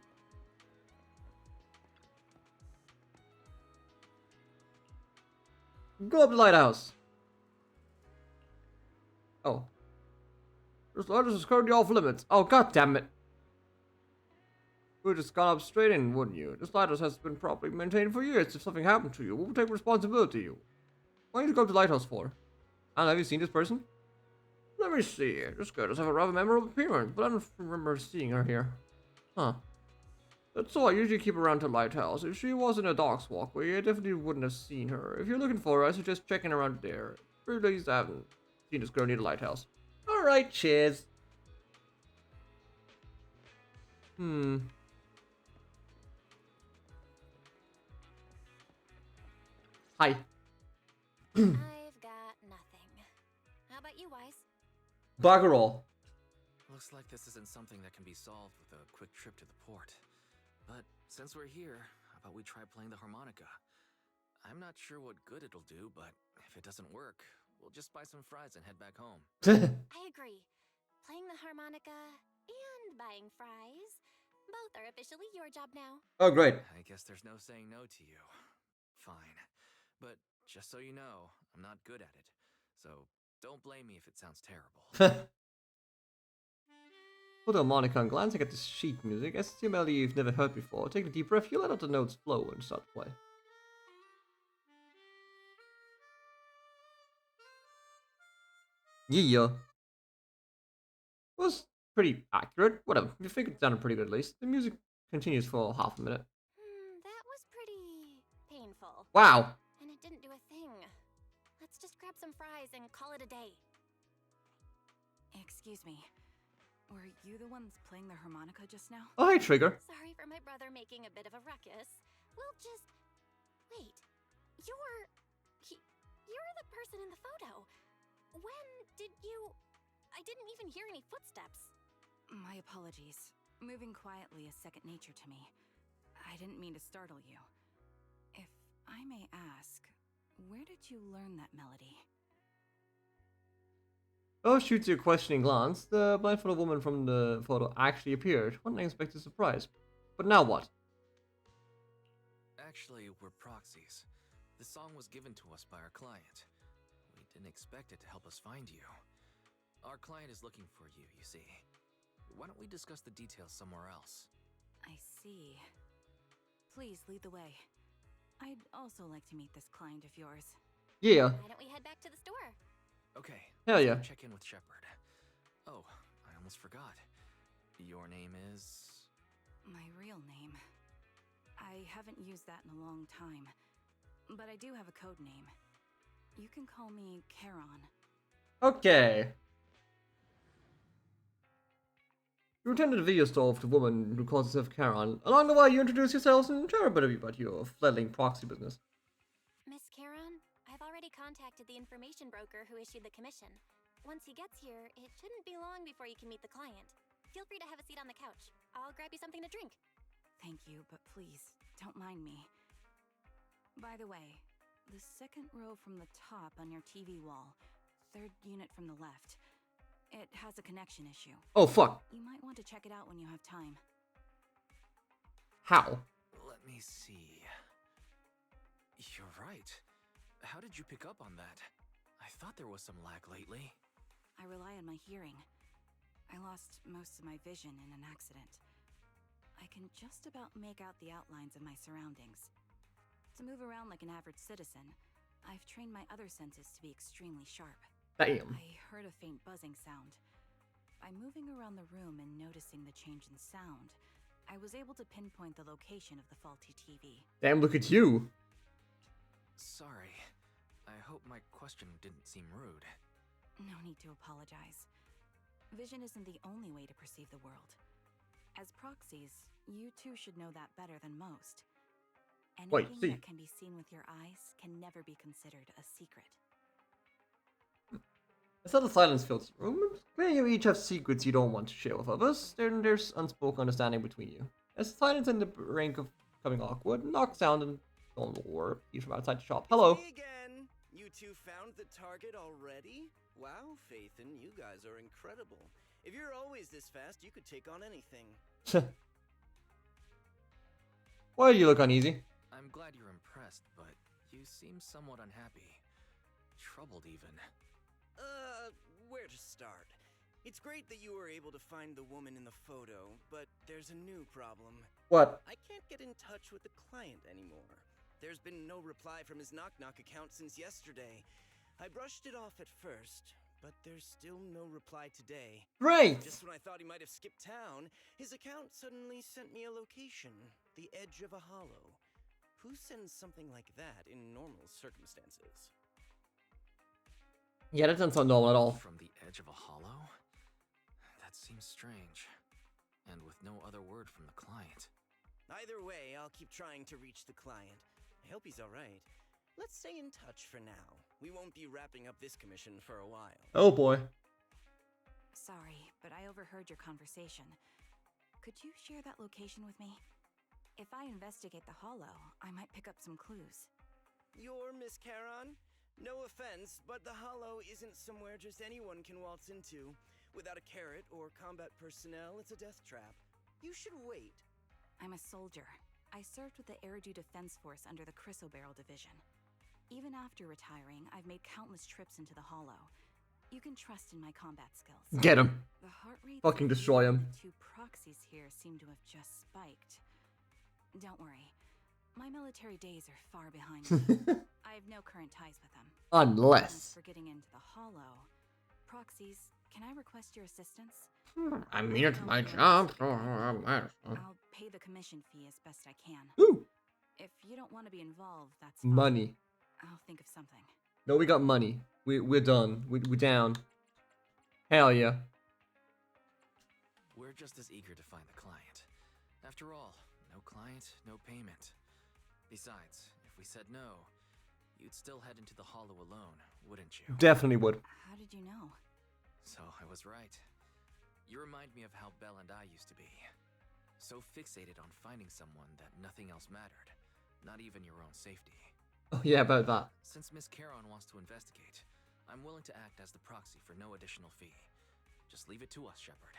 Go up the lighthouse. Oh. This lighthouse is currently off limits. Oh, god damn it. You would have just gone up straight in, wouldn't you? This lighthouse has been properly maintained for years. If something happened to you, who would take responsibility? Why did you go to the lighthouse for? And have you seen this person? Let me see. This girl does have a rather memorable appearance, but I don't remember seeing her here. Huh. That's all. I usually keep around the lighthouse. If she wasn't a dog's walkway, I definitely wouldn't have seen her. If you're looking for her, I suggest checking around there. At least I haven't seen this girl near the lighthouse. Alright, cheers. Hi. I've got nothing. How about you, Wise? Bugger all. Looks like this isn't something that can be solved with a quick trip to the port. But since we're here, how about we try playing the harmonica? I'm not sure what good it'll do, but if it doesn't work, we'll just buy some fries and head back home. I agree. Playing the harmonica and buying fries, both are officially your job now. Oh, great. I guess there's no saying no to you. Fine. But just so you know, I'm not good at it. So don't blame me if it sounds terrible. Put a harmonica and glancing at the sheet music, as a melody you've never heard before. Take a deep breath, you let out the notes flow and start to play. Yeah. Was pretty accurate. Whatever. You think it sounded pretty good at least. The music continues for half a minute. That was pretty painful. Wow. And it didn't do a thing. Let's just grab some fries and call it a day. Excuse me. Were you the ones playing the harmonica just now? Oh, hey, Trigger. Sorry for my brother making a bit of a ruckus. We'll just... Wait. You're the person in the photo. When did you... I didn't even hear any footsteps. My apologies. Moving quietly is second nature to me. I didn't mean to startle you. If I may ask, where did you learn that melody? Oh, shoots you a questioning glance. The blindfolded woman from the photo actually appeared. What an unexpected surprise. But now what? Actually, we're proxies. The song was given to us by our client. We didn't expect it to help us find you. Our client is looking for you, you see. Why don't we discuss the details somewhere else? I see. Please lead the way. I'd also like to meet this client of yours. Yeah. Why don't we head back to the store? Okay. Hell yeah. Let's check in with Shepard. Oh, I almost forgot. Your name is... My real name. I haven't used that in a long time. But I do have a code name. You can call me Charon. Okay. You attended a video store of the woman who calls herself Charon. Along the way, you introduce yourselves and share a bit about your fledgling proxy business. Miss Charon, I've already contacted the information broker who issued the commission. Once he gets here, it shouldn't be long before you can meet the client. Feel free to have a seat on the couch. I'll grab you something to drink. Thank you, but please, don't mind me. By the way, the second row from the top on your TV wall, third unit from the left, it has a connection issue. Oh, fuck. You might want to check it out when you have time. How? Let me see. You're right. How did you pick up on that? I thought there was some lag lately. I rely on my hearing. I lost most of my vision in an accident. I can just about make out the outlines of my surroundings. To move around like an average citizen, I've trained my other senses to be extremely sharp. Damn. I heard a faint buzzing sound. By moving around the room and noticing the change in sound, I was able to pinpoint the location of the faulty TV. Damn, look at you. Sorry. I hope my question didn't seem rude. No need to apologize. Vision isn't the only way to perceive the world. As proxies, you two should know that better than most. Anything that can be seen with your eyes can never be considered a secret. As the silence fills the room, it's clear you each have secrets you don't want to share with others. Then there's unspoken understanding between you. As silence in the brink of becoming awkward, knock sound and on the door, each from outside the shop. Hello. Me again. You two found the target already? Wow, Phaethon, you guys are incredible. If you're always this fast, you could take on anything. Why do you look uneasy? I'm glad you're impressed, but you seem somewhat unhappy. Troubled even. Where to start? It's great that you were able to find the woman in the photo, but there's a new problem. What? I can't get in touch with the client anymore. There's been no reply from his Knock Knock account since yesterday. I brushed it off at first, but there's still no reply today. Great! Just when I thought he might have skipped town, his account suddenly sent me a location, the edge of a hollow. Who sends something like that in normal circumstances? Yeah, that doesn't sound normal at all. From the edge of a hollow? That seems strange. And with no other word from the client. Either way, I'll keep trying to reach the client. I hope he's alright. Let's stay in touch for now. We won't be wrapping up this commission for a while. Oh boy. Sorry, but I overheard your conversation. Could you share that location with me? If I investigate the hollow, I might pick up some clues. You're Miss Charon? No offense, but the hollow isn't somewhere just anyone can waltz into. Without a carrot or combat personnel, it's a death trap. You should wait. I'm a soldier. I served with the Eridu Defense Force under the Chrysoberyl Division. Even after retiring, I've made countless trips into the hollow. You can trust in my combat skills. Get him. The heart rate Fucking destroy him. The two proxies here seem to have just spiked. Don't worry. My military days are far behind me. I have no current ties with them. Unless. As for getting into the hollow, proxies, can I request your assistance? I mean, it's my job. I'll pay the commission fee as best I can. Ooh. If you don't want to be involved, that's fine. Money. I'll think of something. No, we got money. We're done. We're down. Hell yeah. We're just as eager to find the client. After all, no client, no payment. Besides, if we said no, you'd still head into the hollow alone, wouldn't you? Definitely would. How did you know? So I was right. You remind me of how Belle and I used to be. So fixated on finding someone that nothing else mattered, not even your own safety. Oh yeah, about that. Since Miss Charon wants to investigate, I'm willing to act as the proxy for no additional fee. Just leave it to us, Shepard.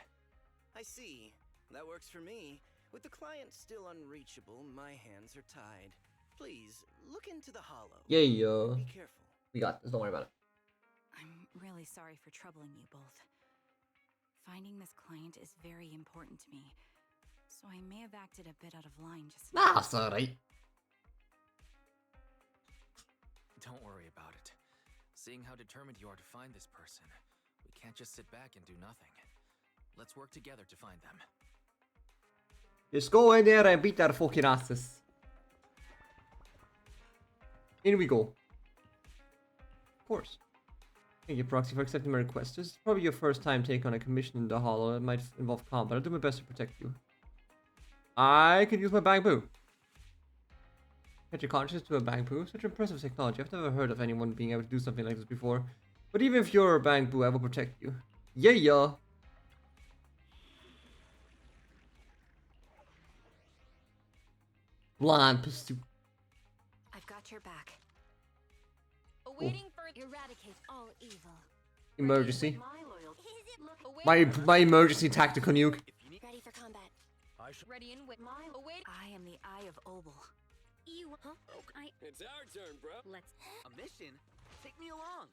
I see. That works for me. With the client still unreachable, my hands are tied. Please, look into the hollow. Yeah, Be careful. We got this, don't worry about it. I'm really sorry for troubling you both. Finding this client is very important to me, so I may have acted a bit out of line just now. That's alright. Don't worry about it. Seeing how determined you are to find this person, we can't just sit back and do nothing. Let's work together to find them. Just go in there and beat their fucking asses. In we go. Of course. Thank you, Proxy, for accepting my request. This is probably your first time taking on a commission in the hollow. It might involve combat. I'll do my best to protect you. I could use my bamboo. Get your conscience to a bamboo? Such impressive technology. I've never heard of anyone being able to do something like this before. But even if you're a bamboo, I will protect you. Yeah, yeah. Blind pursuit. I've got your back. Awaiting for eradicate all evil. Emergency. Await My emergency tactical nuke. ready for combat. Ready in with my await. I am the Eye of Obel. You huh? It's our turn, bro. Let's A mission? Take me along.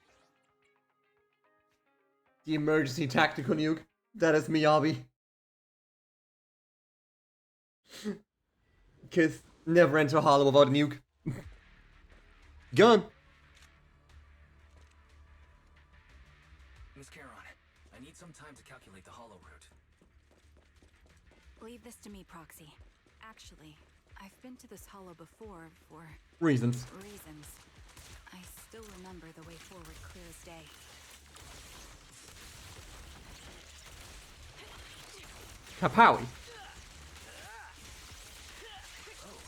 The emergency tactical nuke. That is Miyabi. Kiss. Never enter a hollow without a nuke. Gun. Miss Charon, I need some time to calculate the hollow route. Leave this to me, Proxy. Actually, I've been to this hollow before for... Reasons. I still remember the way forward clear as day. Kapowie. Oh,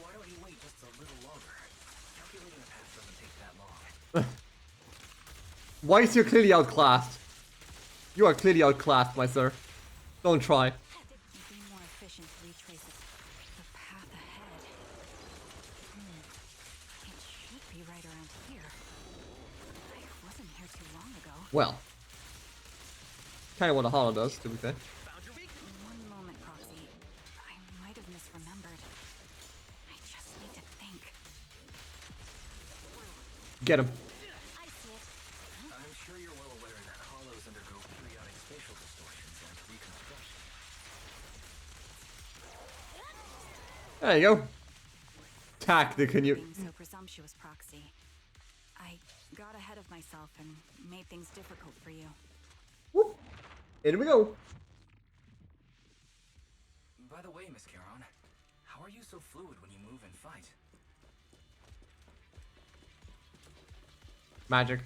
why don't you wait just a little longer? Calculating a path doesn't take that long. Why is you clearly outclassed? You are clearly outclassed, my sir. Don't try. It'd be more efficient to retrace the path ahead. It should be right around here. I wasn't here too long ago. Well. Kinda what a hollow does, to be fair. One moment, Proxy. I might have misremembered. I just need to think. Get him. I'm sure you're well aware that hollows undergo periodic spatial distortions and reconstruction. There you go. Tactical nuke. Being so presumptuous, Proxy. I got ahead of myself and made things difficult for you. Whoop. In we go. By the way, Miss Charon, how are you so fluid when you move and fight? Magic.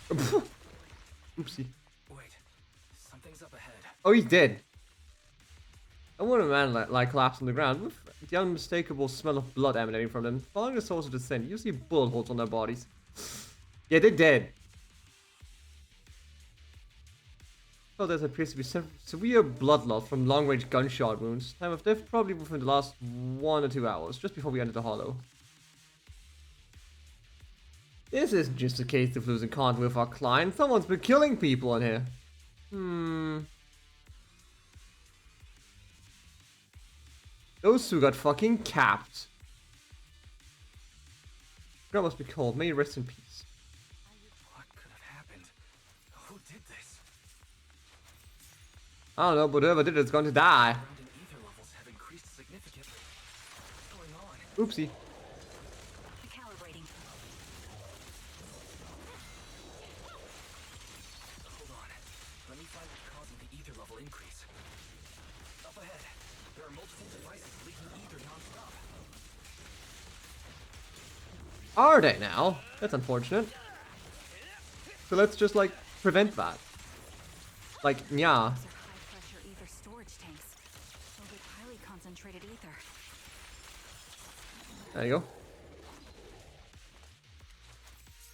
Oopsie. Wait, something's up ahead. Oh, he's dead. I want a man like collapse on the ground with the unmistakable smell of blood emanating from them. Following the source of the scent, you see bullet holes on their bodies. Yeah, they're dead. So there appears to be severe blood loss from long-range gunshot wounds. Time of death probably within the last 1 or 2 hours, just before we entered the hollow. This isn't just a case of losing contact with our client. Someone's been killing people in here. Those two got fucking capped. God must be cold. May you rest in peace. What could have happened? Who did this? I don't know, but whoever did it's going to die. Surrounding ether levels have increased significantly. What's going on? Oopsie. Calibrating. Hold on. Let me find what's causing the ether level increase. Up ahead, there are multiple devices leaking ether non-stop. Are they now? That's unfortunate. So let's just like prevent that. Like, yeah. These are high-pressure ether storage tanks filled with highly concentrated ether. There you go.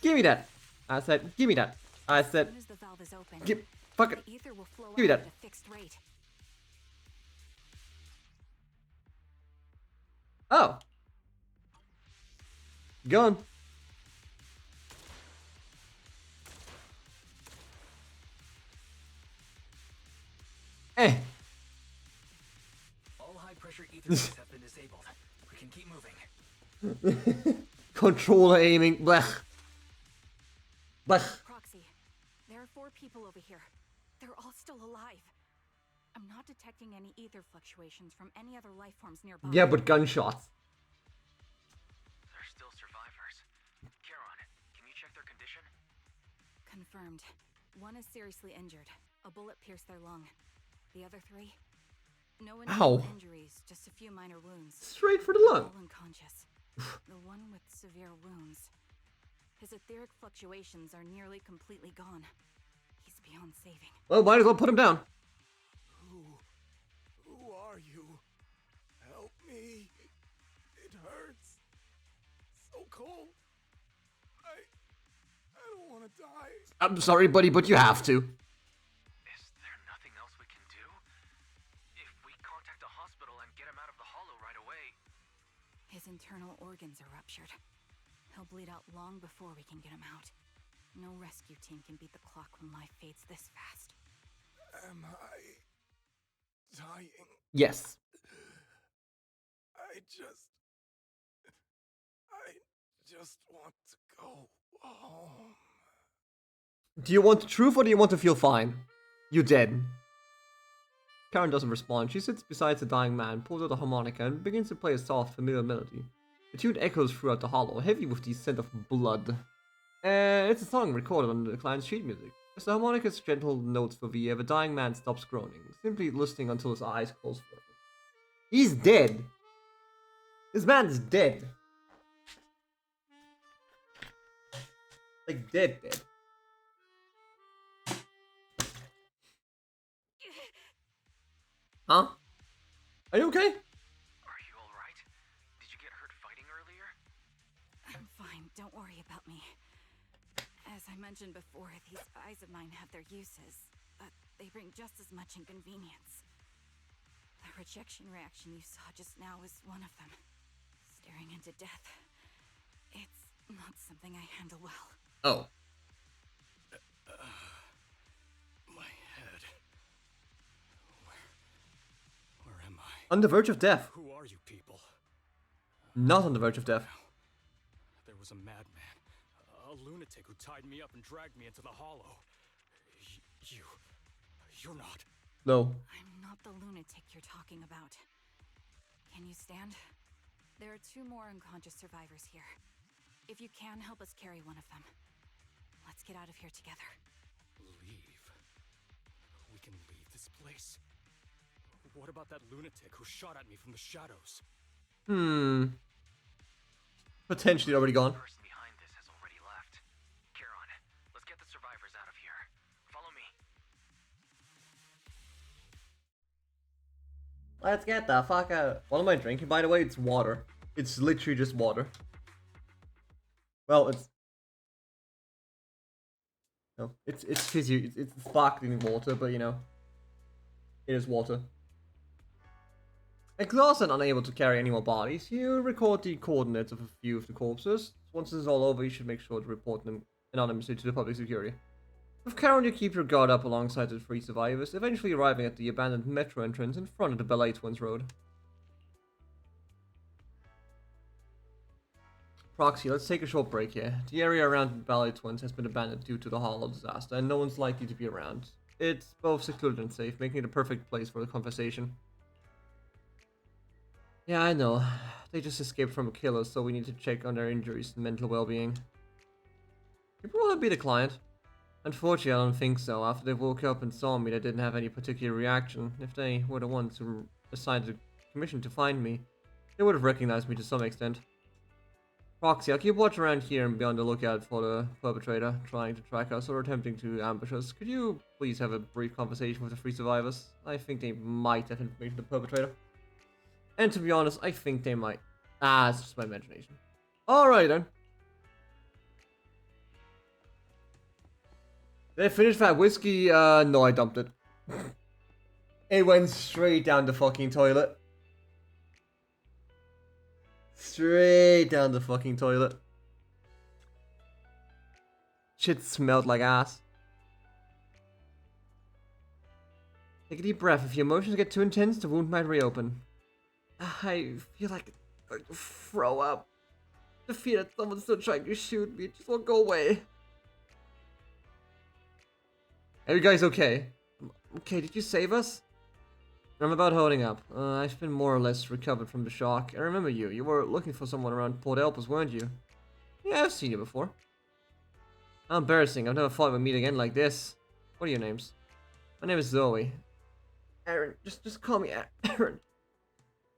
Give me that. I said, give me that. I said, As soon as the valve is open, give, fuck it. the ether will flow Give me out that. at a fixed rate. Oh. Gun. Eh. All high-pressure ether tanks have been disabled. We can keep moving. Controller aiming. Blech. Blech. Proxy, there are 4 people over here. They're all still alive. I'm not detecting any ether fluctuations from any other life forms nearby. Yeah, but gunshots. They're still survivors. Charon, can you check their condition? Confirmed. 1 is seriously injured. A bullet pierced their lung. The other 3? No Ow. injuries, just a few minor wounds. Straight for the lung. All unconscious. The one with severe wounds. His etheric fluctuations are nearly completely gone. He's beyond saving. Well, might as well put him down. Who are you? Help me. It hurts. So cold. I don't want to die. I'm sorry, buddy, but you have to. Is there nothing else we can do? If we contact the hospital and get him out of the hollow right away... His internal organs are ruptured. He'll bleed out long before we can get him out. No rescue team can beat the clock when life fades this fast. Am I dying? Yes. I just want to go home. Do you want the truth or do you want to feel fine? You dead. Karen doesn't respond. She sits beside the dying man, pulls out a harmonica, and begins to play a soft, familiar melody. The tune echoes throughout the hollow, heavy with the scent of blood. It's a song recorded on the client's sheet music. As the harmonica's gentle notes for the dying man stops groaning, simply listening until his eyes close forever. He's dead! This man's dead! Like, dead. Huh? Are you okay? Are you alright? Did you get hurt fighting earlier? I'm fine, don't worry about me. As I mentioned before, these eyes of mine have their uses, but they bring just as much inconvenience. The rejection reaction you saw just now was one of them. Staring into death. It's not something I handle well. Oh. My head. Where am I? On the verge of death. Who are you people? Not on the verge of death. There was a madman, a lunatic who tied me up and dragged me into the hollow. You're not. No. I'm not the lunatic you're talking about. Can you stand? There are 2 more unconscious survivors here. If you can, help us carry one of them. Let's get out of here together. Leave? We can leave this place? What about that lunatic who shot at me from the shadows? Potentially already gone. The person behind this has already left. Charon, let's get the survivors Let's get the fuck out. What am I drinking, by the way? It's water. It's literally just water. Well, it's... No, it's fizzy. It's sparkling water, but you know. It is water. Exhausted and unable to carry any more bodies, you record the coordinates of a few of the corpses. Once this is all over, you should make sure to report them anonymously to the public security. With Karen, you keep your guard up alongside the 3 survivors, eventually arriving at the abandoned metro entrance in front of the Ballet Twins Road. Proxy, let's take a short break here. The area around Ballet Twins has been abandoned due to the Hollow disaster, and no one's likely to be around. It's both secluded and safe, making it a perfect place for the conversation. Yeah, I know. They just escaped from a killer, so we need to check on their injuries and mental well-being. You want to be the client? Unfortunately, I don't think so. After they woke up and saw me, they didn't have any particular reaction. If they were the ones who assigned the commission to find me, they would have recognized me to some extent. Proxy, I'll keep watch around here and be on the lookout for the perpetrator trying to track us or attempting to ambush us. Could you please have a brief conversation with the 3 survivors? I think they might have information on the perpetrator. And to be honest, I think they might. It's just my imagination. Alright then. Did I finish that whiskey? No, I dumped it. It went straight down the fucking toilet. Straight down the fucking toilet. Shit smelled like ass. Take a deep breath. If your emotions get too intense, the wound might reopen. I feel like I'm going to throw up. The fear that someone's still trying to shoot me just won't go away. Are you guys okay? Okay, did you save us? I'm about holding up. I've been more or less recovered from the shock. I remember you. You were looking for someone around Port Elpis, weren't you? Yeah, I've seen you before. How embarrassing. I've never thought we'd meet again like this. What are your names? My name is Zoe. Aaron. Just call me Aaron.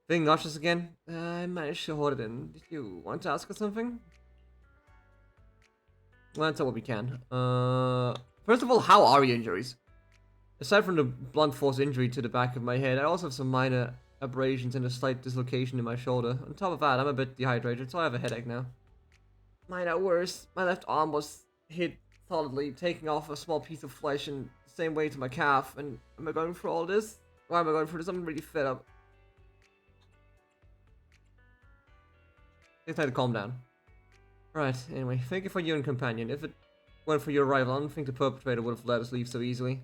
Feeling nauseous again? I managed to hold it in. Did you want to ask us something? Well, that's what we can. First of all, how are your injuries? Aside from the blunt force injury to the back of my head, I also have some minor abrasions and a slight dislocation in my shoulder. On top of that, I'm a bit dehydrated, so I have a headache now. Mine are worse. My left arm was hit solidly, taking off a small piece of flesh in the same way to my calf. And am I going through all this? Why am I going through this? I'm really fed up. It's time to calm down. Right, anyway, thank you for your companion. If it weren't for your arrival, I don't think the perpetrator would have let us leave so easily.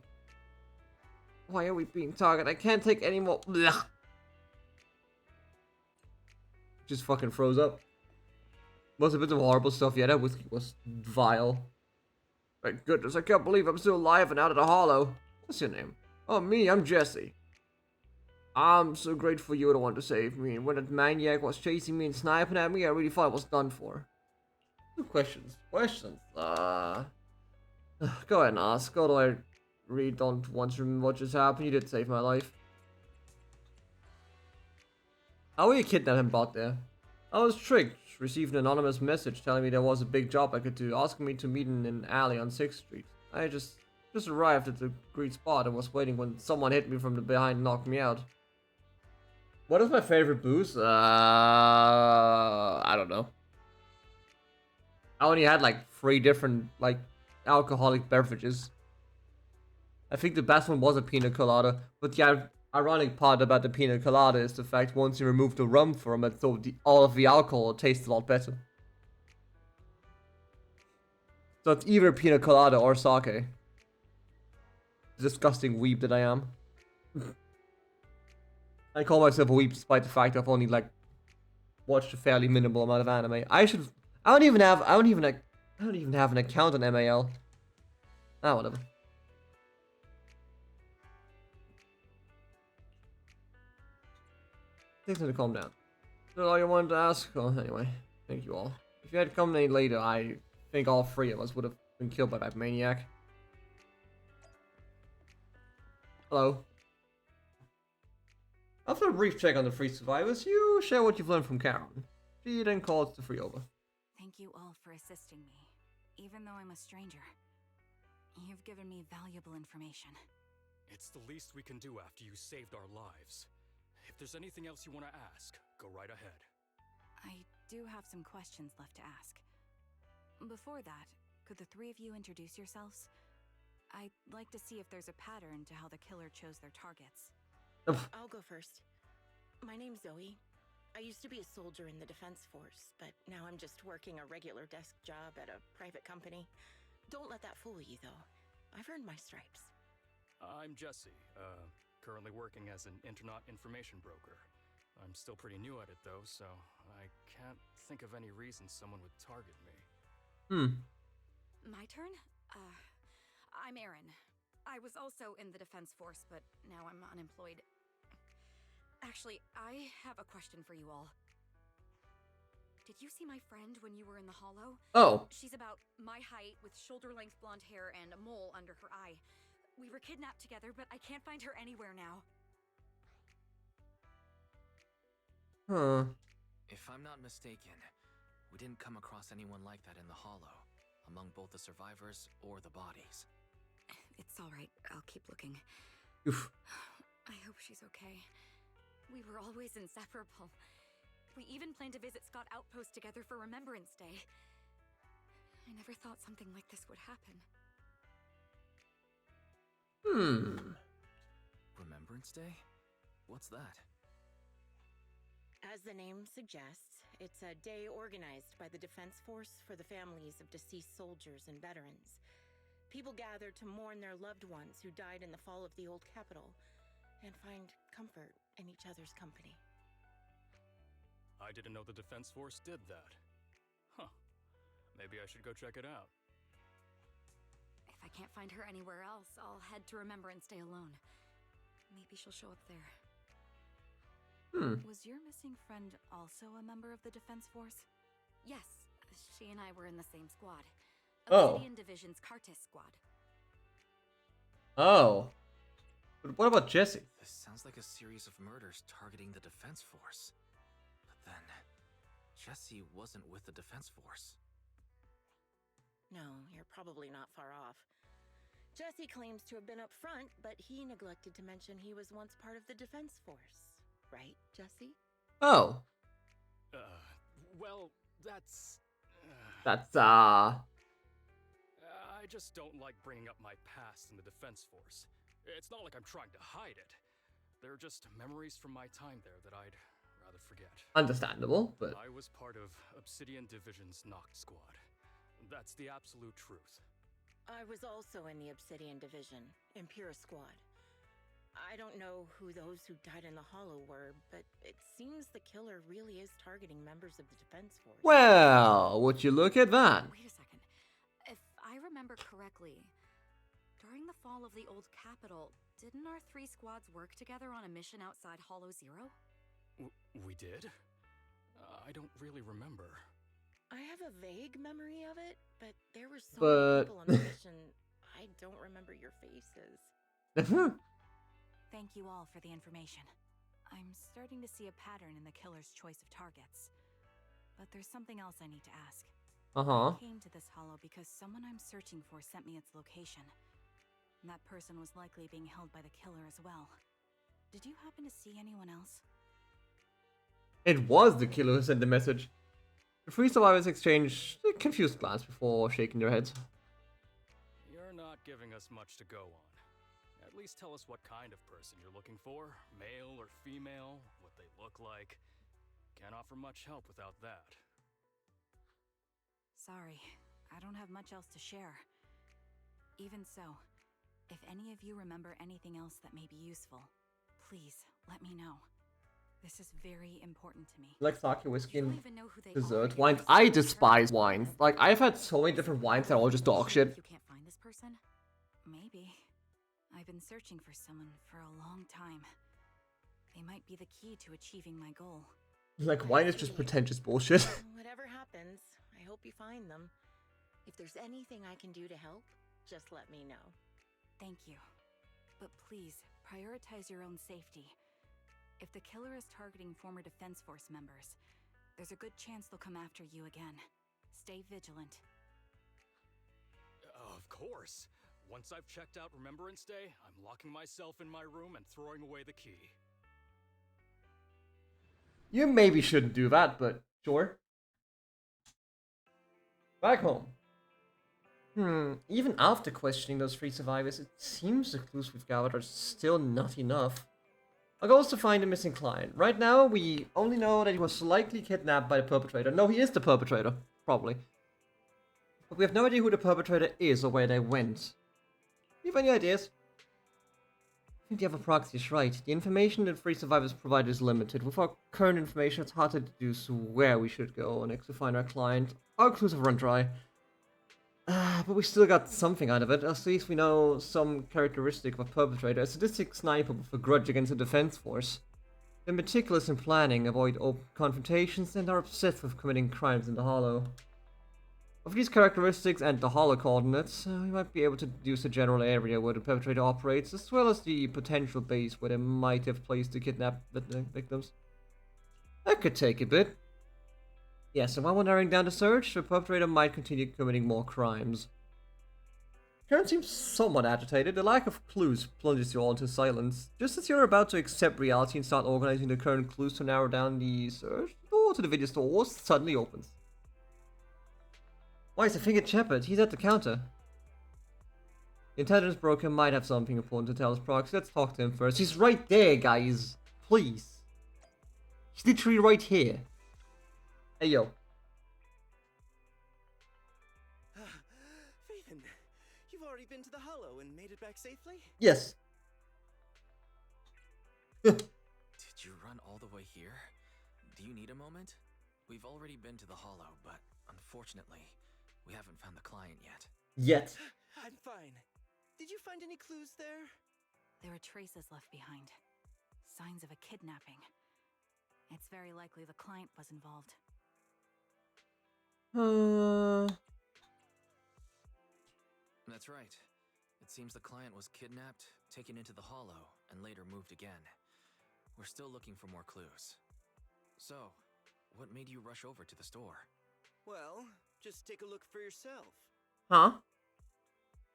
Why are we being targeted? I can't take any more. Blech. Just fucking froze up. Was a bit of horrible stuff. Yeah, that whiskey was vile. Thank goodness, I can't believe I'm still alive and out of the hollow. What's your name? Oh, me, I'm Jesse. I'm so grateful you were the one to save me. And when that maniac was chasing me and sniping at me, I really thought I was done for. Questions. Go ahead and ask. Although I really don't want to remember what just happened. You did save my life. How were you kidnapped and brought there? I was tricked. Received an anonymous message telling me there was a big job I could do, asking me to meet in an alley on 6th Street. I just arrived at the agreed spot and was waiting when someone hit me from the behind and knocked me out. What is my favorite booze? I don't know. I only had like 3 different like alcoholic beverages. I think the best one was a pina colada, but the ironic part about the pina colada is the fact once you remove the rum from it, so all of the alcohol tastes a lot better. So it's either pina colada or sake. Disgusting weeb that I am. I call myself a weeb despite the fact I've only like watched a fairly minimal amount of anime. I don't even have an account on MAL. Whatever. Takes time to calm down. That's all you wanted to ask? Well, anyway, thank you all. If you had come any later, I think all 3 of us would have been killed by that maniac. Hello. After a brief check on the 3 survivors, you share what you've learned from Karen. She then calls the 3 over. Thank you all for assisting me, even though I'm a stranger. You've given me valuable information. It's the least we can do after you saved our lives. If there's anything else you want to ask, go right ahead. I do have some questions left to ask. Before that, could the three of you introduce yourselves? I'd like to see if there's a pattern to how the killer chose their targets. I'll go first. My name's Zoe. I used to be a soldier in the Defense Force, but now I'm just working a regular desk job at a private company. Don't let that fool you, though. I've earned my stripes. I'm Jesse, currently working as an internet information broker. I'm still pretty new at it, though, so I can't think of any reason someone would target me. My turn? I'm Erin. I was also in the Defense Force, but now I'm unemployed. Actually, I have a question for you all. Did you see my friend when you were in the Hollow? Oh. She's about my height with shoulder-length blonde hair and a mole under her eye. We were kidnapped together, but I can't find her anywhere now. Huh. If I'm not mistaken, we didn't come across anyone like that in the Hollow, among both the survivors or the bodies. It's all right. I'll keep looking. Oof. I hope she's okay. We were always inseparable. We even planned to visit Scott Outpost together for Remembrance Day. I never thought something like this would happen. Remembrance Day? What's that? As the name suggests, it's a day organized by the Defense Force for the families of deceased soldiers and veterans. People gather to mourn their loved ones who died in the fall of the old capital and find comfort in each other's company. I didn't know the Defense Force did that. Huh. Maybe I should go check it out. If I can't find her anywhere else, I'll head to Remembrance Day alone. Maybe she'll show up there. Was your missing friend also a member of the Defense Force? Yes, she and I were in the same squad. Obsidian Division's Cartis squad. Oh. But what about Jesse? This sounds like a series of murders targeting the Defense Force. But then, Jesse wasn't with the Defense Force. No, you're probably not far off. Jesse claims to have been up front, but he neglected to mention he was once part of the Defense Force. Right, Jesse? Oh. Well, that's... That's, I just don't like bringing up my past in the Defense Force. It's not like I'm trying to hide it. They're just memories from my time there that I'd rather forget. Understandable, but... I was part of Obsidian Division's Noct Squad. That's the absolute truth. I was also in the Obsidian Division, Impura Squad. I don't know who those who died in the Hollow were, but it seems the killer really is targeting members of the Defense Force. Well, would you look at that? Wait a second. If I remember correctly, during the fall of the old capital, didn't our three squads work together on a mission outside Hollow Zero? We did? I don't really remember. I have a vague memory of it, but there were so many people on the mission, I don't remember your faces. Thank you all for the information. I'm starting to see a pattern in the killer's choice of targets. But there's something else I need to ask. I came to this hollow because someone I'm searching for sent me its location. And that person was likely being held by the killer as well. Did you happen to see anyone else? It was the killer who sent the message. The three survivors exchanged a confused glance before shaking their heads. You're not giving us much to go on. At least tell us what kind of person you're looking for. Male or female, what they look like. Can't offer much help without that. Sorry, I don't have much else to share. Even so, if any of you remember anything else that may be useful, please let me know. This is very important to me. Like sake, whiskey, and dessert dessert wines. I despise wines. Like, I've had so many different wines that are all just dog shit. You can't find this person? Maybe. I've been searching for someone for a long time. They might be the key to achieving my goal. Like, wine is just pretentious bullshit. Whatever happens, I hope you find them. If there's anything I can do to help, just let me know. Thank you. But please, prioritize your own safety. If the killer is targeting former Defense Force members, there's a good chance they'll come after you again. Stay vigilant. Of course. Once I've checked out Remembrance Day, I'm locking myself in my room and throwing away the key. You maybe shouldn't do that, but sure. Back home. Even after questioning those 3 survivors, it seems the clues we've gathered are still not enough. Our goal is to find the missing client. Right now, we only know that he was likely kidnapped by the perpetrator. No, he is the perpetrator, probably. But we have no idea who the perpetrator is or where they went. Do you have any ideas? I think the other proxy is right. The information that 3 survivors provided is limited. With our current information, it's hard to deduce where we should go next to find our client. Our clues have run dry. But we still got something out of it. At least we know some characteristic of a perpetrator. A sadistic sniper with a grudge against a defense force. They're meticulous in planning, avoid open confrontations, and are obsessed with committing crimes in the Hollow. Of these characteristics and the Hollow coordinates, we might be able to deduce a general area where the perpetrator operates, as well as the potential base where they might have placed the kidnapped victims. That could take a bit. Yes, and while we're narrowing down the search, the perpetrator might continue committing more crimes. Karen seems somewhat agitated. The lack of clues plunges you all into silence. Just as you're about to accept reality and start organizing the current clues to narrow down the search, the door to the video store suddenly opens. Why is the finger Shepard? He's at the counter. The intelligence broker might have something important to tell us, Proxy. Let's talk to him first. He's right there, guys. Please. He's literally right here. Hey, yo. Raven, you've already been to the Hollow and made it back safely? Yes. Did you run all the way here? Do you need a moment? We've already been to the Hollow, but unfortunately, we haven't found the client yet. Yet. I'm fine. Did you find any clues there? There are traces left behind. Signs of a kidnapping. It's very likely the client was involved. That's right. It seems the client was kidnapped, taken into the Hollow, and later moved again. We're still looking for more clues. So, what made you rush over to the store? Well, just take a look for yourself. Huh?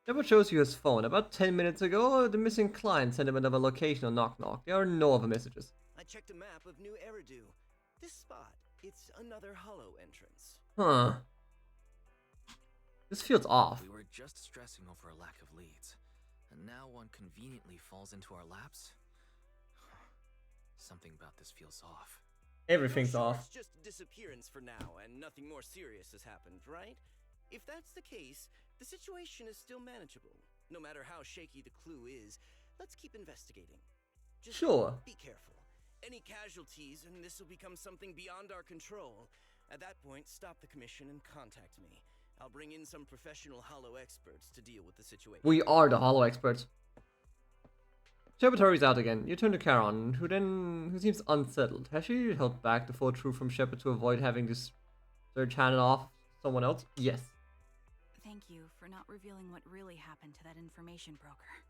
Shepard shows you his phone. About 10 minutes ago, the missing client sent him another location on Knock Knock. There are no other messages. I checked a map of New Eridu. This spot, it's another Hollow entrance. Huh. This feels off. We were just stressing over a lack of leads, and now one conveniently falls into our laps? Something about this feels off. Everything's off. It's just disappearance for now, and nothing more serious has happened, right? If that's the case, the situation is still manageable. No matter how shaky the clue is, let's keep investigating. Just sure. Be careful. Any casualties, and this will become something beyond our control. At that point, stop the commission and contact me. I'll bring in some professional Hollow experts to deal with the situation. We are the Hollow experts. Shepard hurries out again. You turn to Charon, who seems unsettled. Has she held back the full truth from Shepard to avoid having this search handed off to someone else? Yes. Thank you for not revealing what really happened to that information broker.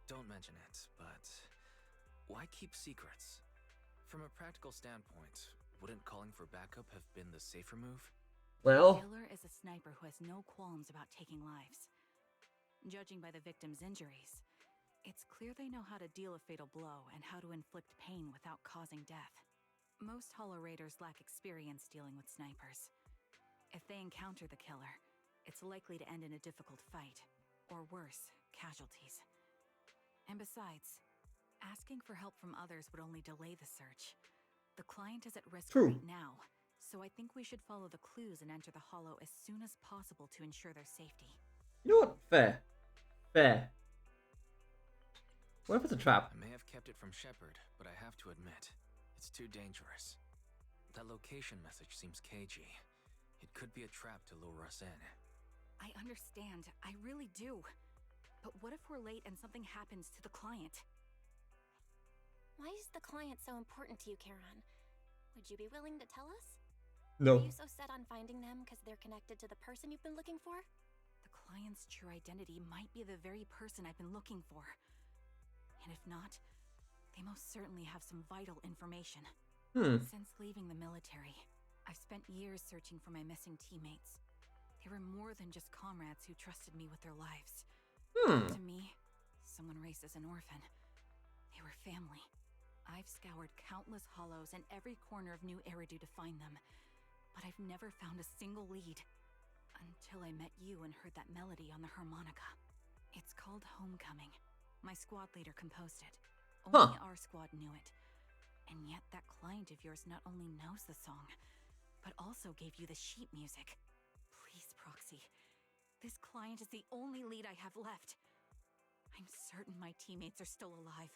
Don't mention it, but why keep secrets? From a practical standpoint, wouldn't calling for backup have been the safer move? Well, The killer is a sniper who has no qualms about taking lives. Judging by the victim's injuries, it's clear they know how to deal a fatal blow and how to inflict pain without causing death. Most Hollow Raiders lack experience dealing with snipers. If they encounter the killer, it's likely to end in a difficult fight, or worse, casualties. And besides, asking for help from others would only delay the search. The client is at risk right now, so I think we should follow the clues and enter the Hollow as soon as possible to ensure their safety. You know what? Fair. Fair. What if it's a trap? I may have kept it from Shepard, but I have to admit, it's too dangerous. That location message seems cagey. It could be a trap to lure us in. I understand, I really do. But what if we're late and something happens to the client? Why is the client so important to you, Charon? Would you be willing to tell us? No. Are you so set on finding them because they're connected to the person you've been looking for? The client's true identity might be the very person I've been looking for. And if not, they most certainly have some vital information. Since leaving the military, I've spent years searching for my missing teammates. They were more than just comrades who trusted me with their lives. To me, someone raised as an orphan. They were family. I've scoured countless hollows and every corner of New Eridu to find them, but I've never found a single lead. Until I met you and heard that melody on the harmonica. It's called Homecoming. My squad leader composed it. Only our squad knew it. And yet that client of yours not only knows the song, but also gave you the sheet music. Please, Proxy. This client is the only lead I have left. I'm certain my teammates are still alive.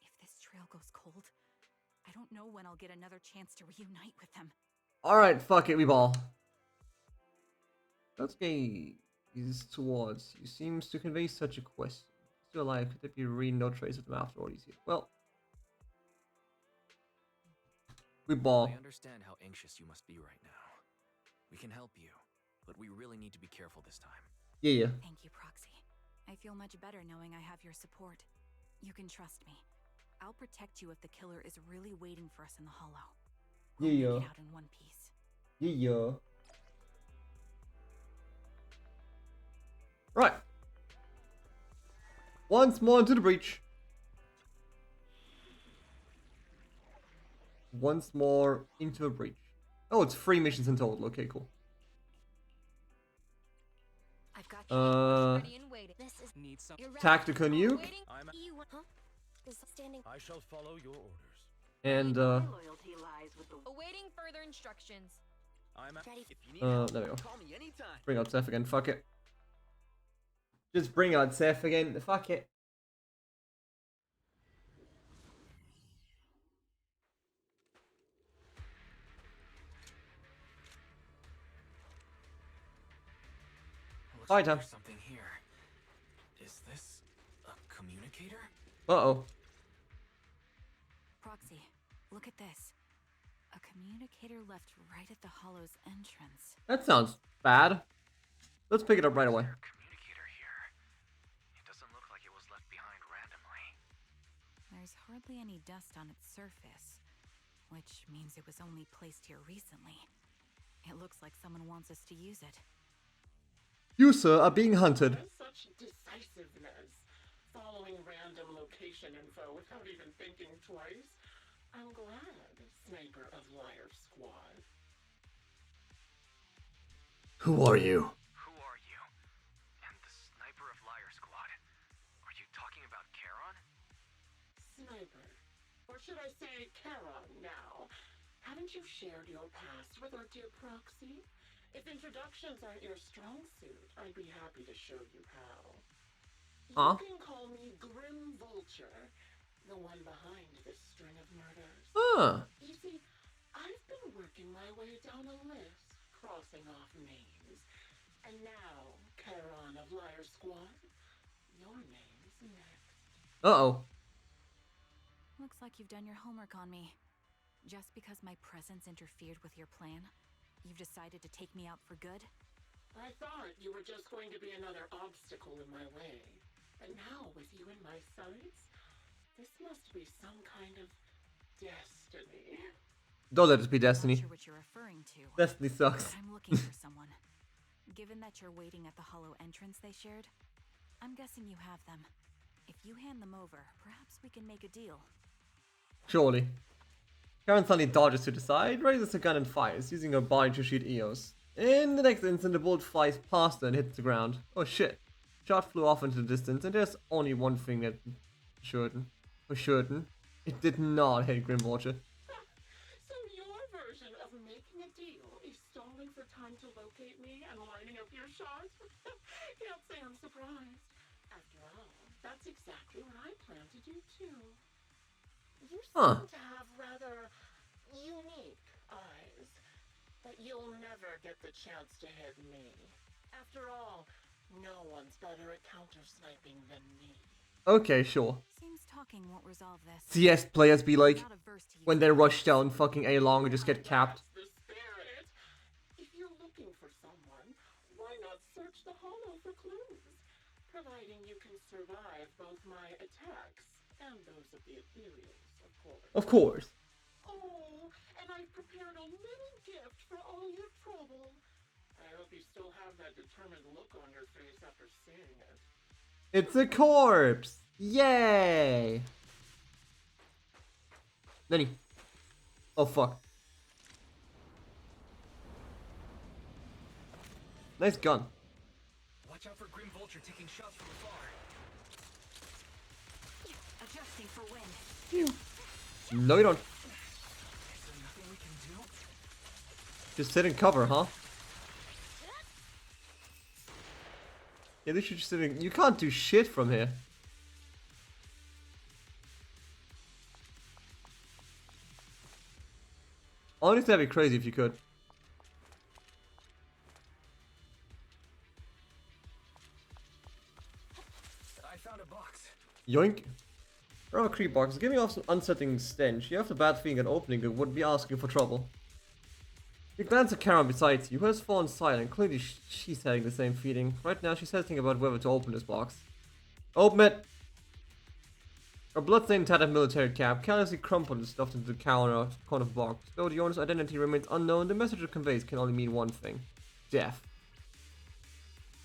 If this trail goes cold, I don't know when I'll get another chance to reunite with them. Alright, fuck it, we ball. Let's gaze towards you. Seems to convey such a question. Still alive, could there be really no trace of them after all these years? Well, we ball. I understand how anxious you must be right now. We can help you, but we really need to be careful this time. Yeah. Thank you, Proxy. I feel much better knowing I have your support. You can trust me. I'll protect you if the killer is really waiting for us in the hollow. We'll make it out in one piece. Yeah. Right. Once more into the breach. Once more into the breach. Oh, it's 3 missions in total. Okay, cool. I've got Tactical nuke. I shall follow your orders. And Loyalty lies with the awaiting further instructions. I'm ready. If you need there we go. call me anytime. Bring out Seth again. Fuck it. Just bring out Seth again. Fuck it. Bye, Tom. Something here. Is this a communicator? Uh-oh. Proxy, look at this. A communicator left right at the hollow's entrance. That sounds bad. Let's pick it up right away. Communicator here. It doesn't look like it was left behind randomly. There's hardly any dust on its surface, which means it was only placed here recently. It looks like someone wants us to use it. You, sir, are being hunted. Such decisiveness. Following random location info without even thinking twice. I'm glad, Sniper of Liar Squad. Who are you? Who are you? And the Sniper of Liar Squad. Are you talking about Charon? Sniper. Or should I say Charon now? Haven't you shared your past with our dear Proxy? If introductions aren't your strong suit, I'd be happy to show you how. You can call me Grim Vulture, the one behind this string of murders. You see, I've been working my way down a list, crossing off names. And now, Charon of Liar Squad, your name's next. Uh-oh. Looks like you've done your homework on me. Just because my presence interfered with your plan, you've decided to take me out for good? I thought you were just going to be another obstacle in my way. And now, with you in my sights, this must be some kind of destiny. Don't let this be Destiny. I'm not sure what you're referring to. Destiny sucks. But I'm looking for someone. Given that you're waiting at the hollow entrance they shared, I'm guessing you have them. If you hand them over, perhaps we can make a deal. Surely. Karen suddenly dodges to the side, raises her gun and fires, using her body to shoot Eos. In the next instant, the bullet flies past her and hits the ground. Oh shit. Shot flew off into the distance, and there's only one thing that for certain. It did not hit Grim Vulture. So your version of making a deal is stalling for time to locate me and lining up your shots? Can't say I'm surprised. After all, that's exactly what I plan to do too. You seem to have rather unique eyes, but you'll never get the chance to hit me. After all, no one's better at counter-sniping than me. Okay, sure. Seems talking won't resolve this. CS players be like, when they rush down fucking A long and just get capped. The spirit. If you're looking for someone, why not search the hollow for clues? Providing you can survive both my attacks and those of the ethereals, of course. Of course. Oh, and I've prepared a little gift for all your trouble. I hope you still have that determined look on your face after seeing it. It's a corpse! Yay! Nani? Oh fuck. Nice gun. Watch out for Grim Vulture taking shots from afar. Adjusting for wind. No, you don't. Is there nothing we can do? Just sit in cover, huh? Yeah, they should just sit in. You can't do shit from here. Honestly, that'd be crazy if you could. I found a box. Yoink. Rubber creep box is giving off some unsettling stench. You have the bad feeling that opening it would be asking for trouble. You glance at Karen beside you, who has fallen silent. Clearly she's having the same feeling. Right now she's hesitating about whether to open this box. Open it! A bloodstained tattered military cap, carelessly crumpled and stuffed into the corner of the box. Though the owner's identity remains unknown, the message it conveys can only mean one thing. Death.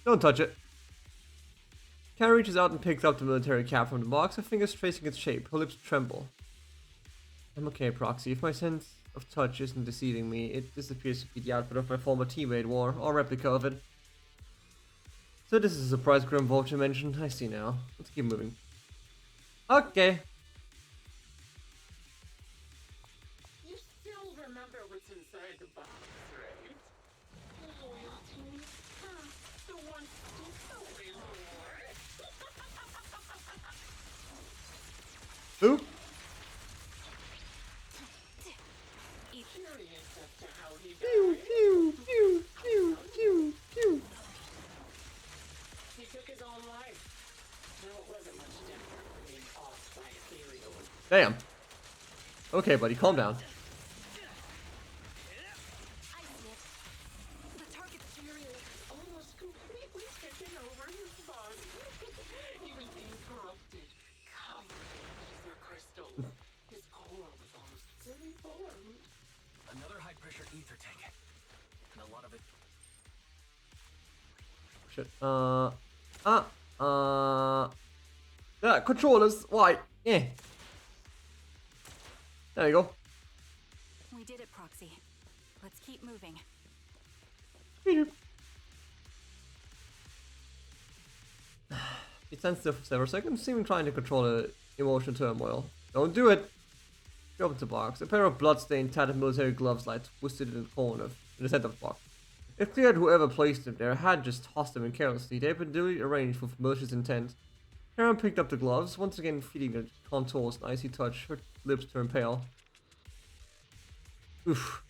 Don't touch it. Karen reaches out and picks up the military cap from the box, her fingers tracing its shape, her lips tremble. I'm okay, Proxy. If my sense of touch isn't deceiving me, it disappears to be the output of my former teammate war, or replica of it. So this is a surprise Grim Vulture mentioned. I see now. Let's keep moving. Okay. You still remember what's inside the box, right? Loyalty. Huh. The one still always Who? Curious as to how he Pew, died. pew, pew, pew, pew, pew. He took his own life. No, it wasn't much different from being off by ethereal. Damn. Okay, buddy, calm down. The target material has almost completely taken over his body. He was being corrupted, covered in ether crystals. His core was almost fully formed. Another high-pressure ether tank. And a lot of it. Shit. Yeah, controllers. Why? Yeah. There you go. We did it, Proxy. Let's keep moving. It's sensitive for several seconds, seeming trying to control the emotional turmoil. Don't do it! She opens the box. A pair of blood-stained, tattered military gloves lie twisted in the corner, in the center of the box. It's clear that whoever placed them there had just tossed them in carelessly. They had been duly arranged with malicious intent. Karen picked up the gloves, once again feeling their contours an icy touch. Her lips turned pale. Oof.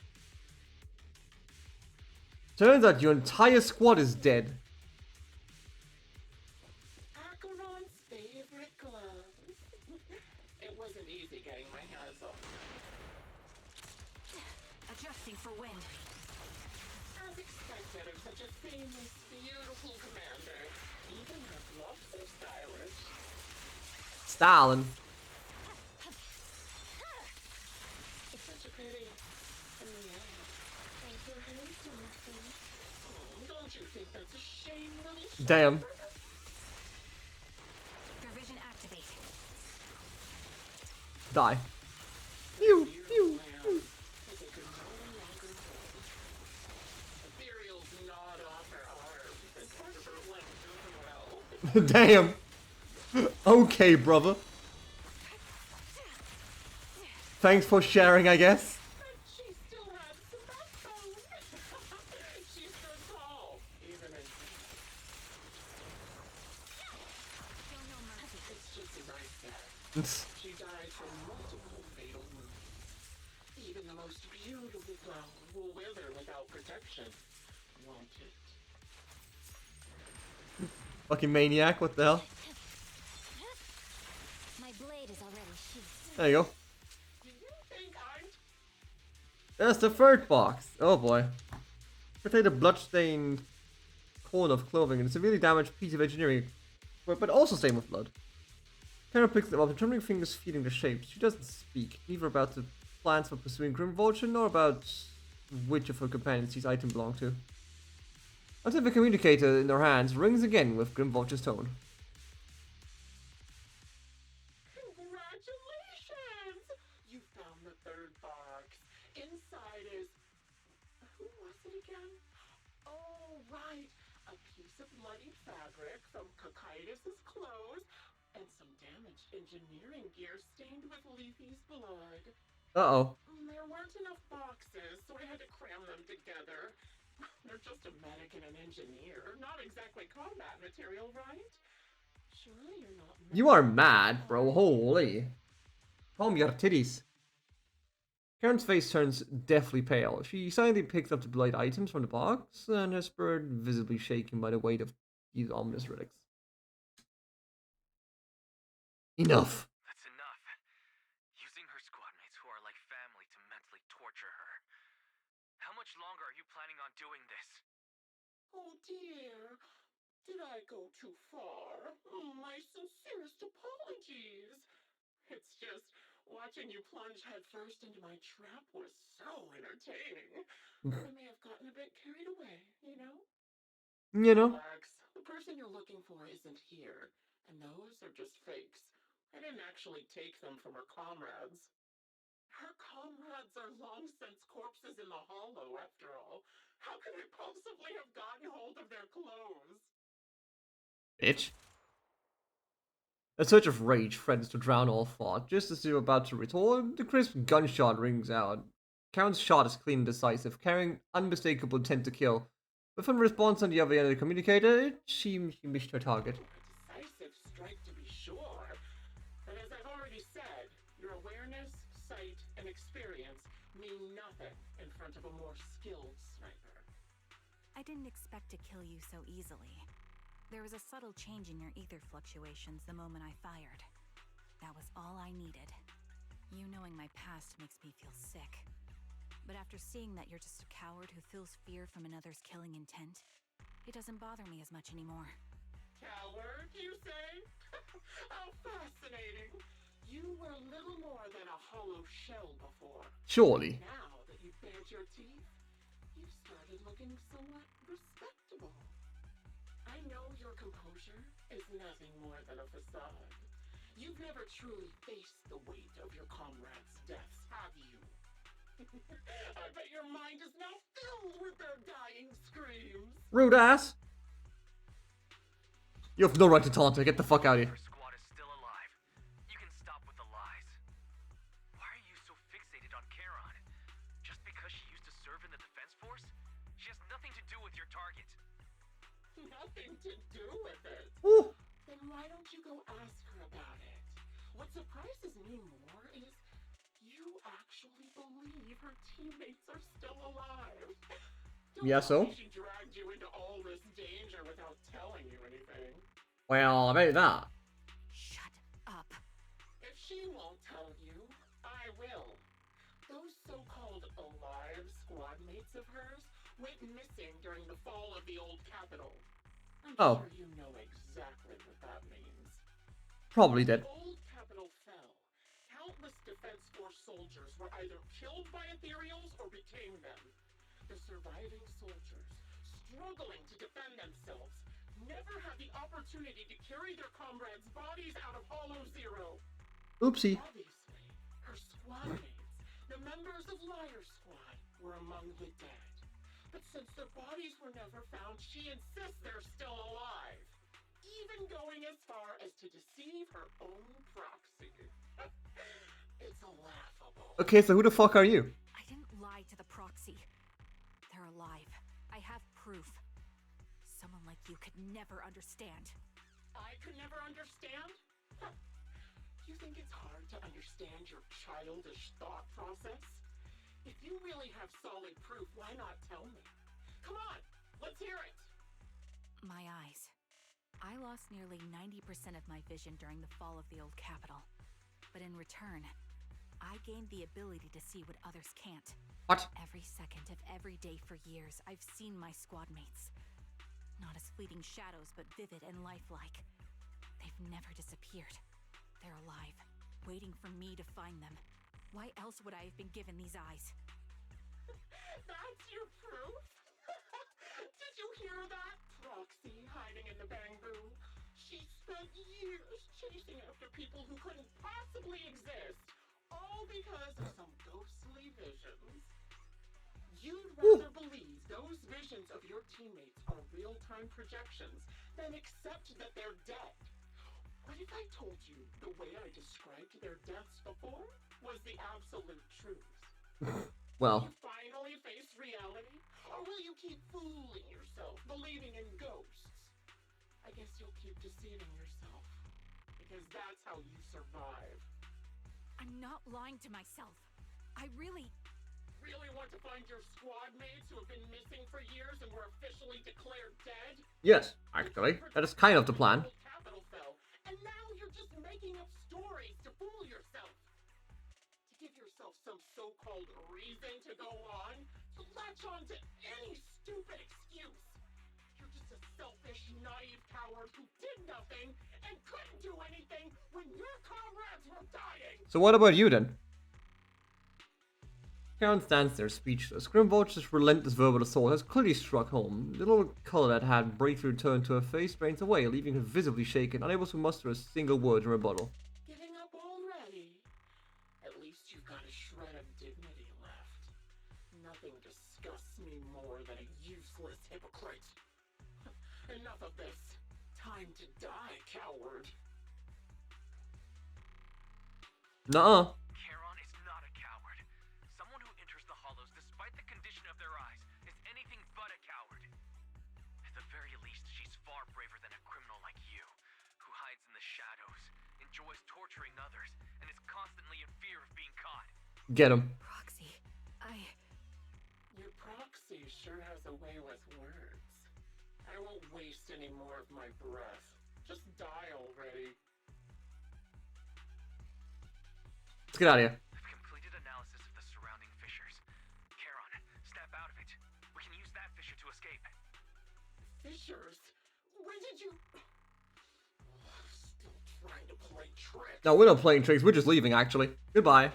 Turns out your entire squad is dead. Acheron's favorite glove. It wasn't easy getting my hands on. Adjusting for wind. As expected of such a famous, beautiful commander. Even her gloves are stylish. Stalin. It's such a pity. In the end, thank your handsomeness. Oh, don't you think that's a shame, little Damn. Provision activate. Die. Pew, pew, pew. Ethereal's gnawed off her arms, and part of her leg doing well. Damn. Okay, brother. Thanks for sharing, I guess. She still had some backbone. She stood tall, even in It's just as I said. She died from multiple fatal wounds. Even the most beautiful flower will wither without protection. Won't it? Fucking maniac, what the hell? My blade is already sheathed. There you go. Do you think I'm... There's the third box. Oh boy. Contain a blood-stained corner of clothing and a severely damaged piece of engineering, but also stained with blood. Kara picks them up, her trembling fingers feeling the shapes. She doesn't speak, neither about the plans for pursuing Grim Vulture, nor about which of her companions these items belong to. Until the communicator in her hands rings again with Grim Vulture's tone. Congratulations! You found the piece of bloody fabric from Cocytus's clothes and some damaged engineering gear stained with Leafy's blood. Uh-oh. There weren't enough boxes, so I had to cram them together. They're just a medic and an engineer, not exactly combat material, right? Surely you're not mad. You are mad, bro. Holy. Calm your titties. Karen's face turns deathly pale. She silently picks up the bloody items from the box, and her spirit visibly shaken by the weight of these ominous relics. Enough. That's enough. Using her squadmates who are like family to mentally torture her. How much longer are you planning on doing this? Oh dear. Did I go too far? My sincerest apologies. It's just watching you plunge headfirst into my trap was so entertaining. I may have gotten a bit carried away, you know? Relax. The person you're looking for isn't here, and those are just fakes. I didn't actually take them from her comrades. Her comrades are long since corpses in the hollow, after all. How could I possibly have gotten hold of their clothes? Bitch. A surge of rage threatens to drown all thought. Just as you're about to retort, the crisp gunshot rings out. Count's shot is clean and decisive, carrying unmistakable intent to kill. With a response on the other end of the communicator, it seems she missed her target. A decisive strike to be sure. But as I've already said, your awareness, sight, and experience mean nothing in front of a more skilled sniper. I didn't expect to kill you so easily. There was a subtle change in your ether fluctuations the moment I fired. That was all I needed. You knowing my past makes me feel sick. But after seeing that you're just a coward who feels fear from another's killing intent, it doesn't bother me as much anymore. Coward, you say? How fascinating. You were little more than a hollow shell before. Surely. Now that you've bared your teeth, you've started looking somewhat respectable. I know your composure is nothing more than a facade. You've never truly faced the weight of your comrades' deaths, have you? I bet your mind is now filled with their dying screams. Rude ass. You have no right to taunt her. Get the fuck out of here. Her squad is still alive. You can stop with the lies. Why are you so fixated on Charon? Just because she used to serve in the defense force? She has nothing to do with your target. Nothing to do with it. Ooh. Then why don't you go ask her about it? What surprises me more is you actually believe her teammates are still alive. Don't tell me she dragged you into all this danger without telling you anything. Well, about that. Shut up. If she won't tell you, I will. Those so-called alive squad mates of hers went missing during the fall of the old capital. I'm sure you know exactly what that means. Probably did. The old capital fell. Countless defense force soldiers were either killed by ethereals or became them. The surviving soldiers, struggling to defend themselves, never had the opportunity to carry their comrades' bodies out of Hollow Zero. Oopsie. Obviously, her squad mates, the members of Liar Squad, were among the dead. But since their bodies were never found, she insists they're still alive. Even going as far as to deceive her own proxy. It's laughable. Okay, so who the fuck are you? I didn't lie to the proxy. They're alive. I have proof. Someone like you could never understand. I could never understand? You think it's hard to understand your childish thought process? If you really have solid proof, why not tell me? Come on, let's hear it! My eyes. I lost nearly 90% of my vision during the fall of the old capital. But in return, I gained the ability to see what others can't. What? Every second of every day for years, I've seen my squad mates. Not as fleeting shadows, but vivid and lifelike. They've never disappeared. They're alive, waiting for me to find them. Why else would I have been given these eyes? That's your proof? Did you hear that? Proxy hiding in the bamboo. She spent years chasing after people who couldn't possibly exist, all because of some ghostly visions. you'd rather believe those visions of your teammates are real-time projections than accept that they're dead. What if I told you the way I described their deaths before was the absolute truth? Well. Will you finally face reality? Or will you keep fooling yourself, believing in ghosts? I guess you'll keep deceiving yourself. Because that's how you survive. I'm not lying to myself. I really want to find your squad mates who have been missing for years and were officially declared dead? Yes, actually. That is kind of the plan. And now you're just making up stories to fool yourself. To give yourself some so-called reason to go on. To latch on to any stupid excuse. You're just a selfish, naive coward who did nothing and couldn't do anything when your comrades were dying. So what about you then? Karen stands there speechless. Grimvolcher's relentless verbal assault has clearly struck home. The little colour that had briefly returned to her face drains away, leaving her visibly shaken, unable to muster a single word in rebuttal. Giving up already? At least you've got a shred of dignity left. Nothing disgusts me more than a useless hypocrite. Enough of this. Time to die, coward. Nuh-uh. Charon is not a coward. Someone who enters the Hollows despite the condition of their eyes is anything but a coward. At the very least, she's far braver than a criminal like you, who hides in the shadows, enjoys torturing others, and is constantly in fear of being caught. Get him. Proxy, Your proxy sure has a way with words. I won't waste any more of my breath. Just die already. Let's get out of here. I've completed analysis of the surrounding fissures. Charon, step out of it. We can use that fissure to escape. Fissures? When did you... Still trying to play tricks. No, we're not playing tricks. We're just leaving, actually. Goodbye.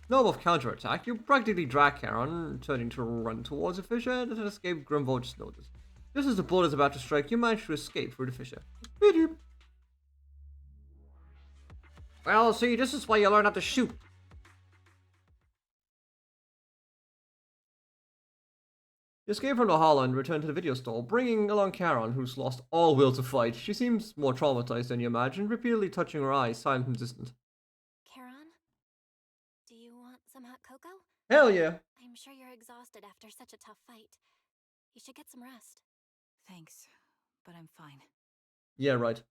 No of counterattack. You practically drag Charon, turning to run towards the fissure that had escaped Grimvolcher's notice. Just as the bullet is about to strike, you manage to escape through the fissure. Well, see, this is why you learn how to shoot. You escape from the hollow and return to the video store, bringing along Charon, who's lost all will to fight. She seems more traumatized than you imagined, repeatedly touching her eyes, silent and distant. Charon? Do you want some hot cocoa? Hell yeah. I'm sure you're exhausted after such a tough fight. You should get some rest. Thanks, but I'm fine. Yeah, right.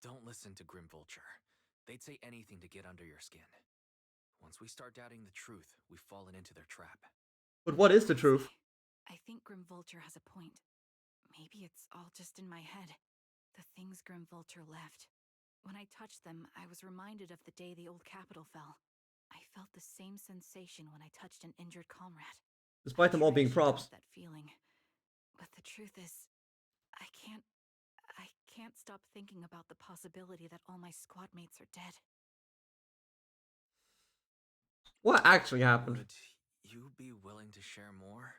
Don't listen to Grimvolcher. They'd say anything to get under your skin. Once we start doubting the truth, we've fallen into their trap. But what is the truth? I think Grimvolcher has a point. Maybe it's all just in my head. The things Grimvolcher left. When I touched them, I was reminded of the day the old capital fell. I felt the same sensation when I touched an injured comrade. Despite them all being props. That feeling. But the truth is, I can't stop thinking about the possibility that all my squad mates are dead. What actually happened? Would you be willing to share more?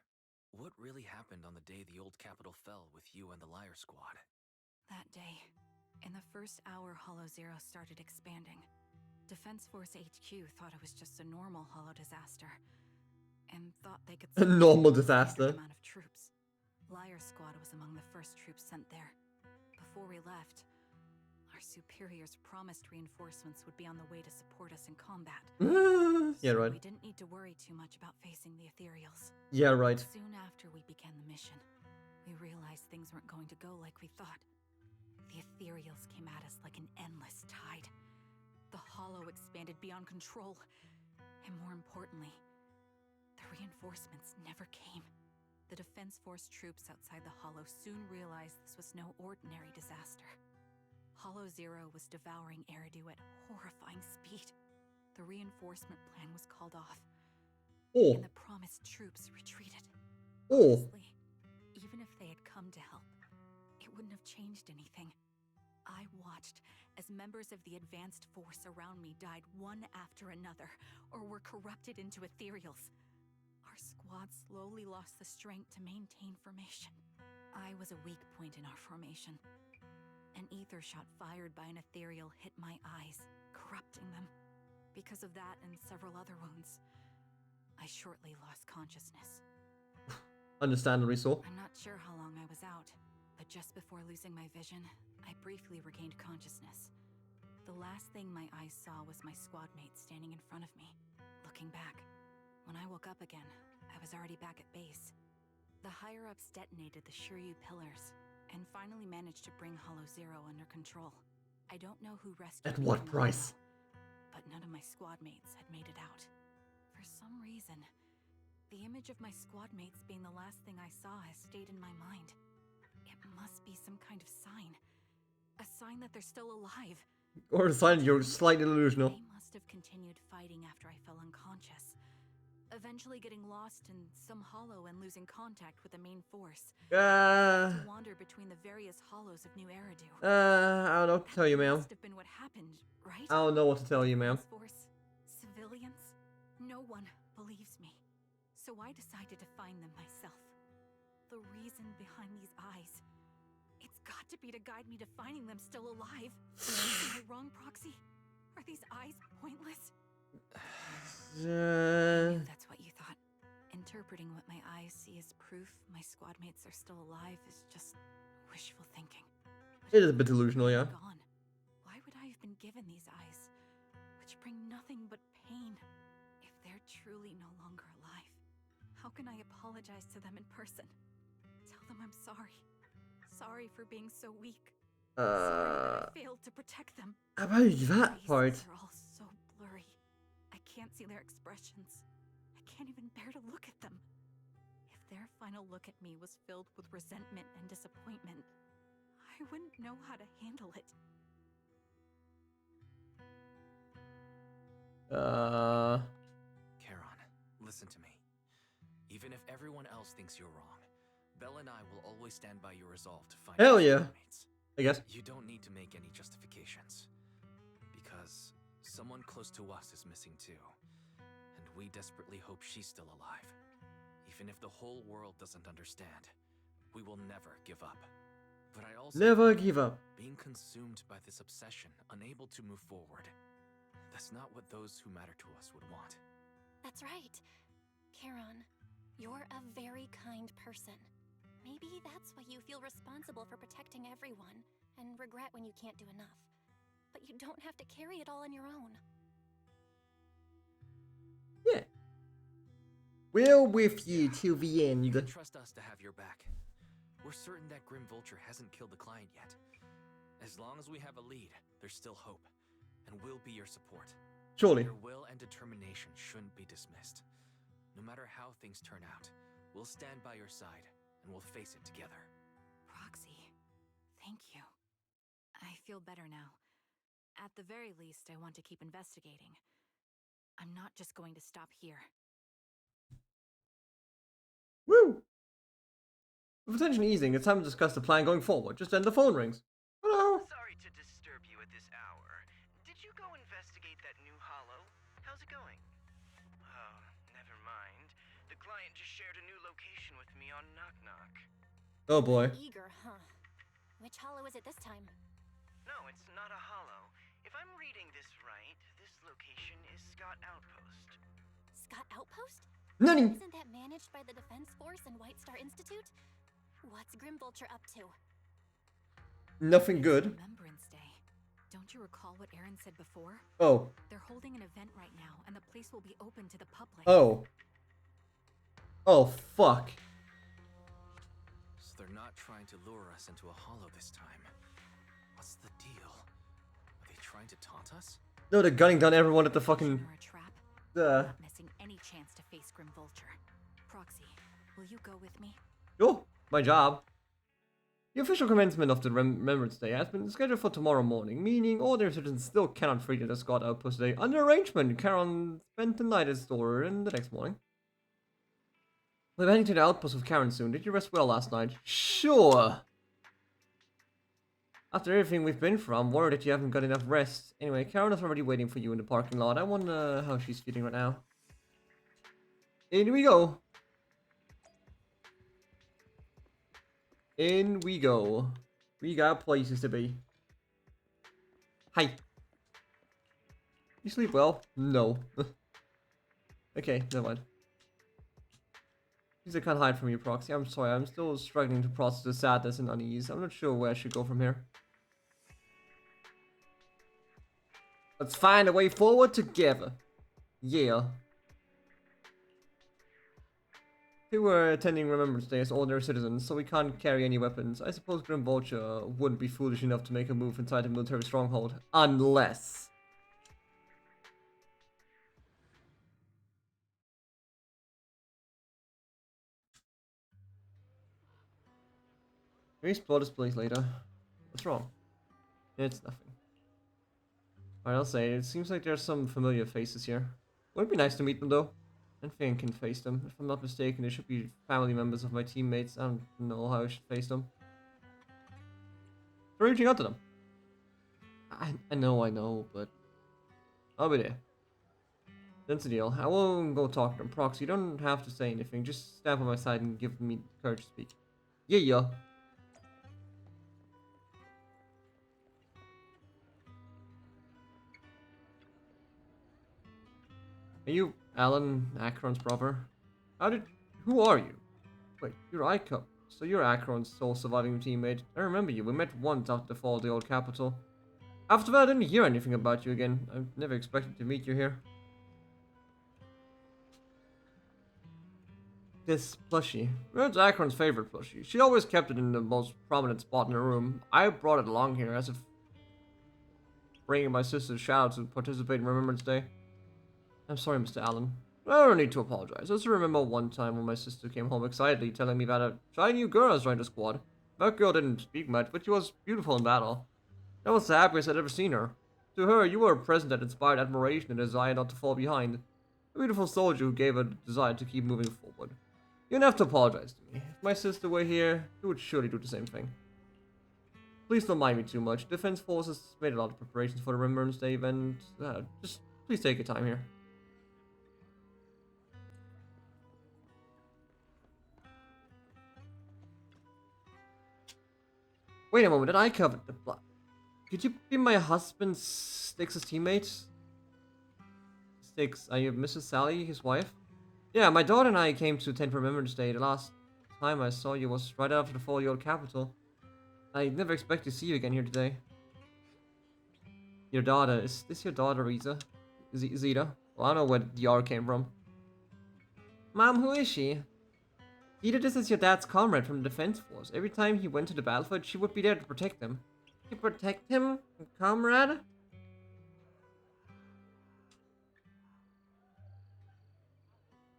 What really happened on the day the old capital fell with you and the Liar Squad? That day, in the first hour Hollow Zero started expanding, Defense Force HQ thought it was just a normal Hollow disaster, and thought they could A normal disaster. amount of troops. Liar Squad was among the first troops sent there. Before we left, our superiors promised reinforcements would be on the way to support us in combat. Yeah, right. We didn't need to worry too much about facing the Ethereals. Yeah, right. Soon after we began the mission, we realized things weren't going to go like we thought. The Ethereals came at us like an endless tide. The Hollow expanded beyond control. And more importantly, the reinforcements never came. The Defense Force troops outside the Hollow soon realized this was no ordinary disaster. Hollow Zero was devouring Eridu at horrifying speed. The reinforcement plan was called off. Oh. And the promised troops retreated. Oh. Honestly, even if they had come to help, it wouldn't have changed anything. I watched as members of the advanced force around me died one after another, or were corrupted into Ethereals. Our squad slowly lost the strength to maintain formation. I was a weak point in our formation. An ether shot fired by an Ethereal hit my eyes, corrupting them. Because of that and several other wounds, I shortly lost consciousness. Understandably so. I'm not sure how long I was out, but just before losing my vision, I briefly regained consciousness. The last thing my eyes saw was my squad mate standing in front of me, looking back. When I woke up again, I was already back at base. The higher-ups detonated the Shiryu pillars, and finally managed to bring Hollow Zero under control. I don't know who rescued At me what from price? Hollow, but none of my squad mates had made it out. For some reason, the image of my squad mates being the last thing I saw has stayed in my mind. It must be some kind of sign. A sign that they're still alive. Or a sign you're slightly delusional. They must have continued fighting after I fell unconscious, eventually getting lost in some hollow and losing contact with the main force. To wander between the various hollows of New Eridu. I don't know what to tell you, ma'am. Must have been what happened, right? I don't know what to tell you, ma'am. Force, civilians, no one believes me. So I decided to find them myself. The reason behind these eyes. It's got to be to guide me to finding them still alive. Am I wrong, Proxy? Are these eyes pointless? I knew that's what you thought. Interpreting what my eyes see as proof my squad mates are still alive is just wishful thinking. It is a bit delusional, yeah. Gone. Why would I have been given these eyes, which bring nothing but pain? If they're truly no longer alive, how can I apologize to them in person? Tell them I'm sorry. Sorry for being so weak. Sorry that I failed to protect them. About that part. They're all so blurry. I can't see their expressions. I can't even bear to look at them. If their final look at me was filled with resentment and disappointment, I wouldn't know how to handle it. Charon, listen to me. Even if everyone else thinks you're wrong, Belle and I will always stand by your resolve to find Hell your yeah. soulmates. I guess. You don't need to make any justifications. Because someone close to us is missing too. And we desperately hope she's still alive. Even if the whole world doesn't understand, we will never give up. But I also Never give up. being consumed by this obsession, unable to move forward. That's not what those who matter to us would want. That's right. Charon, you're a very kind person. Maybe that's why you feel responsible for protecting everyone, and regret when you can't do enough. But you don't have to carry it all on your own. Yeah. We're with you till the end. You can trust us to have your back. We're certain that Grim Vulture hasn't killed the client yet. As long as we have a lead, there's still hope, and we'll be your support. Surely. Your will and determination shouldn't be dismissed. No matter how things turn out, we'll stand by your side, and we'll face it together. Roxy, thank you. I feel better now. At the very least, I want to keep investigating. I'm not just going to stop here. Woo! With tension easing, it's time to discuss the plan going forward. Just then the phone rings. Hello? Sorry to disturb you at this hour. Did you go investigate that new hollow? How's it going? Oh, never mind. The client just shared a new location with me on Knock Knock. Oh boy. Eager, huh? Which hollow is it this time? No, it's not a hollow. If I'm reading this right, this location is Scott Outpost. Scott Outpost? Nani? Isn't that managed by the Defense Force and White Star Institute? What's Grim Vulture up to? Nothing good. Remembrance Day. Don't you recall what Aaron said before? Oh. They're holding an event right now, and the place will be open to the public. Oh. Oh, fuck. So they're not trying to lure us into a hollow this time. What's the deal? Are they trying to taunt us? No, they're gunning down everyone at the fucking... Not missing any chance to face Grim Vulture. Proxy, will you go with me? Sure, my job. The official commencement of the Remembrance Day has been scheduled for tomorrow morning, meaning all their citizens still cannot freely the Scott Outpost today. Under arrangement, Charon spent the night at his store and the next morning. We're heading to the outpost with Karen soon. Did you rest well last night? Sure. After everything we've been through, I'm worried that you haven't got enough rest. Anyway, Karen is already waiting for you in the parking lot. I wonder how she's feeling right now. In we go. In we go. We got places to be. Hi. You sleep well? No. Okay, never mind. Please, I can't hide from you, Proxy. I'm sorry, I'm still struggling to process the sadness and unease. I'm not sure where I should go from here. Let's find a way forward together. Yeah. They were attending Remembrance Day as ordinary citizens, so we can't carry any weapons. I suppose Grim Vulture wouldn't be foolish enough to make a move inside a military stronghold. Unless... Maybe explore this place later. What's wrong? It's nothing. Alright, I'll say, it seems like there's some familiar faces here. Would it be nice to meet them though? I think I can face them. If I'm not mistaken, they should be family members of my teammates. I don't know how I should face them. We're reaching out to them. I know, but I'll be there. That's the deal. I won't go talk to them. Proxy, you don't have to say anything. Just stand by my side and give me the courage to speak. Yeah. Are you Alan Akron's brother? Who are you? Wait, you're Rykan. So you're Akron's sole surviving teammate. I remember you. We met once after the fall of the old capital. After that, I didn't hear anything about you again. I never expected to meet you here. This plushie. It's Akron's favorite plushie. She always kept it in the most prominent spot in her room. I brought it along here as if bringing my sister's shout to participate in Remembrance Day. I'm sorry, Mr. Allen. I don't need to apologize. I just remember one time when my sister came home excitedly telling me that a shy new girl has joined the squad. That girl didn't speak much, but she was beautiful in battle. That was the happiest I'd ever seen her. To her, you were a presence that inspired admiration and a desire not to fall behind. A beautiful soldier who gave her the desire to keep moving forward. You don't have to apologize to me. If my sister were here, you would surely do the same thing. Please don't mind me too much. Defense Forces made a lot of preparations for the Remembrance Day event. Just please take your time here. Wait a moment, did I cover the blood? Could you be my husband Styx's teammate? Styx, are you Mrs. Sally, his wife? Yeah, my daughter and I came to attend Remembrance Day. The last time I saw you was right after the fall of your capital. I never expect to see you again here today. Your daughter, is this your daughter, Rita? Zeta? Well, I don't know where the R came from. Mom, who is she? Zeta, this is your dad's comrade from the Defense Force. Every time he went to the battlefield, she would be there to protect him. To protect him? Comrade?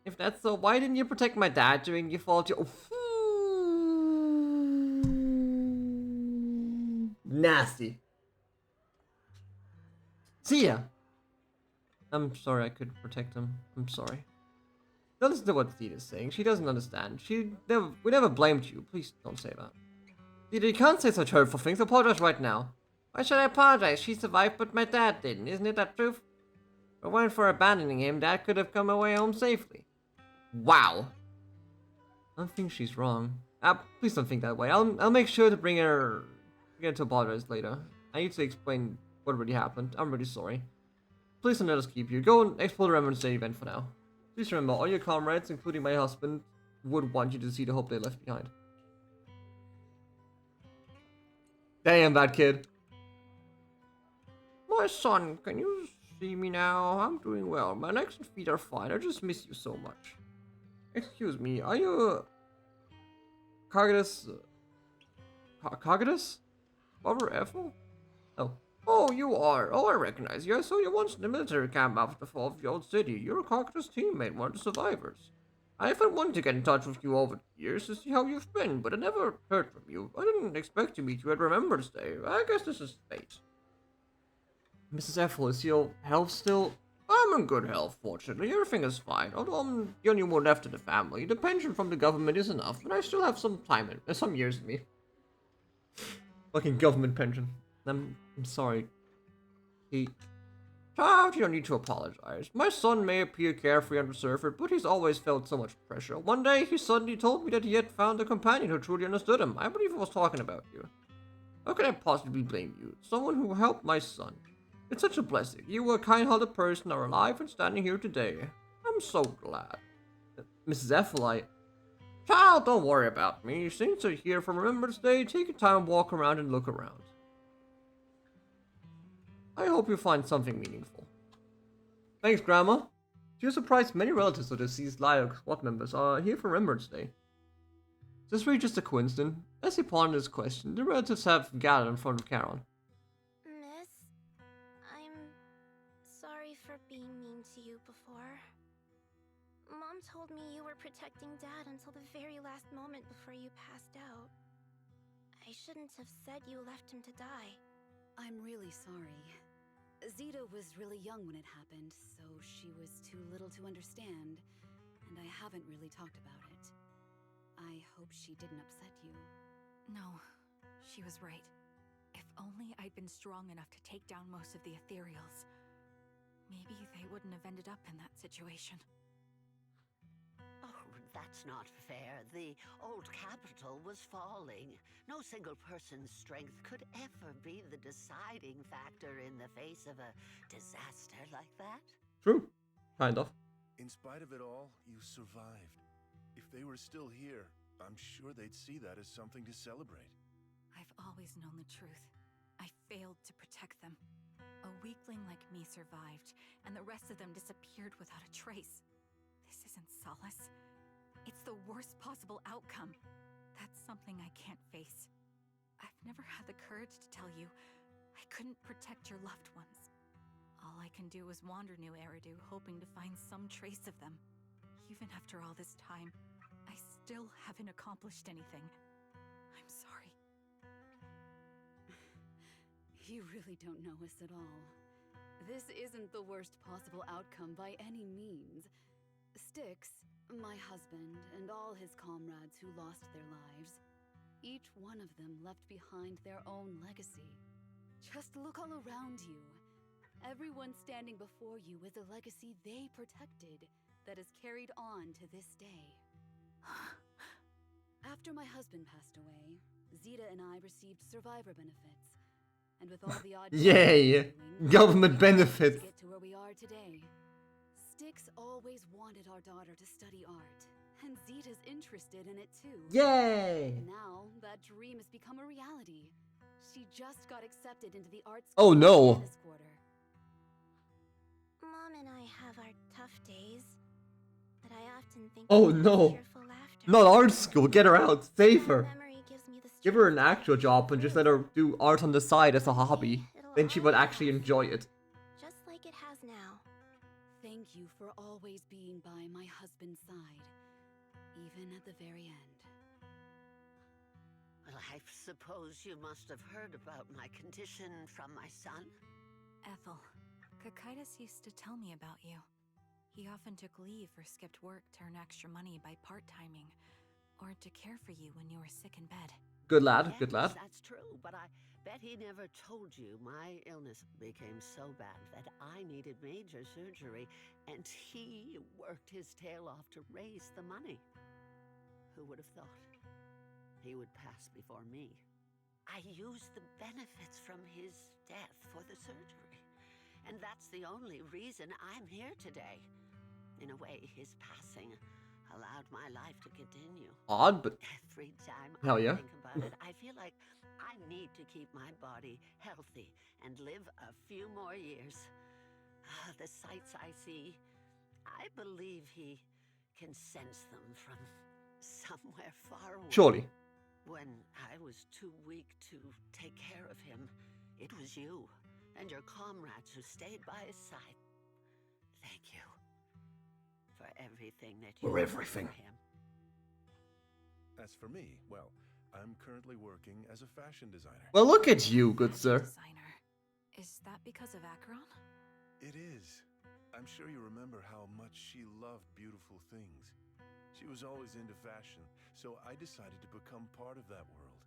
If that's so, why didn't you protect my dad during your fall to... Nasty. See ya. I'm sorry I couldn't protect him. I'm sorry. Don't listen to what Zeta's saying. She doesn't understand. We never blamed you. Please don't say that. Zeta, you can't say such hurtful things. Apologize right now. Why should I apologize? She survived, but my dad didn't. Isn't it that truth? If it weren't for abandoning him, Dad could have come away home safely. Wow. I don't think she's wrong. Please don't think that way. I'll make sure to bring her to apologize later. I need to explain what really happened. I'm really sorry. Please don't let us keep you. Go and explore the Remembrance Day event for now. Please remember, all your comrades, including my husband, would want you to see the hope they left behind. Damn, that kid. My son, can you see me now? I'm doing well. My legs and feet are fine. I just miss you so much. Excuse me, are you... Cogitus... Cogitus? Barbara Ethel? Oh. Oh, you are. Oh, I recognize you. I saw you once in the military camp after the fall of the old city. You're a Cogitus teammate, one of the survivors. I've been wanting to get in touch with you over the years to see how you've been, but I never heard from you. I didn't expect to meet you at Remembrance Day. I guess this is fate. Mrs. Ethel, is your health still... I'm in good health, fortunately. Everything is fine. Although I'm the only one left in the family. The pension from the government is enough, but I still have some some years in me. Fucking government pension. I'm sorry. Child, you don't need to apologize. My son may appear carefree on the surface, but he's always felt so much pressure. One day, he suddenly told me that he had found a companion who truly understood him. I believe he was talking about you. How could I possibly blame you? Someone who helped my son. It's such a blessing. You, a kind-hearted person, are alive and standing here today. I'm so glad. Mrs. Ethel, Child, don't worry about me. Since you're here for Remembrance Day, take your time, walk around, and look around. I hope you find something meaningful. Thanks, Grandma. To your surprise, many relatives of deceased Lilac squad members are here for Remembrance Day. Is this really just a coincidence? As he pondered his question, the relatives have gathered in front of Charon. Miss, I'm sorry for being mean to you before. Mom told me you were protecting Dad until the very last moment before you passed out. I shouldn't have said you left him to die. I'm really sorry. Zeta was really young when it happened, so she was too little to understand, and I haven't really talked about it. I hope she didn't upset you. No, she was right. If only I'd been strong enough to take down most of the ethereals. Maybe they wouldn't have ended up in that situation. Oh, that's not fair. The old capital was falling. No single person's strength could ever be the deciding factor in the face of a disaster like that. True. Kind of. In spite of it all, you survived. If they were still here, I'm sure they'd see that as something to celebrate. I've always known the truth. I failed to protect them. A weakling like me survived, and the rest of them disappeared without a trace. This isn't solace. It's the worst possible outcome. That's something I can't face. I've never had the courage to tell you I couldn't protect your loved ones. All I can do is wander New Eridu, hoping to find some trace of them. Even after all this time, I still haven't accomplished anything. I'm sorry. You really don't know us at all. This isn't the worst possible outcome by any means. Styx, my husband, and all his comrades who lost their lives, each one of them left behind their own legacy. Just look all around you. Everyone standing before you is a legacy they protected that is carried on to this day. After my husband passed away, Zeta and I received survivor benefits. And with all the odd Yay! Government benefits! To get to where we are today. Styx always wanted our daughter to study art, and Zeta's interested in it too. Yay! Now that dream has become a reality. She just got accepted into the art Oh school no! this quarter. Mom and I have our tough days, but I often think Oh of no! cheerful laughter. Not art school, get her out, save her! Memory gives me the Give her an actual job and just let her do art on the side as a hobby. Then she would actually enjoy it. just like it has now. Thank you for always being by my husband's side, even at the very end. Well, I suppose you must have heard about my condition from my son. Ethel, Kakaitis used to tell me about you. He often took leave or skipped work to earn extra money by part-timing, or to care for you when you were sick in bed. Good lad, Yes, good lad. That's true, but I bet he never told you my illness became so bad that I needed major surgery, and he worked his tail off to raise the money. Who would have thought he would pass before me? I used the benefits from his death for the surgery, and that's the only reason I'm here today. In a way, his passing allowed my life to continue. Odd, but Every time hell I yeah. think about it, I feel like I need to keep my body healthy and live a few more years. The sights I see, I believe he can sense them from somewhere far away. Surely. When I was too weak to take care of him, it was you and your comrades who stayed by his side. Thank you for everything that you For did everything. for him. As for me, well, I'm currently working as a fashion designer. Well, look at you, good sir. Designer. Is that because of Acheron? It is. I'm sure you remember how much she loved beautiful things. She was always into fashion, so I decided to become part of that world.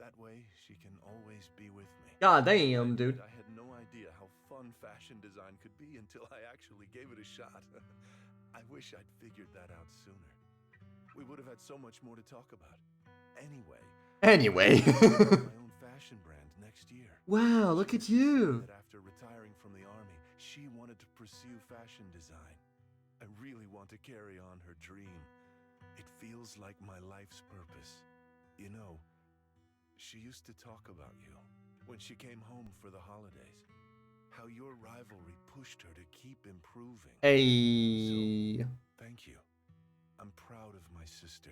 That way, she can always be with me. God damn, dude. I had no idea how fun fashion design could be until I actually gave it a shot. I wish I'd figured that out sooner. We would have had so much more to talk about. Anyway. My own fashion brand next year. Wow, look at you. That after retiring from the army, she wanted to pursue fashion design. I really want to carry on her dream. It feels like my life's purpose. You know, she used to talk about you when she came home for the holidays. How your rivalry pushed her to keep improving. Hey. So, thank you. I'm proud of my sister.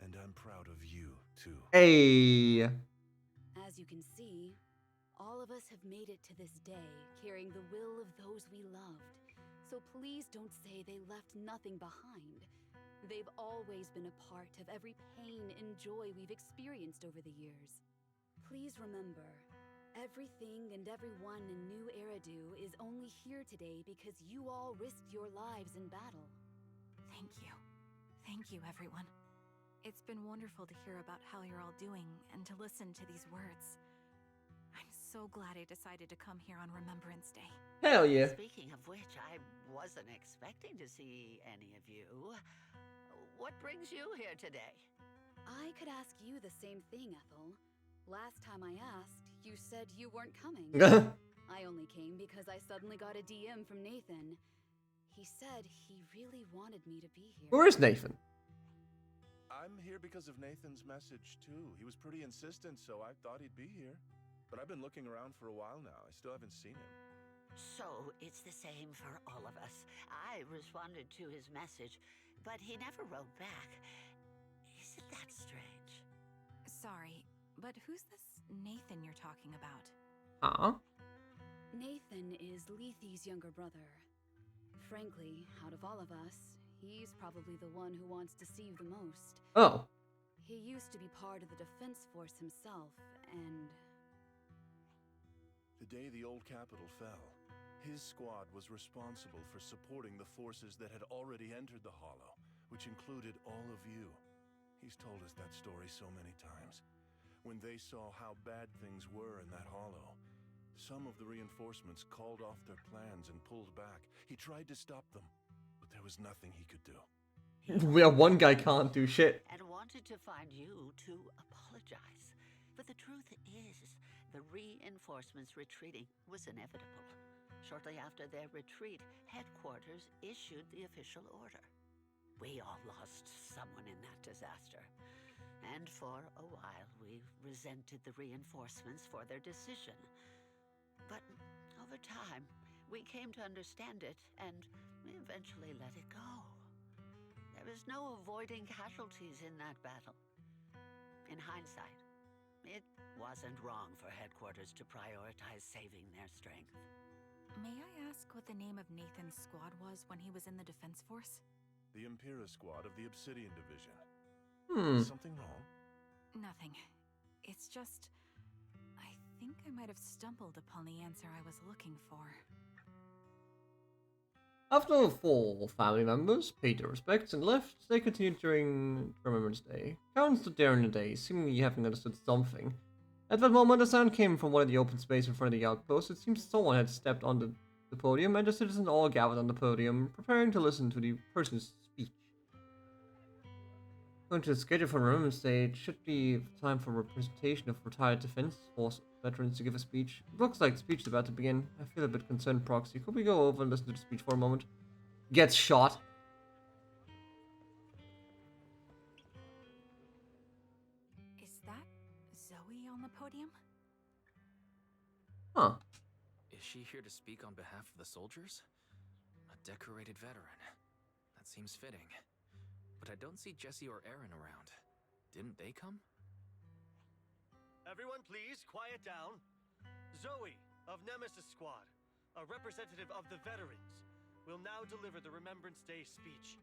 And I'm proud of you, too. Hey. As you can see, all of us have made it to this day, carrying the will of those we loved. So please don't say they left nothing behind. They've always been a part of every pain and joy we've experienced over the years. Please remember, everything and everyone in New Eridu is only here today because you all risked your lives in battle. Thank you. Thank you, everyone. It's been wonderful to hear about how you're all doing and to listen to these words. I'm so glad I decided to come here on Remembrance Day. Hell yeah. Speaking of which, I wasn't expecting to see any of you. What brings you here today? I could ask you the same thing, Ethel. Last time I asked, you said you weren't coming. I only came because I suddenly got a DM from Nathan. He said he really wanted me to be here. Where is Nathan? I'm here because of Nathan's message, too. He was pretty insistent, so I thought he'd be here. But I've been looking around for a while now. I still haven't seen him. So, it's the same for all of us. I responded to his message, but he never wrote back. Isn't that strange? Sorry, but who's this Nathan you're talking about? Nathan is Lethe's younger brother. Frankly, out of all of us, he's probably the one who wants to see you the most. Oh. He used to be part of the defense force himself, and... The day the old capital fell, his squad was responsible for supporting the forces that had already entered the Hollow, which included all of you. He's told us that story so many times. When they saw how bad things were in that Hollow, some of the reinforcements called off their plans and pulled back. He tried to stop them, but there was nothing he could do. Yeah, one guy can't do shit. And wanted to find you to apologize. But the truth is, the reinforcements retreating was inevitable. Shortly after their retreat, headquarters issued the official order. We all lost someone in that disaster. And for a while, we resented the reinforcements for their decision. But over time, we came to understand it, and we eventually let it go. There is no avoiding casualties in that battle. In hindsight, it wasn't wrong for headquarters to prioritize saving their strength. May I ask what the name of Nathan's squad was when he was in the defense force? The Impera squad of the Obsidian Division. Something wrong? Nothing. It's just... I think I might have stumbled upon the answer I was looking for. After 4 family members paid their respects and left, they continued during Remembrance Day. Karen stood there in the day, seemingly having understood something. At that moment, a sound came from one of the open space in front of the outpost. It seems someone had stepped on the podium, and the citizens all gathered on the podium, preparing to listen to the person's speech. Going to the schedule for Remembrance Day, it should be time for representation of retired Defense Force veterans to give a speech. It looks like the speech is about to begin. I feel a bit concerned, Proxy. Could we go over and listen to the speech for a moment? Gets shot. Is that Zoe on the podium? Huh. Is she here to speak on behalf of the soldiers? A decorated veteran. That seems fitting. But I don't see Jesse or Aaron around. Didn't they come? Everyone please, quiet down. Zoe, of Nemesis Squad, a representative of the veterans, will now deliver the Remembrance Day speech.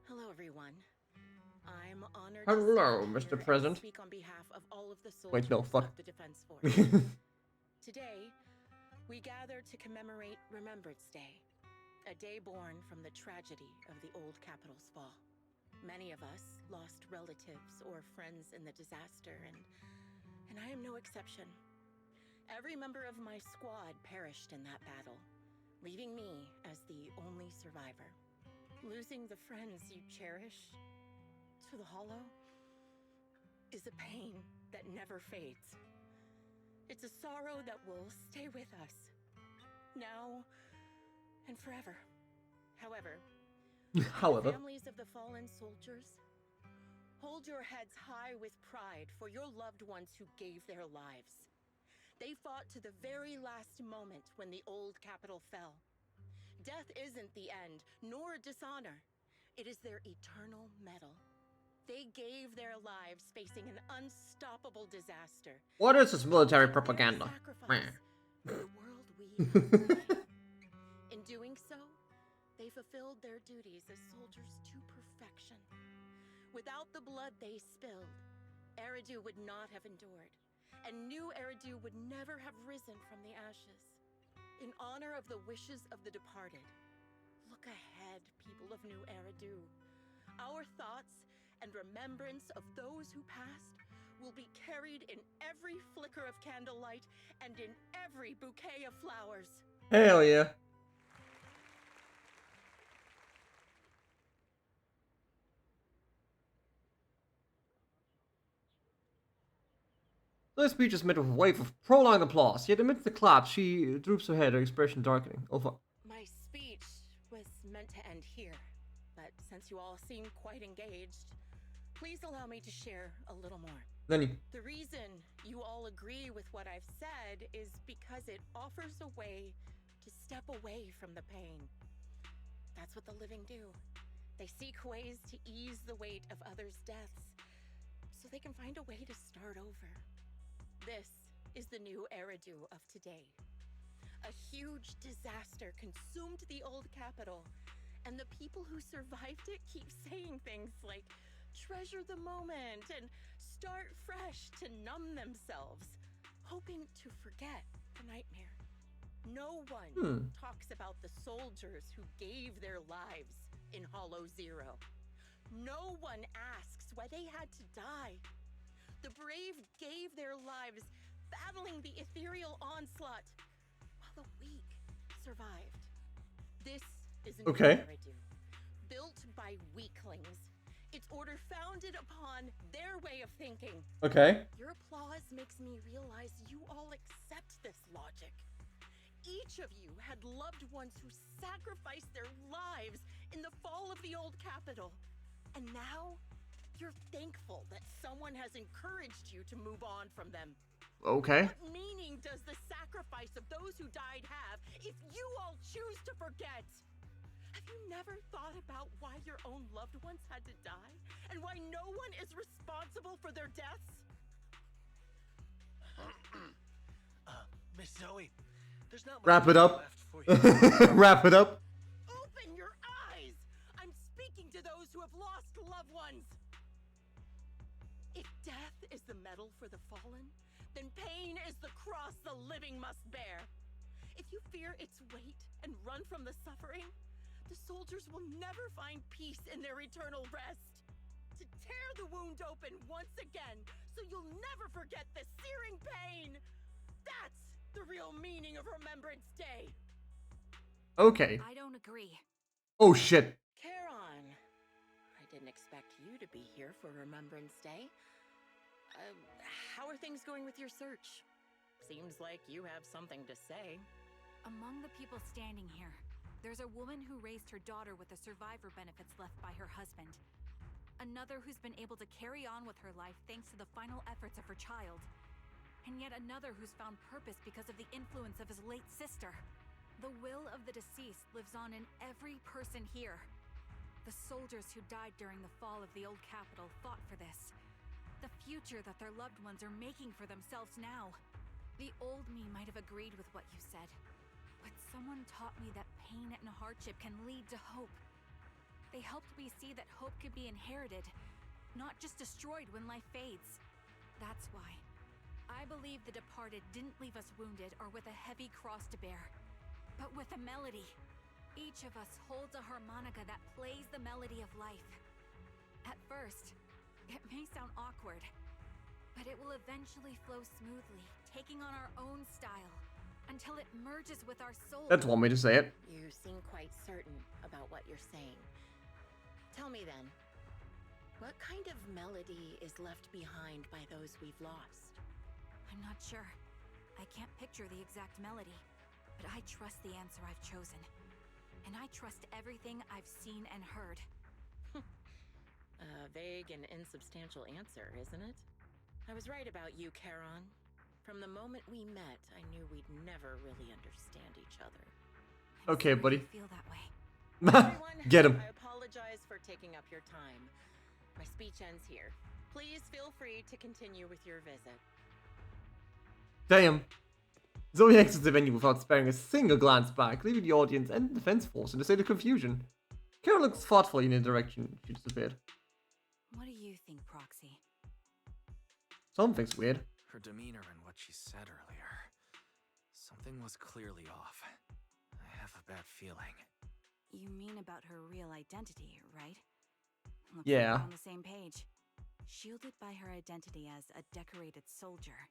Hello, everyone. I'm honored Hello, to Mr. stand President. here and speak on behalf of all of the soldiers Wait, no, fuck. of the Defense Force. Today, we gather to commemorate Remembrance Day, a day born from the tragedy of the old capital's fall. Many of us lost relatives or friends in the disaster, and I am no exception. Every member of my squad perished in that battle, leaving me as the only survivor. Losing the friends you cherish to the Hollow is a pain that never fades. It's a sorrow that will stay with us, now and forever. However, However. Families of the fallen soldiers, hold your heads high with pride for your loved ones who gave their lives. They fought to the very last moment when the old capital fell. Death isn't the end, nor dishonor. It is their eternal medal. They gave their lives facing an unstoppable disaster. What is this military propaganda? The world we have today. In doing so, they fulfilled their duties as soldiers to perfection. Without the blood they spilled, Eridu would not have endured, and new Eridu would never have risen from the ashes. In honor of the wishes of the departed, look ahead, people of New Eridu. Our thoughts and remembrance of those who passed will be carried in every flicker of candlelight and in every bouquet of flowers. Hell yeah. This speech is met with a wave of prolonged applause, yet amidst the claps, she droops her head, her expression darkening. Over. My speech was meant to end here, but since you all seem quite engaged, please allow me to share a little more. Lenny. The reason you all agree with what I've said is because it offers a way to step away from the pain. That's what the living do. They seek ways to ease the weight of others' deaths, so they can find a way to start over. This is the new Eridu of today. A huge disaster consumed the old capital, and the people who survived it keep saying things like, treasure the moment and start fresh to numb themselves, hoping to forget the nightmare. No one talks about the soldiers who gave their lives in Hollow Zero. No one asks why they had to die. The brave gave their lives battling the ethereal onslaught, while the weak survived. This is an Eridu, built by weaklings. Its order founded upon their way of thinking. Okay. Your applause makes me realize you all accept this logic. Each of you had loved ones who sacrificed their lives in the fall of the old capital. And now, you're thankful that someone has encouraged you to move on from them. Okay. What meaning does the sacrifice of those who died have if you all choose to forget? Have you never thought about why your own loved ones had to die? And why no one is responsible for their deaths? Miss Zoe, there's not much Wrap it up. left for you. Wrap it up. Open your eyes! I'm speaking to those who have lost loved ones. If death is the medal for the fallen, then pain is the cross the living must bear. If you fear its weight and run from the suffering, the soldiers will never find peace in their eternal rest. To tear the wound open once again, so you'll never forget the searing pain. That's the real meaning of Remembrance Day. Okay. I don't agree. Oh shit. Charon, I didn't expect you to be here for Remembrance Day. How are things going with your search? Seems like you have something to say. Among the people standing here, there's a woman who raised her daughter with the survivor benefits left by her husband. Another who's been able to carry on with her life thanks to the final efforts of her child. And yet another who's found purpose because of the influence of his late sister. The will of the deceased lives on in every person here. The soldiers who died during the fall of the old capital fought for this. The future that their loved ones are making for themselves now. The old me might have agreed with what you said, but someone taught me that pain and hardship can lead to hope. They helped me see that hope could be inherited, not just destroyed when life fades. That's why I believe the departed didn't leave us wounded or with a heavy cross to bear, but with a melody. Each of us holds a harmonica that plays the melody of life. At first, it may sound awkward, but it will eventually flow smoothly, taking on our own style, until it merges with our soul. That's one way to say it. You seem quite certain about what you're saying. Tell me then, what kind of melody is left behind by those we've lost? I'm not sure. I can't picture the exact melody, but I trust the answer I've chosen. And I trust everything I've seen and heard. A vague and insubstantial answer, isn't it? I was right about you, Charon. From the moment we met, I knew we'd never really understand each other. Okay, buddy. Feel that way. Everyone, Get him. I apologize for taking up your time. My speech ends here. Please feel free to continue with your visit. Damn. Zoe exits the venue without sparing a single glance back, leaving the audience and the defense force in a state of confusion. Karen looks thoughtfully in the direction she disappeared. What do you think, Proxy? Something's weird. Her demeanor and what she said earlier. Something was clearly off. I have a bad feeling. You mean about her real identity, right? Looks Yeah. like we're on the same page. Shielded by her identity as a decorated soldier,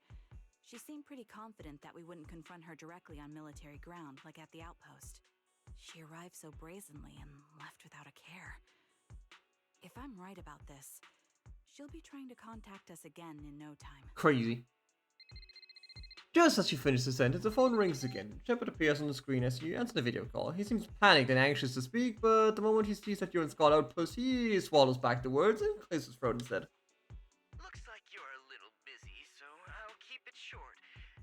she seemed pretty confident that we wouldn't confront her directly on military ground like at the outpost. She arrived so brazenly and left without a care. If I'm right about this, she'll be trying to contact us again in no time. Crazy. Just as she finishes the sentence, the phone rings again. Shepard appears on the screen as you answer the video call. He seems panicked and anxious to speak, but the moment he sees that you're in Squad Outpost, he swallows back the words and clears his throat instead. Looks like you're a little busy, so I'll keep it short.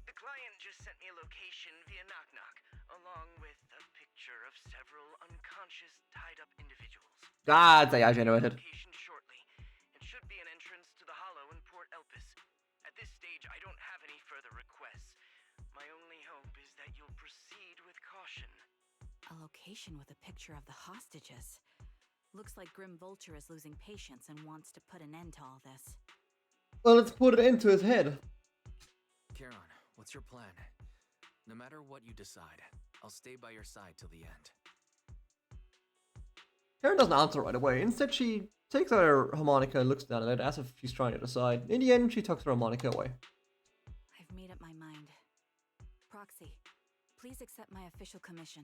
The client just sent me a location via Knock Knock, along with a picture of several unconscious, tied-up individuals. God, AI generated. Location shortly. It should be an entrance to the Hollow in Port Elpis. At this stage, I don't have any further requests. My only hope is that you'll proceed with caution. A location with a picture of the hostages. Looks like Grim Vulture is losing patience and wants to put an end to all this. Well, let's put it into his head. Charon, what's your plan? No matter what you decide, I'll stay by your side till the end. Karen doesn't answer right away. Instead, she takes out her harmonica and looks down at it as if she's trying to decide. In the end, she tucks her harmonica away. I've made up my mind. Proxy, please accept my official commission.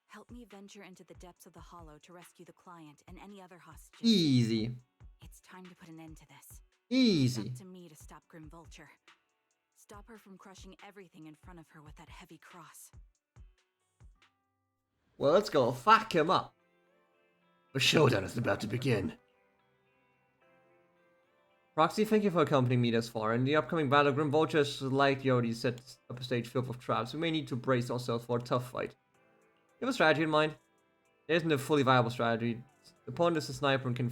Help me venture into the depths of the Hollow to rescue the client and any other hostages. Easy. It's time to put an end to this. Easy. It's up to me to stop Grim Vulture. Stop her from crushing everything in front of her with that heavy cross. Well, let's go fuck him up. The showdown is about to begin. Proxy, thank you for accompanying me thus far. In the upcoming battle, Grim Vulture has likely already set up a stage filled with traps. We may need to brace ourselves for a tough fight. You have a strategy in mind? There isn't a fully viable strategy. The opponent is a sniper and can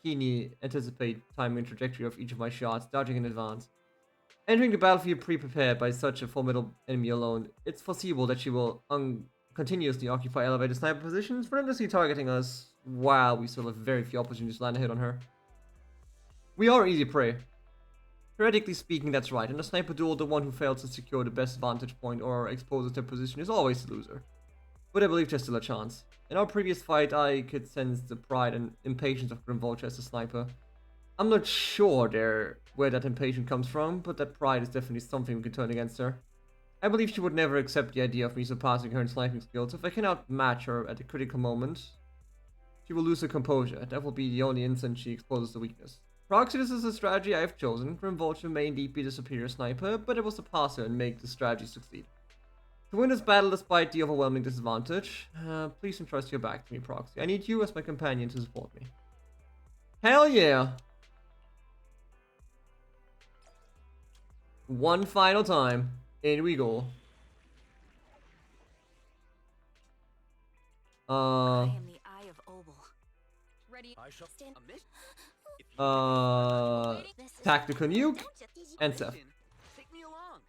keenly anticipate timing and trajectory of each of my shots, dodging in advance. Entering the battlefield pre-prepared by such a formidable enemy alone, it's foreseeable that she will continuously occupy elevated sniper positions, relentlessly targeting us, while we still have very few opportunities to land a hit on her. We are easy prey. Theoretically speaking, that's right. In a sniper duel, the one who fails to secure the best vantage point or exposes their position is always the loser. But I believe there's still a chance. In our previous fight, I could sense the pride and impatience of Grim Vulture as a sniper. I'm not sure where that impatience comes from, but that pride is definitely something we can turn against her. I believe she would never accept the idea of me surpassing her in sniping skills. If I cannot match her at a critical moment, she will lose her composure. That will be the only instant she exposes the weakness. Proxy, this is a strategy I have chosen. Grim Vulture may indeed be the superior sniper, but it will surpass her and make the strategy succeed. To win this battle despite the overwhelming disadvantage, please entrust your back to me, Proxy. I need you as my companion to support me. Hell yeah! One final time. In we go. I am the Eye of Obel. Ready? I shall stand. Tactical nuke and Seth. Take me along.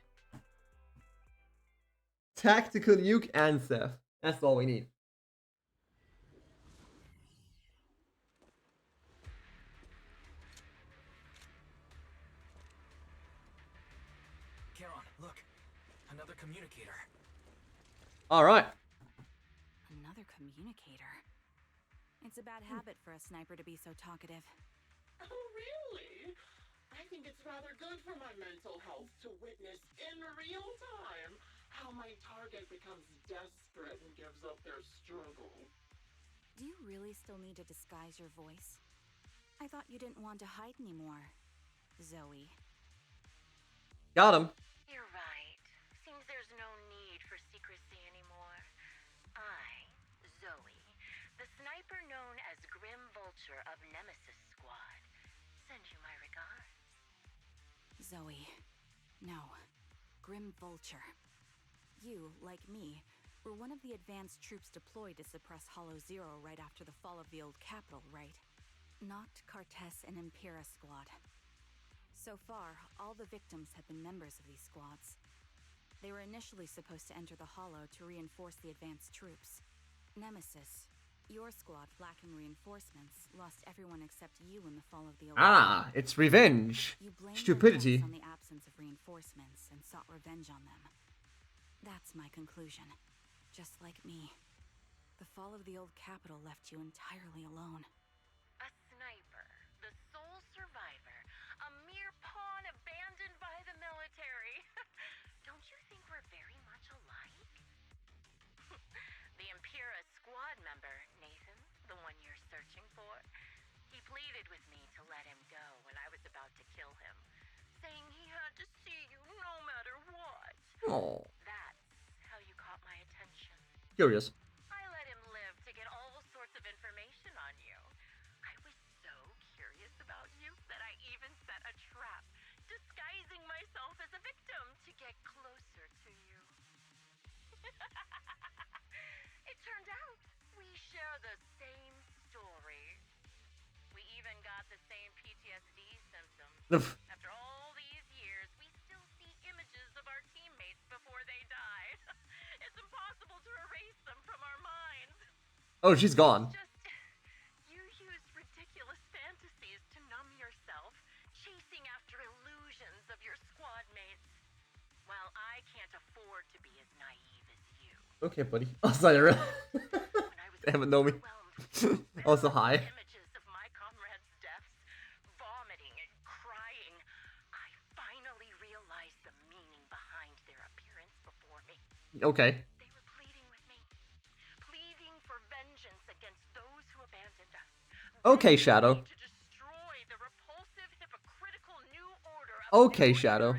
Tactical nuke and Seth. That's all we need. Charon, look. Another communicator. Alright. Another communicator. It's a bad habit for a sniper to be so talkative. Oh, really? I think it's rather good for my mental health to witness in real time how my target becomes desperate and gives up their struggle. Do you really still need to disguise your voice? I thought you didn't want to hide anymore, Zoe. Got him. You're right. Seems there's no need for secrecy anymore. I, sniper known as Grim Vulture of Nemesis Squad. Send you my regards. Zoe. No. Grim Vulture. You, like me, were one of the advanced troops deployed to suppress Hollow Zero right after the fall of the old capital, right? Noct, Cartes, and Impera Squad. So far, all the victims have been members of these squads. They were initially supposed to enter the Hollow to reinforce the advanced troops. Nemesis, your squad, lacking reinforcements, lost everyone except you in the fall of the old Ah, it's revenge. You blamed Stupidity. the on the absence of reinforcements and sought revenge on them. That's my conclusion. Just like me. The fall of the old capital left you entirely alone. A sniper, the sole survivor, a mere pawn abandoned by the military. Don't you think we're very much alike? The Impera squad member, Nathan, the one you're searching for, he pleaded with me to let him go when I was about to kill him, saying he had to see you no matter what. Oh. That's how you caught my attention. Curious. I let him live to get all sorts of information on you. I was so curious about you that I even set a trap, disguising myself as a victim to get closer to you. It turned out we share the same story. We even got the same PTSD symptoms. After all these years, we still see images of our teammates before they died. It's impossible to erase them from our minds. Oh, she's gone. You used ridiculous fantasies to numb yourself, chasing after illusions of your squad mates. While I can't afford to be as naive as you. Okay, buddy. Oh, sorry. They haven't known me. Also, hi. Images of my comrades' deaths, vomiting and crying. I finally realized the meaning behind their appearance before me. Okay. They were pleading with me, pleading for vengeance against those who abandoned us. Okay, Shadow. To destroy the repulsive, hypocritical new order of Okay, Shadow.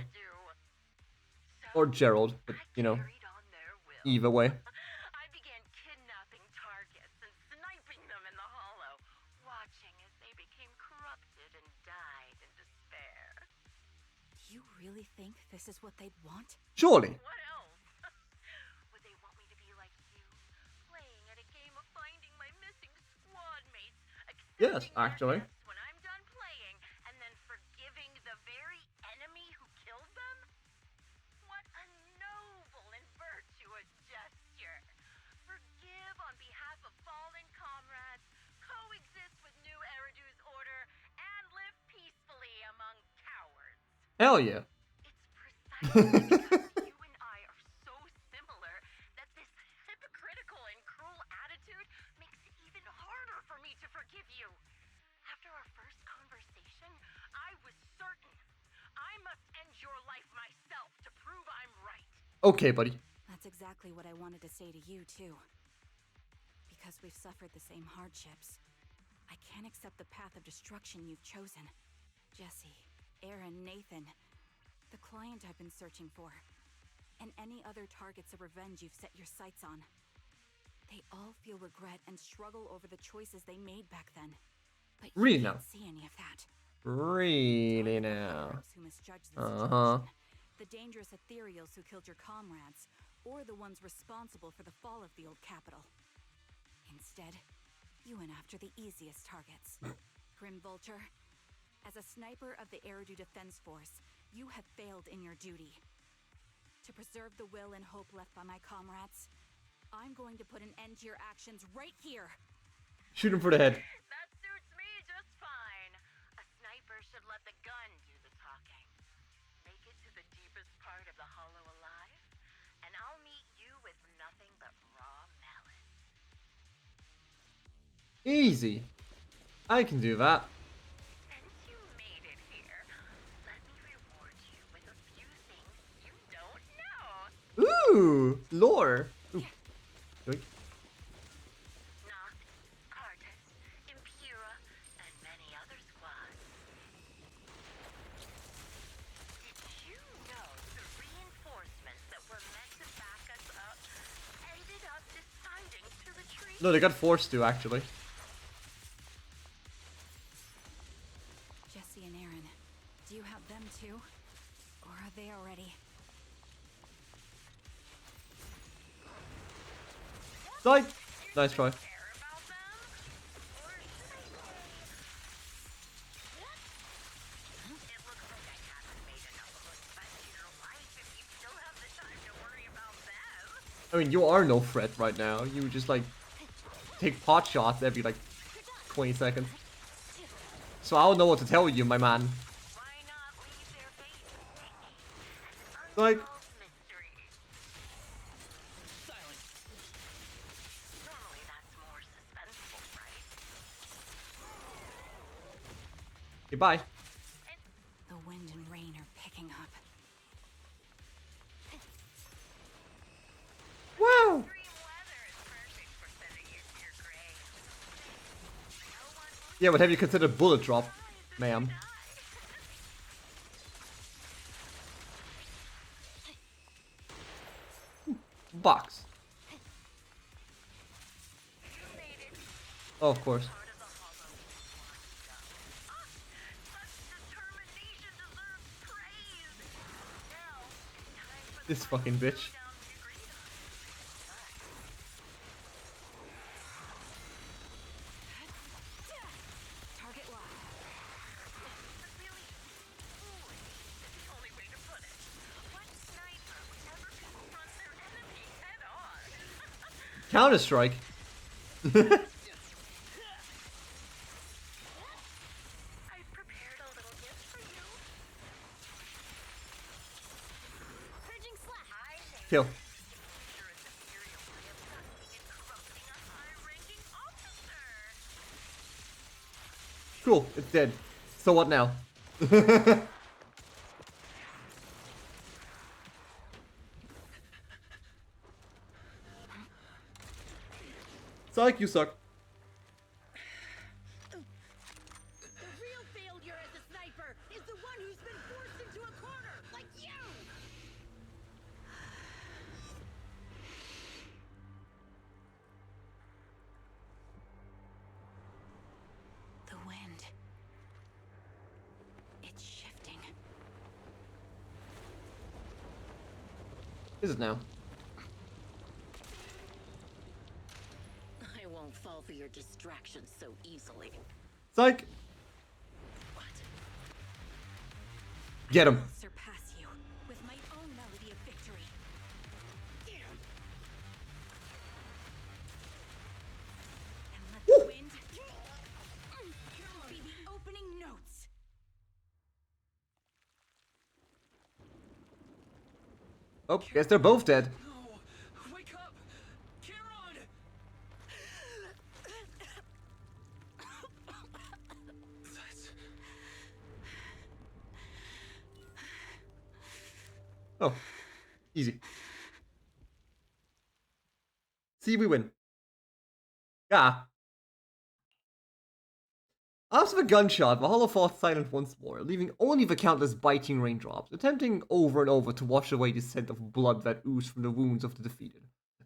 Or Gerald, but you know, either way. I began kidnapping targets and sniping them in the Hollow, watching as they became corrupted and died in despair. Do you really think this is what they'd want? Surely. What else? Would they want me to be like you, playing at a game of finding my missing squad mates, Yes, actually. when I'm done playing, and then forgiving the very enemy who killed them? What a noble and virtuous gesture. Forgive on behalf of fallen comrades, coexist with new Eridu's order, and live peacefully among cowards. Hell yeah. You and I are so similar that this hypocritical and cruel attitude makes it even harder for me to forgive you. After our first conversation, I was certain I must end your life myself to prove I'm right. Okay, buddy. That's exactly what I wanted to say to you, too. Because we've suffered the same hardships. I can't accept the path of destruction you've chosen. Jesse, Aaron, Nathan, the client I've been searching for, and any other targets of revenge you've set your sights on. They all feel regret and struggle over the choices they made back then. But you Really can't now? see any of that. Really now? Who misjudged the situation, the dangerous ethereals who killed your comrades, or the ones responsible for the fall of the old capital. Instead, you went after the easiest targets. Grim Vulture, as a sniper of the Eridu Defense Force, you have failed in your duty. To preserve the will and hope left by my comrades, I'm going to put an end to your actions right here. Shoot him for the head. That suits me just fine. A sniper should let the gun do the talking. Make it to the deepest part of the Hollow alive, and I'll meet you with nothing but raw malice. Easy. I can do that. Since you made it here, let me reward you with a few things you don't know. Ooh, lore. Ooh. Yoink. Noct, Cartes, Impera, and many other squads. Did you know the reinforcements that were meant to back us up ended up deciding to retreat? No, they got forced to, actually. Do you have them too? Or are they already? Psych! Nice try. I mean, you are no threat right now. You just like take pot shots every like 20 seconds. So I don't know what to tell you, my man. Like, goodbye. The wind and rain are picking up. Wow! Yeah, but have you considered bullet drop, ma'am? Box. Oh, of course. This fucking bitch. Counter-Strike. Kill. Cool, it's dead. So what now? Psych, you suck. The real failure as a sniper is the one who's been forced into a corner, like you! The wind. It's shifting. Is it now? I won't fall for your distractions so easily. Psych. Get him. I'll surpass you with my own melody of victory. And let the wind be the opening notes. Oh, guess they're both dead. Wake up! Kieran! Oh, easy. See, we win. Yeah. After the gunshot, Valhalla fought silent once more, leaving only the countless biting raindrops, attempting over and over to wash away the scent of blood that oozed from the wounds of the defeated.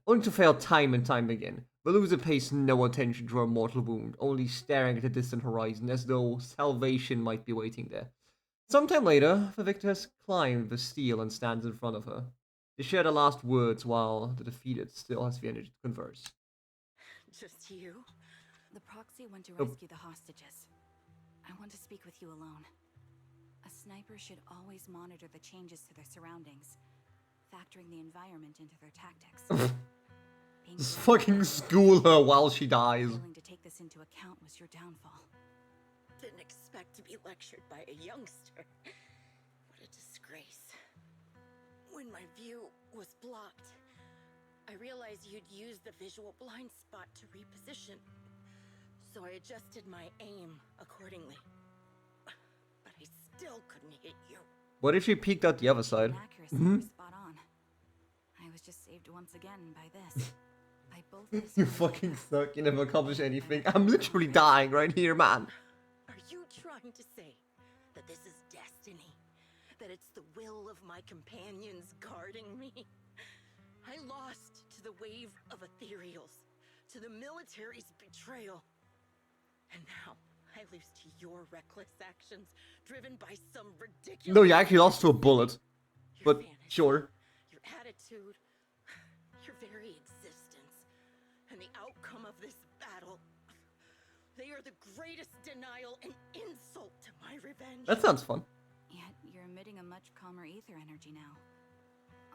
Only to fail time and time again, the loser pays no attention to her mortal wound, only staring at the distant horizon as though salvation might be waiting there. Sometime later, the victor has climbed the steel and stands in front of her. They share the last words while the defeated still has the energy to converse. Just you? The proxy went to Oh. rescue the hostages. I want to speak with you alone. A sniper should always monitor the changes to their surroundings, factoring the environment into their tactics. Just fucking school her while she dies. Failing to take this into account was your downfall. Didn't expect to be lectured by a youngster. What a disgrace. When my view was blocked, I realized you'd used the visual blind spot to reposition. So I adjusted my aim accordingly. But I still couldn't hit you. What if she peeked out the other side? Accuracy was spot on. I was just saved once again by this. By both You fucking suck, you never accomplished anything. I'm literally dying right here, man. Are you trying to say that this is destiny? That it's the will of my companions guarding me? I lost to the wave of ethereals, to the military's betrayal. And now, I lose to your reckless actions, driven by some ridiculous... No, you actually lost to a bullet. But sure. Your attitude, your very existence, and the outcome of this battle. They are the greatest denial and insult to my revenge. That sounds fun. Yet you're emitting a much calmer ether energy now.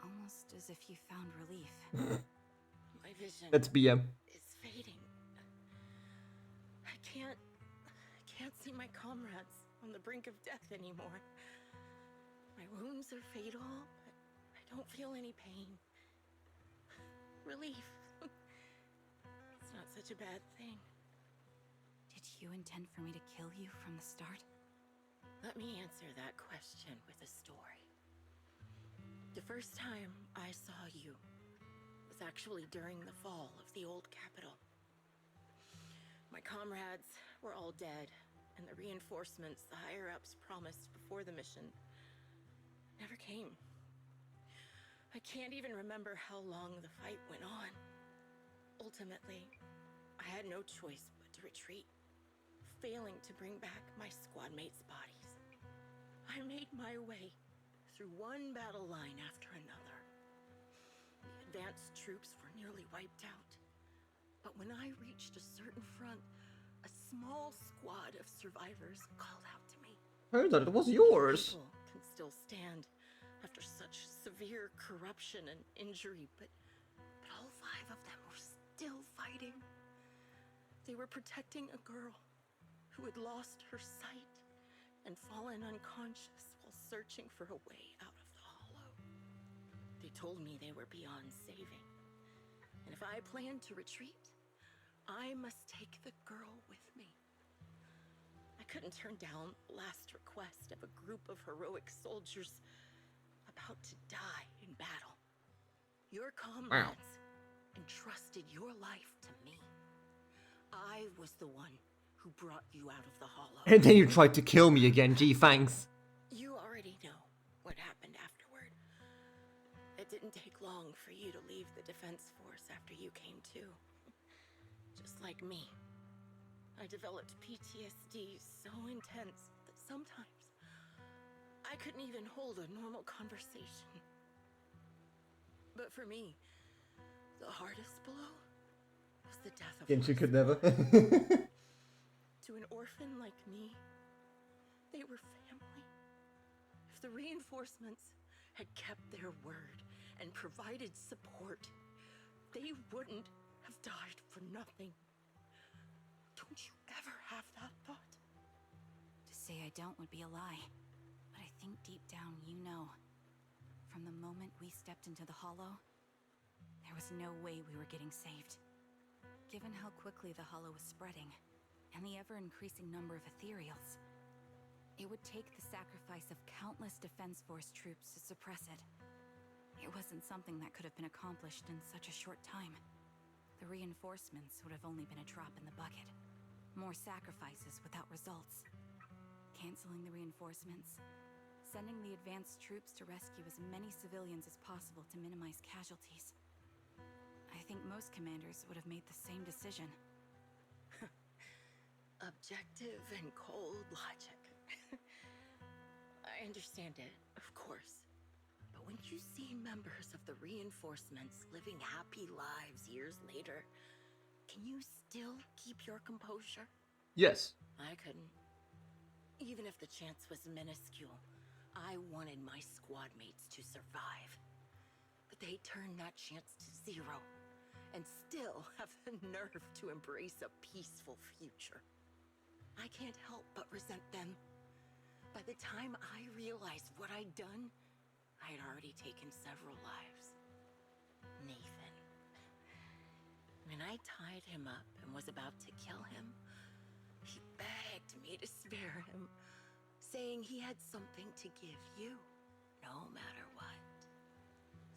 Almost as if you found relief. My vision That's BM. is fading. I can't see my comrades on the brink of death anymore. My wounds are fatal, but I don't feel any pain. Relief. It's not such a bad thing. Did you intend for me to kill you from the start? Let me answer that question with a story. The first time I saw you was actually during the fall of the old capital. My comrades were all dead, and the reinforcements the higher-ups promised before the mission never came. I can't even remember how long the fight went on. Ultimately, I had no choice but to retreat, failing to bring back my squad mates' bodies. I made my way through one battle line after another. The advanced troops were nearly wiped out. But when I reached a certain front, a small squad of survivors called out to me. Heard that it was yours. People can still stand after such severe corruption and injury, but all 5 of them were still fighting. They were protecting a girl who had lost her sight and fallen unconscious while searching for a way out of the hollow. They told me they were beyond saving, and if I planned to retreat, I must take the girl with me. I couldn't turn down the last request of a group of heroic soldiers about to die in battle. Your comrades entrusted your life to me. I was the one who brought you out of the hollow. And then you tried to kill me again, gee thanks. You already know what happened afterward. It didn't take long for you to leave the defense force after you came to. Just like me. I developed PTSD so intense that sometimes I couldn't even hold a normal conversation. But for me, the hardest blow was the death of Again, she could never. To an orphan like me, they were family. If the reinforcements had kept their word and provided support, they wouldn't have died for nothing. Don't you ever have that thought? To say I don't would be a lie. But I think deep down you know. From the moment we stepped into the hollow, there was no way we were getting saved. Given how quickly the hollow was spreading, and the ever-increasing number of ethereals, it would take the sacrifice of countless Defense Force troops to suppress it. It wasn't something that could have been accomplished in such a short time. The reinforcements would have only been a drop in the bucket. More sacrifices without results. Canceling the reinforcements, sending the advanced troops to rescue as many civilians as possible to minimize casualties. I think most commanders would have made the same decision. Objective and cold logic. I understand it, of course. But when you see members of the reinforcements living happy lives years later, can you still keep your composure? Yes. I couldn't. Even if the chance was minuscule, I wanted my squad mates to survive. But they turned that chance to 0, and still have the nerve to embrace a peaceful future. I can't help but resent them. By the time I realized what I'd done, I had already taken several lives. Nathan. When I tied him up and was about to kill him, he begged me to spare him, saying he had something to give you, no matter what.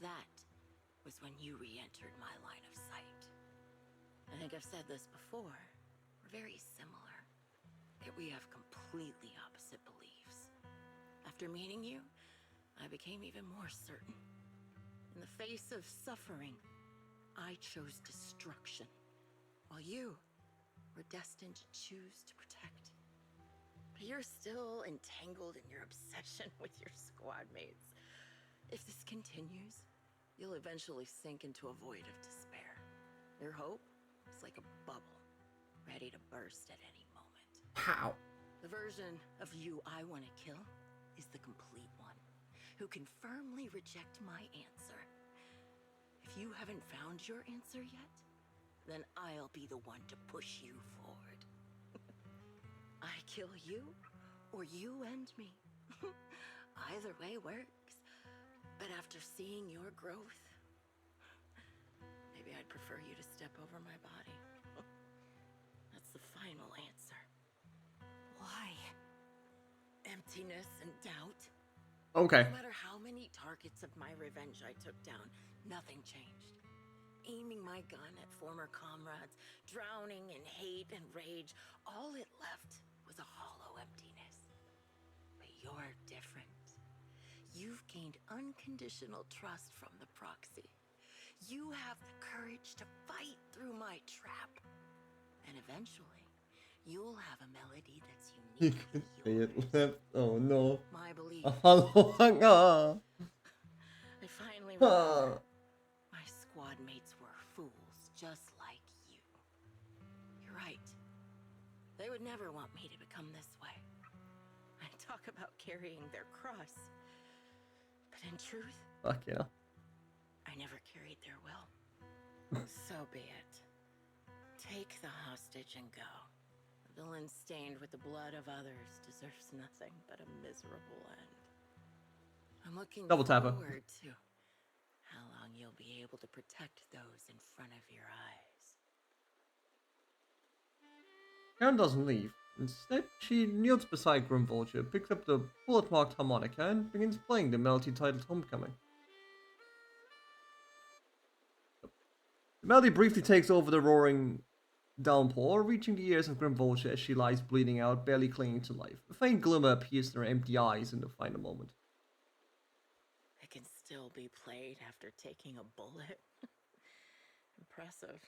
That was when you re-entered my line of sight. I think I've said this before. We're very similar. Yet we have completely opposite beliefs. After meeting you, I became even more certain. In the face of suffering, I chose destruction, while you were destined to choose to protect. But you're still entangled in your obsession with your squad mates. If this continues, you'll eventually sink into a void of despair. Your hope is like a bubble, ready to burst at any moment. How? The version of you I want to kill is the complete one, who can firmly reject my answer. If you haven't found your answer yet, then I'll be the one to push you forward. I kill you, or you end me. Either way works. But after seeing your growth, maybe I'd prefer you to step over my body. That's the final answer. Why? Emptiness and doubt. Okay. No matter how many targets of my revenge I took down, nothing changed. Aiming my gun at former comrades, drowning in hate and rage, all it left was a hollow emptiness. But you're different. You've gained unconditional trust from the proxy. You have the courage to fight through my trap. And eventually, you'll have a melody that's You unique. can say it left. Oh no. My belief. Hello. I finally remember. My squad mates were fools, just like you. You're right. They would never want me to become this way. I talk about carrying their cross. But in truth, Fuck yeah. I never carried their will. So be it. Take the hostage and go. A villain stained with the blood of others deserves nothing but a miserable end. I'm looking Double tapper. forward to how long you'll be able to protect those in front of your eyes. Karen doesn't leave. Instead, she kneels beside Grim Vulture, picks up the bullet-marked harmonica, and begins playing the melody titled Homecoming. The melody briefly takes over the roaring downpour, reaching the ears of Grim Vulture as she lies bleeding out, barely clinging to life. A faint glimmer appears in her empty eyes in the final moment. It can still be played after taking a bullet. Impressive.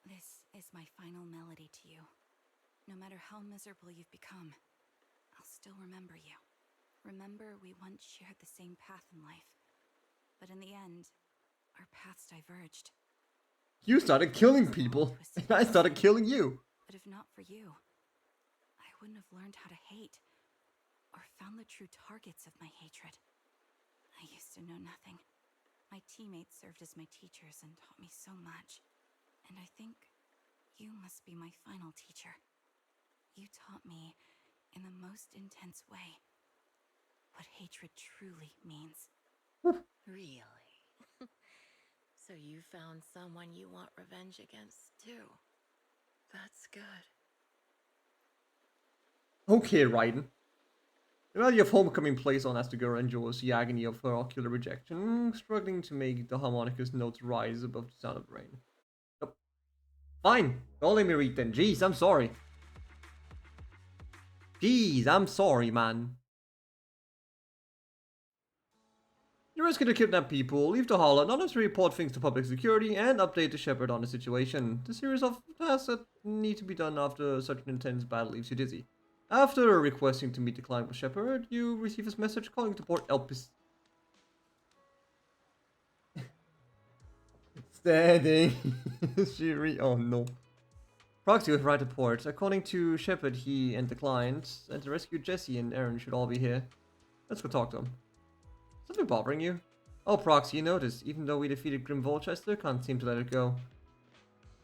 This is my final melody to you. No matter how miserable you've become, I'll still remember you. Remember we once shared the same path in life. But in the end, our paths diverged. You started killing people, and I started killing you. But if not for you, I wouldn't have learned how to hate, or found the true targets of my hatred. I used to know nothing. My teammates served as my teachers and taught me so much. And I think you must be my final teacher. You taught me, in the most intense way, what hatred truly means. Really? So you found someone you want revenge against, too. That's good. Okay, Rykan. The melody of Homecoming plays on as the girl endures the agony of her ocular rejection, struggling to make the harmonica's notes rise above the sound of rain. Yep. Fine, don't let me read then. Jeez, I'm sorry. Jeez, I'm sorry, man. You're risking to kidnap people, leave the Hollow, not to report things to public security, and update the Shepherd on the situation. The series of tasks that need to be done after such an intense battle leaves you dizzy. After requesting to meet the client with Shepherd, you receive his message calling to port Elpis. Standing. Oh no. Proxy was right at port. According to Shepherd, he and the client and to rescue Jesse and Aaron should all be here. Let's go talk to him. Something bothering you? Oh, Proxy, you noticed. Even though we defeated Grim Vulture, I still can't seem to let it go.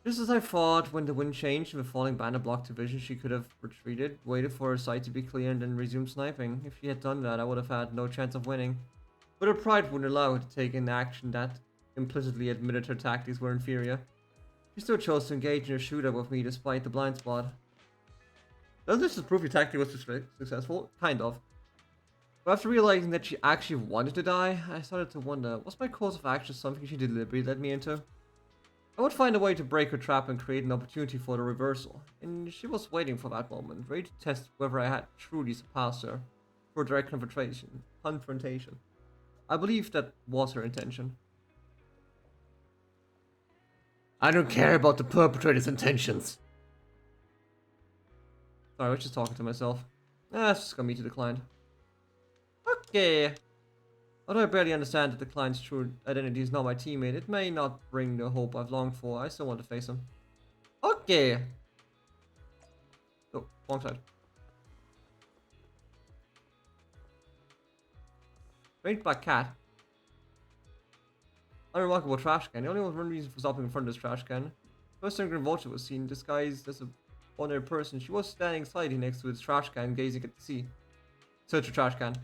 Just as I thought, when the wind changed and the falling banner blocked her vision, she could have retreated, waited for her sight to be clear, and then resumed sniping. If she had done that, I would have had no chance of winning. But her pride wouldn't allow her to take an action that implicitly admitted her tactics were inferior. She still chose to engage in a shootout with me despite the blind spot. Doesn't this just prove your tactic was successful? Kind of. But after realizing that she actually wanted to die, I started to wonder, was my course of action something she deliberately led me into? I would find a way to break her trap and create an opportunity for the reversal, and she was waiting for that moment, ready to test whether I had truly surpassed her for direct confrontation. I believe that was her intention. I don't care about the perpetrator's intentions. Sorry, I was just talking to myself. It's just gonna be to declined. Okay. Although I barely understand that the client's true identity is not my teammate, it may not bring the hope I've longed for. I still want to face him. Okay. Oh, wrong side. Strange black cat. Unremarkable trash can. The only one reason for stopping in front of this trash can. First time Green Vulture was seen disguised as a ordinary person. She was standing slightly next to its trash can, gazing at the sea. Search the trash can.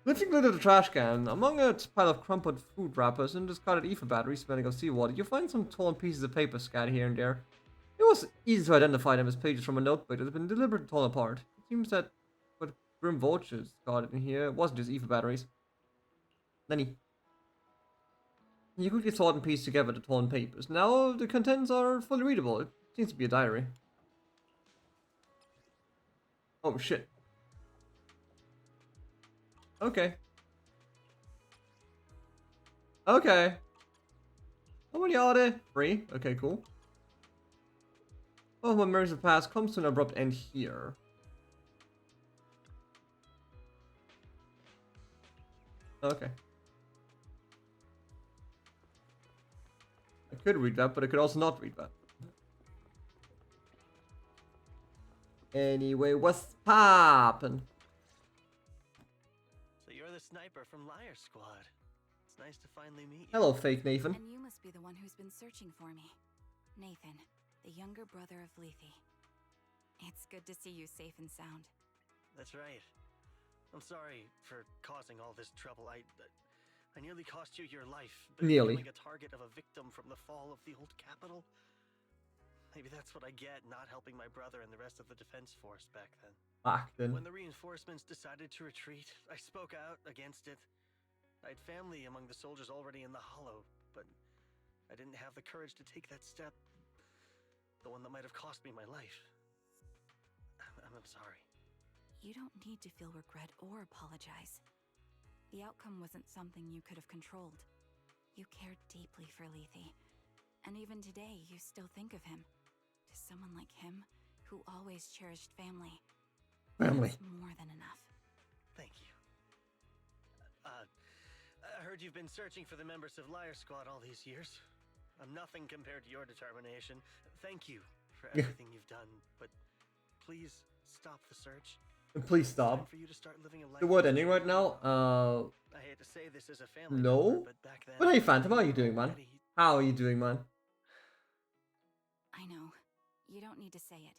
Lifting lid of the trash can, among a pile of crumpled food wrappers and discarded ether batteries smelling of seawater, you find some torn pieces of paper scattered here and there. It was easy to identify them as pages from a notebook that had been deliberately torn apart. It seems that what Grim Vultures got in here wasn't just ether batteries. Lenny. You quickly sort and piece together the torn papers. Now the contents are fully readable. It seems to be a diary. Oh shit. Okay. Okay. How many are there? 3. Okay, cool. Oh, when memories of the past comes to an abrupt end here. Okay. I could read that, but I could also not read that. Anyway, what's poppin'? So you're the sniper from Liar Squad. It's nice to finally meet you. Hello, fake Nathan. And you must be the one who's been searching for me. Nathan, the younger brother of Lethe. It's good to see you safe and sound. That's right. I'm sorry for causing all this trouble. I nearly cost you your life. Nearly. Becoming a target of a victim from the fall of the old capital. Maybe that's what I get not helping my brother and the rest of the defense force back then. Back then. When the reinforcements decided to retreat, I spoke out against it. I had family among the soldiers already in the Hollow, but I didn't have the courage to take that step. The one that might have cost me my life. I'm sorry. You don't need to feel regret or apologize. The outcome wasn't something you could have controlled. You cared deeply for Lethe. And even today, you still think of him. To someone like him, who always cherished family. Family. That's more than enough. Thank you. I heard you've been searching for the members of Liar Squad all these years. I'm nothing compared to your determination. Thank you for everything you've done, but please stop the search. Please stop. For you to start living a life The word ending right now. I hate to say this as a family No. member, but back then, But hey, Phantom, how are you doing, man? How are you doing, man? I know. You don't need to say it.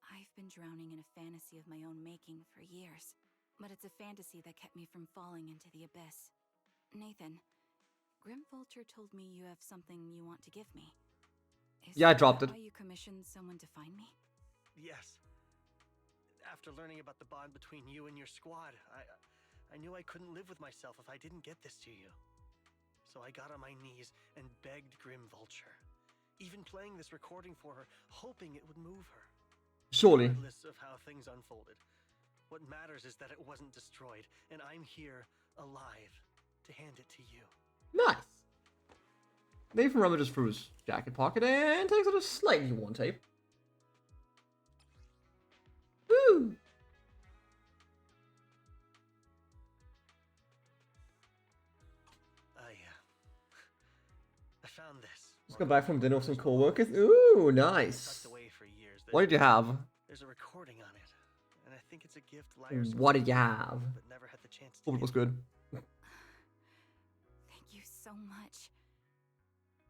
I've been drowning in a fantasy of my own making for years. But it's a fantasy that kept me from falling into the abyss. Nathan, Grim Vulture told me you have something you want to give me. Yeah, I dropped it. Why you commissioned someone to find me? Yes. After learning about the bond between you and your squad, I knew I couldn't live with myself if I didn't get this to you. So I got on my knees and begged Grim Vulture, even playing this recording for her, hoping it would move her. Surely. Regardless of how things unfolded, what matters is that it wasn't destroyed, and I'm here, alive, to hand it to you. Nice. Nathan rummages through his jacket pocket and takes out a slightly worn tape. Woo! I found this. Just got back from dinner with some co-workers. Ooh, nice. What did you have? There's a recording on it, and I think it's a gift Liar What Squad did you have? but never had the chance to Hope it give. was good. Thank you so much.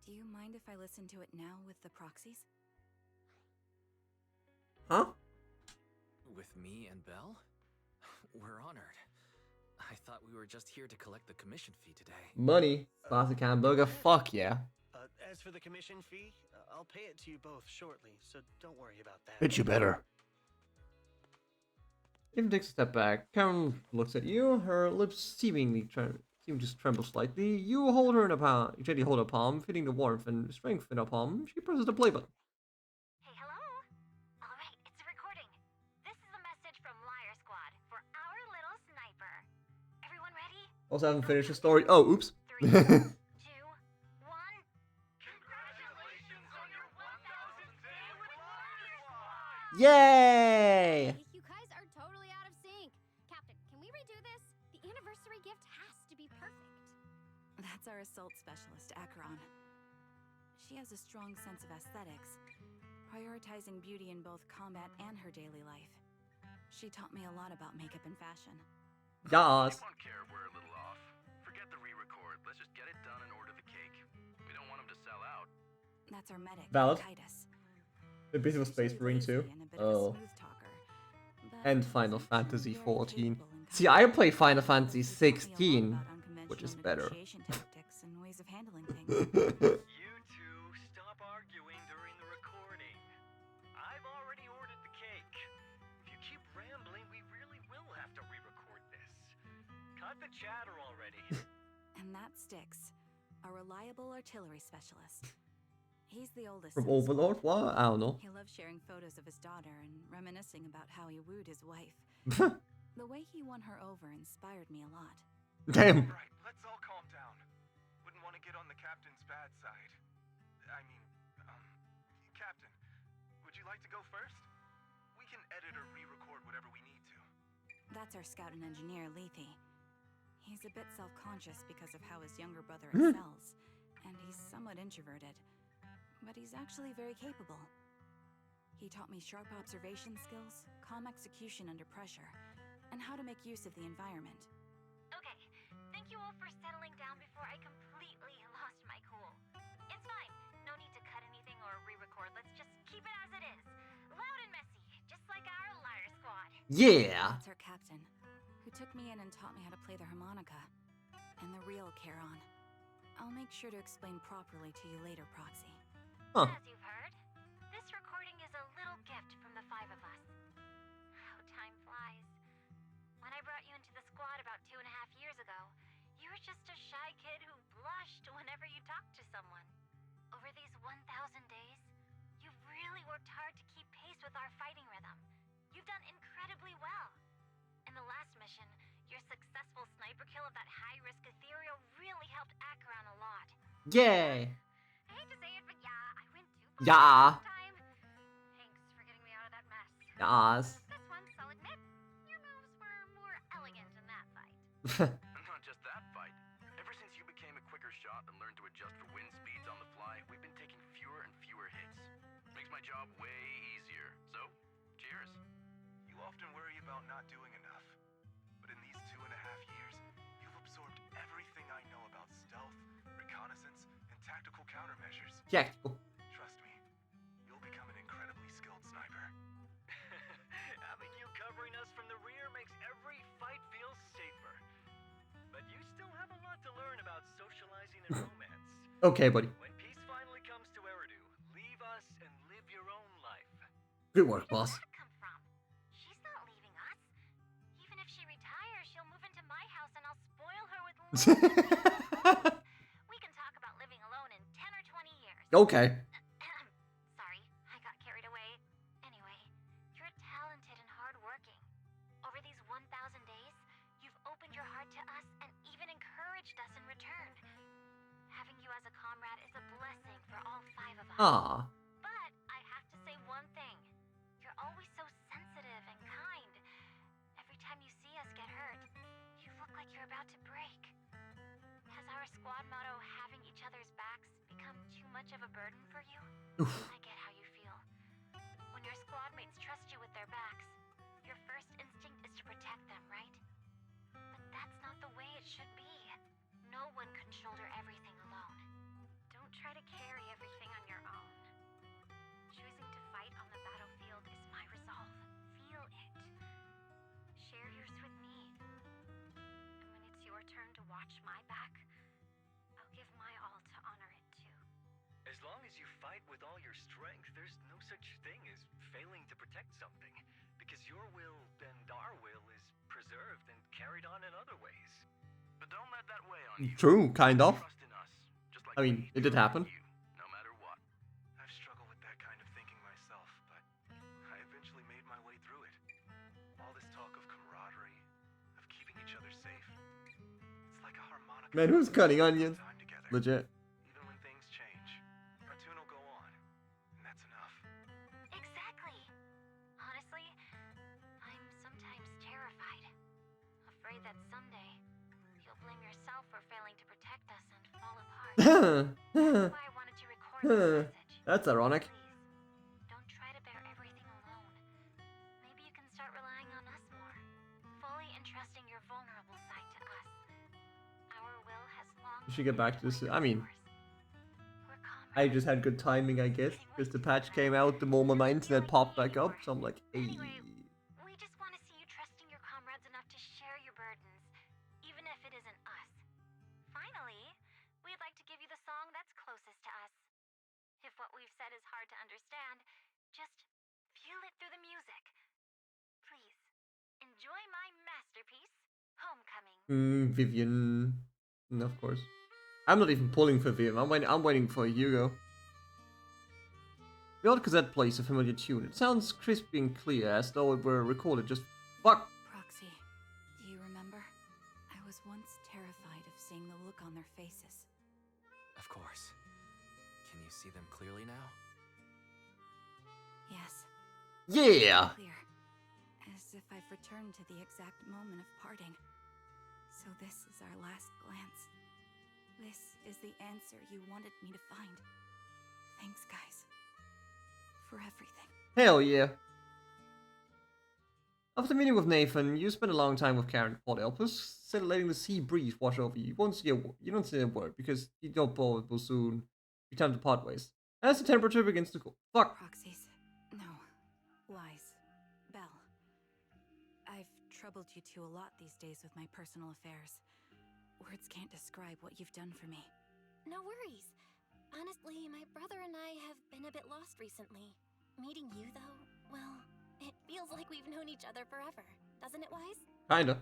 Do you mind if I listen to it now with the proxies? Huh? With me and Belle? We're honored. I thought we were just here to collect the commission fee today. Money. Classic hamburger. Fuck yeah. As for the commission fee, I'll pay it to you both shortly, so don't worry about that. Bet you better. Nathan takes a step back. Karen looks at you. Her lips seem to tremble slightly. You hold her in a palm. You gently hold her palm, feeling the warmth and strength in her palm. She presses the play button. Hey, hello? Alright, it's a recording. This is a message from Liar Squad for our little sniper. Everyone ready? Also haven't finished the story. Oh, oops. Yay! You guys are totally out of anniversary gift has to be perfect. That's our assault specialist, Acheron. She has a strong sense of aesthetics, prioritizing beauty in both combat and her daily life. She taught me a lot about makeup and fashion. Yes. I don't care if we're a little off. Forget the re-record. Let's just get it done and order the cake. We don't want him to sell out. That's our medic, Valid. Titus. A bit of a Space Marine too. Oh. And Final Fantasy 14. See, I play Final Fantasy 16, which is better. Tactics and ways of handling things. You two, stop arguing during the recording. I've already ordered the cake. If you keep rambling, we really will have to re-record this. Cut the chatter already. And that Styx, a reliable artillery specialist. He's the oldest. From Overlord? What? I don't know. He loves sharing photos of his daughter and reminiscing about how he wooed his wife. The way he won her over inspired me a lot. Damn. Right, let's all calm down. Wouldn't want to get on the captain's bad side. I mean, Captain, would you like to go first? We can edit or re-record whatever we need to. That's our scout and engineer, Lethe. He's a bit self-conscious because of how his younger brother excels, and he's somewhat introverted. But he's actually very capable. He taught me sharp observation skills, calm execution under pressure, and how to make use of the environment. Okay, thank you all for settling down before I completely lost my cool. It's fine. No need to cut anything or re-record. Let's just keep it as it is. Loud and messy, just like our liar squad. Yeah. That's our captain, who took me in and taught me how to play the harmonica. And the real Charon. I'll make sure to explain properly to you later, Proxy. Huh. As you've heard, this recording is a little gift from the 5 of us. How time flies. When I brought you into the squad about 2.5 years ago, you were just a shy kid who blushed whenever you talked to someone. Over these 1,000 days, you've really worked hard to keep pace with our fighting rhythm. You've done incredibly well. In the last mission, your successful sniper kill of that high-risk ethereal really helped Acheron a lot. Yay. I hate to say it, but yeah, I went too far Yeah. this time. Thanks for getting me out of that mess. Yes. This once, I'll admit, your moves were more elegant in that fight. Not just that fight. Ever since you became a quicker shot and learned to adjust for wind speeds on the fly, we've been taking fewer and fewer hits. Makes my job way easier. So, cheers. You often worry about not doing enough. But in these 2.5 years, you've absorbed everything I know about stealth, reconnaissance, and tactical countermeasures. Yeah. Trust me, you'll become an incredibly skilled sniper. Having you covering us from the rear makes every fight feel safer. But you still have a lot to learn about socializing and romance. Okay, buddy. When peace finally comes to Eridu, leave us and live your own life. Good work, boss. She's not leaving us. Even if she retires, she'll move into my house and I'll spoil her with We can talk about living alone in 10 or 20 years. Okay. Sorry, I got carried away. Anyway, you're talented and hardworking. Over these 1,000 days, you've opened your heart to us and even encouraged us in return. Having you as a comrade is a blessing for all 5 of us. Ah. But I have to say one thing. You're always so sensitive and kind. Every time you see us get hurt, you look like you're about to break. Has our squad motto, having each other's backs, become too much of a burden for you? I get how you feel. When your squad mates trust you with their backs, your first instinct is to protect them, right? But that's not the way it should be. No one can shoulder everything alone. Don't try to carry everything on your own. Choosing to fight on the battlefield is my resolve. Feel it. Share yours with me. And when it's your turn to watch my back, I'll give my all to honor it too. As long as you fight with all your strength, there's no such thing as failing to protect something. Because your will and our will is preserved and carried on in other ways. But don't let that weigh on you. True, kind of. Trust in us, just like I mean, it did happen. no matter what. I've struggled with that kind of thinking myself, but I eventually made my way through it. All this talk of camaraderie, of keeping each other safe. It's like a harmonica. Man, who's cutting onions? Legit. Even when things change, our tune will go on, and that's enough. Exactly. Honestly, I'm sometimes terrified. Afraid that someday yourself for failing to protect us and fall apart. That's why I wanted to record this message. That's ironic. Please, don't try to bear everything alone. Maybe you can start relying on us more, fully entrusting your vulnerable side to us. Our will has long. We should get back to this. I mean, I just had good timing, I guess, because the patch came out the moment my internet popped back up. So I'm like, hey. We just want to see you trusting your comrades enough to share your burdens, even if it isn't us. Finally, we'd like to give you the song that's closest to us. If what we've said is hard to understand, just feel it through the music. Please, enjoy my masterpiece, Homecoming. Vivian. And of course. I'm not even pulling for Vivian. I'm waiting for Hugo. The old cassette plays a familiar tune. It sounds crispy and clear, as though it were recorded just fuck. Proxy, do you remember? I was once terrified of seeing the look on their faces. Of course. Can you see them clearly now? Yes. Yeah! Clear. As if I've returned to the exact moment of parting. So this is our last glance. This is the answer you wanted me to find. Thanks, guys. For everything. Hell yeah. After meeting with Nathan, you spend a long time with Karen Port Elpis, letting the sea breeze wash over you. You don't say a word because you don't both will soon be time to part ways. As the temperature begins to cool. Fuck. Proxies. No. Lies. Belle. I've troubled you two a lot these days with my personal affairs. Words can't describe what you've done for me. No worries. Honestly, my brother and I have been a bit lost recently. Meeting you, though, well, it feels like we've known each other forever. Doesn't it, Wise? Kinda.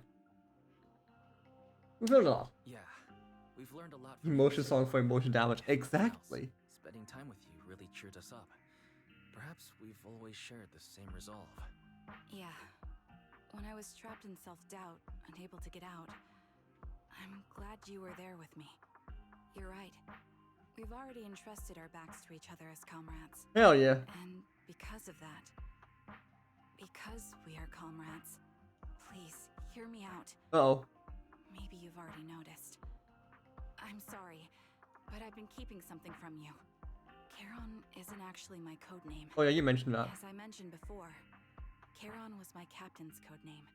We've learned a lot. Yeah, we've learned a lot from Emotion song for emotion damage. Exactly. Spending time with you really cheered us up. Perhaps we've always shared the same resolve. Yeah. When I was trapped in self-doubt, unable to get out, I'm glad you were there with me. You're right. We've already entrusted our backs to each other as comrades. Hell yeah. And because of that, because we are comrades, please, hear me out. Uh-oh. Maybe you've already noticed. I'm sorry, but I've been keeping something from you. Charon isn't actually my codename. Oh yeah, you mentioned that. As I mentioned before, Charon was my captain's codename.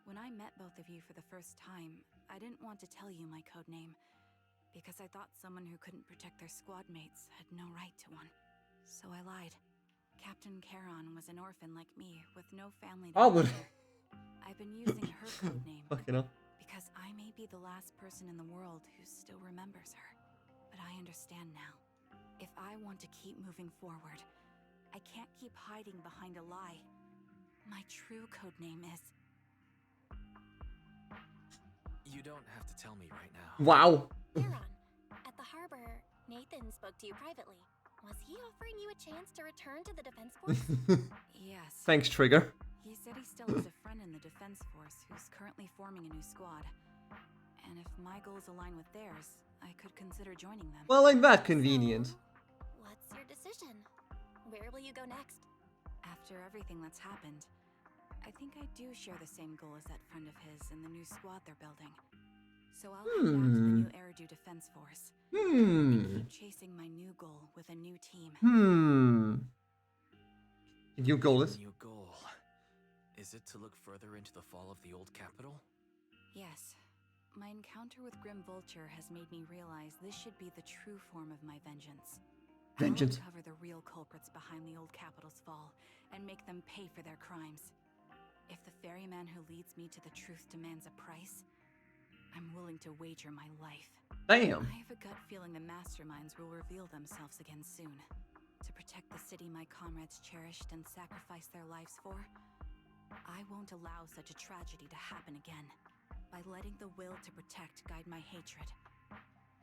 When I met both of you for the first time, I didn't want to tell you my codename, because I thought someone who couldn't protect their squad mates had no right to one. So I lied. Captain Charon was an orphan like me, with no family to nurture. I've been using her codename, because I may be the last person in the world who still remembers her. But I understand now. If I want to keep moving forward, I can't keep hiding behind a lie. My true codename is... You don't have to tell me right now. Wow. Charon, at the harbor, Nathan spoke to you privately. Was he offering you a chance to return to the Defense Force? Yes. Thanks, Trigger. He said he still has a friend in the Defense Force who's currently forming a new squad. And if my goals align with theirs, I could consider joining them. Well, ain't that convenient? What's your decision? Where will you go next? After everything that's happened, I think I do share the same goal as that friend of his in the new squad they're building. So I'll head back to the new Eridu Defense Force. And keep chasing my new goal with a new team. New goal is? New goal. Is it to look further into the fall of the old capital? Yes. My encounter with Grim Vulture has made me realize this should be the true form of my vengeance. Vengeance. I'll uncover the real culprits behind the old capital's fall and make them pay for their crimes. If the ferryman who leads me to the truth demands a price, I'm willing to wager my life. Damn. I have a gut feeling the masterminds will reveal themselves again soon. To protect the city my comrades cherished and sacrificed their lives for, I won't allow such a tragedy to happen again. By letting the will to protect guide my hatred,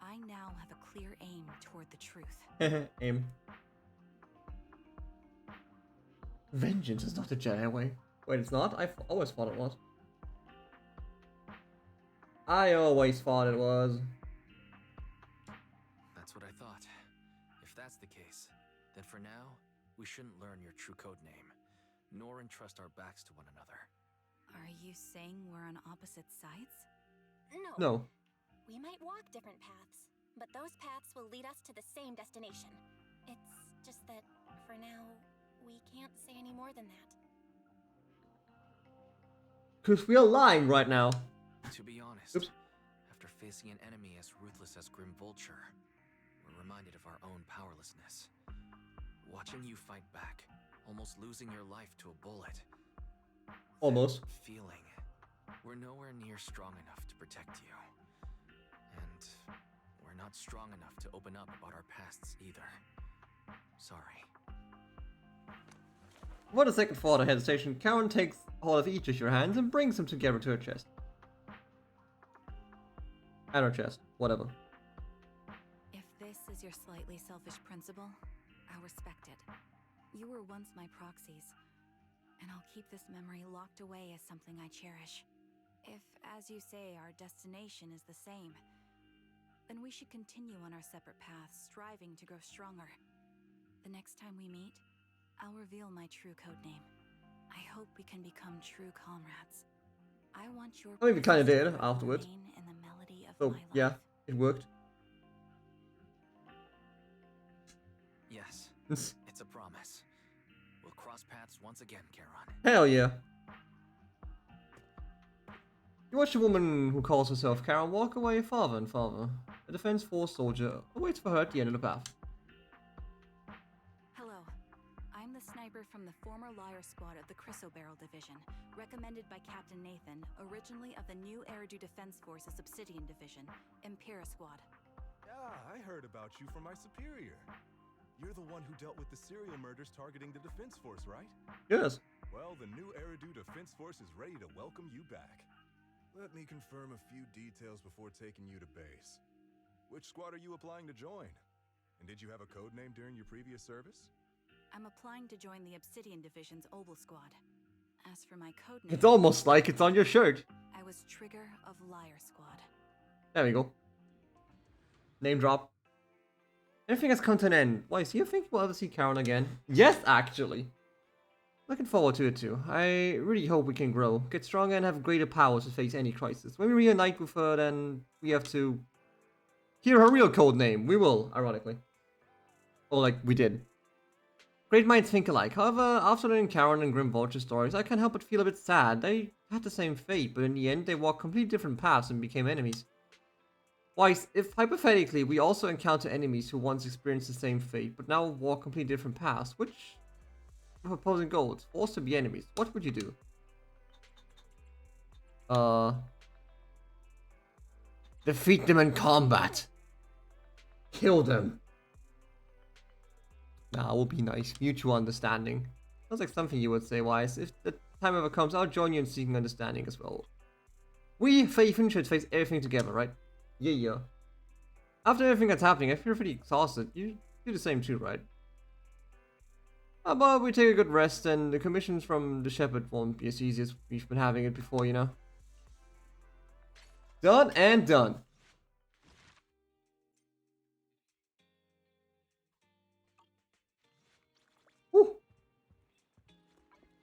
I now have a clear aim toward the truth. Aim. Vengeance is not a Jedi way. Wait, it's not? I always thought it was. I always thought it was. That's what I thought. If that's the case, then for now, we shouldn't learn your true code name, nor entrust our backs to one another. Are you saying we're on opposite sides? No. No. We might walk different paths, but those paths will lead us to the same destination. It's just that, for now, we can't say any more than that. Because we are lying right now. To be honest, Oops. after facing an enemy as ruthless as Grim Vulture, we're reminded of our own powerlessness. Watching you fight back, almost losing your life to a bullet. Almost. That feeling. We're nowhere near strong enough to protect you. And we're not strong enough to open up about our pasts either. Sorry. Without a second thought or hesitation, Karen takes hold of each of your hands and brings them together to her chest. And her chest, whatever. If this is your slightly selfish principle, I'll respect it. You were once my proxies, and I'll keep this memory locked away as something I cherish. If, as you say, our destination is the same, then we should continue on our separate paths, striving to grow stronger. The next time we meet, I'll reveal my true codename. I hope we can become true comrades. I want your I mean, we kind of presence did to afterwards. remain in the melody of So, my life. yeah, it worked. Yes, it's a promise. We'll cross paths once again, Charon. Hell yeah. You watch a woman who calls herself Karen walk away farther and farther. A Defense Force soldier waits for her at the end of the path. Hello. I'm the sniper from the former Liar Squad of the Chrysoberyl Division, recommended by Captain Nathan, originally of the new Eridu Defense Force's Obsidian Division, Impera Squad. Yeah, I heard about you from my superior. You're the one who dealt with the serial murders targeting the Defense Force, right? Yes. Well, the new Eridu Defense Force is ready to welcome you back. Let me confirm a few details before taking you to base. Which squad are you applying to join? And did you have a code name during your previous service? I'm applying to join the Obsidian Division's Obel Squad. As for my code name, It's almost like it's on your shirt. I was Trigger of Liar Squad. There we go. Name drop. Everything has come to an end. Why, do you think we'll ever see Karen again? Yes, actually. Looking forward to it too. I really hope we can grow, get stronger and have greater powers to face any crisis. When we reunite with her, then we have to hear her real code name. We will, ironically. Or like we did. Great minds think alike. However, after learning Karen and Grim Vulture stories, I can't help but feel a bit sad. They had the same fate, but in the end they walked completely different paths and became enemies. Why, if hypothetically we also encounter enemies who once experienced the same fate, but now walk completely different paths, which with opposing goals, forced to be enemies, what would you do? Defeat them in combat. Kill them. Nah, will be nice. Mutual understanding. Sounds like something you would say, Wise. If the time ever comes, I'll join you in seeking understanding as well. We, Faithin, should face everything together, right? Yeah. After everything that's happening, I feel pretty exhausted. You do the same too, right? How about we take a good rest, and the commissions from the Shepherd won't be as easy as we've been having it before, you know? Done and done. Woo.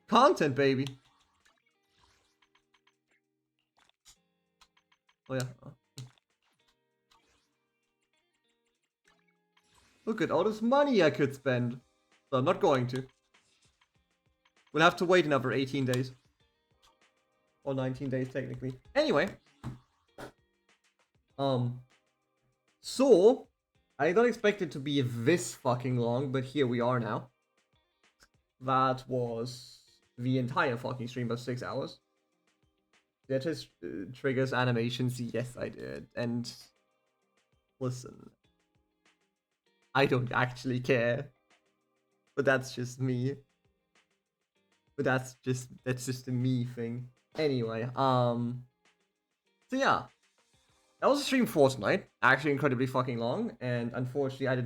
Content, baby. Oh, yeah. Look at all this money I could spend. But I'm not going to. We'll have to wait another 18 days. Or 19 days, technically. Anyway. So, I don't expect it to be this fucking long, but here we are now. That was the entire fucking stream of 6 hours. That is triggers, animations, yes I did. And listen, I don't actually care. But that's just me. But that's just a me thing. Anyway, so yeah. That was a stream for tonight. Actually incredibly fucking long, and unfortunately I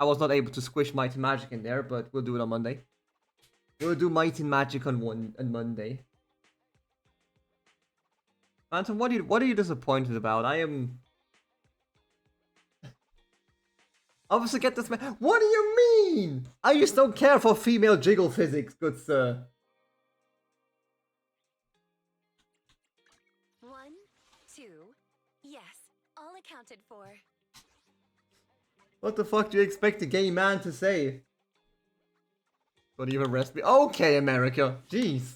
was not able to squish Might and Magic in there, but we'll do it on Monday. We'll do Might and Magic on Monday. Phantom, what are you disappointed about? I am obviously get this man. What do you mean? I just don't care for female jiggle physics, good sir. 1, 2. Yes, all accounted for. What the fuck do you expect a gay man to say? Don't even arrest me. Okay, America. Jeez.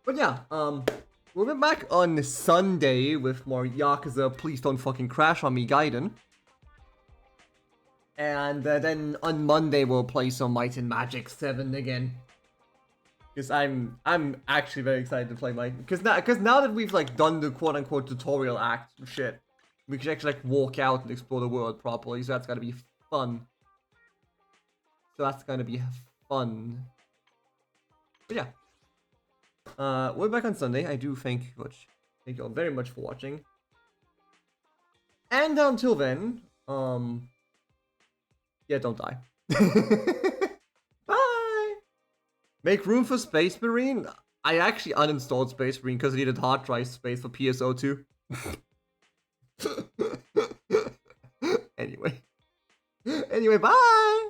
But yeah, we'll be back on Sunday with more Yakuza Please Don't Fucking Crash on Me Gaiden. And then on Monday we'll play some Might and Magic 7 again. Because I'm actually very excited to play Might. Because now that we've like done the quote unquote tutorial act shit, we can actually like walk out and explore the world properly. So that's gonna be fun. But yeah. We're back on Sunday. I do thank you all very much for watching. And until then, yeah, don't die. Bye! Make room for Space Marine? I actually uninstalled Space Marine because I needed hard drive space for PSO2. Anyway, bye!